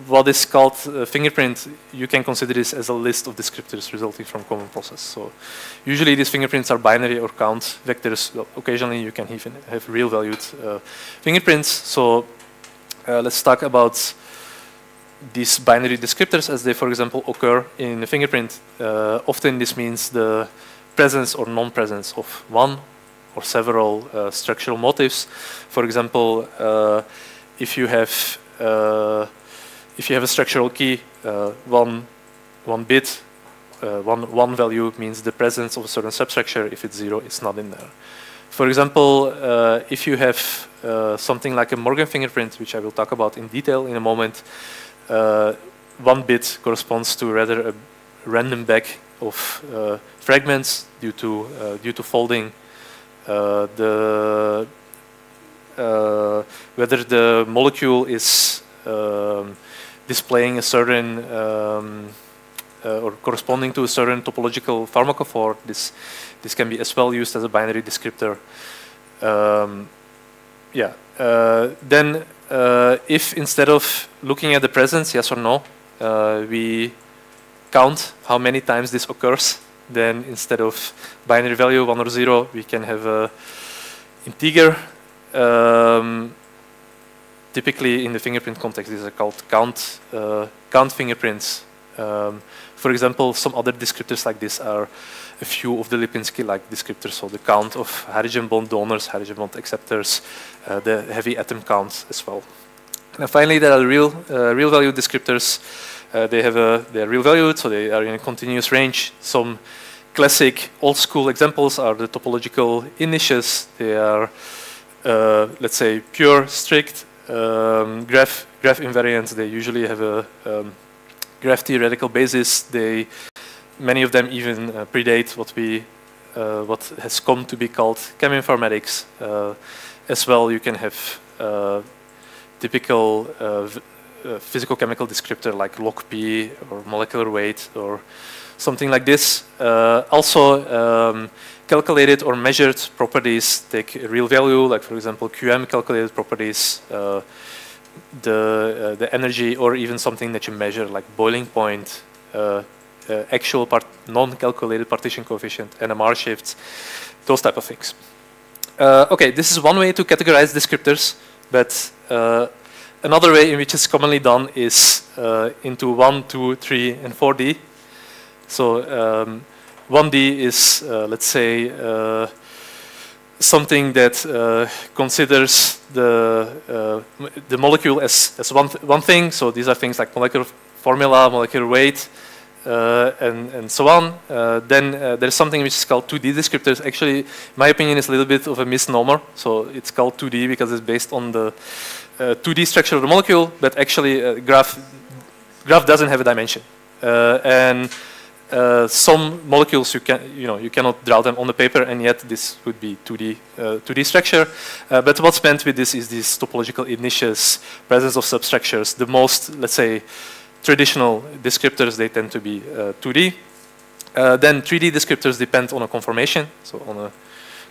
what is called fingerprint, you can consider this as a list of descriptors resulting from common process. So usually these fingerprints are binary or count vectors. Well, occasionally you can even have real valued fingerprints. So let's talk about these binary descriptors as they, for example, occur in a fingerprint. Often this means the presence or non-presence of one or several structural motifs. For example, if you have a structural key, one bit, one value means the presence of a certain substructure. If it's 0, it's not in there. For example, if you have something like a Morgan fingerprint, which I will talk about in detail in a moment, 1 bit corresponds to rather a random bag of fragments due to folding. Whether the molecule is displaying a certain or corresponding to a certain topological pharmacophore, this can be as well used as a binary descriptor. Then if instead of looking at the presence, yes or no, we count how many times this occurs, then instead of binary value 1 or 0, we can have a integer. Typically in the fingerprint context, these are called count fingerprints. For example, some other descriptors like this are a few of the Lipinski-like descriptors, so the count of hydrogen bond donors, hydrogen bond acceptors, the heavy atom counts as well. And finally, there are real value descriptors. They're real valued, so they are in a continuous range. Some classic old school examples are the topological initials. They are, let's say, pure, strict graph invariants. They usually have a graph T radical basis. Many of them even predate what has come to be called cheminformatics. As well, you can have typical physical-chemical descriptor like log P or molecular weight or something like this. Also, calculated or measured properties take a real value, like for example QM calculated properties, the energy, or even something that you measure like boiling point, actual non-calculated partition coefficient, NMR shifts, those type of things. Okay, this is one way to categorize descriptors, but another way in which it's commonly done is into 1, 2, 3, and 4D. So 1D is, let's say, something that considers the molecule as one thing. So these are things like molecular formula, molecular weight, and so on. Then there's something which is called 2D descriptors. Actually, in my opinion, it's a little bit of a misnomer. So it's called 2D because it's based on the 2D structure of the molecule, but actually graph doesn't have a dimension. And some molecules you cannot draw them on the paper, and yet this would be 2D structure. But what's meant with this is these topological initials, presence of substructures. The most, let's say, traditional descriptors, they tend to be 2D. Then 3D descriptors depend on a conformation, so on a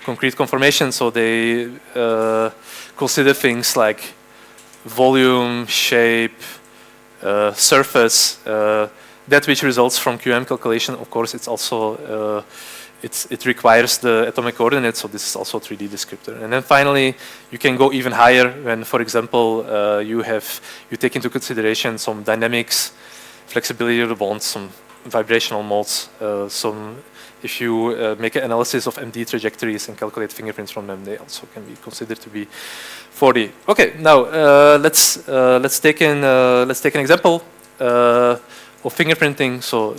concrete conformation. So they consider things like volume, shape, surface. That which results from QM calculation, of course, it's also it requires the atomic coordinates, so this is also a 3D descriptor. And then finally, you can go even higher when, for example, you take into consideration some dynamics, flexibility of the bonds, some vibrational modes, if you make an analysis of MD trajectories and calculate fingerprints from them, they also can be considered to be 4D. Okay, now let's take an example of fingerprinting. So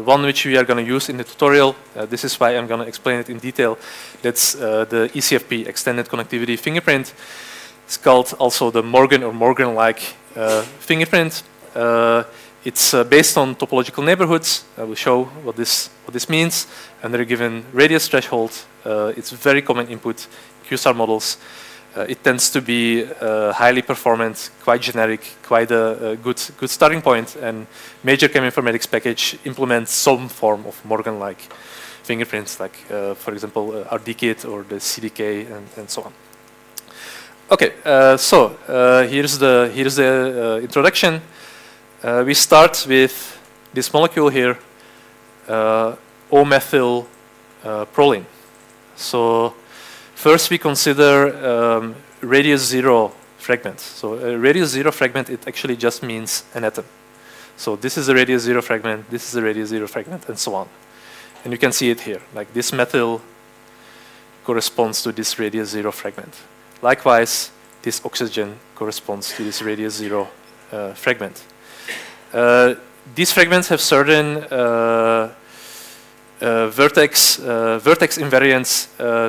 one which we are going to use in the tutorial. This is why I'm going to explain it in detail. That's the ECFP, Extended Connectivity Fingerprint. It's called also the Morgan or Morgan-like fingerprint. It's based on topological neighborhoods. I will show what this means under a given radius threshold. It's very common input QSAR models. It tends to be highly performant, quite generic, quite a good starting point, and major cheminformatics package implements some form of Morgan-like fingerprints, like for example RDKit or the CDK and so on. Okay, so here's the introduction. We start with this molecule here, O-methyl proline. So first, we consider radius 0 fragments. So a radius 0 fragment, it actually just means an atom. So this is a radius 0 fragment, this is a radius 0 fragment, and so on. And you can see it here. Like this methyl corresponds to this radius 0 fragment. Likewise, this oxygen corresponds to this radius 0 fragment. These fragments have certain vertex invariants.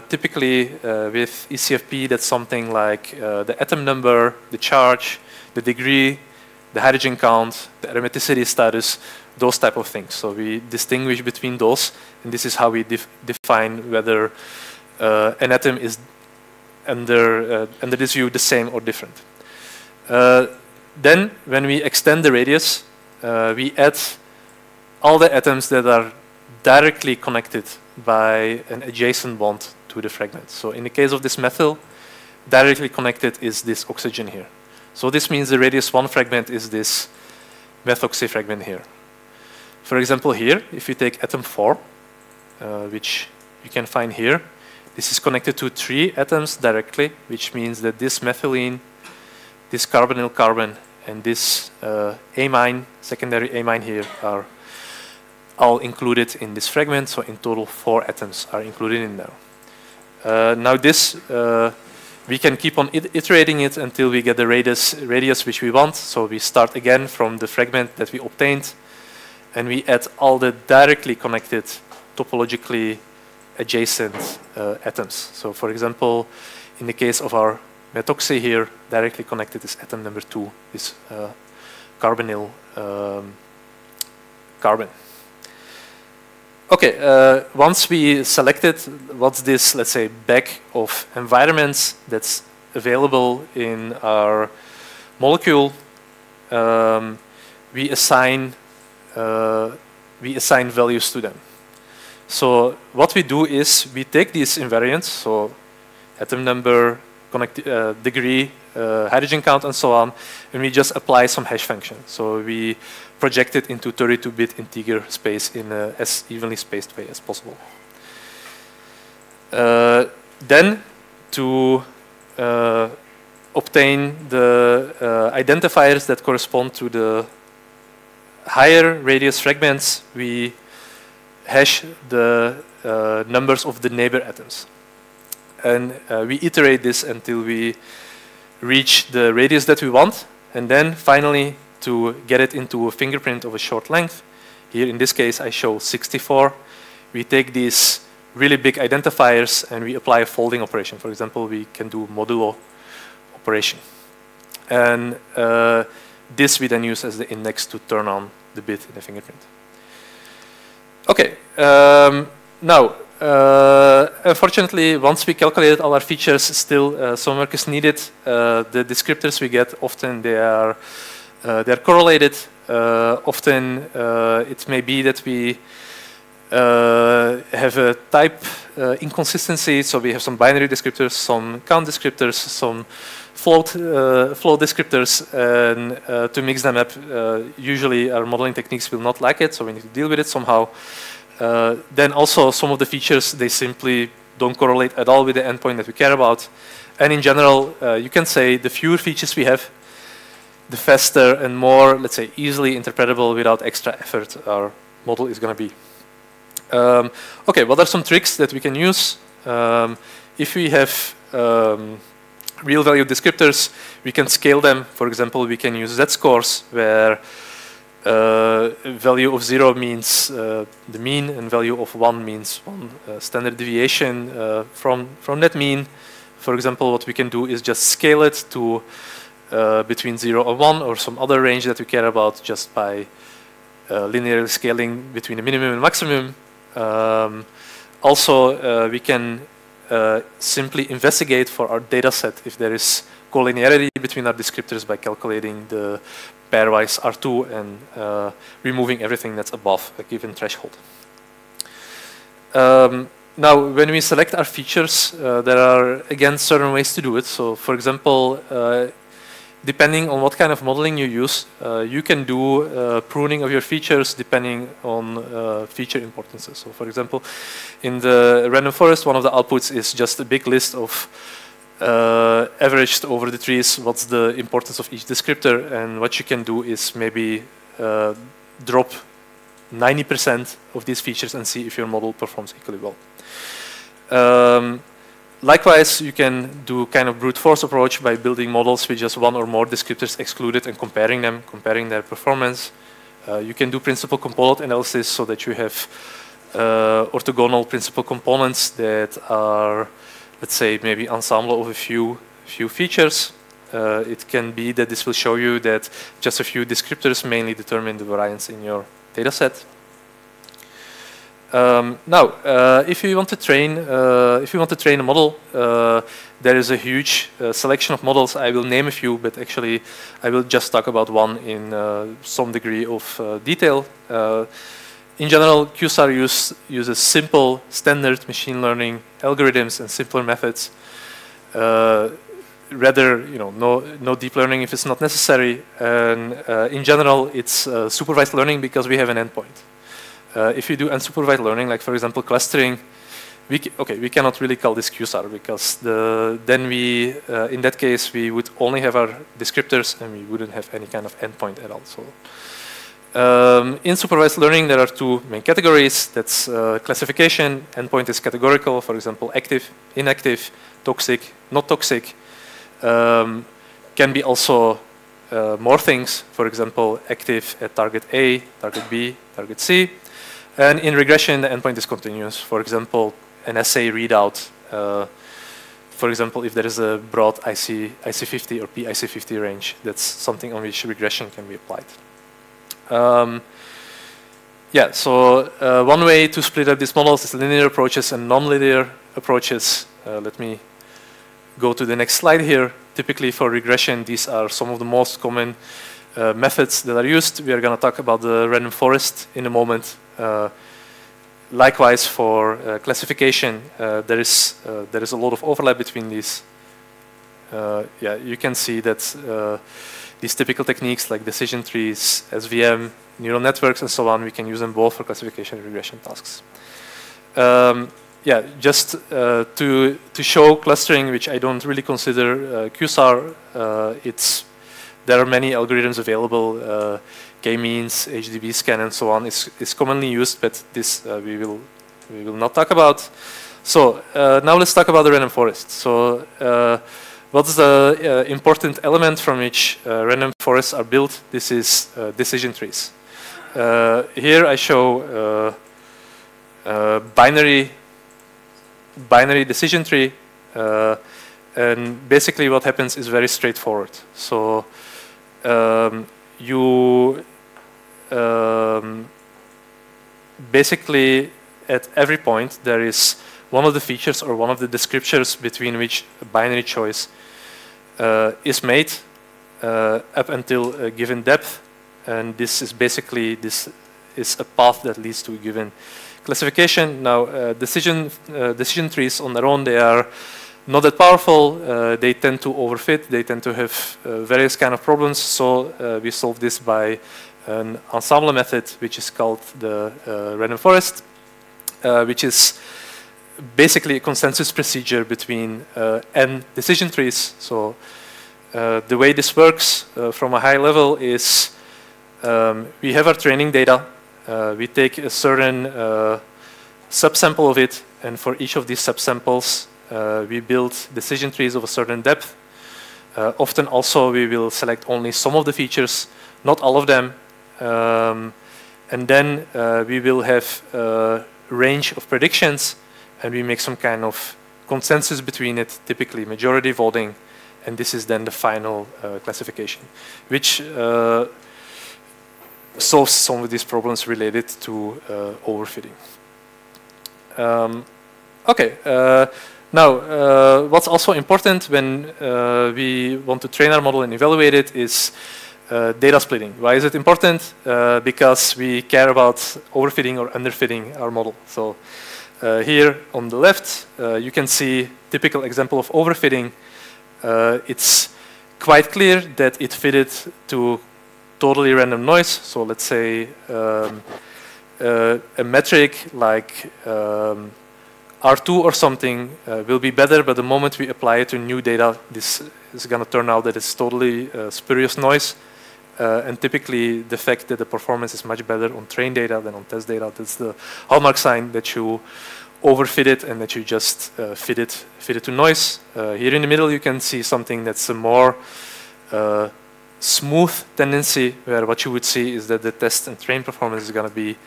Typically with ECFP, that's something like the atom number, the charge, the degree, the hydrogen count, the aromaticity status, those type of things. So we distinguish between those, and this is how we define whether an atom is under this view the same or different. Then when we extend the radius, we add all the atoms that are directly connected by an adjacent bond to the fragment. So in the case of this methyl, directly connected is this oxygen here. So this means the radius 1 fragment is this methoxy fragment here. For example here, if you take atom 4, which you can find here, this is connected to 3 atoms directly, which means that this methylene, this carbonyl carbon, and this amine, secondary amine here are all included in this fragment. So in total, 4 atoms are included in there. Now this, we can keep on iterating it until we get the radius which we want. So we start again from the fragment that we obtained, and we add all the directly connected, topologically adjacent atoms. So for example, in the case of our methoxy here, directly connected is atom number 2, this carbonyl carbon. Okay, once we selected what's this, let's say, bag of environments that's available in our molecule, we assign values to them. So what we do is we take these invariants, so atom number, degree, hydrogen count, and so on, and we just apply some hash function. So we project it into 32-bit integer space in as evenly spaced way as possible. Then to obtain the identifiers that correspond to the higher radius fragments, we hash the numbers of the neighbor atoms. And we iterate this until we reach the radius that we want. And then finally, to get it into a fingerprint of a short length, here in this case I show 64, we take these really big identifiers and we apply a folding operation. For example, we can do modulo operation. And this we then use as the index to turn on the bit in the fingerprint. Okay, now, unfortunately, once we calculated all our features, still some work is needed. The descriptors we get, often they're correlated. Often it may be that we have a type inconsistency, so we have some binary descriptors, some count descriptors, some float descriptors, and to mix them up, usually our modeling techniques will not like it, so we need to deal with it somehow. Then also some of the features, they simply don't correlate at all with the endpoint that we care about. And in general, you can say the fewer features we have, the faster and more, let's say, easily interpretable without extra effort our model is going to be. Okay, what are some tricks that we can use? If we have real value descriptors, we can scale them. For example, we can use z-scores where value of 0 means the mean and value of 1 means 1 standard deviation from that mean. For example, what we can do is just scale it to between 0 and 1 or some other range that we care about just by linearly scaling between the minimum and maximum. Also, we can simply investigate for our data set if there is collinearity between our descriptors by calculating the pairwise R2 and removing everything that's above a given threshold. Now, when we select our features, there are, again, certain ways to do it. So, for example, depending on what kind of modeling you use, you can do pruning of your features depending on feature importances. So, for example, in the random forest, one of the outputs is just a big list of averaged over the trees, what's the importance of each descriptor, and what you can do is maybe drop 90% of these features and see if your model performs equally well. Likewise, you can do kind of brute force approach by building models with just 1 or more descriptors excluded and comparing them, comparing their performance. You can do principal component analysis so that you have orthogonal principal components that are, let's say, maybe ensemble of a few features. It can be that this will show you that just a few descriptors mainly determine the variance in your data set. Now, if you want to train a model, there is a huge selection of models. I will name a few, but actually, I will just talk about one in some degree of detail. In general, QSAR uses simple, standard machine learning algorithms and simpler methods. Rather, no deep learning if it's not necessary. And in general, it's supervised learning because we have an endpoint. If you do unsupervised learning, like for example clustering, we cannot really call this QSAR because then we, in that case, we would only have our descriptors and we wouldn't have any kind of endpoint at all. So In supervised learning, there are two main categories. That's classification. Endpoint is categorical, for example, active, inactive, toxic, not toxic. Can be also more things, for example, active at target A, target B, target C. And in regression, the endpoint is continuous. For example, an assay readout. For example, if there is a broad IC50 or PIC50 range, that's something on which regression can be applied. Yeah, so one way to split up these models is linear approaches and non-linear approaches. Let me go to the next slide here. Typically for regression, these are some of the most common methods that are used. We are going to talk about the random forest in a moment. Likewise, for classification, there is a lot of overlap between these. Yeah, you can see that these typical techniques like decision trees, SVM, neural networks, and so on, we can use them both for classification and regression tasks. Yeah, just to show clustering, which I don't really consider QSAR, there are many algorithms available. K-means, HDB scan, and so on is commonly used, but this we will not talk about. So now let's talk about the random forest. So what's the important element from which random forests are built? This is decision trees. Here I show binary decision tree, and basically what happens is very straightforward. So you basically at every point there is one of the features or one of the descriptors between which a binary choice is made up until a given depth, and this is basically a path that leads to a given classification. Now decision trees on their own, they are not that powerful. They tend to overfit. They tend to have various kind of problems. So we solve this by an ensemble method, which is called the random forest, which is basically a consensus procedure between n decision trees. So the way this works from a high level is we have our training data. We take a certain subsample of it, and for each of these subsamples, we build decision trees of a certain depth. Often also we will select only some of the features, not all of them. And then we will have a range of predictions, and we make some kind of consensus between it, typically majority voting, and this is then the final classification, which solves some of these problems related to overfitting. Okay. Now, what's also important when we want to train our model and evaluate it is data splitting. Why is it important? Because we care about overfitting or underfitting our model. So here on the left, you can see typical example of overfitting. It's quite clear that it fitted to totally random noise. So let's say a metric like R2 or something will be better, but the moment we apply it to new data, this is going to turn out that it's totally spurious noise. And typically, the fact that the performance is much better on trained data than on test data, that's the hallmark sign that you overfit it and that you just fit it to noise. Here in the middle, you can see something that's a more smooth tendency, where what you would see is that the test and train performance is going to be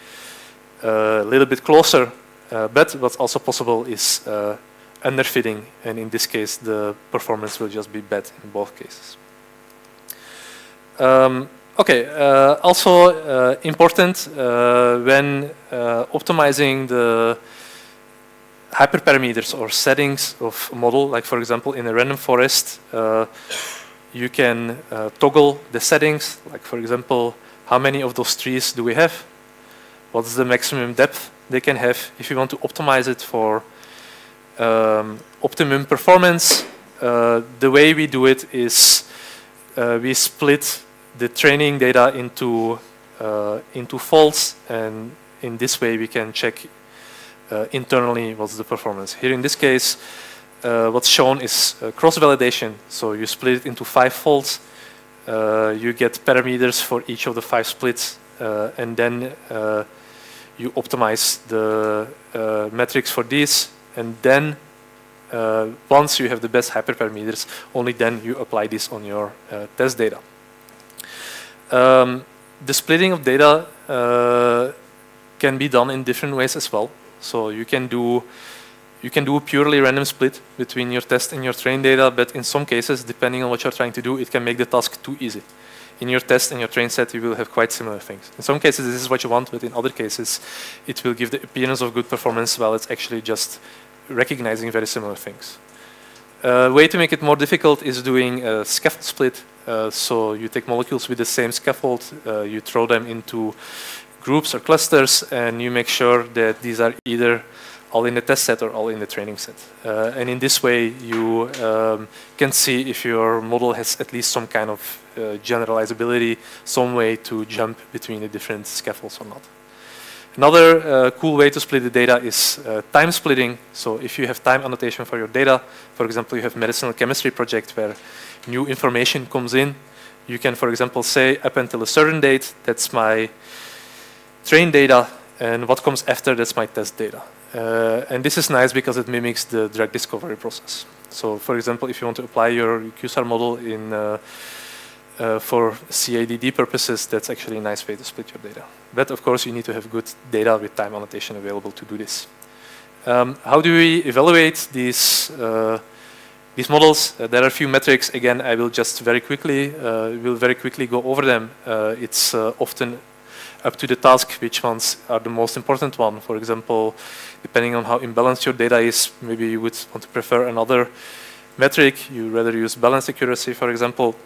a little bit closer. But what's also possible is underfitting, and in this case, the performance will just be bad in both cases. Okay, also important when optimizing the hyperparameters or settings of a model, like for example in a random forest, you can toggle the settings, like for example, how many of those trees do we have? What's the maximum depth they can have? If you want to optimize it for optimum performance, the way we do it is we split the training data into folds, and in this way we can check internally what's the performance. Here in this case, what's shown is cross-validation. So you split it into 5 folds. You get parameters for each of the 5 splits, and then you optimize the metrics for these, and then once you have the best hyperparameters, only then you apply this on your test data. The splitting of data can be done in different ways as well. So you can do a purely random split between your test and your train data, but in some cases, depending on what you're trying to do, it can make the task too easy. In your test and your train set, you will have quite similar things. In some cases, this is what you want, but in other cases, it will give the appearance of good performance while it's actually just recognizing very similar things. A way to make it more difficult is doing a scaffold split. So you take molecules with the same scaffold, you throw them into groups or clusters, and you make sure that these are either all in the test set or all in the training set. And in this way, you can see if your model has at least some kind of generalizability, some way to jump between the different scaffolds or not. Another cool way to split the data is time splitting. So if you have time annotation for your data, for example, you have medicinal chemistry project where new information comes in, you can, for example, say up until a certain date, that's my train data, and what comes after, that's my test data. And this is nice because it mimics the drug discovery process. So for example, if you want to apply your QSAR model in for CADD purposes, that's actually a nice way to split your data. But of course, you need to have good data with time annotation available to do this. How do we evaluate these models? There are a few metrics. Again, I will just very quickly go over them. It's often up to the task which ones are the most important one. For example, depending on how imbalanced your data is, maybe you would want to prefer another metric. You rather use balance accuracy, for example.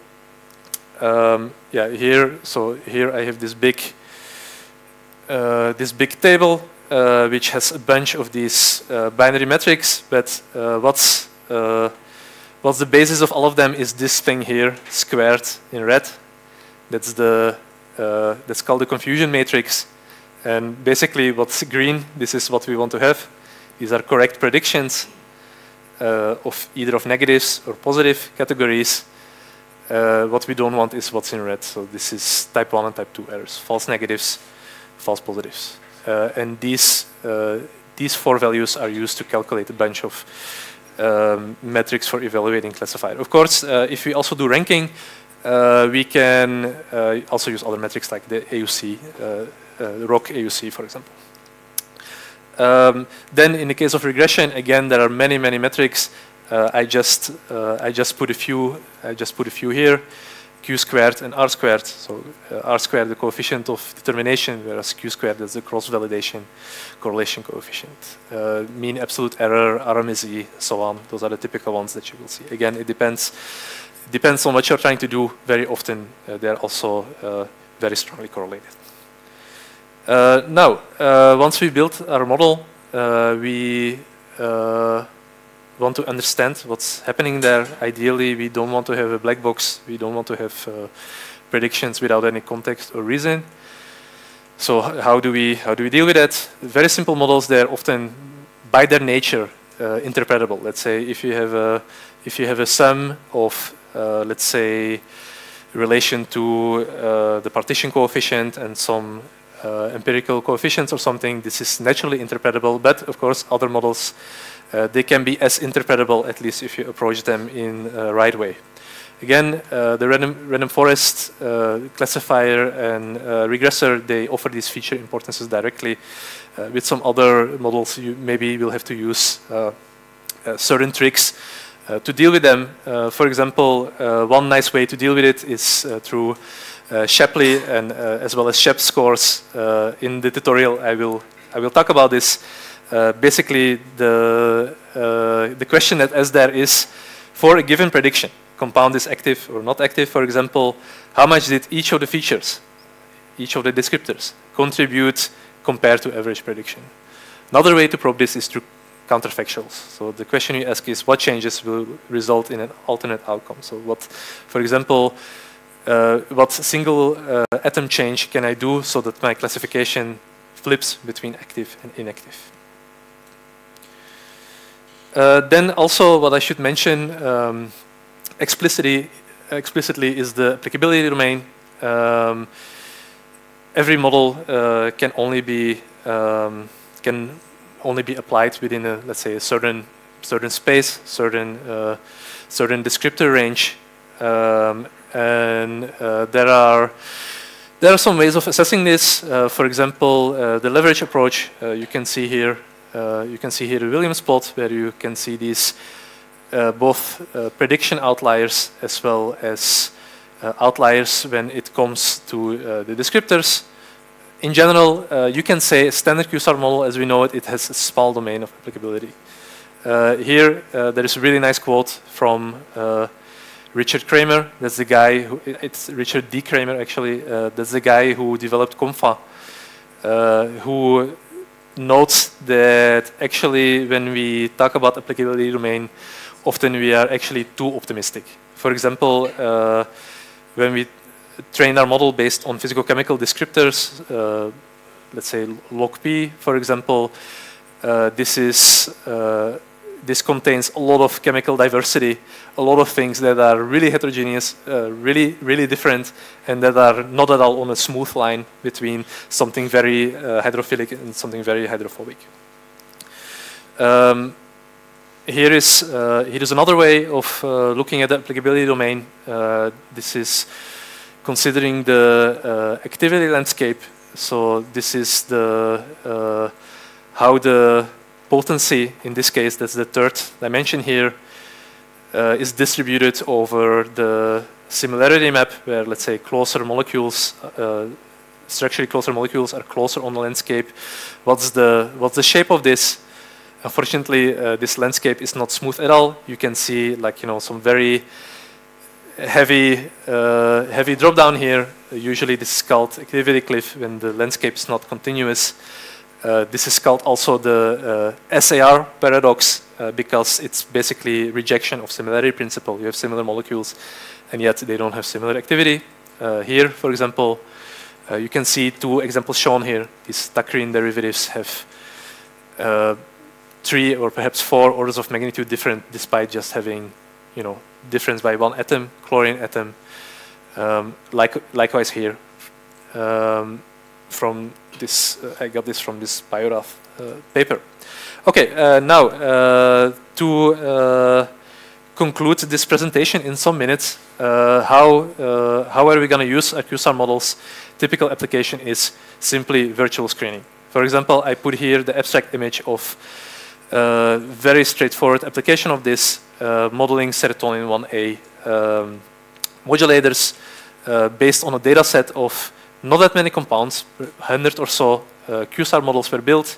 Yeah, here I have this big table which has a bunch of these binary metrics. But what's the basis of all of them is this thing here, squared in red. That's called the confusion matrix. And basically, what's green? This is what we want to have. These are correct predictions of either of negatives or positive categories. What we don't want is what's in red. So this is type 1 and type 2 errors, false negatives, false positives. And these 4 values are used to calculate a bunch of metrics for evaluating classifier. Of course, if we also do ranking, we can also use other metrics like the AUC, ROC AUC, for example. Then in the case of regression, again, there are many metrics. I just put a few here, Q squared and R squared. So R squared, the coefficient of determination, whereas Q squared is the cross-validation correlation coefficient. Mean absolute error, RMSE, so on. Those are the typical ones that you will see. Again, it depends on what you're trying to do. Very often, they're also very strongly correlated. Now, once we built our model, we want to understand what's happening there. Ideally, we don't want to have a black box. We don't want to have predictions without any context or reason. So how do we deal with that? Very simple models. They're often, by their nature, interpretable. Let's say if you have a sum of, let's say, relation to the partition coefficient and some empirical coefficients or something, this is naturally interpretable. But of course, other models, they can be as interpretable, at least if you approach them in the right way. Again, the random forest classifier and regressor, they offer these feature importances directly. With some other models, you maybe will have to use certain tricks to deal with them. For example, one nice way to deal with it is through Shapley and as well as Shep scores. In the tutorial, I will talk about this. Basically, the question that is there is, for a given prediction, compound is active or not active, for example, how much did each of the features, each of the descriptors, contribute compared to average prediction? Another way to probe this is through counterfactuals. So the question you ask is, what changes will result in an alternate outcome? So what, for example, what single atom change can I do so that my classification flips between active and inactive? Then also what I should mention explicitly is the applicability domain. every model can only be applied within a, let's say, a certain space, certain descriptor range, and there are some ways of assessing this. For example, the leverage approach. You can see here the Williams plot, where you can see these both prediction outliers as well as outliers when it comes to the descriptors. In general, you can say a standard QSAR model, as we know it, it has a small domain of applicability. Here, there is a really nice quote from Richard Kramer. That's the guy who, it's Richard D. Kramer actually. That's the guy who developed COMFA, who notes that actually when we talk about applicability domain, often we are actually too optimistic. For example, when we train our model based on physicochemical descriptors, let's say log P, for example, this contains a lot of chemical diversity, a lot of things that are really heterogeneous, really different, and that are not at all on a smooth line between something very hydrophilic and something very hydrophobic. Here is another way of looking at the applicability domain. This is considering the activity landscape. So this is the how the potency, in this case, that's the third dimension here, is distributed over the similarity map, where, let's say, closer molecules, structurally closer molecules are closer on the landscape. What's the shape of this? Unfortunately, this landscape is not smooth at all. You can see, like, some very heavy drop down here. Usually this is called activity cliff when the landscape is not continuous. This is called also the SAR paradox because it's basically rejection of similarity principle. You have similar molecules and yet they don't have similar activity. Here, for example, you can see two examples shown here. These tacrine derivatives have 3 or perhaps 4 orders of magnitude different despite just having, difference by 1 atom, chlorine atom. Likewise here. From this, I got this from this Biorath paper. Okay, now to conclude this presentation in some minutes, how are we going to use our QSAR models? Typical application is simply virtual screening. For example, I put here the abstract image of very straightforward application of this, modeling serotonin 1A modulators based on a data set of not that many compounds, 100 or so QSAR models were built.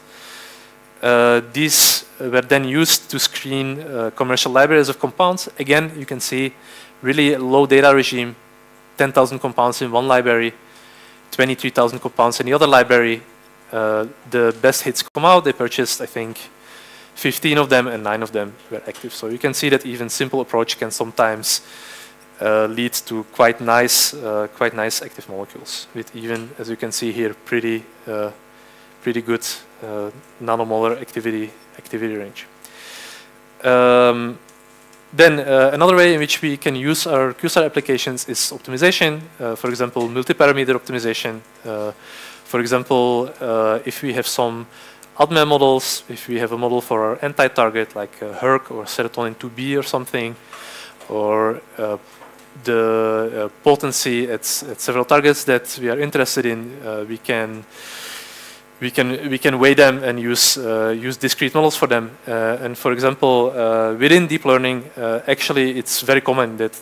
These were then used to screen commercial libraries of compounds. Again, you can see really low data regime, 10,000 compounds in one library, 23,000 compounds in the other library. The best hits come out. They purchased, I think, 15 of them and 9 of them were active. So you can see that even simple approach can sometimes lead to quite nice active molecules with even, as you can see here, pretty good nanomolar activity range. Then another way in which we can use our QSAR applications is optimization. For example, multi-parameter optimization. For example, if we have some ADME models, if we have a model for our anti-target like HERC or serotonin 2B or something, or the potency at several targets that we are interested in, we can weigh them and use discrete models for them. And for example, within deep learning, actually it's very common that,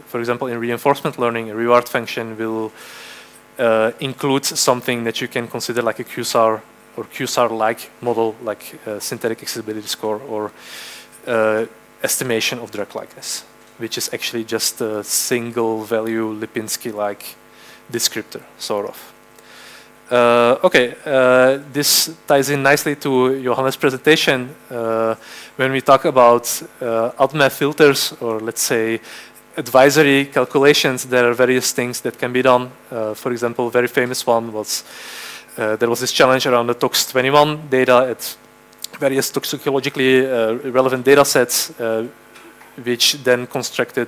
for example, in reinforcement learning, a reward function will include something that you can consider like a QSAR or QSAR-like model, like synthetic accessibility score or estimation of drug likeness, which is actually just a single value Lipinski-like descriptor, sort of. Okay, this ties in nicely to Johannes' presentation. When we talk about ADME filters, or let's say advisory calculations, there are various things that can be done. For example, a very famous one was, there was this challenge around the TOX21 data at various toxicologically relevant data sets, which then constructed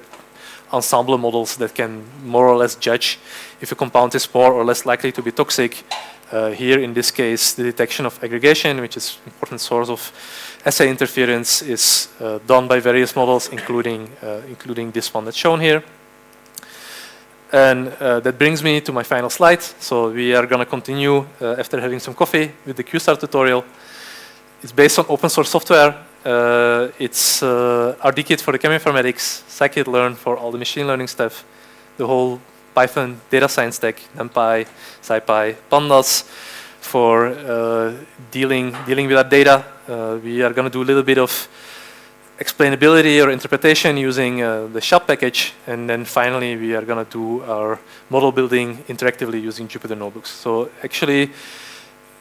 ensemble models that can more or less judge if a compound is more or less likely to be toxic. Here, in this case, the detection of aggregation, which is an important source of assay interference, is done by various models, including this one that's shown here. And that brings me to my final slide. So we are going to continue after having some coffee with the QStar tutorial. It's based on open source software. It's RDKit for the cheminformatics, scikit-learn for all the machine learning stuff, the whole Python data science stack, NumPy, SciPy, Pandas for dealing with our data. We are going to do a little bit of explainability or interpretation using the shop package, and then finally we are going to do our model building interactively using Jupyter notebooks. So actually,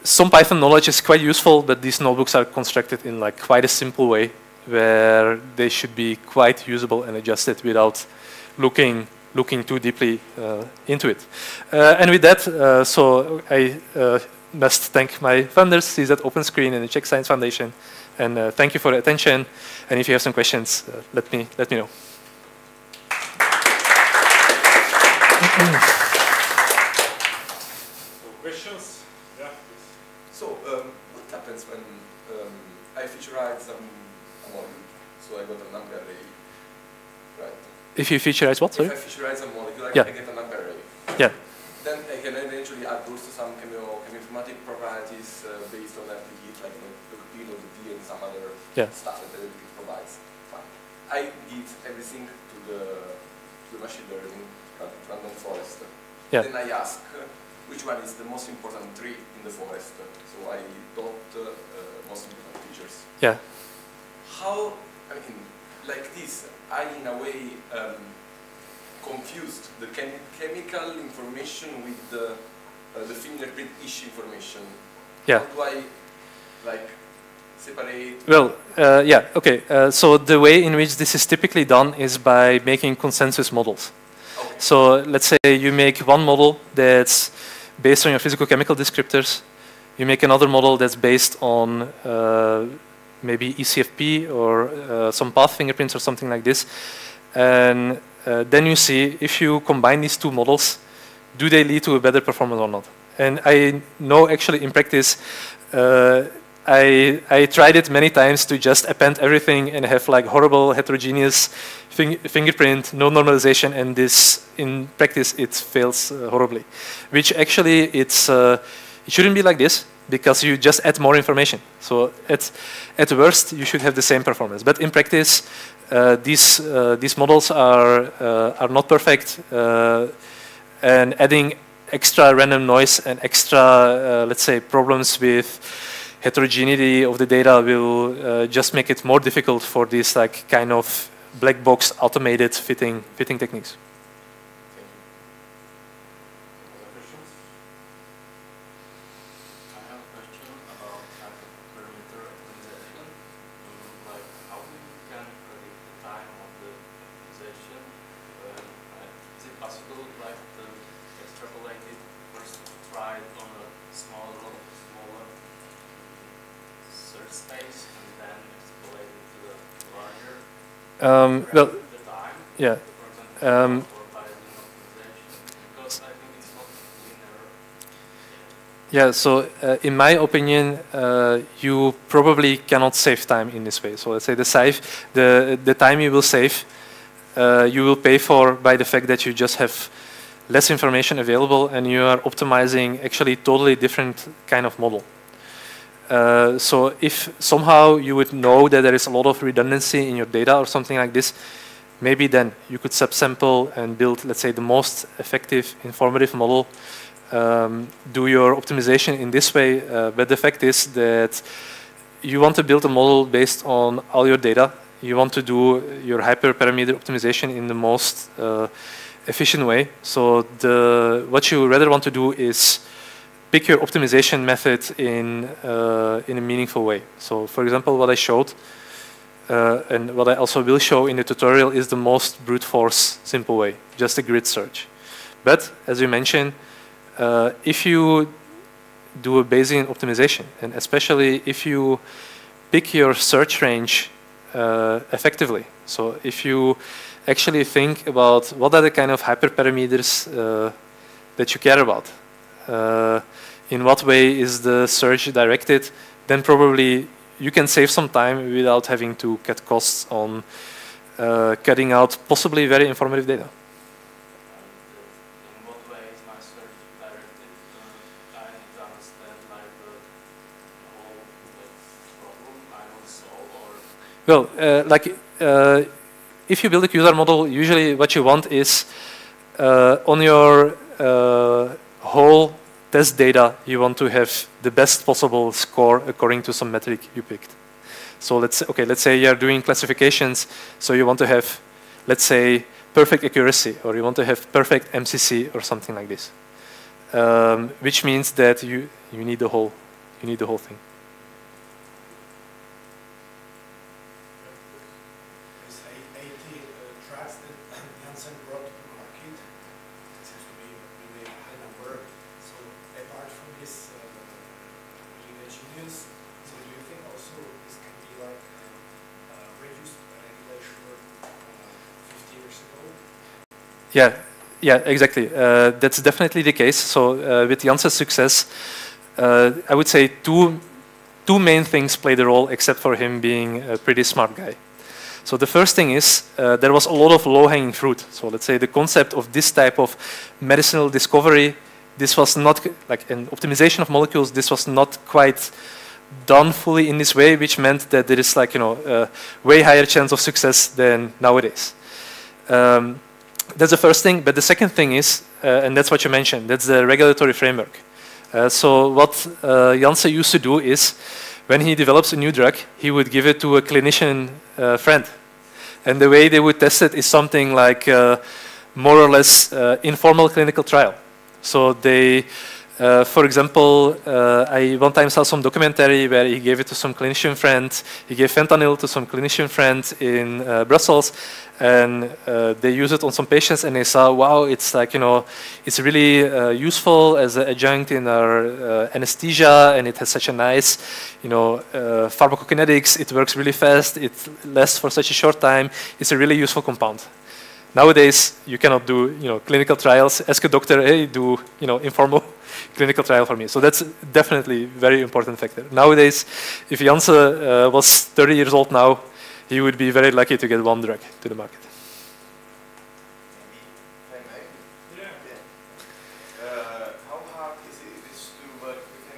some Python knowledge is quite useful, but these notebooks are constructed in like quite a simple way where they should be quite usable and adjusted without looking too deeply into it. And with that, so I must thank my funders, CZ OpenScreen and the Czech Science Foundation, and thank you for the attention. And if you have some questions, let me know. Questions? Yeah. So, what happens when I featureize a molecule? So I got a number array, right? If you featureize what, sorry? If I featureize a molecule, Yeah. I get a number array. Yeah. Then I can eventually add also some cheminformatic properties based on Lepšík, like the P or the D and some other stuff that Lepšík provides. Fine. I give everything to the machine learning random forest. Yeah. Then I ask which one is the most important tree in the forest. So I dot most important features. Yeah. How, I mean, like this, I in a way confused the chemical information with the fingerprint-ish information. Yeah. How do I, like, separate? Well, yeah, okay. So the way in which this is typically done is by making consensus models. Okay. So let's say you make one model that's based on your physical-chemical descriptors. You make another model that's based on maybe ECFP or some path fingerprints or something like this. And then you see if you combine these two models, do they lead to a better performance or not? And I know actually in practice, I tried it many times to just append everything and have like horrible heterogeneous fingerprint, no normalization, and this in practice it fails horribly. Which actually it shouldn't be like this, because you just add more information. So at worst you should have the same performance. But in practice, these models are not perfect, and adding extra random noise and extra let's say problems with heterogeneity of the data will just make it more difficult for these like kind of black box automated fitting techniques. Well, yeah. Yeah, so in my opinion, you probably cannot save time in this way. So let's say the time you will save, you will pay for by the fact that you just have less information available and you are optimizing actually totally different kind of model. So if somehow you would know that there is a lot of redundancy in your data or something like this, maybe then you could subsample and build, let's say, the most effective informative model, do your optimization in this way. But the fact is that you want to build a model based on all your data. You want to do your hyperparameter optimization in the most efficient way. So what you rather want to do is pick your optimization method in a meaningful way. So for example, what I showed and what I also will show in the tutorial is the most brute force simple way, just a grid search. But as you mentioned, if you do a Bayesian optimization, and especially if you pick your search range effectively, so if you actually think about what are the kind of hyperparameters that you care about. In what way is the search directed? Then probably you can save some time without having to cut costs on cutting out possibly very informative data. In what way is my search directed? I need to understand like the whole problem I want to solve, or? Well, if you build a QSAR model, usually what you want is on your whole test data, you want to have the best possible score according to some metric you picked. So let's say you're doing classifications, so you want to have, let's say, perfect accuracy, or you want to have perfect MCC or something like this, which means that you need the whole thing. Yeah, exactly. That's definitely the case. So with Jansen's success, I would say two main things played a role, except for him being a pretty smart guy. So the first thing is there was a lot of low-hanging fruit. So let's say the concept of this type of medicinal discovery, this was not like an optimization of molecules. This was not quite done fully in this way, which meant that there is like a way higher chance of success than nowadays. That's the first thing, but the second thing is, and that's what you mentioned, that's the regulatory framework. So what Jansen used to do is, when he develops a new drug, he would give it to a clinician friend. And the way they would test it is something like more or less informal clinical trial. So they, for example, I one time saw some documentary where he gave it to some clinician friend. He gave fentanyl to some clinician friend in Brussels, and they used it on some patients, and they saw, wow, it's like, it's really useful as an adjunct in our anesthesia, and it has such a nice, pharmacokinetics. It works really fast. It lasts for such a short time. It's a really useful compound. Nowadays, you cannot do, clinical trials. Ask a doctor, hey, do, informal clinical trial for me. So that's definitely a very important factor. Nowadays, if Jansen was 30 years old now, he would be very lucky to get one drug to the market. How hard is it to work with a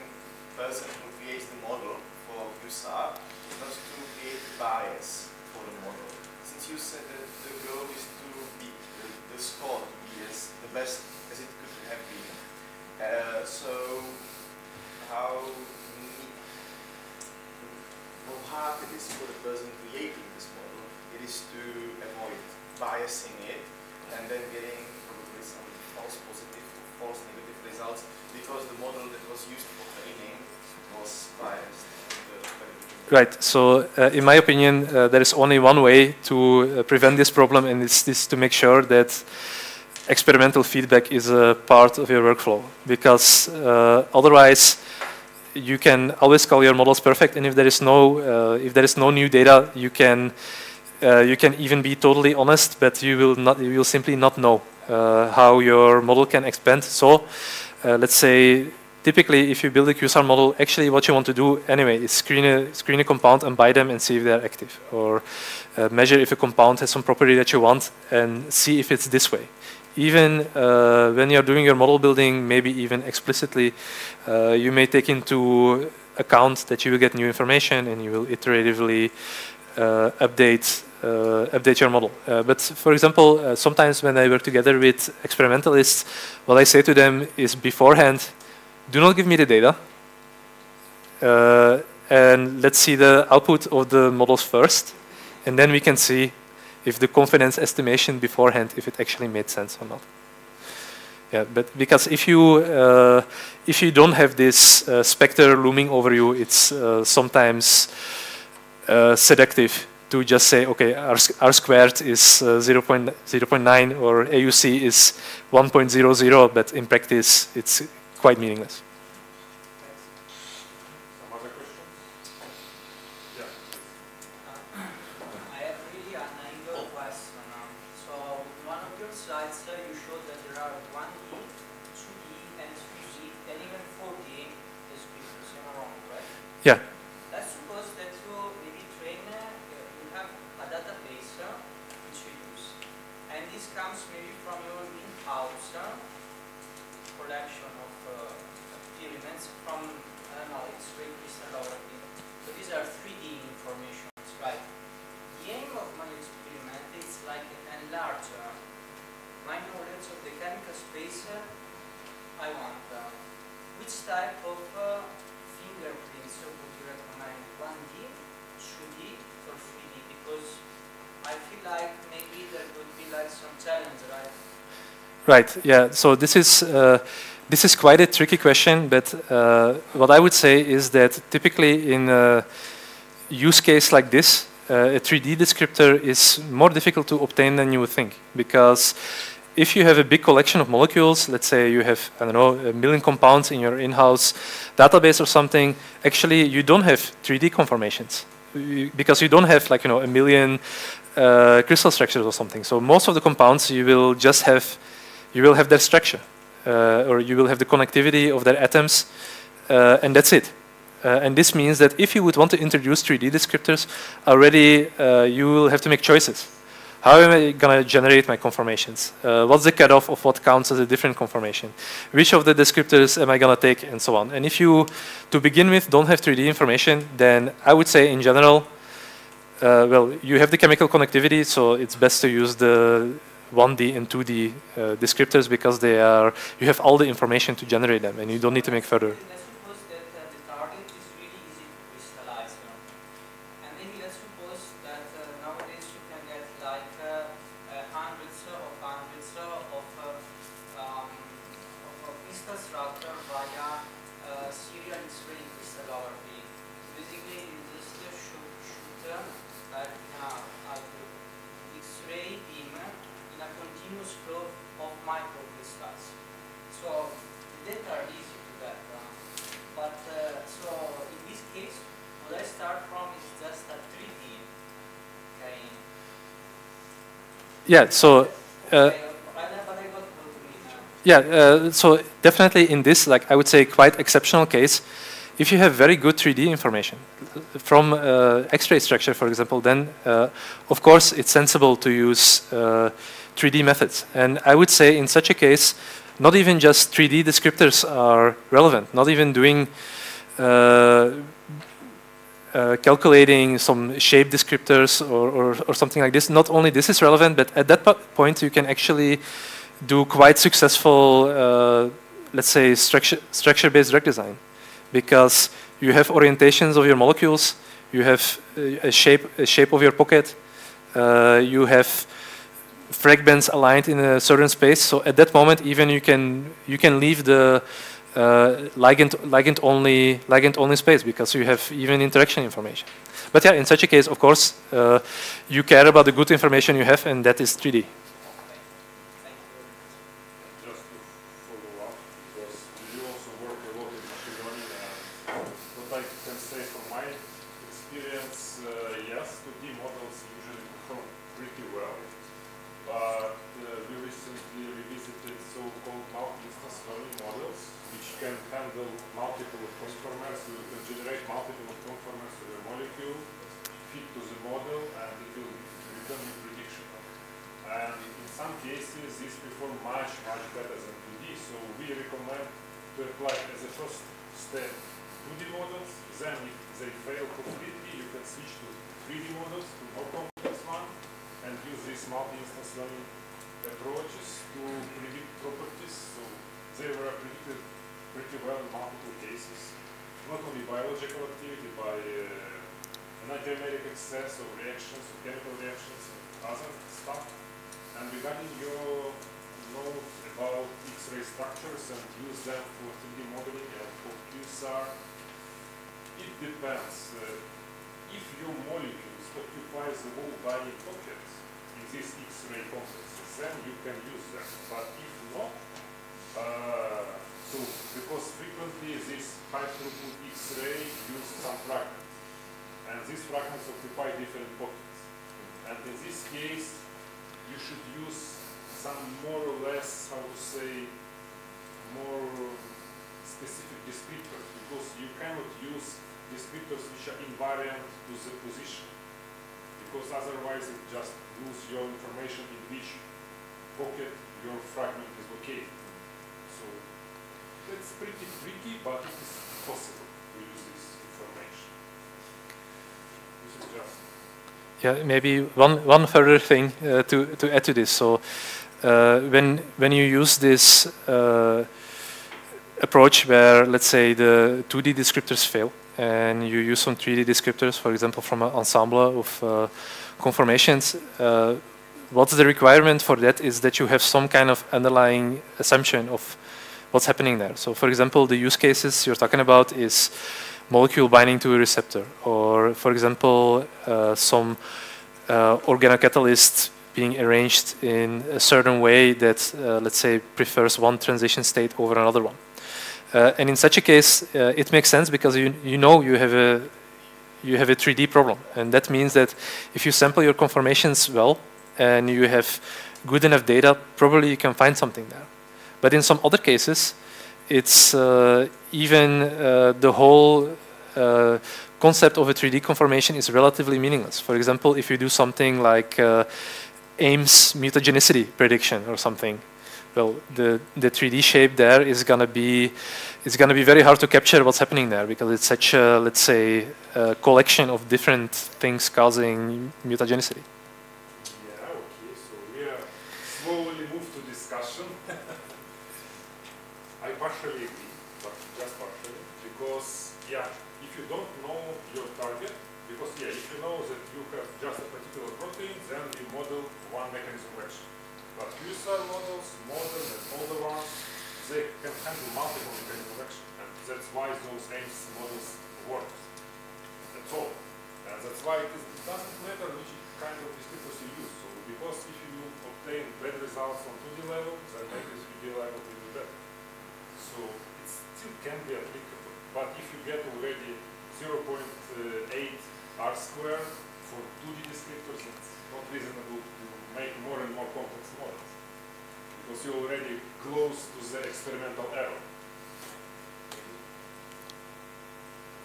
person who creates the model for QSAR, not to create bias for the model? Since you said that the goal is to be the score to be as the best as it could have been. So how hard it is for the person creating this model, it is to avoid biasing it and then getting probably some false positive or false negative results because the model that was used for training was biased. Right. So in my opinion, there is only one way to prevent this problem, and it's this: to make sure that experimental feedback is a part of your workflow, because otherwise you can always call your models perfect, and if there is no new data, you can even be totally honest, but you will simply not know how your model can expand. So let's say typically if you build a QSAR model, actually what you want to do anyway is screen a compound and buy them and see if they're active, or measure if a compound has some property that you want and see if it's this way. Even when you're doing your model building, maybe even explicitly, you may take into account that you will get new information and you will iteratively update your model. But for example, sometimes when I work together with experimentalists, what I say to them is beforehand, do not give me the data, and let's see the output of the models first, and then we can see if the confidence estimation beforehand, if it actually made sense or not. Yeah, but because if you don't have this specter looming over you, it's sometimes seductive to just say, okay, R squared is 0.9 or AUC is 1.00, but in practice it's quite meaningless. I have really an angle question. So Yeah. Let's suppose that you maybe train, you have a database which you use, and this comes maybe from your in-house collection of experiments from, I don't know, X-ray crystallography. So these are 3D informations, right? The aim of my experiment is like enlarge my knowledge of the chemical space I want. Which type of fingerprints would you recommend? 1D, 2D, or 3D? Because I feel like maybe there would be like some challenge, right? Right. Yeah. So this is quite a tricky question, but what I would say is that typically in a use case like this, a 3D descriptor is more difficult to obtain than you would think, because if you have a big collection of molecules, let's say you have, I don't know, 1 million compounds in your in-house database or something, actually you don't have 3D conformations because you don't have like, 1 million crystal structures or something. So most of the compounds you will just have, you will have their structure or you will have the connectivity of their atoms and that's it. And this means that if you would want to introduce 3D descriptors, already you will have to make choices. How am I going to generate my conformations? What's the cutoff of what counts as a different conformation? Which of the descriptors am I going to take, and so on? And if you, to begin with, don't have 3D information, then I would say in general, well, you have the chemical connectivity, so it's best to use the 1D and 2D descriptors because they are, you have all the information to generate them, and you don't need to make further. Yeah, so so definitely in this, like I would say, quite exceptional case, if you have very good 3D information from X-ray structure, for example, then of course it's sensible to use 3D methods. And I would say in such a case, not even just 3D descriptors are relevant, not even doing calculating some shape descriptors or something like this. Not only this is relevant, but at that point you can actually do quite successful, let's say, structure-based drug design, because you have orientations of your molecules, you have a shape of your pocket, you have fragments aligned in a certain space. So at that moment, even you can leave the ligand only space because you have even interaction information. But yeah, in such a case, of course, you care about the good information you have, and that is 3D. Just to follow up, because you also work a lot in machine learning, and what I can say from my experience, yes, 2D models usually perform pretty well, but we recently revisited so-called multi-instance learning models, which can handle multiple conformers. You can generate multiple conformers to the molecule, fit to the model, and it will return you prediction. And in some cases, this perform much better than 2D. So we recommend to apply as a first step 2D models. Then, if they fail completely, you can switch to 3D models, to more complex one, and use these multi-instance learning approaches to predict properties. So they were predicted pretty well in multiple cases, not only biological activity, by antigenic excess of reactions, of chemical reactions, and other stuff. And regarding your note about X-ray structures and use them for 3D modeling and for QSAR, it depends. If your molecules occupy the whole binding pocket in these X-ray complexes, then you can use them. But if not, so because frequently this high throughput X-ray use some fragments, and these fragments occupy different pockets. And in this case, you should use some more or less, how to say, more specific descriptors, because you cannot use descriptors which are invariant to the position, because otherwise it just lose your information in which pocket your fragment is located. So that's pretty tricky, but it is possible to use this information. This is just... Yeah, maybe one further thing to add to this. So when you use this approach where, let's say, the 2D descriptors fail, and you use some 3D descriptors, for example, from an ensemble of conformations, what's the requirement for that is that you have some kind of underlying assumption of what's happening there. So, for example, the use cases you're talking about is molecule binding to a receptor, or, for example, some organocatalyst being arranged in a certain way that, let's say, prefers one transition state over another one. And in such a case, it makes sense because you know you have a 3D problem, and that means that if you sample your conformations well and you have good enough data, probably you can find something there. But in some other cases, it's even the whole concept of a 3D conformation is relatively meaningless. For example, if you do something like Ames mutagenicity prediction or something, well, the 3D shape there is gonna be very hard to capture what's happening there because it's such a, let's say, a collection of different things causing mutagenicity. Yeah, okay, so we are slowly move to discussion. I partially agree, but just partially, because, yeah, if you don't know your target, because, yeah, if you know that you have just a particular protein, then we model one mechanism of action. But QSR models, modern and older ones, they can handle multiple mechanisms of action. And that's why those Ames models work. That's all. And that's why it doesn't matter which kind of descriptors you use. So, because if you obtain bad results on 2D level, then maybe 3D level will be better. So, it still can be applicable. But if you get already 0.8 R squared for 2D descriptors, it's not reasonable to make more and more complex models, because you're already close to the experimental error.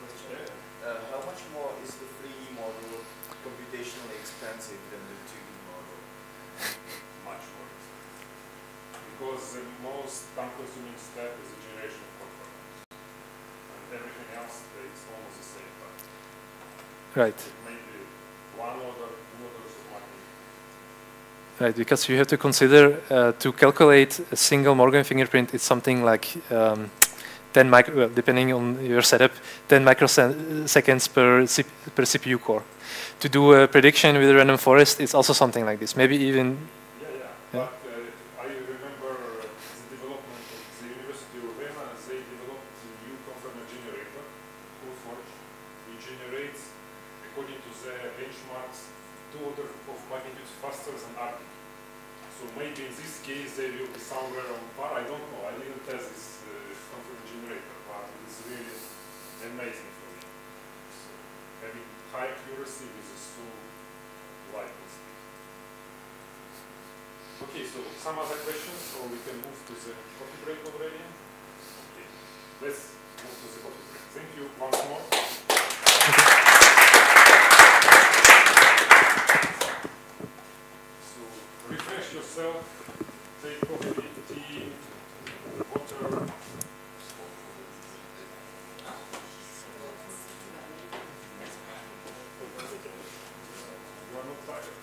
Question. How much more is the 3D model computationally expensive than the 2D model? Much more expensive. Because the most time-consuming step is the generation of conformants. And everything else takes almost the same time. Right. Maybe 1 order, 2 orders of magnitude. Right, because you have to consider to calculate a single Morgan fingerprint, it's something like 10 micro, well, depending on your setup, 10 microseconds per CPU core. To do a prediction with a random forest, it's also something like this. Maybe even. Yeah. But I remember the development of the University of Vienna. They developed a new conformer generator, Forge. It generates, according to the benchmarks, 2 orders of magnitude faster than Arctic. So maybe in this case they will be somewhere on par. I don't know. I didn't test this conformer generator, but it's really amazing for me. So having high accuracy with a so light speed. Okay, so some other questions, or we can move to the coffee break already? Okay, let's move to the coffee break. Thank you once more. So refresh yourself, take coffee, tea, water. You are not tired.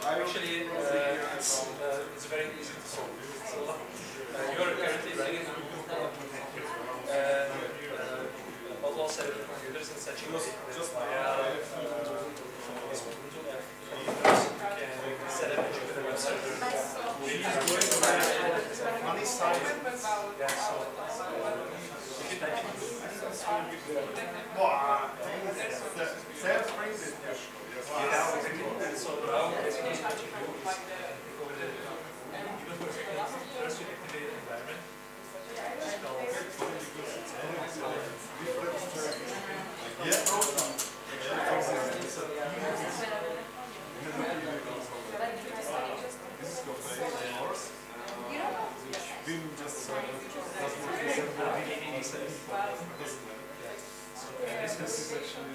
Actually, it's very easy to solve. So, you're currently running Pavlo said computers in such a way that you can set up a Jupyter web server. Money side. Yeah, so if you type so now basically what you do is over the even for a second, first you activate the environment.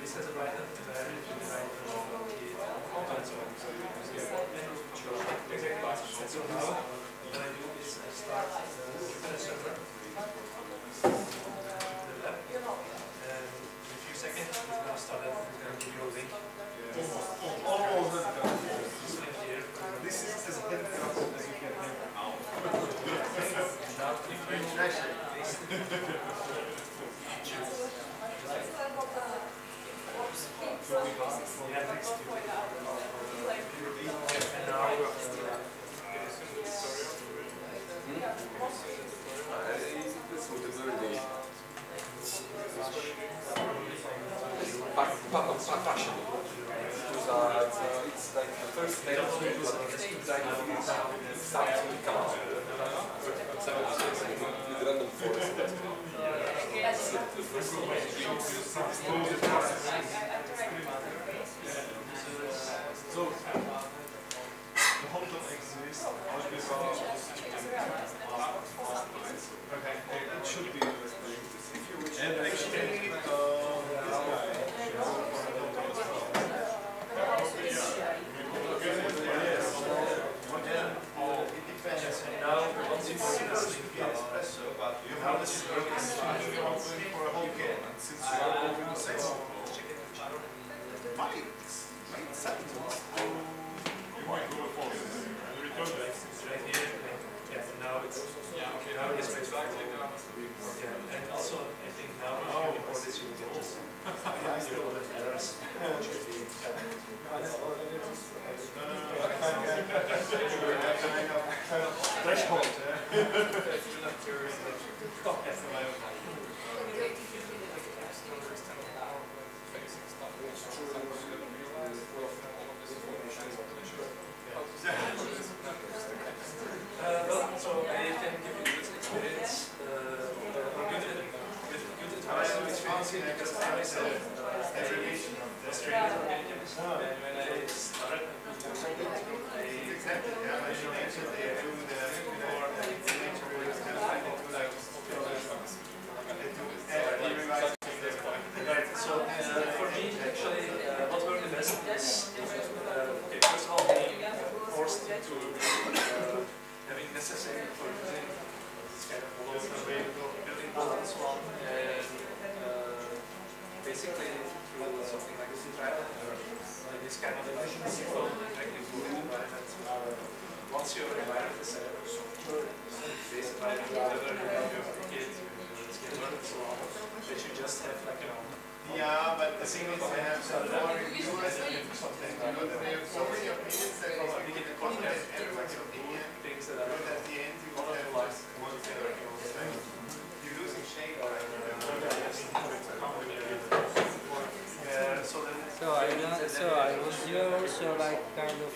This has a right environment to the right exactly. So now what I do is I start the Jupyter server the lab, and in a few seconds it's going to start up. It's going to give you a link. Almost. This link here. This is as difficult as you can have now. Now click refresh. It's like the first day of school, but it's like starts to come out. With random forest. So, the whole don't exist. Okay, it should be. And actually, this Now, once you go to the sleep, you have this working for a whole game, and since you are moving the same, might sense. You might go for it. return back right here. Yeah, now it's now it's back. Yeah, and also I think now if you import this, you will get just errors. Threshold. So I can give you this experience, good experience here because I myself was trained for many years, and when I started, So for me, actually, what were the best is, okay, first of all, being forced into having necessary for using this kind of models, building models one, and basically through something like this trial and error, this kind of simple interactive environment. Once your environment is set up, base environment, whatever you applicate, can learn and so on, that you just have like yeah, but the thing is, they have some more reviewers and something. You know, they have so many opinions that it's really important that everyone's opinion. Things that are But at the end, you will have just one thing. You're losing shape, right? So I was here also like kind of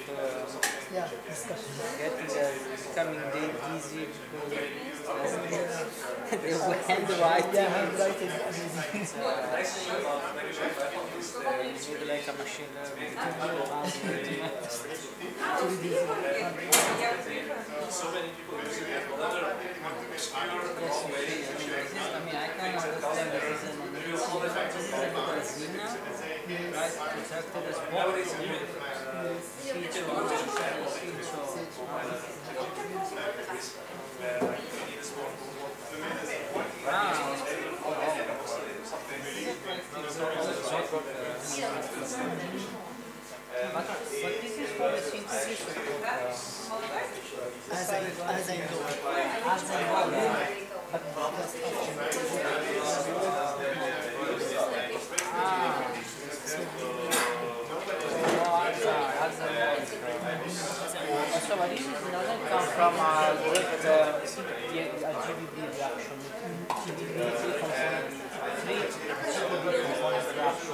getting becoming dizzy because they were handwriting. Yeah, handwriting. Made like a machine learning. So many people use it as another way. I mean, I can understand this is an right, protected as well. But So this doesn't come from a direct GBB reaction. GBB component, 3 GBB component reaction.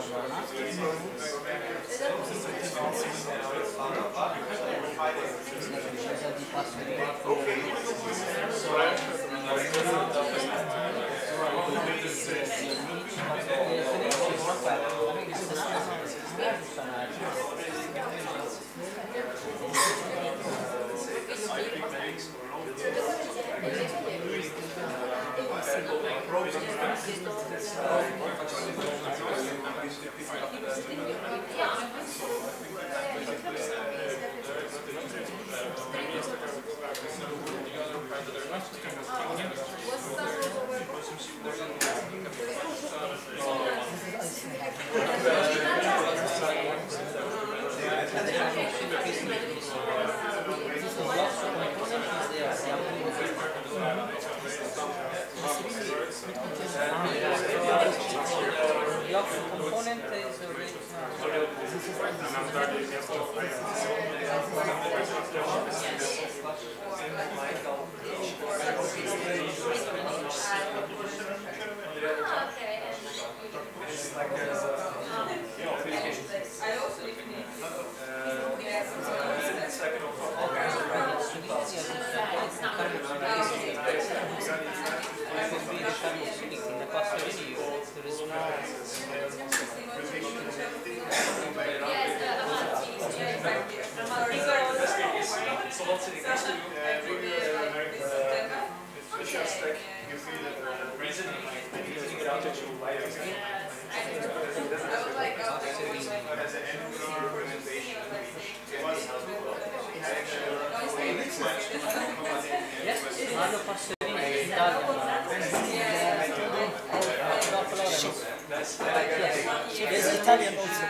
There's Italian also.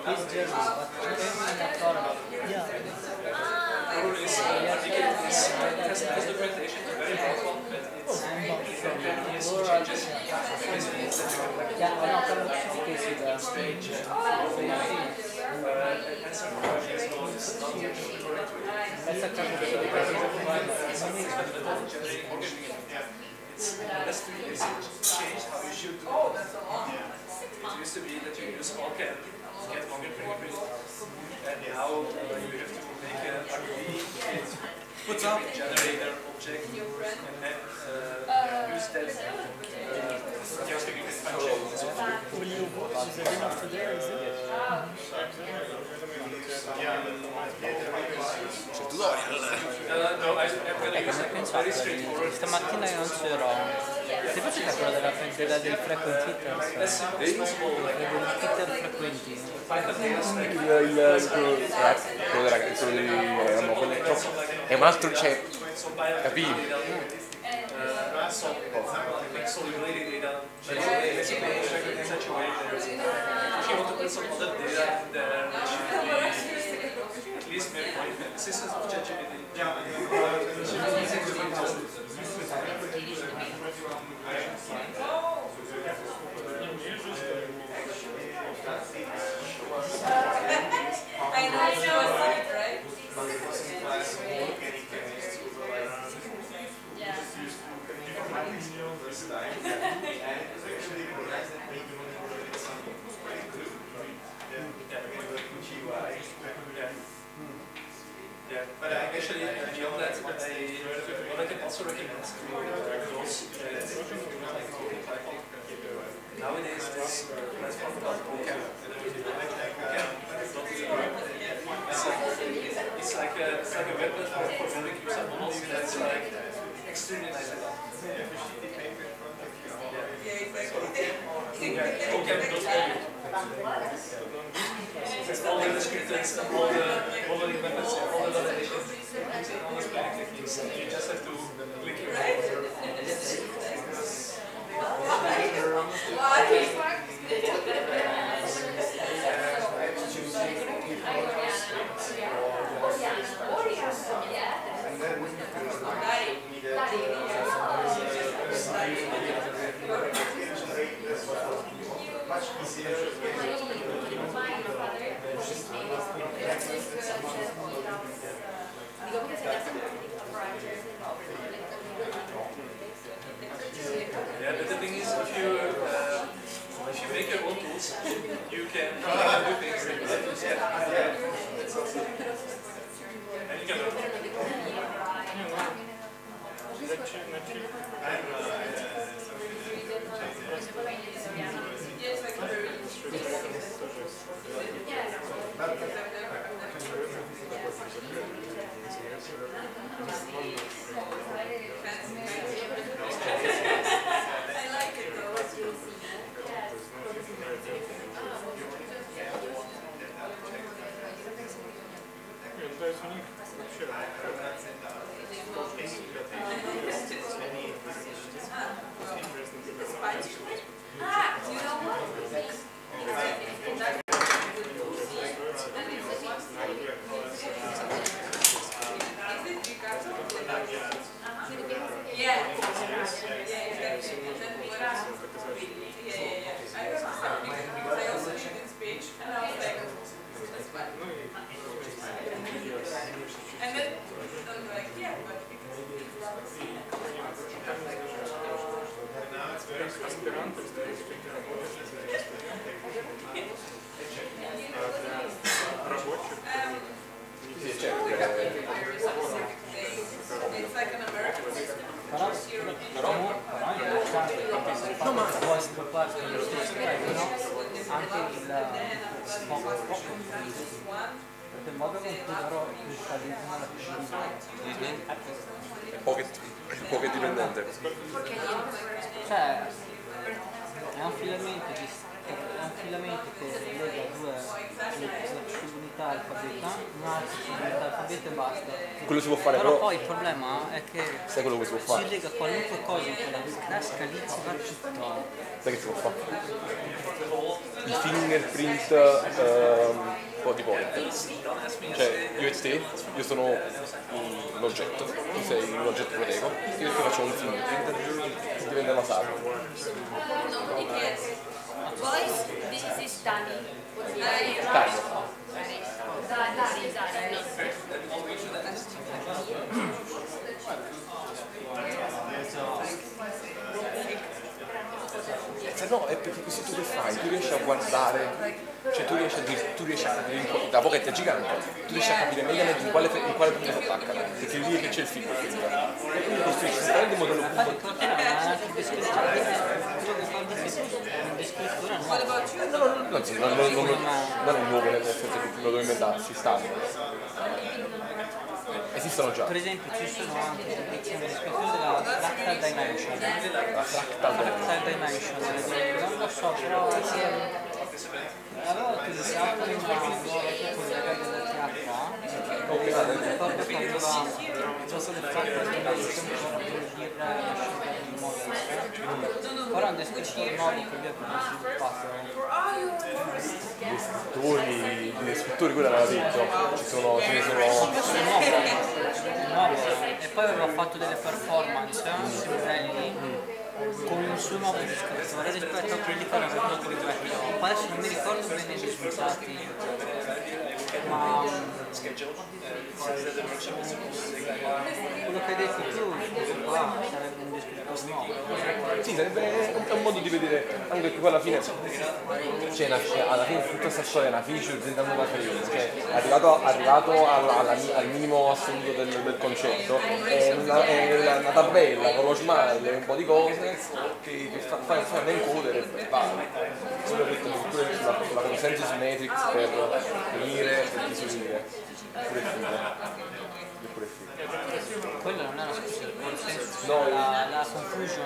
He's German, but yeah. It used to be that you use all can get longer pretty quick, and now you have to make a put up generator object and then use that. Will you go to the dinner today? Is it? No, I'm going to use it very straightforward. Stamattina io non c'ero. Ti piace quello del frequent hitter? Del hitter frequenti. Quello dei ragazzi, è un altro cioè, capivi? But actually, beyond that, what I can also recommend to those nowadays this platform called OCAM. It's like a web platform for building user models that's like extremely nice. It's all the descriptors and all the modeling methods and all the validation using all the splitting techniques. You just have to click here. Much easier. You can do things like that. And you can learn. Poco dipendente. Cioè, è un filamento che lega due unità alfabeta, un'altra unità alfabeta e basta. Quello si può fare però poi il problema è che sai quello che si può fare? Si lega qualunque cosa in quella casca lì si va tutto. Sai che si può fare? Il fingerprint un po' di point. Cioè io e te, io sono un oggetto, tu sei un oggetto proteico, io ti faccio un fingerprint, diventa una sala. Boys, this is Dani. No, è perché così tu che fai? Tu riesci a guardare, cioè tu riesci a capire, la pochetta è gigante, tu riesci a capire mediamente in quale punto si attaccano, perché lì è che c'è il film. E quindi costruisci sempre il modello punto. Non è nuovo nel senso che lo devo inventare, ci stanno. Esistono già. Per esempio ci sono anche le descrizioni della fractal dimension. La fractal dimension, non lo so, però avevo utilizzato in bando con le regole del TH, proprio che aveva questo del fractal dimension per dire il modello. Ora è un descrittore nuovo che abbiamo sviluppato. Gli scrittori quello l'aveva detto, ce ne sono e poi aveva fatto delle performance sui modelli con un suo nuovo descrittore rispetto a quelli che aveva fatto con il vecchio. Adesso non mi ricordo bene i risultati, ma quello che hai detto tu sarebbe un descrittore nuovo. Sì, sarebbe un modo di vedere, anche perché poi alla fine alla fine tutta questa storia è una feature diventando una feature, cioè arrivato al minimo assoluto del concetto, è una tabella con lo smile e un po' di cose che fa un encoder e vale. Quello che pure sulla consensus matrix per unire e disunire. Pure figo. Quello non è una consensus, no, la confusion.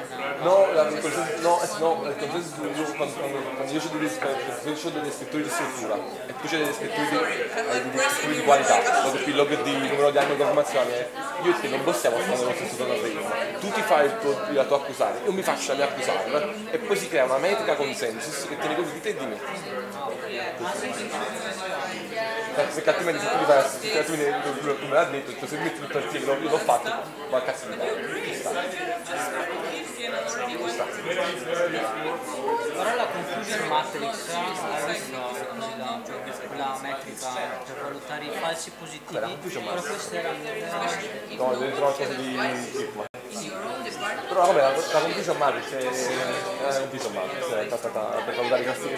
Il consensus quando io ho delle scritture di struttura e tu c'hai delle scritture di qualità, il log di numero di anni di conformazione, io e te non possiamo stare nello stesso database. Tu ti fai la tua accusare, io mi faccio la mia accusare e poi si crea una metrica consensus che tiene conto di te e di me. Perché altrimenti se tu mi fai, tu me l'hai detto, se mi metti tutto il film, io l'ho fatto, ma cazzo di però la confusion matrix quella metrica per valutare i falsi positivi, però questa era no, dentro una cosa di Però vabbè, la conclusion matrix è un piso matrix, per valutare i classi si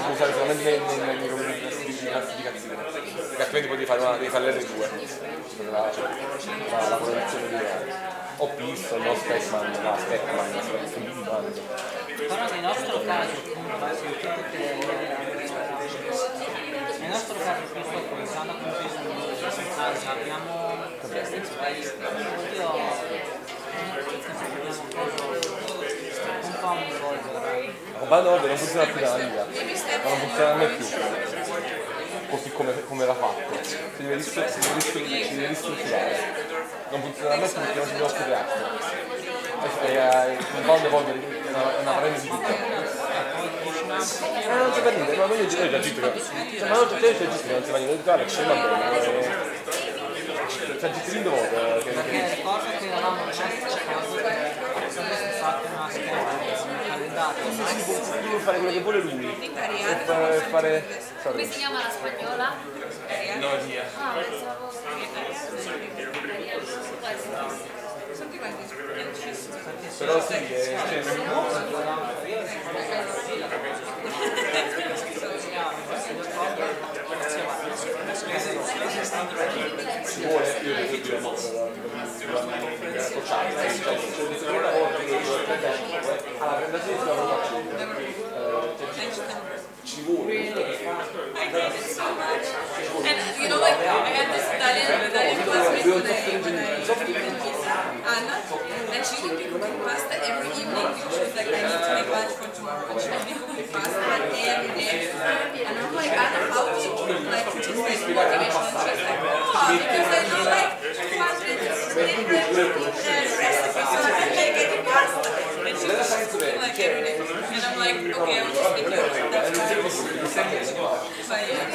può usare solamente nei problemi di classificazione, perché altrimenti poi devi fare l'R2 per la correlazione lineare. O Pearson, o Speckman, Speckman. Però nel nostro caso, nel nostro caso qui sto pensando abbiamo un po' un volto. La compagna non funziona più nella vita, ma non funziona mai più, così come l'ha fatto. Si deve ristrutturare, non funziona mai più perché non si deve studiare. Un po' è una parentesi di tutto. Non si fa niente, ma io direi che ma non c'è gente che non si fa niente, guarda, c'è va bene. C'è gente lindo voto. Perché ricordo che eravamo fatto una scheda, un calendario. Devo fare quello che vuole lui. Per fare. Come si chiama la spagnola? No, via. Ah, pensavo però sì, ci vuole, io devo dire no, alla 35 ci vuole. And you know, like, I had this Italian classmate when Anna, and she would be cooking pasta every evening because she was like, I need to make lunch for tomorrow. And she would be cooking pasta like every day. And I'm like, Anna, how do you cook? Like, just like motivation. And she's like, oh, because I know like 200 recipes so I can make any pasta. And she was just cooking like every day. And I'm like, okay, I'll just make it. That's fine. But yeah,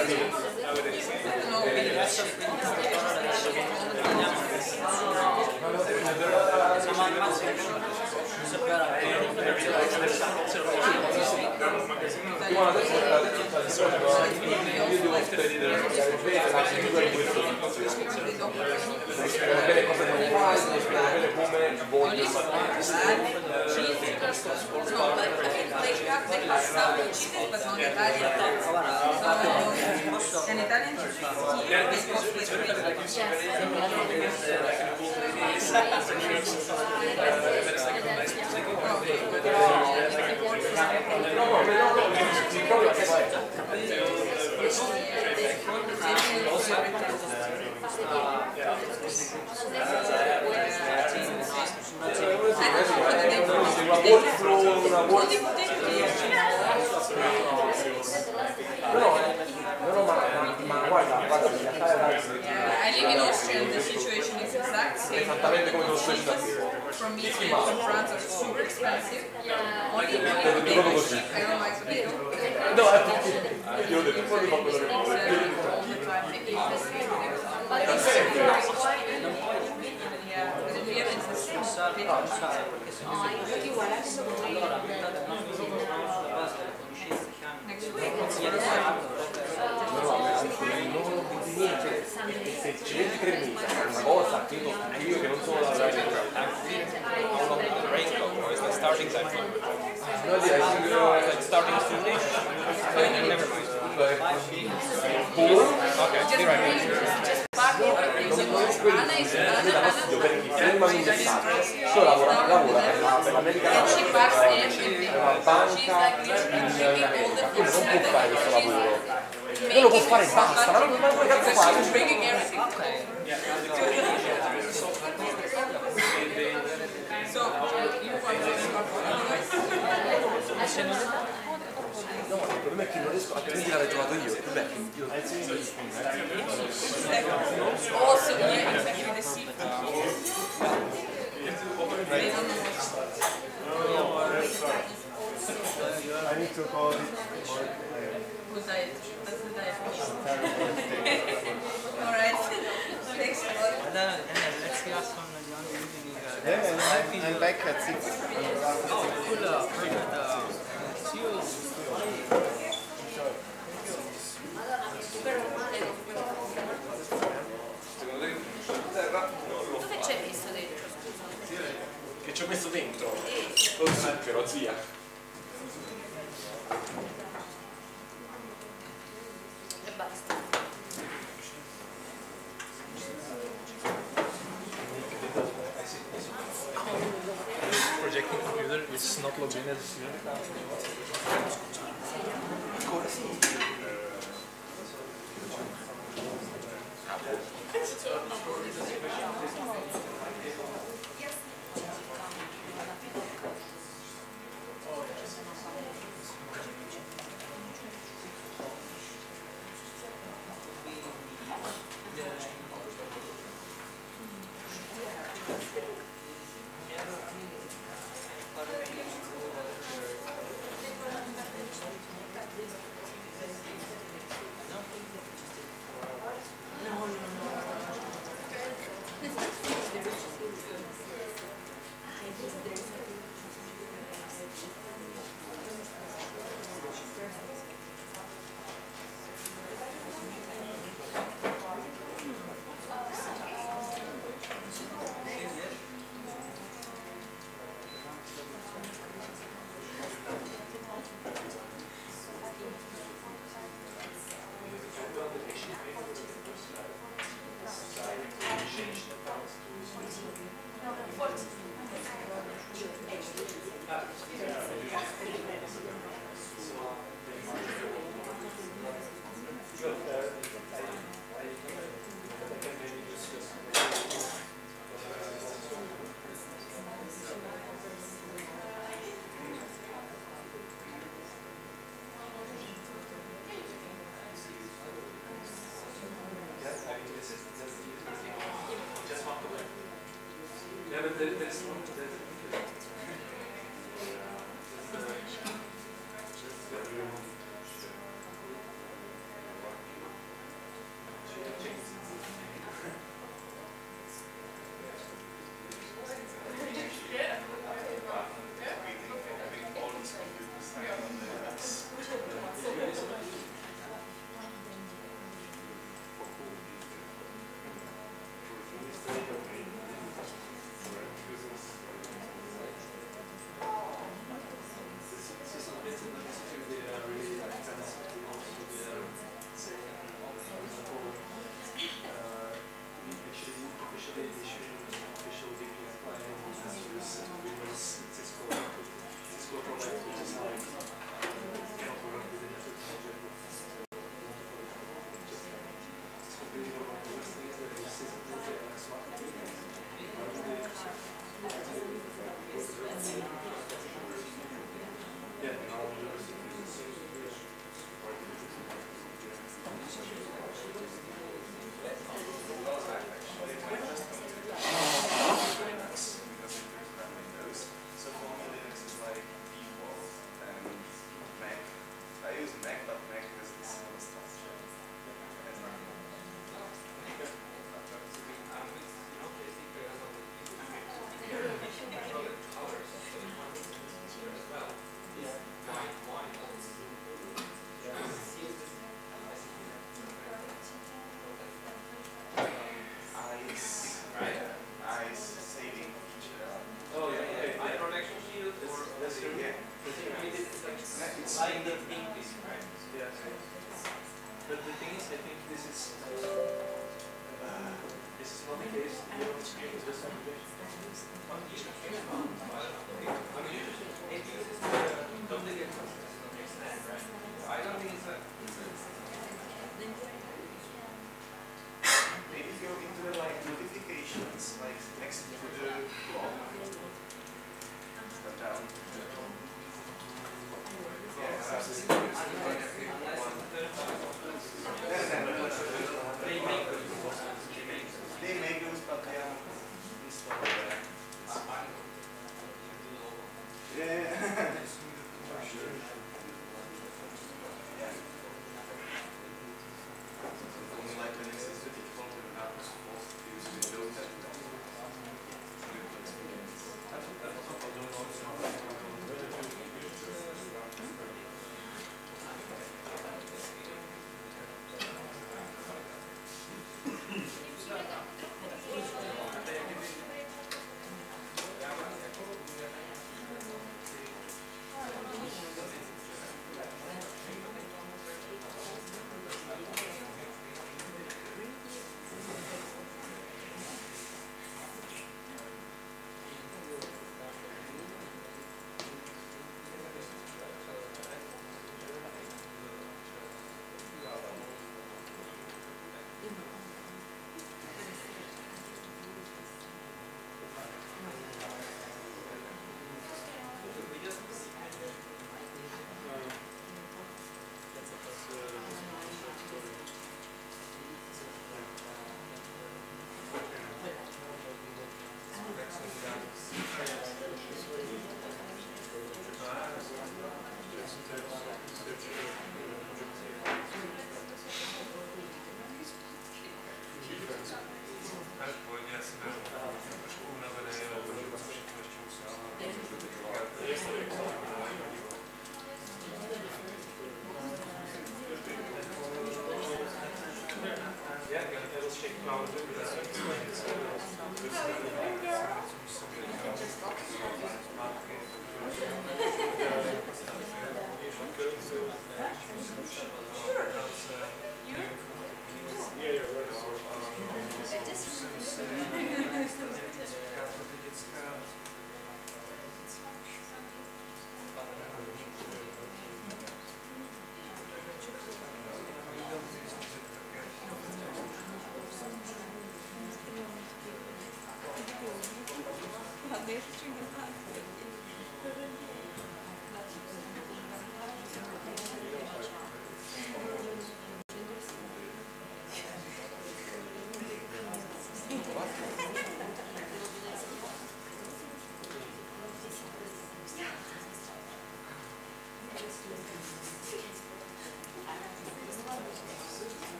an Italian I live in Austria and the situation is exact same. From meat from France are super expensive. Only Palacký, I don't like potato. No, io ho detto fuori fa quello che vuole. Se ci vedi 3 mesi è una cosa che io che non sono la Starting time. No, Like starting soonish. Never Okay, be right. Prima un messaggio, io lavoro per l'America, per la banca in America, quindi non può fare questo lavoro. Non lo può fare e basta, ma non come cazzo fare? No, il problema è che non riesco a quindi l'avrei trovato io. Beh, io I need to call it. Good diet. That's the diet. Alright. Thanks a lot. Let's see us on the Yeah, I'm back at 6. Oh, cool. See you. Dove c'è messo dentro? che ci ho messo Ferozia. E basta. Projecting computer which is not logged in as a student account. Yeah, but there's one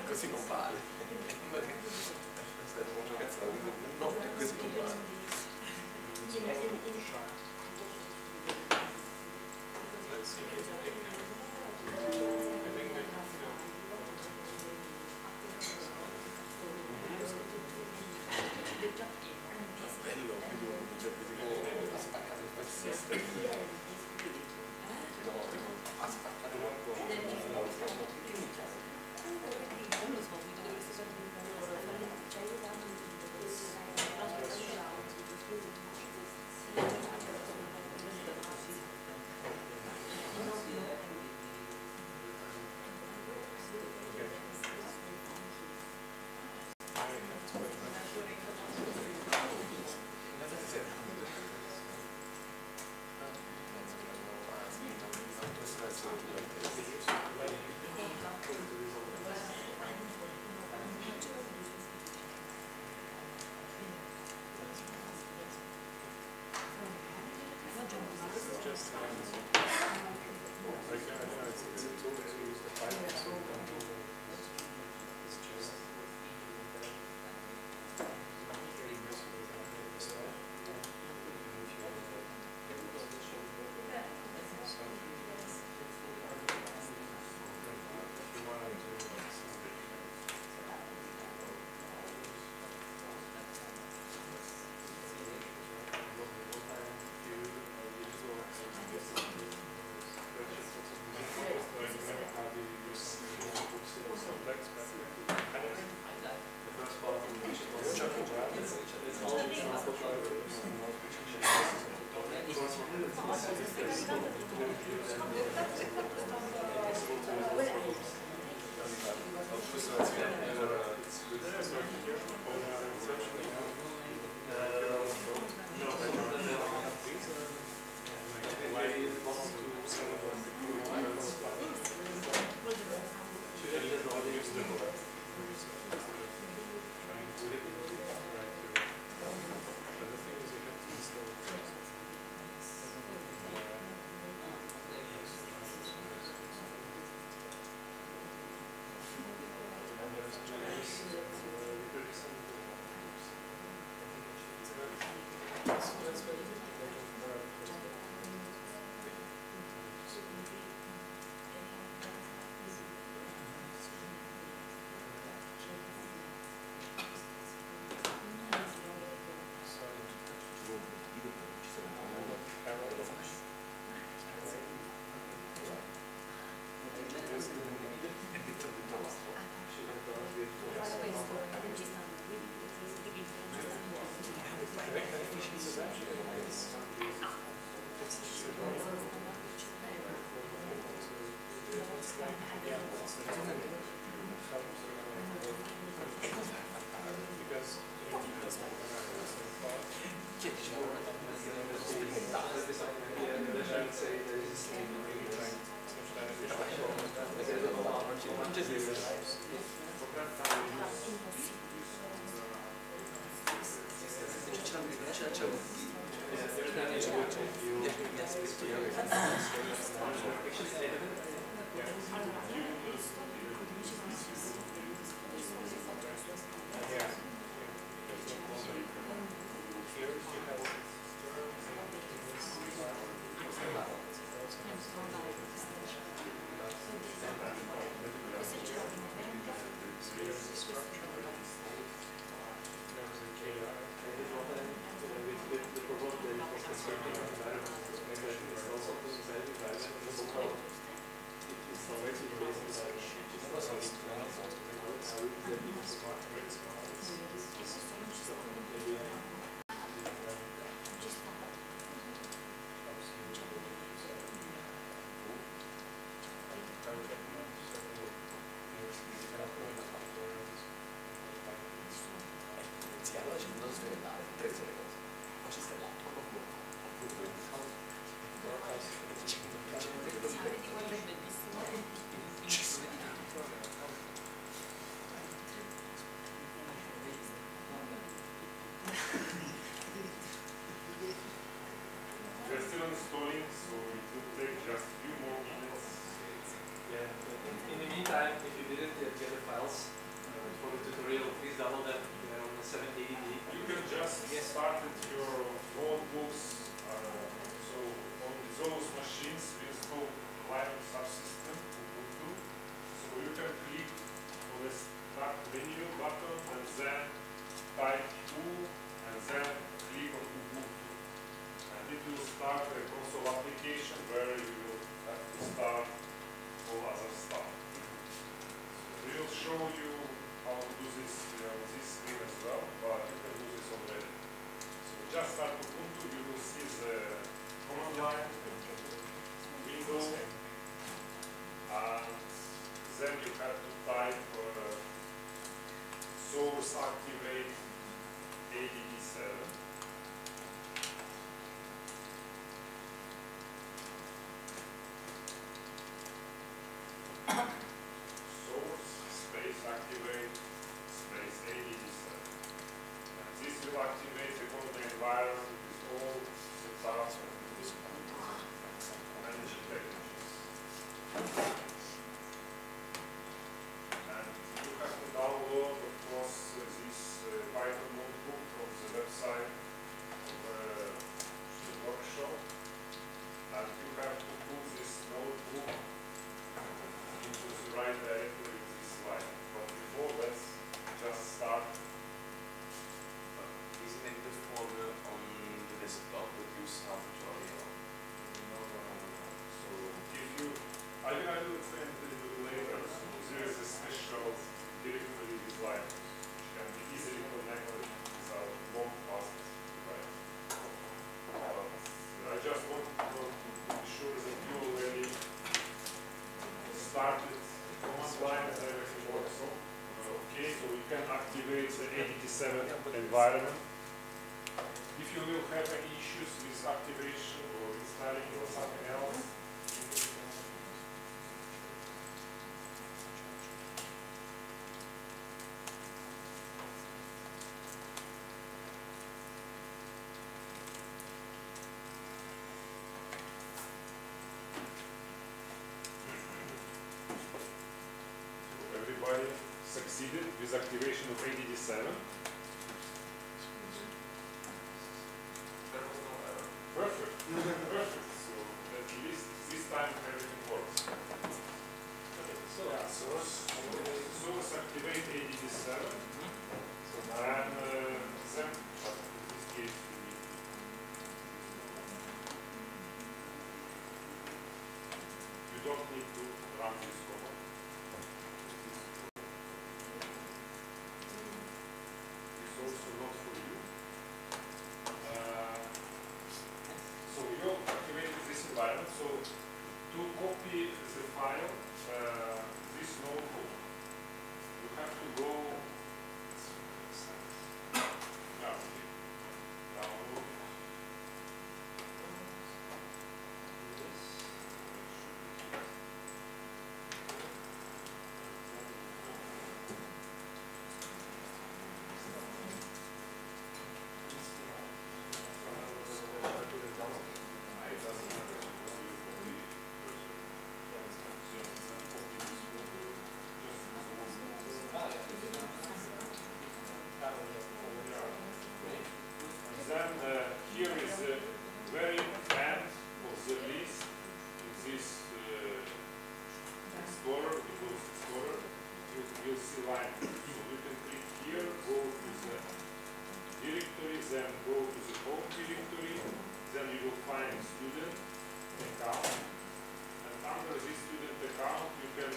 Così non vale. No, così non vale. We're still installing, so it will take just a few more minutes. Yeah. In the meantime, if you didn't get the files for the tutorial, please download them. They're on the 780D. You can just start with your notebooks. So on those machines, we install Linux subsystem Ubuntu. So you can click on the start menu button and then type U and then click on Ubuntu. And it will start a console application where you will have to start all other stuff. So we will show you how to do this on this screen as well, but you can do this already. So just start Ubuntu, you will see the command line, window, and then you have to type source activate ADD7. Source space activate space ADD7. And this will activate the content environment with all setup and managing packages. And you have to download, of course, this Python notebook from the website of the workshop. And you have to put this notebook into the right directory with this slide. But before, let's just start. Isn't it the folder on the desktop that you have tutorial? No. So if you, I will explain it a little later. So there is a special directory with Linux, which can be easily connected without long passes. Right? I just want to be sure that you already started command line and everything works. Okay, so we can activate the ADD7 environment. If you will have any issues with activation or installing or something else, everybody succeeded with activation of ADD7. Perfect. Perfect. So at least this time everything works. Source activate ADD7. And then, but in this case, you don't need to run this command. It's also not for you. So you activated this environment. So to copy the file, this notebook, you have to go download. then go to the home directory, then you will find student account, and under this student account you can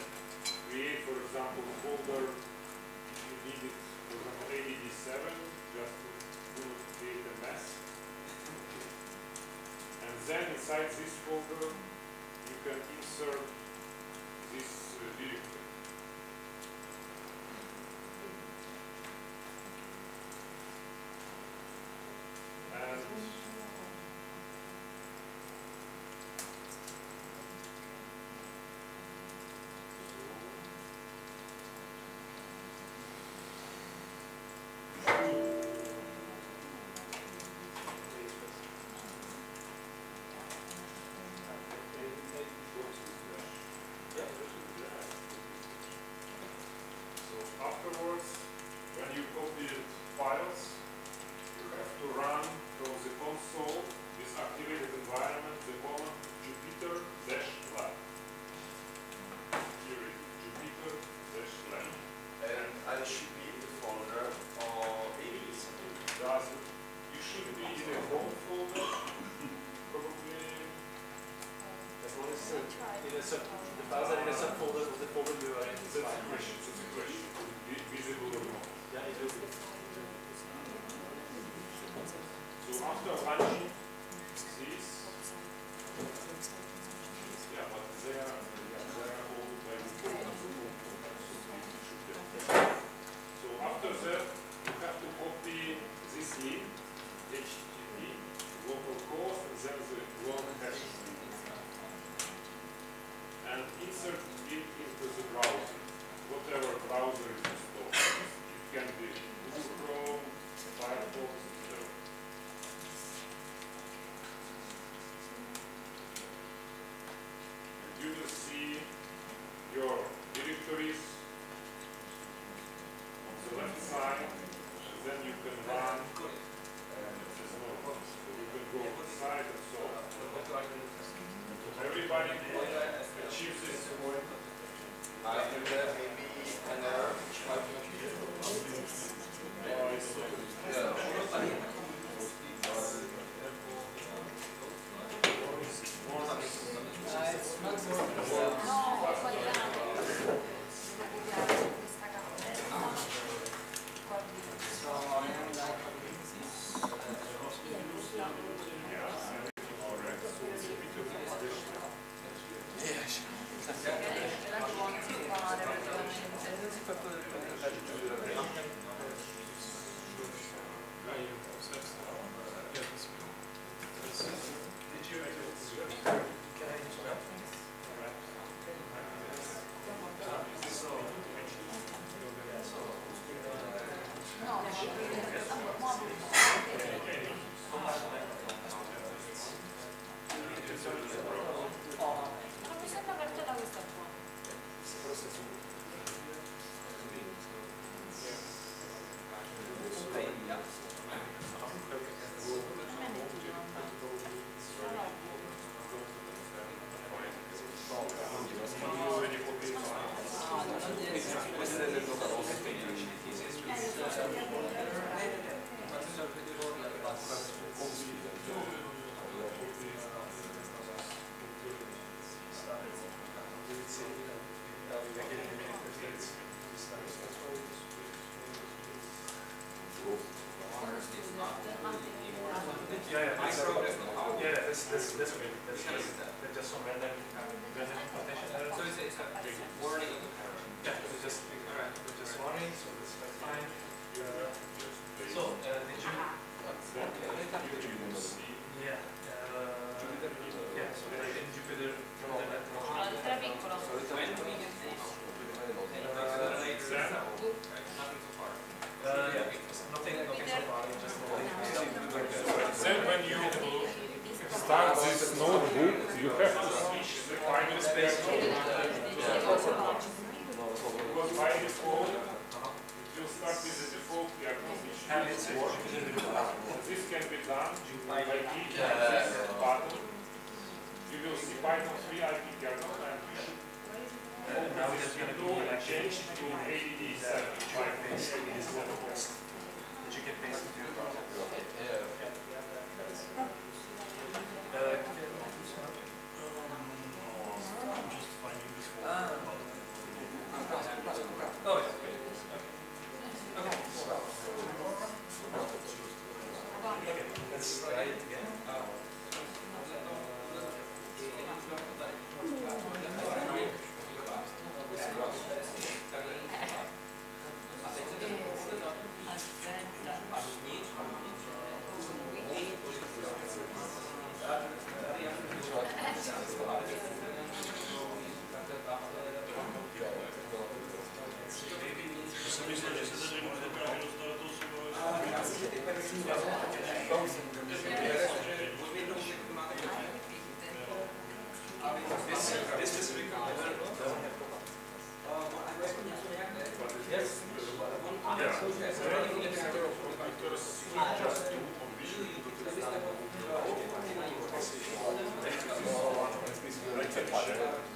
create, for example, a folder if you need it, for example, ADD7, just to do not create a mess. And then inside this folder you can insert this directory. And afterwards, when you copy files, you have to run from the console this activated environment the command Jupyter-lab. Here it is, Jupyter-lab. And I should be in the folder, or maybe something. You should be in a home folder, probably. As long as the files are in a subfolder of the folder you are in. That's a question. That's a question. Visible or not? Yeah, it will be. So after launching this, yeah, but they are all by default. So after that, you have to copy this link, HTTP, localhost, and then the long hash, and insert it into the browser, whatever browser is installed. It can be Google Chrome, Firefox, whatever. And you will see your directories on the left side, and then you can run. So you can go outside and so on. Everybody achieves this point. Maybe an error. That's okay. That's just some random potential error. So it's a warning of the error. Yeah, it's just warning, so that's fine. So did you? Yeah. Yeah. So in Jupyter. Nothing so far. Then when you start this notebook, you have to switch the final space. Because by default, it will start with the default diagnostic work. This can be done by clicking this button. You will see Python 3 IP kernel, and we should open this window and change to ADD7. that you can paste into your project. Oh, yeah. Okay, let's try it again. This specific computer doesn't have problems. Yes.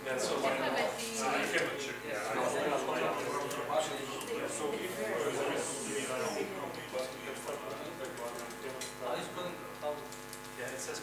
Yeah, so you can check. Yeah, it says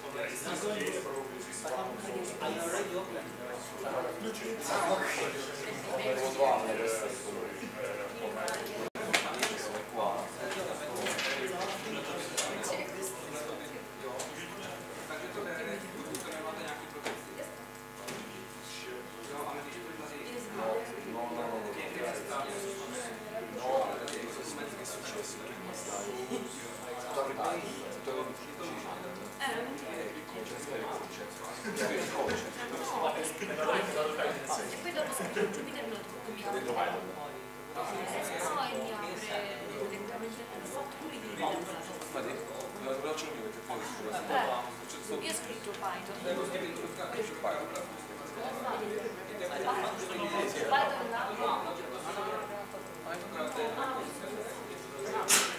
Io ho scritto Python.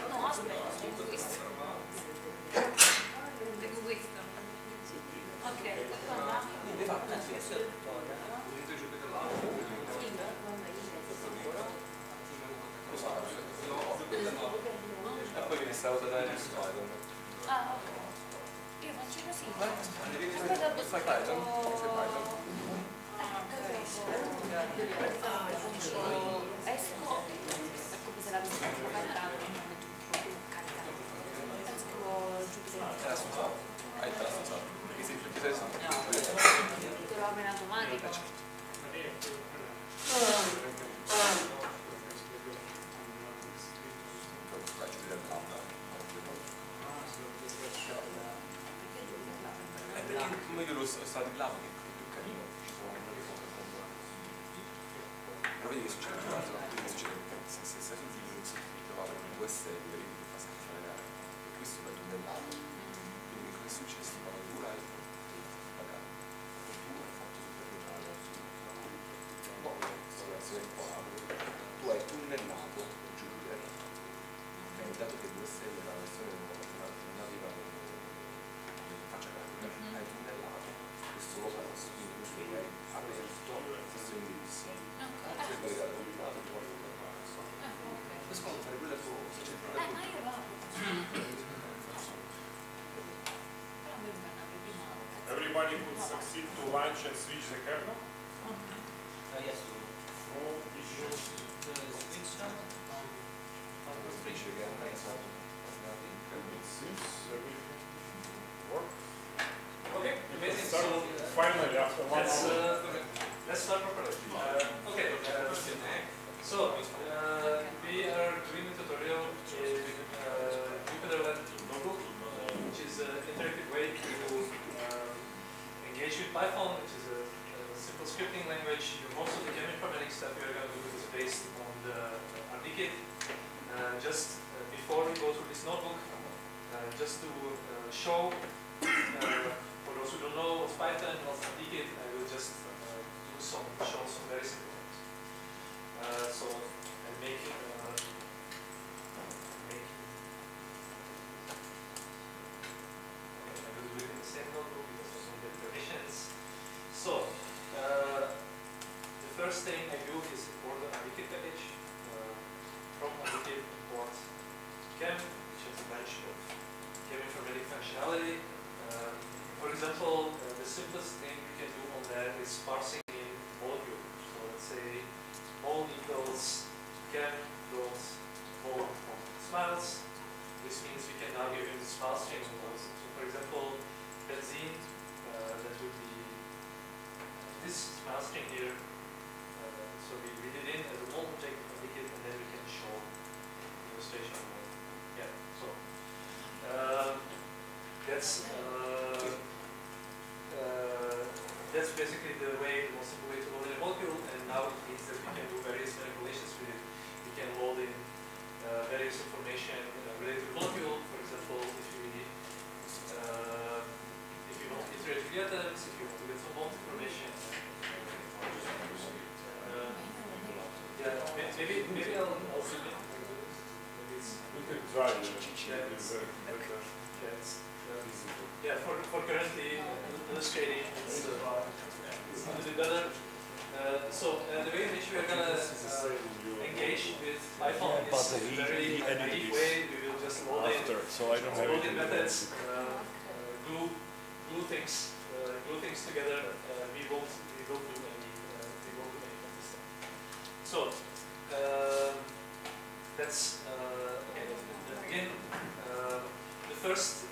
No, aspetta, leggo questo. Leggo questo. Ok, E poi viene stato da Python. ah, ok. Io faccio così. Aspetta, dopo Fai Python? Fai Python? Esco, è come se l'avessi caricata, esco giù Era scusato. Hai te la scusato. Perché sei stato? te lo apre in automatico. Come io lo sto di là, che è più carino, ci sono delle cose con... Però vedi che succede, vedi che succede, se sei su Linux, ti trovate con un USL, vedi che fa schifo le gare, e questo è tunnellato, quindi che cosa è successo? Quando tu l'hai pagato, e tu hai fatto super male, no, situazione qua, tu hai tunnellato Jupyter, ok, dato che USL è la versione non aveva faccia grafica, hai tunnellato questo local host, quindi questo è aperto stesso indirizzo, se vuoi dare combinato questo quando fare quella cosa c'è Ma io vado. Everybody could succeed to launch and switch the kernel? Yes. Oh, issue. switch again, it seems everything works. Okay, amazing. So finally, after 1 hour. Let's start properly. Okay, so we are doing a tutorial in Jupyter Notebook, which is an interactive way to engage with Python, which is a simple scripting language. Most of the cheminformatics stuff we are going to do is based on the RDKit. Just before we go through this notebook, just to show, for those who don't know what's Python, what's RDKit, I will just show some very simple things. So I make I will do it in the same notebook because I don't get permissions. So the first thing I do is import the RDKit package. From RDKit import chem. example, the simplest thing we can do on that is parsing in molecule. So let's say mol equals chem dot mol of smiles. This means we can now give him the smile string of moles. So for example, benzene, that would be this smile string here. So we read it in as a mol object of liquid, and then we can show illustration of mol. Yeah. So that's basically the most simple way to load in a molecule, and now it means that we can do various manipulations with it. We can load in various information related to the molecule. For example, if you want to iterate with the atoms, if you want to get some bond information. Maybe I'll zoom in. We can try it. For currently illustrating, it's a little bit better. The way in which we are going to engage with Python is a very naive way. We will just load in methods, glue things together. We won't do any consistent. So that's okay. Again, the first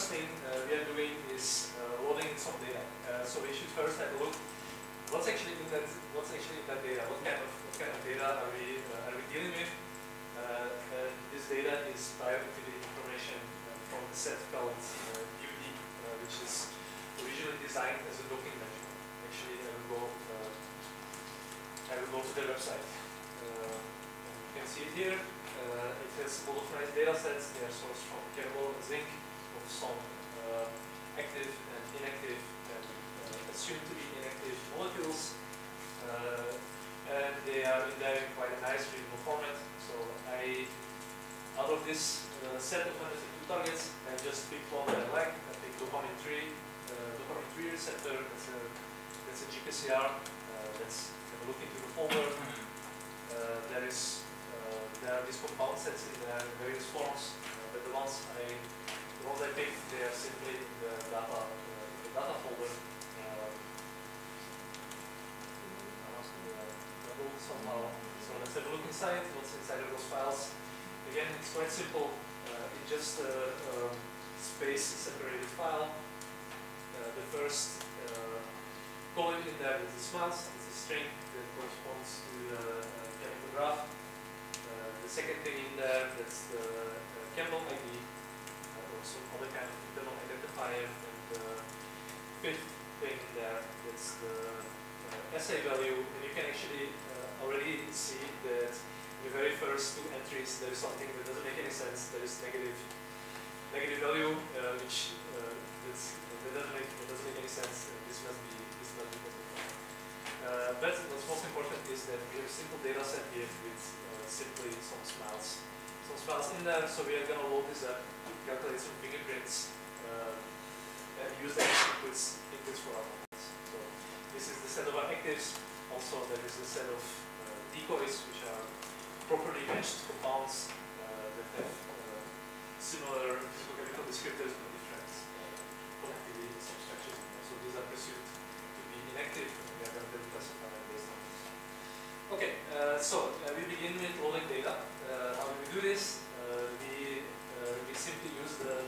thing we are doing is loading in some data. So we should first have a look what's actually in that data. What kind of data are we dealing with? This data is bioactivity information from the set called UD, which is originally designed as a docking measure. Actually, I will go to their website. You can see it here. It has a lot of nice data sets. They are sourced from Pavlo and zinc of some active and inactive and assumed to be inactive molecules. And they are in there in quite a nice readable format. So out of this set of 152 targets, I just picked one that I like. I picked dopamine 3 receptor. That's a GPCR. Let's have a look into the folder. There are these compound sets in there in various forms, but the ones I picked, they are simply in the data folder. Somehow. So let's have a look inside. What's inside of those files? Again, it's quite simple. It's just a space-separated file. The first column in there is the smiles. It's a string that corresponds to the chemical graph. The second thing in there, that's the chemical ID, or some other kind of internal identifier. And the fifth thing in there, that's the assay value. And you can actually already see that in the very first two entries, there is something that doesn't make any sense. There is negative value, which that doesn't make any sense. This must be positive. But what's most important is that we have a simple data set here with simply some smiles. Some smiles in there, so we are going to load this up, calculate some fingerprints, and use that as inputs for our models. So this is the set of our actives. Also, there is a set of decoys, which are properly matched compounds that have similar physicochemical descriptors but different connectivity structures. So these are presumed to be inactive, and we are going to classify them based on this. Okay, we begin with loading data. How do we do this? We simply use the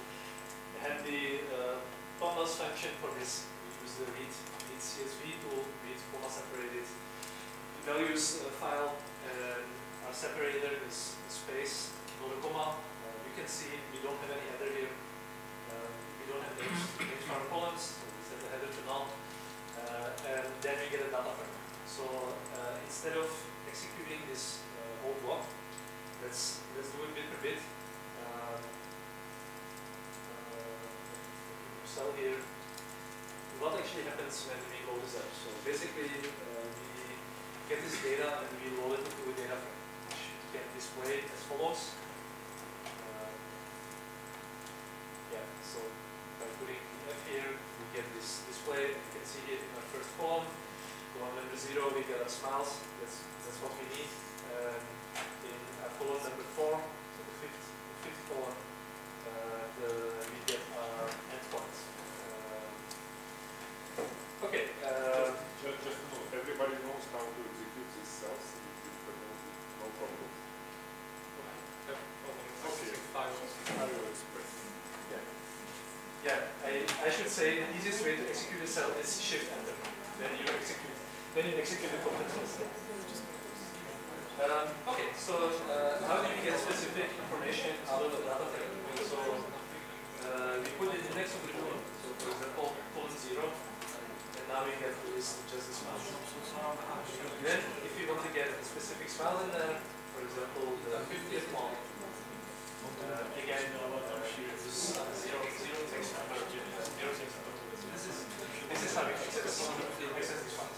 handy Thomas function for this. We use the read CSV tool, read comma separated. The values file and are separated with space, no comma. You can see we don't have any header here. We don't have names for our columns, so we set the header to none. And then we get a data frame. So instead of executing this whole block, let's do it bit per bit. Cell here. What actually happens when we load this up? So basically, we get this data and we load it into a data frame, which we can display as follows. So by putting F here, we get this display. You can see it in our first column. Column number 0, we get our smiles. That's what we need. In our column number 4, so the fifth column, we get our endpoints. Yeah, I should say the easiest way to execute a cell is shift enter. Then you execute the content cell. Okay, so how do you get specific information out of the data frame? So we put the index of the column. So for example, column 0, and now we get the list of just the smiles. Then, if you want to get a specific smile in there, for example, the 50th one, again, you use 0 text number, 0 text number. This is how we access these files.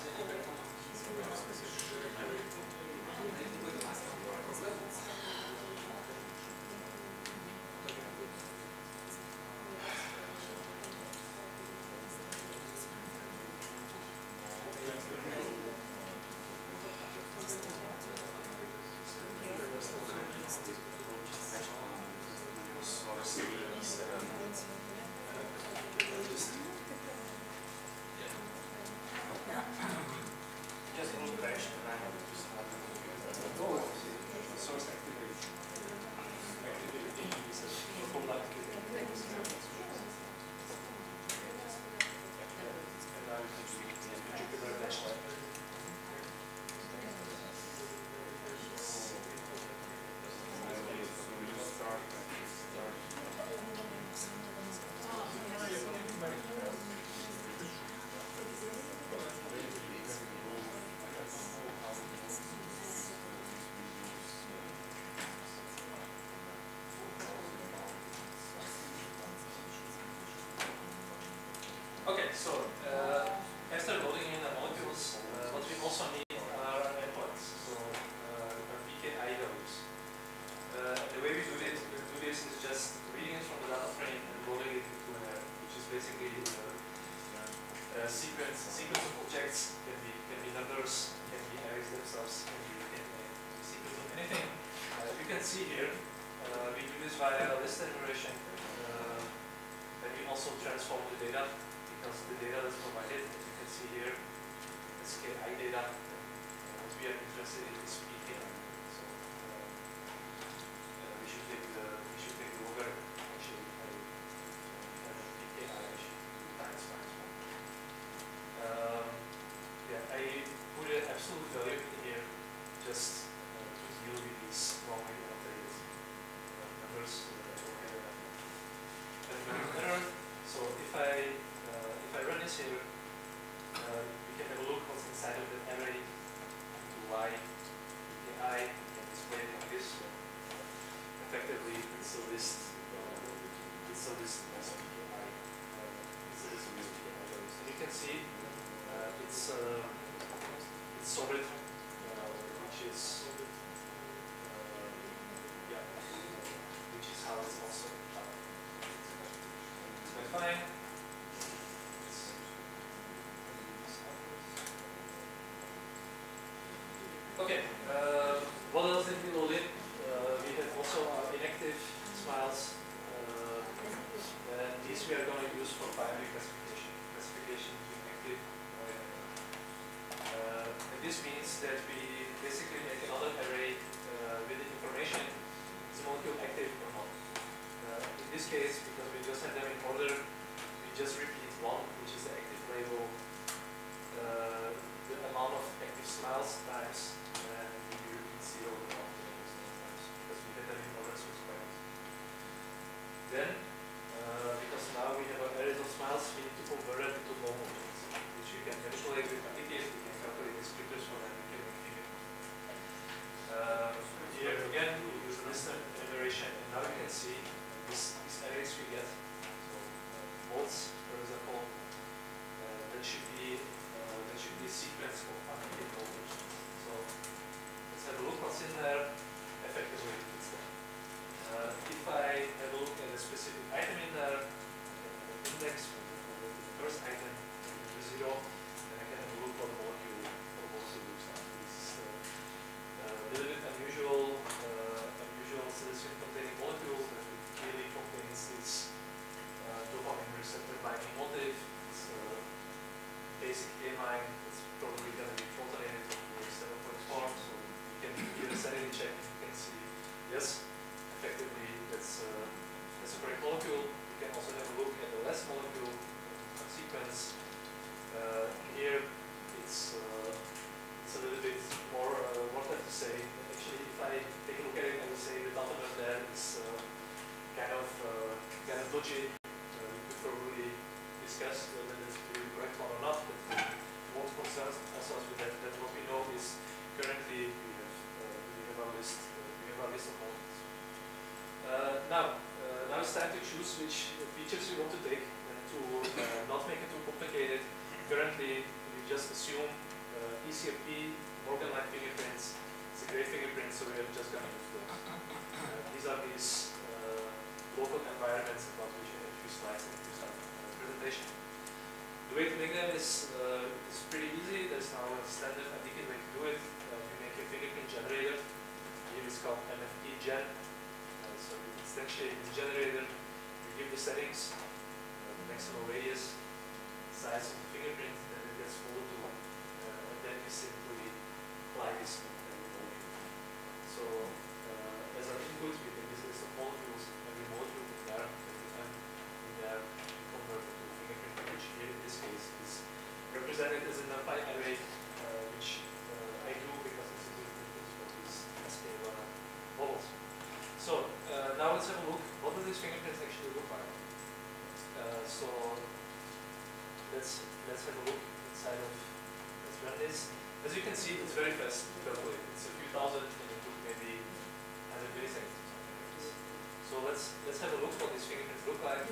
Okay, so after loading in the molecules, what we also need are endpoints, so PKI values. The way we do this is just reading it from the data frame and loading it into an array, which is basically a sequence of objects. Can be numbers, can be arrays themselves, can be a sequence of anything. You can see here, we do this via list enumeration, and we also transform the data. Because the data that's provided, as you can see here, is KI data. What we are interested in is PKI. So we should take the logger actually PKI times -1. Yeah, I put an absolute value in here just to deal with these wrongly operated numbers. So if I run this here, we can have a look what's inside of the array to y, PKI, we can display it like this. So effectively, it's a list as PKI. It's a list of PKI values. And you can see it's solid, which is how it's also fine. Okay, what else did we load in? We have also our inactive smiles, and these we are going to use for binary classification to inactive. And this means that we basically make another array with the information, is the molecule active or not. In this case, because we just have them in order, we just repeat 1, which is the active label, the amount of active smiles times, and we repeat 0 the amount of active smiles times, because we have them in order subscribed. Then, because now we have an array of smiles, we need to convert it into normal objects, which we can manipulate with Palacký, we can calculate descriptors for that, we can make figure. Here again, we use list enumeration, and now you can see these arrays we get. So which features you want to take and to not make it too complicated. Currently, we just assume ECFP, Morgan-like fingerprints. It's a great fingerprint, so we are just going to use those. These are these local environments about which we have a few slides in this presentation. The way to make them is pretty easy. There's now a standard adequate way to do it. You make a fingerprint generator. Here it's called MFP gen. So you instantiate this generator. You give the settings, the maximum radius, size of the fingerprint, then it gets followed to, and then you simply apply this to the molecule. So as an input, we can use list of molecules. Every molecule in there, in there converted to a fingerprint, which here in this case is represented as a NumPy array, which I do because this is the input for these SK1 models. So now let's have a look. What do these fingerprints actually look like? So let's have a look inside of. Let's run this. As you can see, it's very fast to calculate. It's a few thousand, and it took maybe 100 milliseconds or something like this. So let's have a look what these fingerprints look like.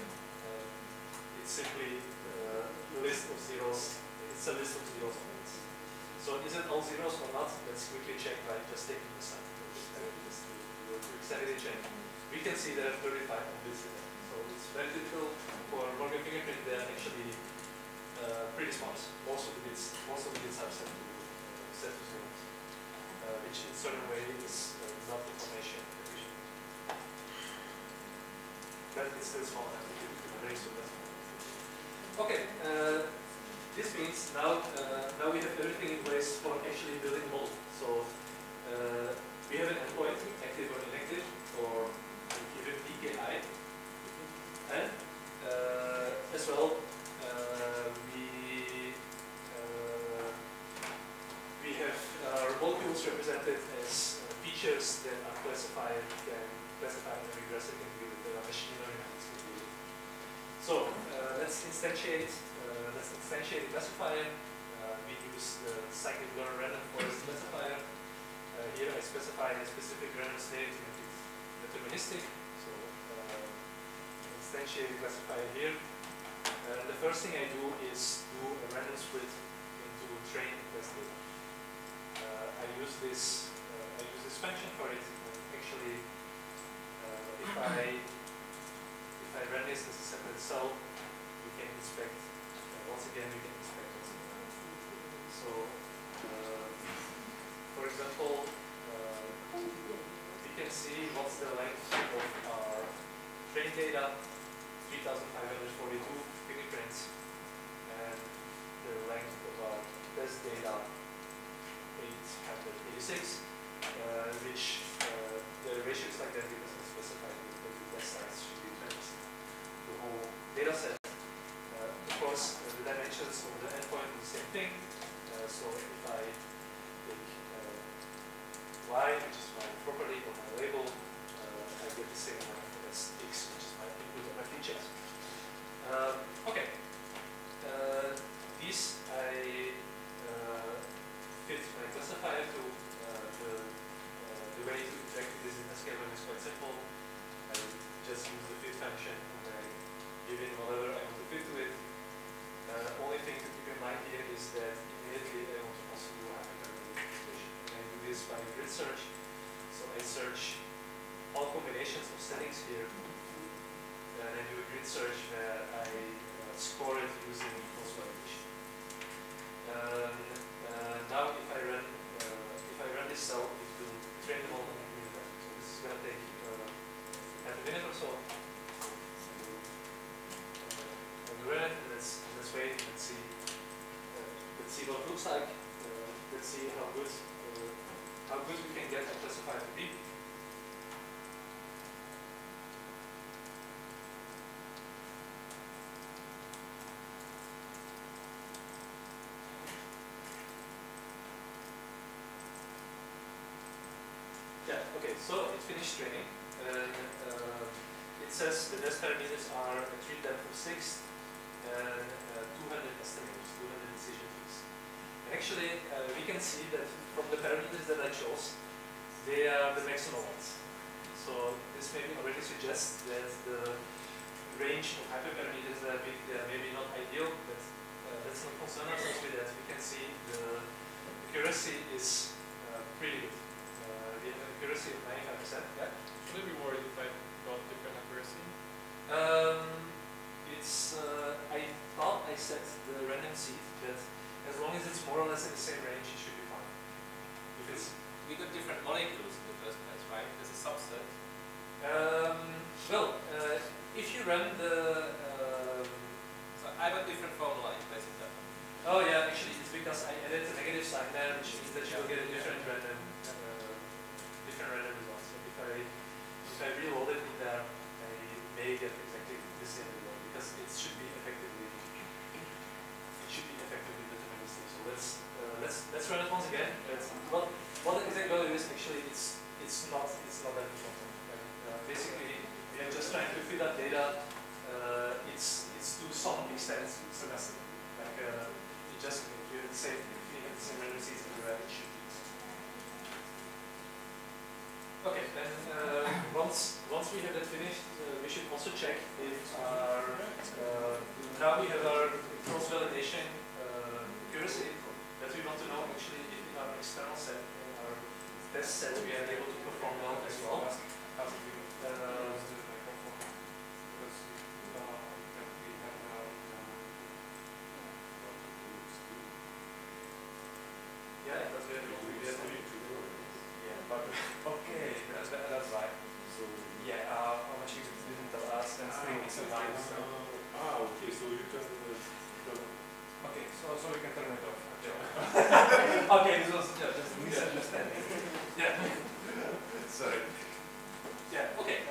It's simply a list of zeros. It's a list of zeros on it. So is it all zeros or not? Let's quickly check by just taking the sum. Just to do a quick sanity check. We can see there are 35 of bits in there. So it's very difficult for Morgan fingerprint. They are actually pretty sparse. Most of the bits are set to zeros, which in a certain way is not information efficient. But it's still small enough to give a very super small. Okay, this means now we have everything in place for actually building a model. So we have an endpoint, active or inactive, for a given PKI, and as well we have our molecules represented as features that are classified in a regressive integrated data machinery. So let's instantiate the classifier. We use the cyclic learn random forest classifier. Here I specify a specific random state and it's deterministic. So instantiate the classifier here. The first thing I do is do a random split into train and test data. I use this function for it. Actually, if I run this as a separate cell, we can inspect. Once again, we can inspect what's in there. So, for example, we can see what's the length of our train data, 3,542 fingerprints, and the length of our test data, 886, which the ratio is like that because it's specified that the test size should be 20%. The whole data set. Of course, the dimensions of the endpoint is the same thing. So if I take y, which is my property or my label, I get the same length as x, which is my input of my features. Okay. These I fit my classifier to the way to interact with this in SK1 is quite simple. I just use the fit function and I give in whatever I want to fit to it. Only thing to keep in mind here is that immediately I want to also do a hyperparameterization. And I do this by grid search. So I search all combinations of settings here. And I do a grid search where I score it using cross validation. Now if I run this cell, it will train the model in a minute. So this is going to take half a minute or so. Run it, and let's wait. Let's see what it looks like. Let's see how good we can get a classifier to be. Yeah. Okay. So it finished training. It says the test parameters are a tree depth of 6 and 200 estimators, 200 decision trees. And actually, we can see that from the parameters that I chose, they are the maximum ones. So this maybe already suggests that the range of hyperparameters that are maybe not ideal, but let's not concern ourselves with that. We can see the accuracy is pretty good. We have an accuracy of 95%. Yeah? Should I be worried if I got different accuracy? I thought I set the random seed, but as long as it's more or less in the same range, it should be fine. If it's we got different molecules in the first place, right? As a subset. Well, if you run the so I got different formula in place of that. Oh yeah, actually it's because I added a negative sign there, which means that you will get a different random results. So if I reload it in there, I may get exactly the same result because it should be effectively deterministic. So let's run it once again. What exact value is actually it's not that important. Basically, we are just trying to fit that data. It's to some extent stochastic. Like it just if you have the same random seeds in the right, it should be. Okay, then once we have that finished, we should also check if our now we have our cross-validation accuracy that we want to know actually if in our external set, in our test set, we are able to perform well as well. Yeah, that's very okay, that's right. So yeah, how much you didn't tell us and 3 weeks of time. Okay, so you can. Okay, so we can turn it off. Okay, this was just a misunderstanding. Yeah. Sorry. Yeah. Okay.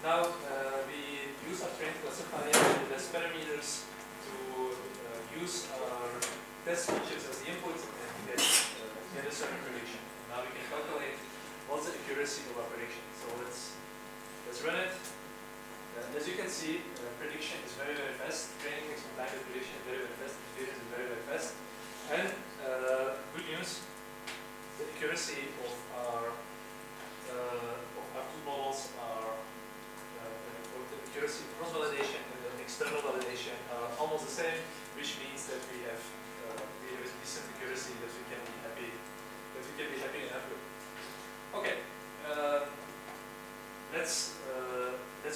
Now we use our trained classifier with the best parameters to use our test features as the input and get a certain prediction. Now we can calculate what's the accuracy of our prediction. So let's run it. As you can see, prediction is very, very fast. Training takes some time, but prediction is very, very fast. Inference is very, very fast. And good news, the accuracy of our two models are the accuracy of cross-validation and the external validation are almost the same, which means that we have a decent accuracy that we can be happy enough with. Okay, let's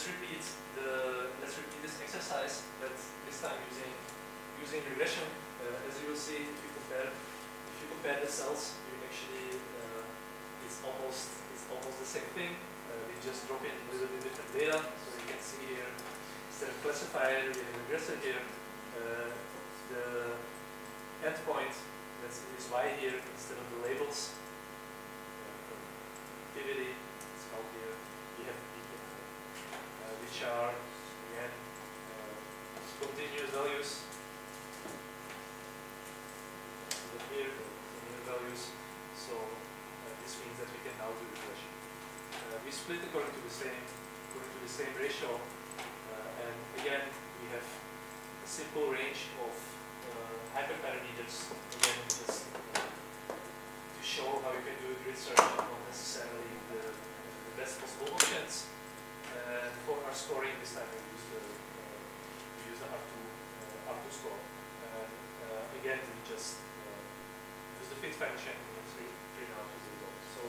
repeat this exercise, but this time using regression. As you will see, if you compare the cells, you actually it's almost the same thing. We just drop in a little bit different data. So you can see here, instead of classifier, we have a regressor here. The endpoint, that's is Y here instead of the labels. Activity, it's called here. We have which are again continuous values. Here, continuous values. So this means that we can now do regression. We split according to the same ratio, and again we have a simple range of hyperparameters. Again, just to show how you can do grid search, not necessarily the best possible options. For our scoring, this time we use the R2 score. Again, we just use the fit function and print out the result. So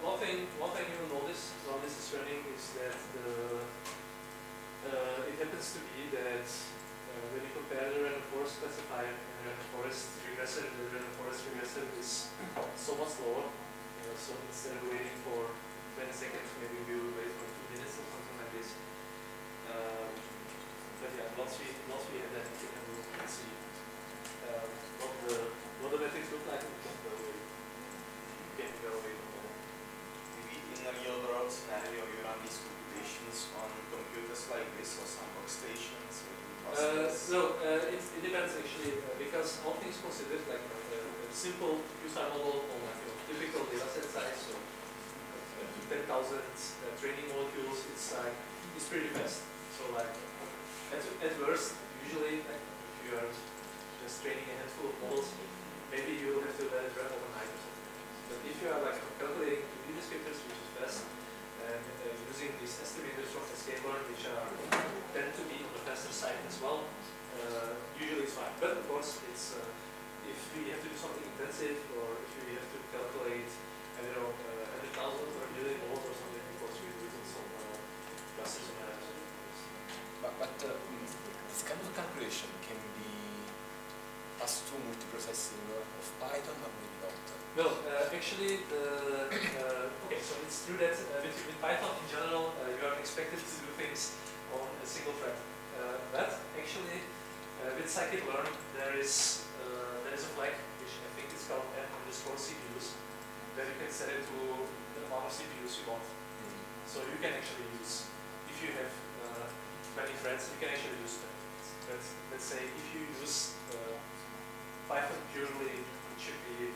one thing you will notice while this is running is that it happens to be that when you compare the random forest classifier and the random forest regressor, the random forest regressor is so much slower. So instead of waiting for 20 seconds, maybe we will wait for 2 minutes or something like this. But yeah, once we have that, we can see what the metrics look like. We can go away from there. Maybe in a real world scenario, you run these computations on computers like this or some workstations. It depends actually, because all things considered, like a simple QSAR model or like typical data set size, so 10,000 training molecules, it's pretty fast. So like at worst, usually like if you are just training a handful of models, maybe you will have to let it run overnight or something. But if you are like calculating 2D descriptors, which is fast, and using these estimators from sklearn, which tend to be on the faster side as well, usually it's fine. But of course, it's if we have to do something intensive, or if we have to calculate, I don't know, 100,000 or a million volt or something, because we're using some classes on that. But this kind of calculation can be passed through multiprocessing of Python or maybe not? Well, actually, okay, so it's true that with Python in general, you are expected to do things on a single thread. But actually, with scikit-learn, there is a flag, which I think is called m_CPUs, where you can set it to the amount of CPUs you want. So you can actually use, if you have many threads, you can actually use them. Let's say if you use Python purely, it should be